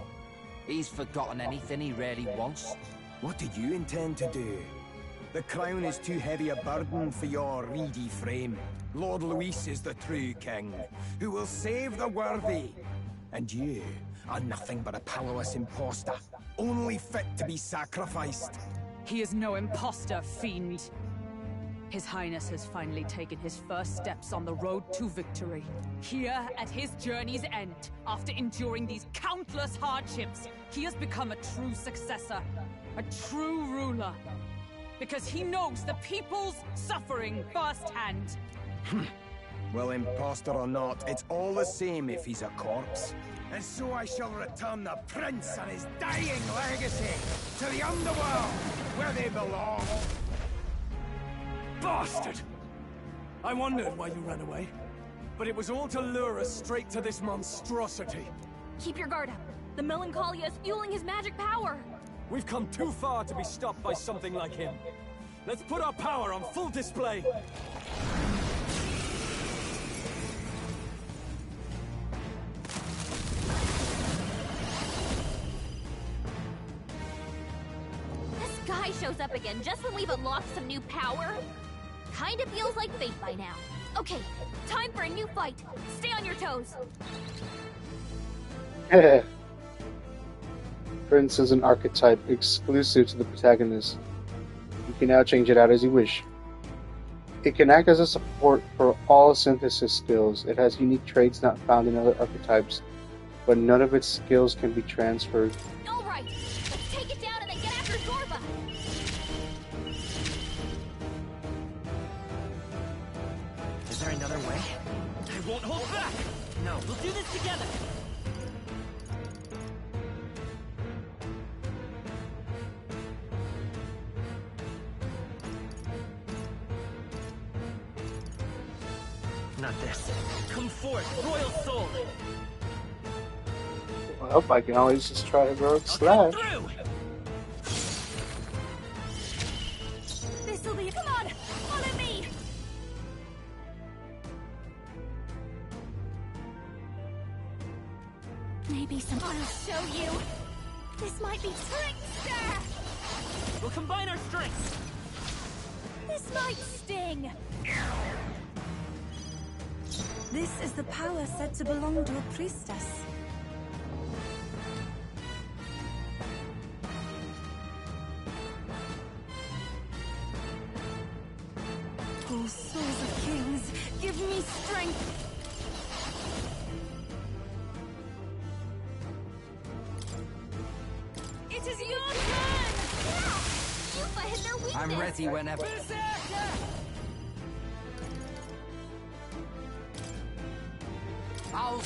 He's forgotten anything he really wants. What do you intend to do? The crown is too heavy a burden for your reedy frame. Lord Luis is the true king, who will save the worthy. And you are nothing but a powerless imposter, only fit to be sacrificed. He is no imposter, fiend. His Highness has finally taken his first steps on the road to victory. Here, at his journey's end, after enduring these countless hardships, he has become a true successor, a true ruler. Because he knows the people's suffering firsthand. Well, imposter or not, it's all the same if he's a corpse. And so I shall return the prince and his dying legacy to the underworld, where they belong. Bastard! I wondered why you ran away, but it was all to lure us straight to this monstrosity. Keep your guard up. The Melancholia is fueling his magic power. We've come too far to be stopped by something like him. Let's put our power on full display. This guy shows up again just when we've unlocked some new power. Kinda feels like fate by now. Okay, time for a new fight. Stay on your toes. Prince is an archetype exclusive to the protagonist. You can now change it out as you wish. It can act as a support for all synthesis skills. It has unique traits not found in other archetypes, but none of its skills can be transferred. Alright, let's take it down and then get after Zorba. Is there another way? I won't hold back! No, we'll do this together! Not this. Come forth, Royal Soul! Well, I can always just try heroic slash. This'll be. Come on, follow me. Maybe some. I'll show you. This might be trickster. We'll combine our strengths. This might sting. This is the power said to belong to a priestess. Oh, souls of kings, give me strength! It is your turn! Yufa hit their weakness! I'm ready whenever. I'll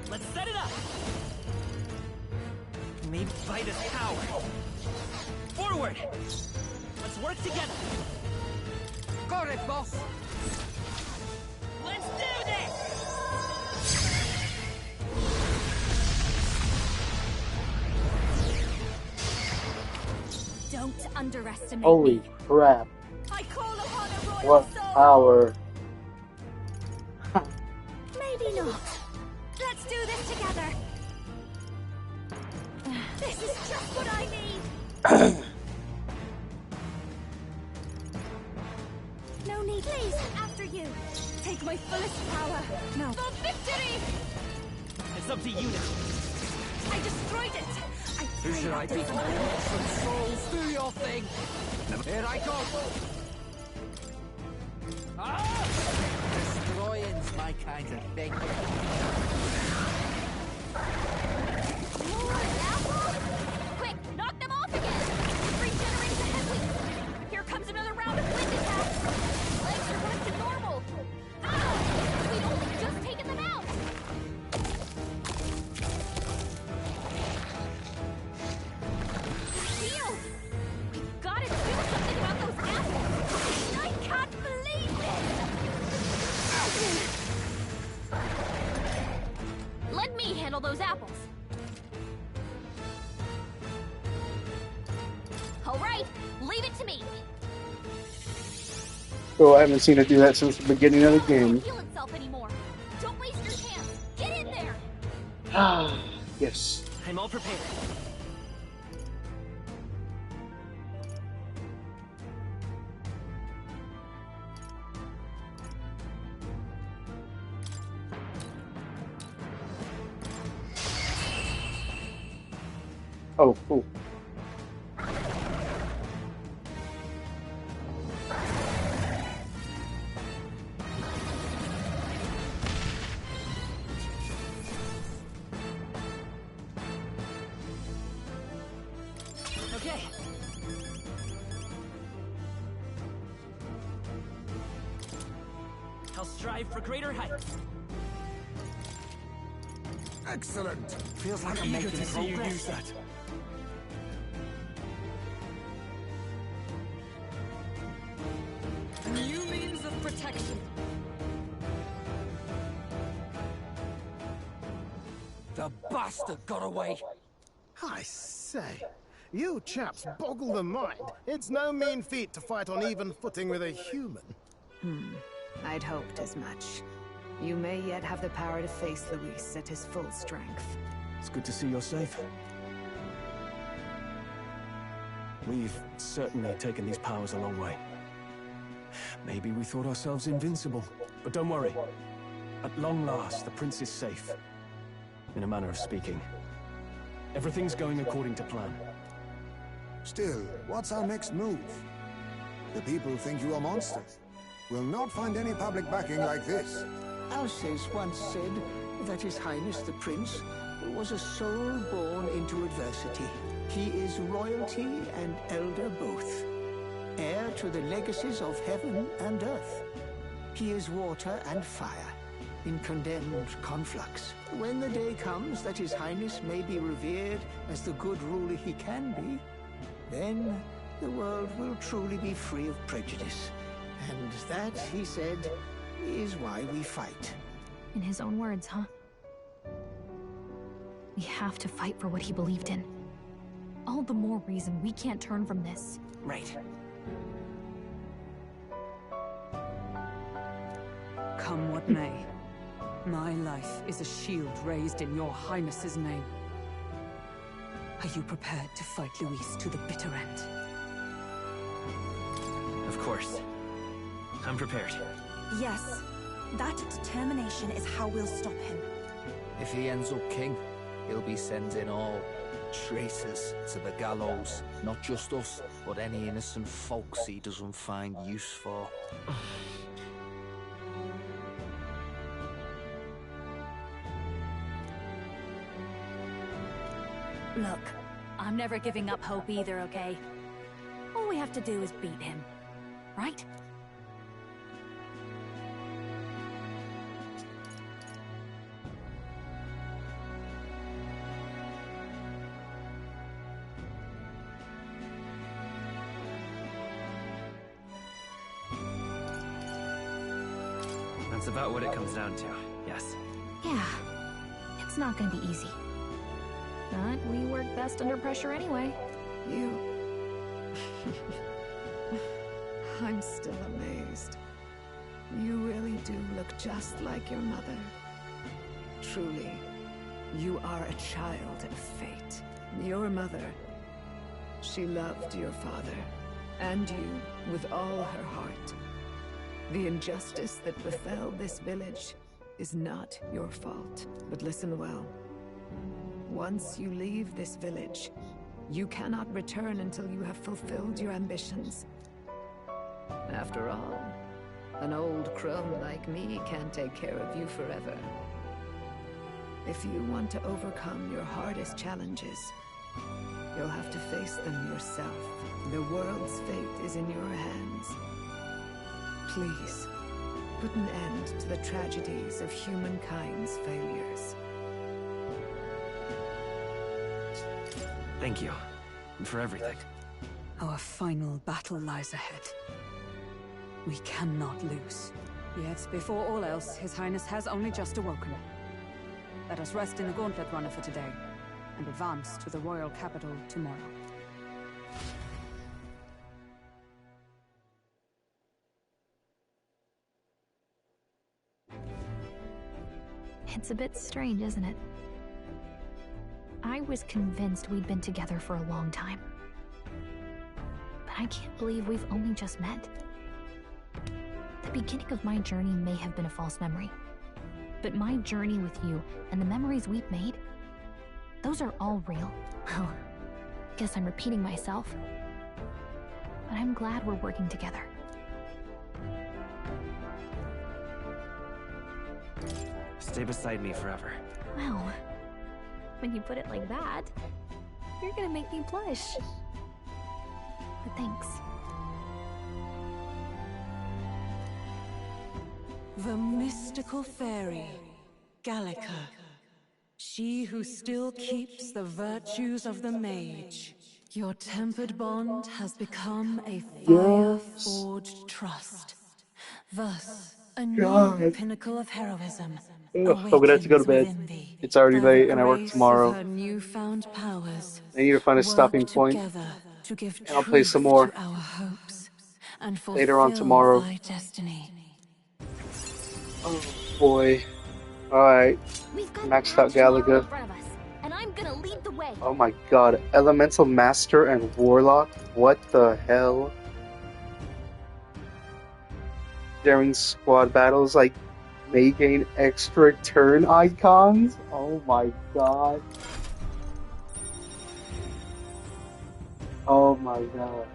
Let's set it up! Maybe fight his power. Forward! Let's work together! Got it, boss! Let's do this! Don't underestimate Holy me. crap. I call upon a royal What soul. power. Maybe not. Let's do this together. This is just what I need. No need. Please, after you. Take my fullest power. Now. For victory! It's up to you now. I destroyed it. Who should I be? Some souls, do your thing. Here I go. Destroying's my kind of thing. More apples? Quick, knock them off again! Regenerate the headwinds! Here comes another round of wind attacks! Legs are back to normal! Ow! We'd only just taken them out! Shield! We gotta do something about those apples! I can't believe this! Let me handle those apples. All right, leave it to me. So I haven't seen it do that since the beginning of the game. Heal itself anymore. Don't waste your chance. Get in there. Ah, yes. I'm all prepared. Oh, cool. Okay. I'll strive for greater heights. Excellent. Feels like I'm Eager making to see you progress. use that. New means of protection. The bastard got away. I say, you chaps boggle the mind. It's no mean feat to fight on even footing with a human. I'd hoped as much. You may yet have the power to face Luis at his full strength. It's good to see you're safe. We've certainly taken these powers a long way. Maybe we thought ourselves invincible, but don't worry. At long last, the prince is safe. In a manner of speaking. Everything's going according to plan. Still, what's our next move? The people think you are monsters. We'll not find any public backing like this. Alces once said that His Highness the Prince was a soul born into adversity. He is royalty and elder both, heir to the legacies of heaven and earth. He is water and fire, in condemned conflux. When the day comes that His Highness may be revered as the good ruler he can be, then the world will truly be free of prejudice. And that, he said, is why we fight. In his own words, huh? We have to fight for what he believed in. All the more reason we can't turn from this. Right. Come what may, My life is a shield raised in your highness's name. Are you prepared to fight Luis to the bitter end? Of course. I'm prepared. Yes. That determination is how we'll stop him. If he ends up king, he'll be sending all traitors to the gallows. Not just us, but any innocent folks he doesn't find use for. Look, I'm never giving up hope either, okay? All we have to do is beat him, right? That's about what it comes down to, yes. Yeah, it's not gonna be easy. But we work best under pressure anyway. You... I'm still amazed. You really do look just like your mother. Truly, you are a child of fate. Your mother, she loved your father, and you with all her heart. The injustice that befell this village is not your fault. But listen well. Once you leave this village, you cannot return until you have fulfilled your ambitions. After all, an old crone like me can't take care of you forever. If you want to overcome your hardest challenges, you'll have to face them yourself. The world's fate is in your hands. Please, put an end to the tragedies of humankind's failures. Thank you. For everything. Our final battle lies ahead. We cannot lose. Yet, before all else, His Highness has only just awoken. Let us rest in the gauntlet runner for today, and advance to the royal capital tomorrow. It's a bit strange, isn't it? I was convinced we'd been together for a long time. But I can't believe we've only just met. The beginning of my journey may have been a false memory. But my journey with you and the memories we've made, those are all real. Well, guess I'm repeating myself. But I'm glad we're working together. Stay beside me forever. Well, when you put it like that, you're gonna make me blush. But thanks. The mystical fairy, Gallica. She who still keeps the virtues of the mage. Your tempered bond has become a fire-forged trust. Thus, a new pinnacle of heroism. I'm gonna have to go to bed. It's already late and I work tomorrow. I need to find a stopping point, and I'll play some more later on tomorrow. Oh boy. Alright. Maxed out Galaga. And I'm gonna lead the way. Oh my god. Elemental Master and Warlock? What the hell? During squad battles, like, may gain extra turn icons? Oh my god. Oh my god.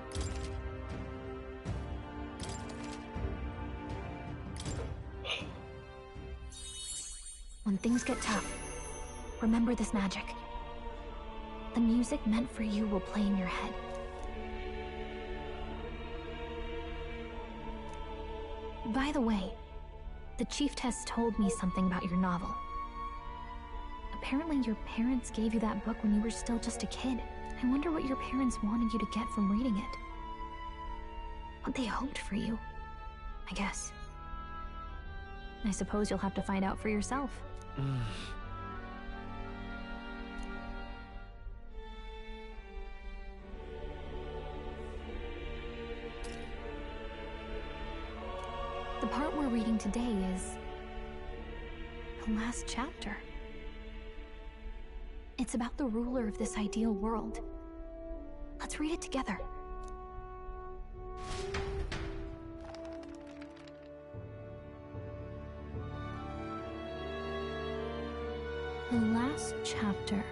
When things get tough, remember this magic. The music meant for you will play in your head. By the way, the chiefess told me something about your novel. Apparently your parents gave you that book when you were still just a kid. I wonder what your parents wanted you to get from reading it. What they hoped for you, I guess. I suppose you'll have to find out for yourself. The part we're reading today is... The last chapter. It's about the ruler of this ideal world. Let's read it together. The last chapter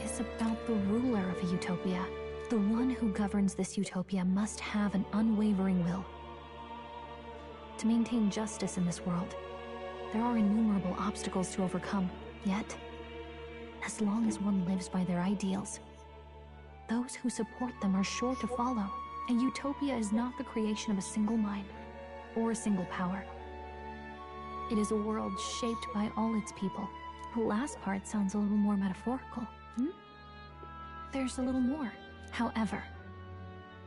is about the ruler of a utopia. The one who governs this utopia must have an unwavering will. To maintain justice in this world, there are innumerable obstacles to overcome. Yet, as long as one lives by their ideals, those who support them are sure to follow. A utopia is not the creation of a single mind or a single power. It is a world shaped by all its people. The last part sounds a little more metaphorical. There's a little more. However,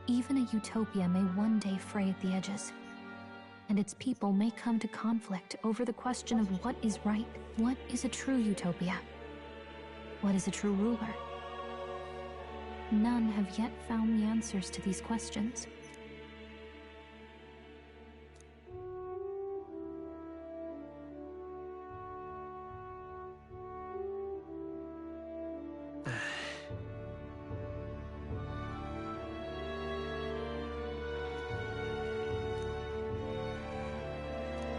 even a utopia may one day fray at the edges, and its people may come to conflict over the question of what is right. What is a true utopia? What is a true ruler? None have yet found the answers to these questions.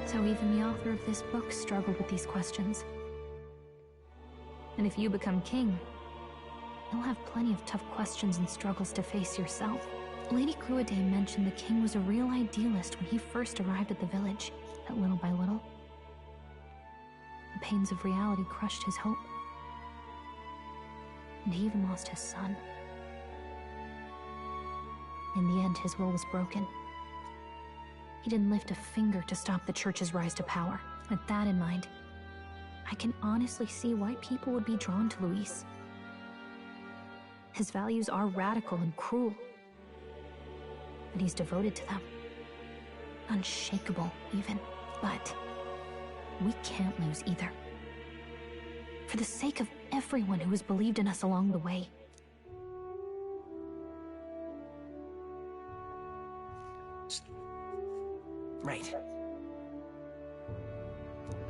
So even the author of this book struggled with these questions. And if you become king, you'll have plenty of tough questions and struggles to face yourself. Lady Gruaday mentioned the king was a real idealist when he first arrived at the village, that little by little, the pains of reality crushed his hope. And he even lost his son. In the end, his will was broken. He didn't lift a finger to stop the church's rise to power. With that in mind, I can honestly see why people would be drawn to Luis. His values are radical and cruel, but he's devoted to them. Unshakable, even. But we can't lose either. For the sake of everyone who has believed in us along the way. Right.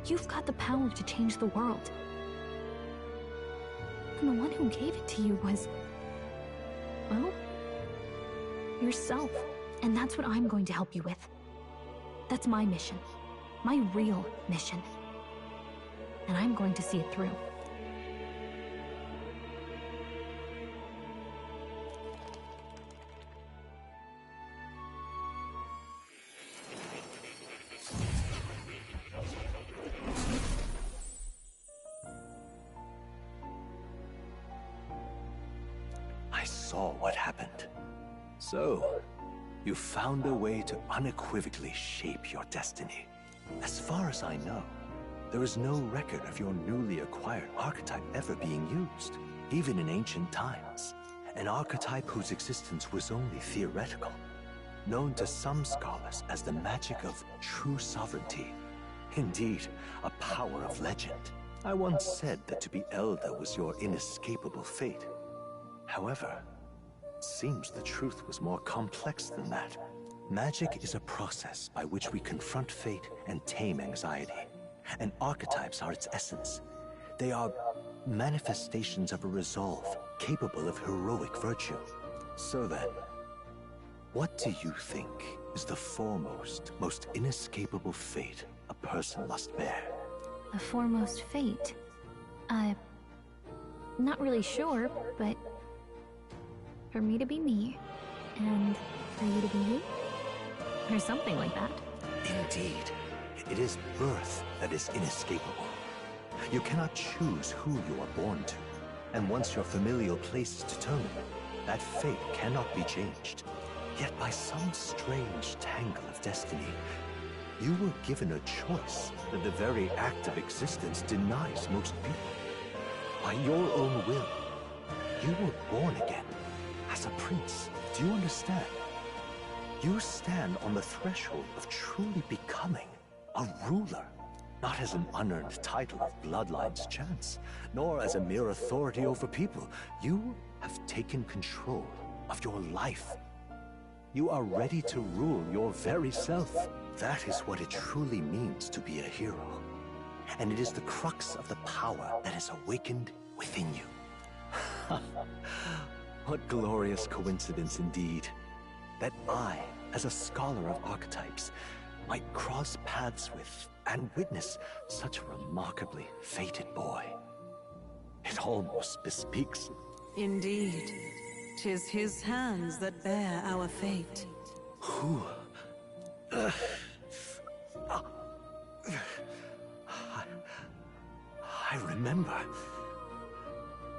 You've got the power to change the world. And the one who gave it to you was, well, yourself. And that's what I'm going to help you with. That's my mission. My real mission. And I'm going to see it through. What happened. So, you found a way to unequivocally shape your destiny. As far as I know, there is no record of your newly acquired archetype ever being used, even in ancient times. An archetype whose existence was only theoretical, known to some scholars as the magic of true sovereignty. Indeed, a power of legend. I once said that to be Elder was your inescapable fate. However, seems the truth was more complex than that. Magic is a process by which we confront fate and tame anxiety. And archetypes are its essence. They are manifestations of a resolve capable of heroic virtue. So then, what do you think is the foremost, most inescapable fate a person must bear? The foremost fate? I'm not really sure, but for me to be me, and for you to be you, or something like that. Indeed. It is birth that is inescapable. You cannot choose who you are born to, and once your familial place is determined, that fate cannot be changed. Yet by some strange tangle of destiny, you were given a choice that the very act of existence denies most people. By your own will, you were born again. As a prince, do you understand? You stand on the threshold of truly becoming a ruler, not as an unearned title of bloodline's chance, nor as a mere authority over people. You have taken control of your life. You are ready to rule your very self. That is what it truly means to be a hero. and it is the crux of the power that is awakened within you. What glorious coincidence indeed, that I, as a scholar of archetypes, might cross paths with and witness such a remarkably fated boy. It almost bespeaks... Indeed, 'tis his hands that bear our fate. Who? I remember.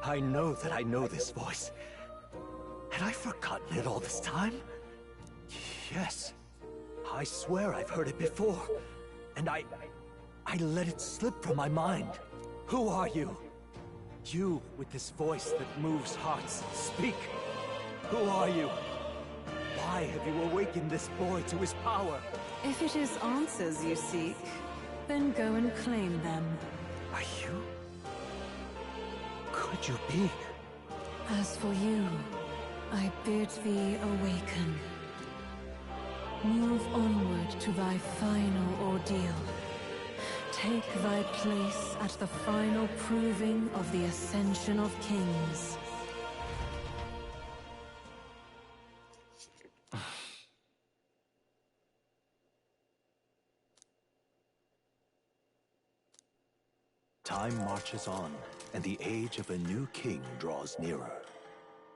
I know that I know this voice. Had I forgotten it all this time? Yes. I swear I've heard it before. And I let it slip from my mind. Who are you? You with this voice that moves hearts. Speak. Who are you? Why have you awakened this boy to his power? If it is answers you seek, then go and claim them. Are you? Could you be? As for you, I bid thee awaken. Move onward to thy final ordeal. Take thy place at the final proving of the Ascension of Kings. Time marches on, and the age of a new king draws nearer.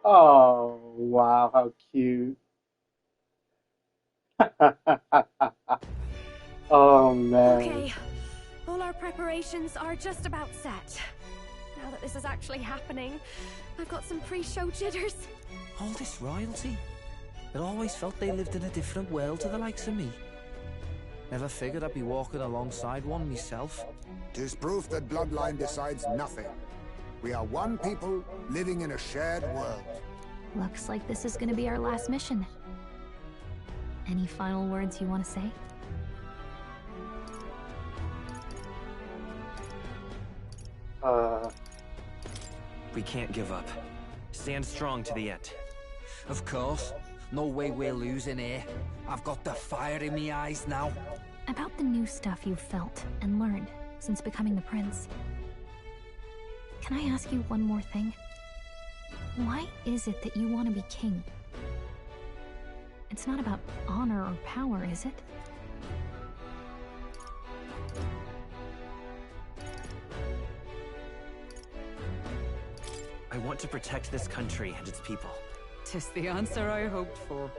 Oh, wow, how cute. Oh, man. Okay, all our preparations are just about set. Now that this is actually happening, I've got some pre-show jitters. All this royalty? I always felt they lived in a different world to the likes of me. Never figured I'd be walking alongside one myself. 'Tis proof that bloodline decides nothing. We are one people living in a shared world. Looks like this is gonna be our last mission. Any final words you want to say? We can't give up. Stand strong to the end. Of course. No way we're losing here. I've got the fire in me eyes now. About the new stuff you've felt and learned since becoming the prince. Can I ask you one more thing? Why is it that you want to be king? It's not about honor or power, is it? I want to protect this country and its people. 'Tis the answer I hoped for.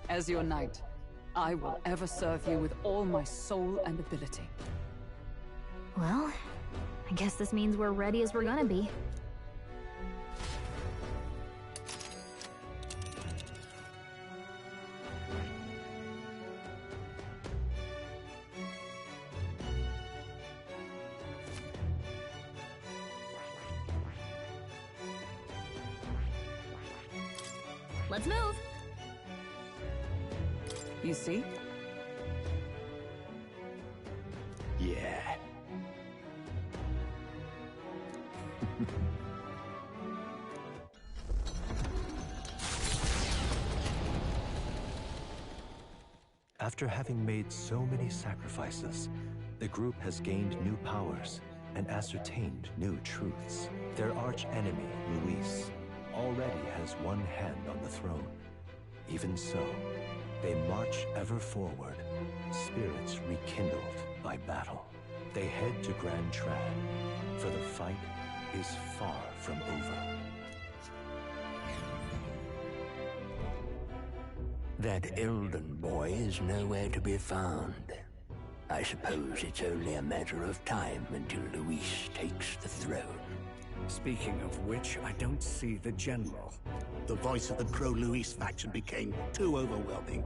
As your knight, I will ever serve you with all my soul and ability. Well, I guess this means we're ready as we're gonna be. Let's move! You see? Yeah. After having made so many sacrifices, the group has gained new powers and ascertained new truths. Their arch-enemy, Luis, already has one hand on the throne. Even so, they march ever forward, spirits rekindled by battle. They head to Grand Trad, for the fight is far from over. That Elden boy is nowhere to be found. I suppose it's only a matter of time until Luis takes the throne. Speaking of which, I don't see the general. The voice of the pro-Luis faction became too overwhelming.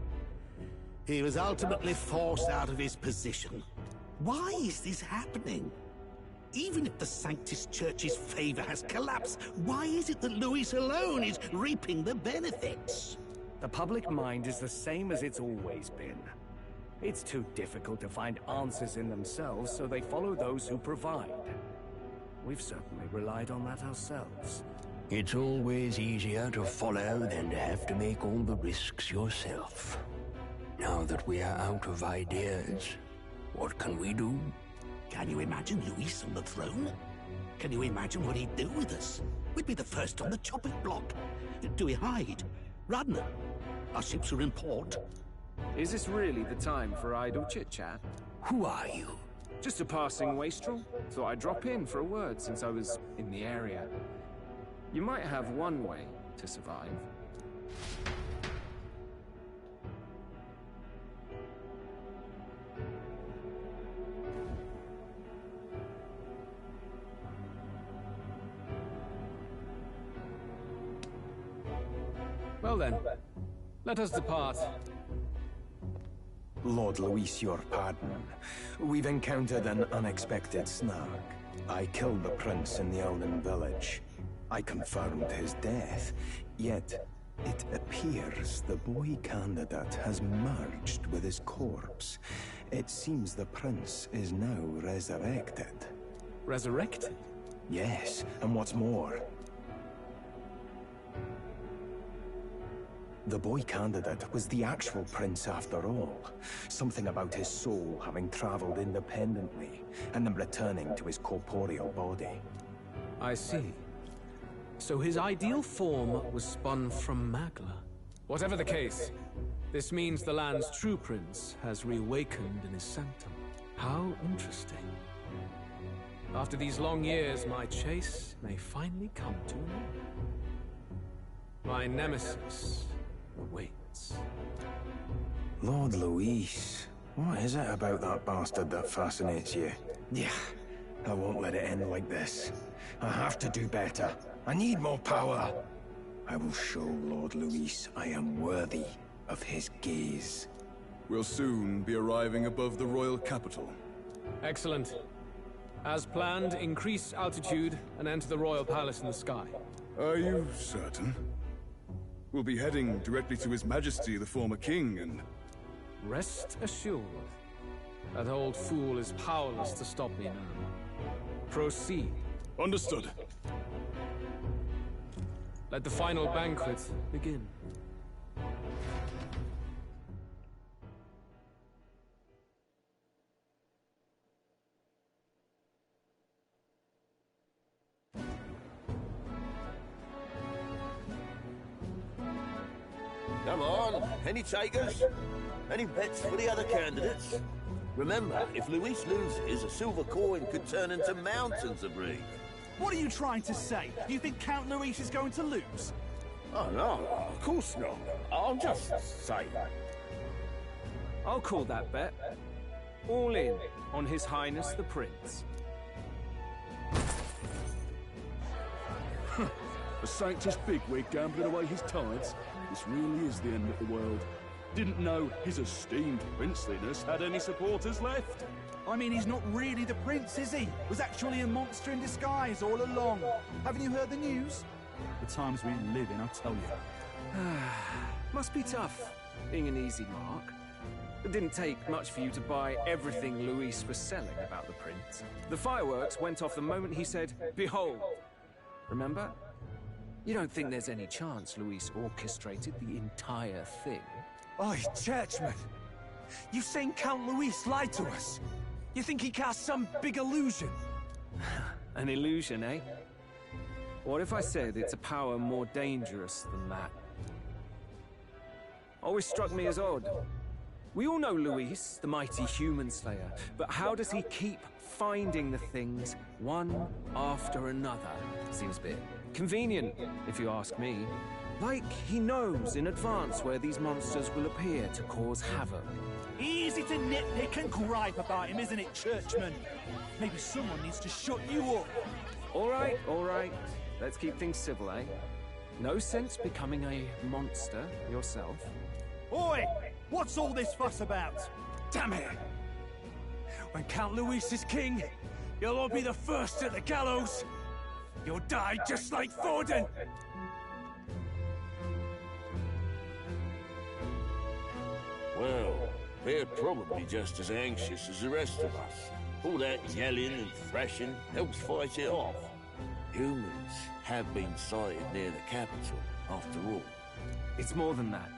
He was ultimately forced out of his position. Why is this happening? Even if the Sanctus Church's favor has collapsed, why is it that Luis alone is reaping the benefits? The public mind is the same as it's always been. It's too difficult to find answers in themselves, so they follow those who provide. We've certainly relied on that ourselves. It's always easier to follow than to have to make all the risks yourself. Now that we are out of ideas, what can we do? Can you imagine Luis on the throne? Can you imagine what he'd do with us? We'd be the first on the chopping block. Do we hide? Run? Our ships are in port. Is this really the time for idle chit-chat? Who are you? Just a passing wastrel. Thought I'd drop in for a word since I was in the area. You might have one way to survive. Well then, let us depart. Lord Luis, your pardon. We've encountered an unexpected snag. I killed the prince in the Elden village. I confirmed his death, yet it appears the boy candidate has merged with his corpse. It seems the prince is now resurrected. Resurrected? Yes, and what's more, the boy candidate was the actual prince after all. Something about his soul having traveled independently, and then returning to his corporeal body. I see. So his ideal form was spun from Magla. Whatever the case, this means the land's true prince has reawakened in his sanctum. How interesting. After these long years, my chase may finally come to an end. My nemesis awaits. Lord Luis, what is it about that bastard that fascinates you? Yeah, I won't let it end like this. I have to do better. I need more power. I will show Lord Luis I am worthy of his gaze. We'll soon be arriving above the royal capital. Excellent. As planned, increase altitude and enter the royal palace in the sky. Are you certain? We'll be heading directly to His Majesty, the former king, and... Rest assured, that old fool is powerless to stop me now. Proceed. Understood. Let the final banquet begin. Come on, any takers? Any bets for the other candidates? Remember, if Luis loses, a silver coin could turn into mountains of reef. What are you trying to say? You think Count Luis is going to lose? Oh, no, of course not. I'm just saying. I'll call that bet. All in on His Highness the Prince. A Sanctus bigwig gambling away his tithes? This really is the end of the world. Didn't know his esteemed princeliness had any supporters left. I mean, he's not really the prince, is he? Was actually a monster in disguise all along. Haven't you heard the news? The times we live in, I'll tell you. Must be tough, being an easy mark. It didn't take much for you to buy everything Luis was selling about the prince. The fireworks went off the moment he said, "Behold." Remember? You don't think there's any chance Luis orchestrated the entire thing? Oi, churchman! You've seen Count Luis lie to us? You think he cast some big illusion? An illusion, eh? What if I said it's a power more dangerous than that? Always struck me as odd. We all know Luis, the mighty human slayer, but how does he keep finding the things one after another? Seems a bit convenient, if you ask me. Like he knows in advance where these monsters will appear to cause havoc. Easy to nitpick and gripe about him, isn't it, churchman? Maybe someone needs to shut you up. All right. Let's keep things civil, eh? No sense becoming a monster yourself. Oi! What's all this fuss about? Damn it! When Count Luis is king, you'll all be the first at the gallows. You'll die just like Thornton. Well, they're probably just as anxious as the rest of us. All that yelling and thrashing helps fight it off. Humans have been sighted near the capital, after all. It's more than that.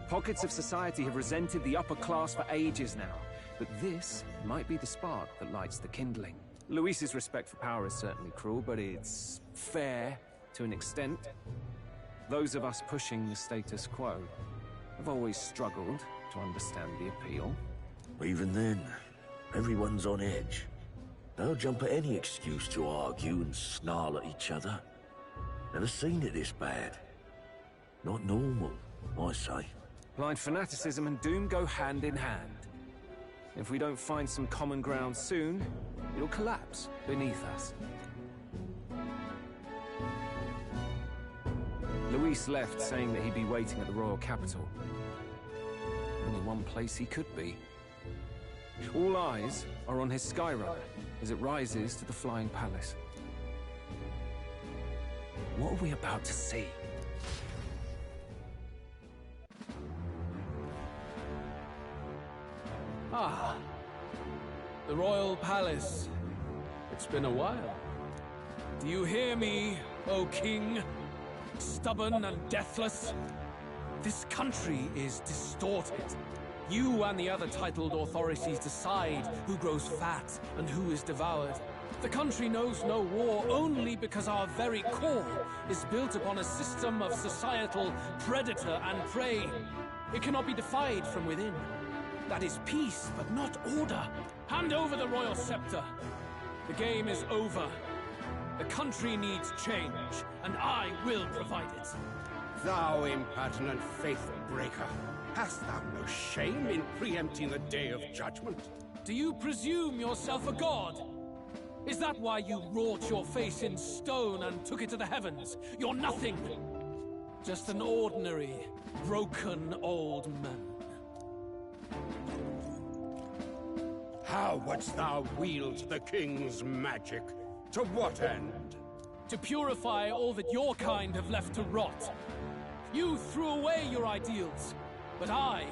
Pockets of society have resented the upper class for ages now. But this might be the spark that lights the kindling. Luis's respect for power is certainly cruel, but it's fair to an extent. Those of us pushing the status quo have always struggled to understand the appeal. Even then, everyone's on edge. They'll jump at any excuse to argue and snarl at each other. Never seen it this bad. Not normal, I say. Blind fanaticism and doom go hand in hand. If we don't find some common ground soon, it'll collapse beneath us. Luis left saying that he'd be waiting at the royal capital. Only one place he could be. All eyes are on his Skyrunner as it rises to the flying palace. What are we about to see? Ah, the royal palace. It's been a while. Do you hear me, O king? Stubborn and deathless? This country is distorted. You and the other titled authorities decide who grows fat and who is devoured. The country knows no war only because our very core is built upon a system of societal predator and prey. It cannot be defied from within. That is peace, but not order. Hand over the royal scepter. The game is over. The country needs change, and I will provide it. Thou impertinent faith breaker, hast thou no shame in preempting the day of judgment? Do you presume yourself a god? Is that why you wrought your face in stone and took it to the heavens? You're nothing. Just an ordinary, broken old man. How wouldst thou wield the king's magic? To what end? To purify all that your kind have left to rot. You threw away your ideals, but I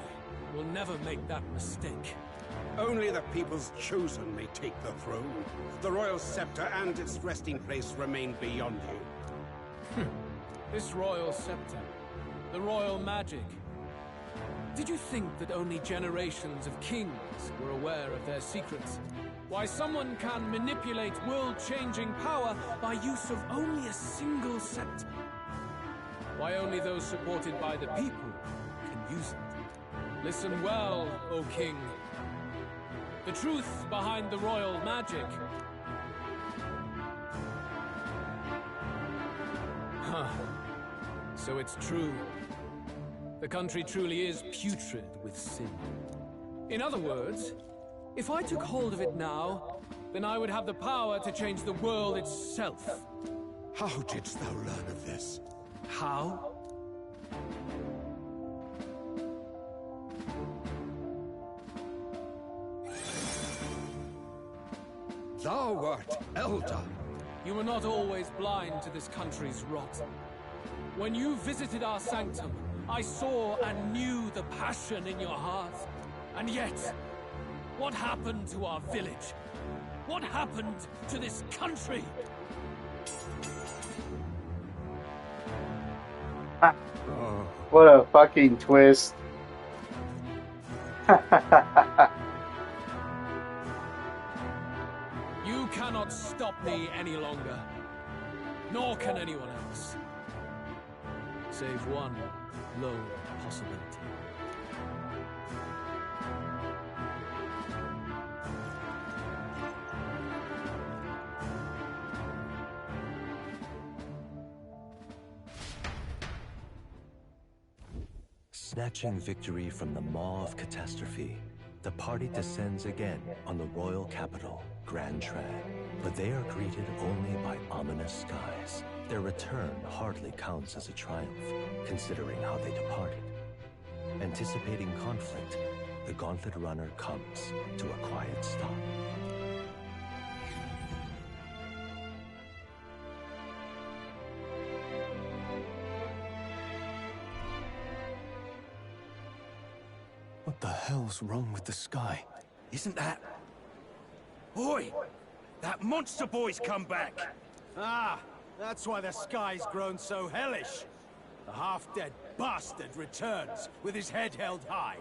will never make that mistake. Only the people's chosen may take the throne. The royal scepter and its resting place remain beyond you. This royal scepter, the royal magic. Did you think that only generations of kings were aware of their secrets? Why someone can manipulate world-changing power by use of only a single scepter? Why only those supported by the people can use it? Listen well, O king. The truth behind the royal magic. Huh. So it's true. The country truly is putrid with sin. In other words, if I took hold of it now, then I would have the power to change the world itself. How didst thou learn of this? How? Thou wert elder. You were not always blind to this country's rot. When you visited our sanctum, I saw and knew the passion in your heart. And yet, what happened to our village? What happened to this country? What a fucking twist. You cannot stop me any longer. Nor can anyone else. Save one lone possibility. Snatching victory from the maw of catastrophe, the party descends again on the royal capital, Grand Trad. But they are greeted only by ominous skies. Their return hardly counts as a triumph, considering how they departed. Anticipating conflict, the Gauntlet Runner comes to a quiet stop. What the hell's wrong with the sky? Isn't that... Oi! That monster boy's come back! Ah, that's why the sky's grown so hellish. The half-dead bastard returns with his head held high.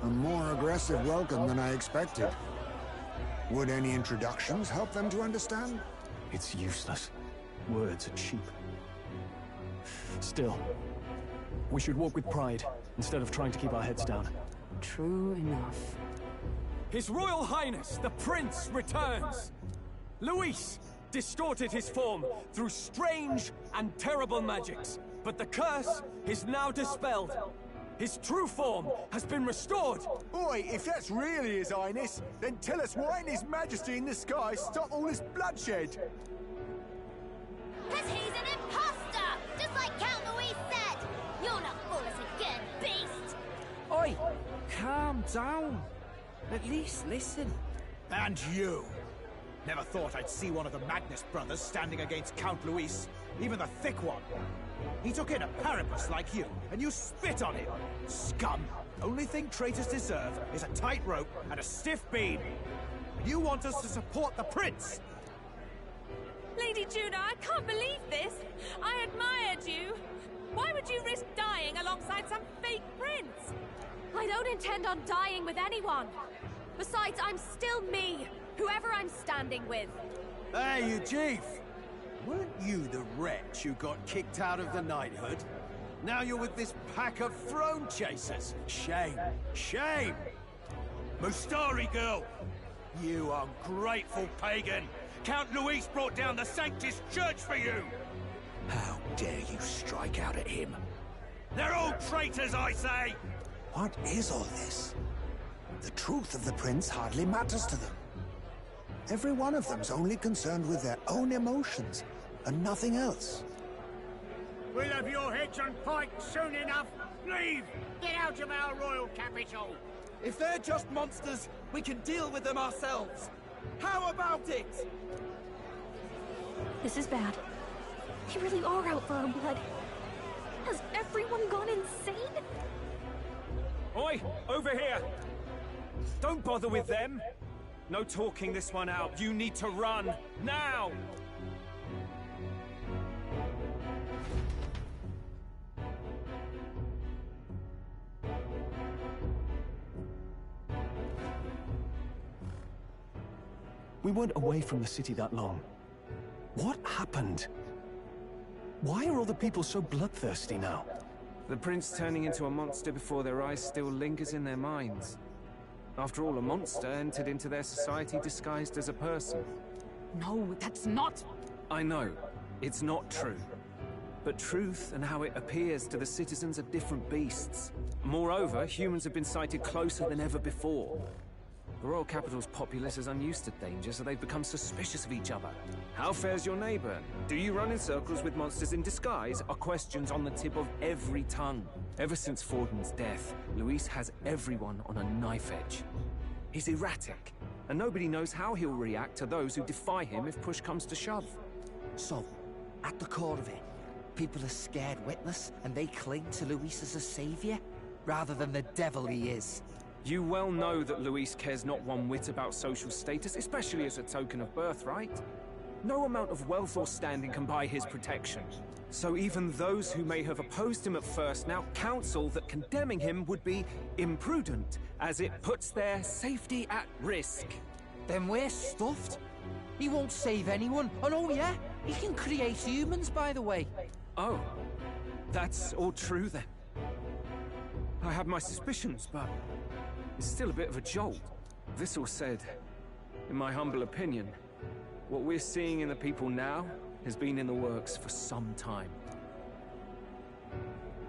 A more aggressive welcome than I expected. Would any introductions help them to understand? It's useless. Words are cheap. Still, we should walk with pride, instead of trying to keep our heads down. True enough. His Royal Highness, the Prince, returns! Luis distorted his form through strange and terrible magics, but the curse is now dispelled. His true form has been restored! Oi, if that's really His Highness, then tell us why ain't His Majesty in the sky stop all this bloodshed? Cause he's an imposter! Just like Count Luis said! You'll not fool us again, beast! Oi! Calm down. At least listen. And you! Never thought I'd see one of the Magnus brothers standing against Count Luis, even the thick one. He took in a Paripus like you, and you spit on him! Scum! Only thing traitors deserve is a tight rope and a stiff beam. You want us to support the prince! Lady Juna, I can't believe this! I admired you! Why would you risk dying alongside some fake prince? I don't intend on dying with anyone. Besides, I'm still me, whoever I'm standing with. Hey, you chief! Weren't you the wretch who got kicked out of the knighthood? Now you're with this pack of throne chasers. Shame. Shame! Mustari girl! You ungrateful pagan! Count Luis brought down the Sanctus Church for you! How dare you strike out at him? They're all traitors, I say! What is all this? The truth of the prince hardly matters to them. Every one of them's only concerned with their own emotions, and nothing else. We'll have your heads on pike soon enough. Leave! Get out of our royal capital! If they're just monsters, we can deal with them ourselves. How about it? This is bad. They really are out for our blood. Has everyone gone insane? Oi! Over here! Don't bother with them! No talking this one out. You need to run. Now! We weren't away from the city that long. What happened? Why are all the people so bloodthirsty now? The prince turning into a monster before their eyes still lingers in their minds. After all, a monster entered into their society disguised as a person. No, that's not... I know, it's not true. But truth and how it appears to the citizens are different beasts. Moreover, humans have been sighted closer than ever before. The royal capital's populace is unused to danger, so they've become suspicious of each other. How fares your neighbor? Do you run in circles with monsters in disguise? Are questions on the tip of every tongue. Ever since Forden's death, Luis has everyone on a knife edge. He's erratic, and nobody knows how he'll react to those who defy him if push comes to shove. So, at the core of it, people are scared witless, and they cling to Luis as a savior, rather than the devil he is. You well know that Luis cares not one whit about social status, especially as a token of birthright. No amount of wealth or standing can buy his protection. So even those who may have opposed him at first now counsel that condemning him would be imprudent, as it puts their safety at risk. Then we're stuffed. He won't save anyone. And oh yeah, he can create humans, by the way. Oh, that's all true then. I have my suspicions, but it's still a bit of a jolt. This all said, in my humble opinion, what we're seeing in the people now has been in the works for some time.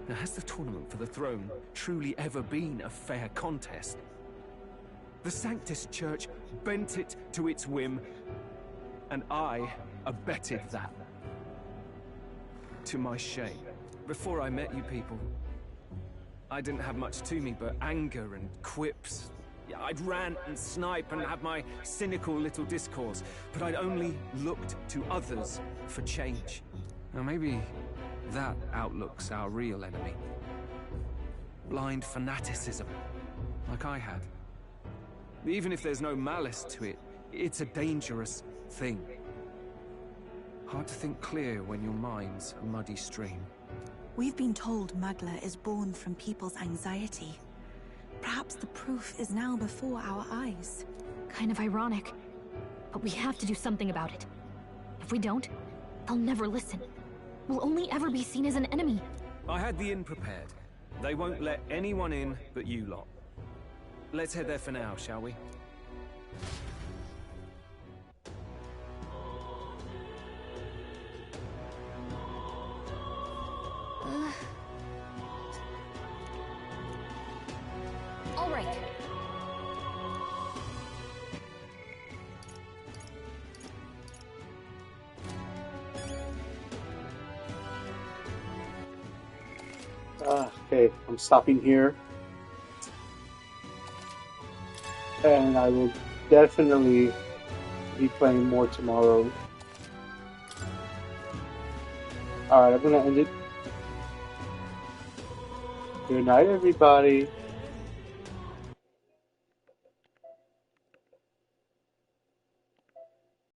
Now, has the tournament for the throne truly ever been a fair contest? The Sanctus Church bent it to its whim, and I abetted that. To my shame. Before I met you people, I didn't have much to me but anger and quips. Yeah, I'd rant and snipe and have my cynical little discourse, but I'd only looked to others for change. Now maybe that outlook's our real enemy. Blind fanaticism, like I had. Even if there's no malice to it, it's a dangerous thing. Hard to think clear when your mind's a muddy stream. We've been told Magla is born from people's anxiety. Perhaps Perhaps the proof is now before our eyes. Kind of ironic. But we have to do something about it. If we don't, they'll never listen. We'll only ever be seen as an enemy. I had the inn prepared. They won't let anyone in but you lot. Let's head there for now, shall we? All right. Okay, I'm stopping here. And I will definitely be playing more tomorrow. Alright, I'm gonna end it. Good night, everybody.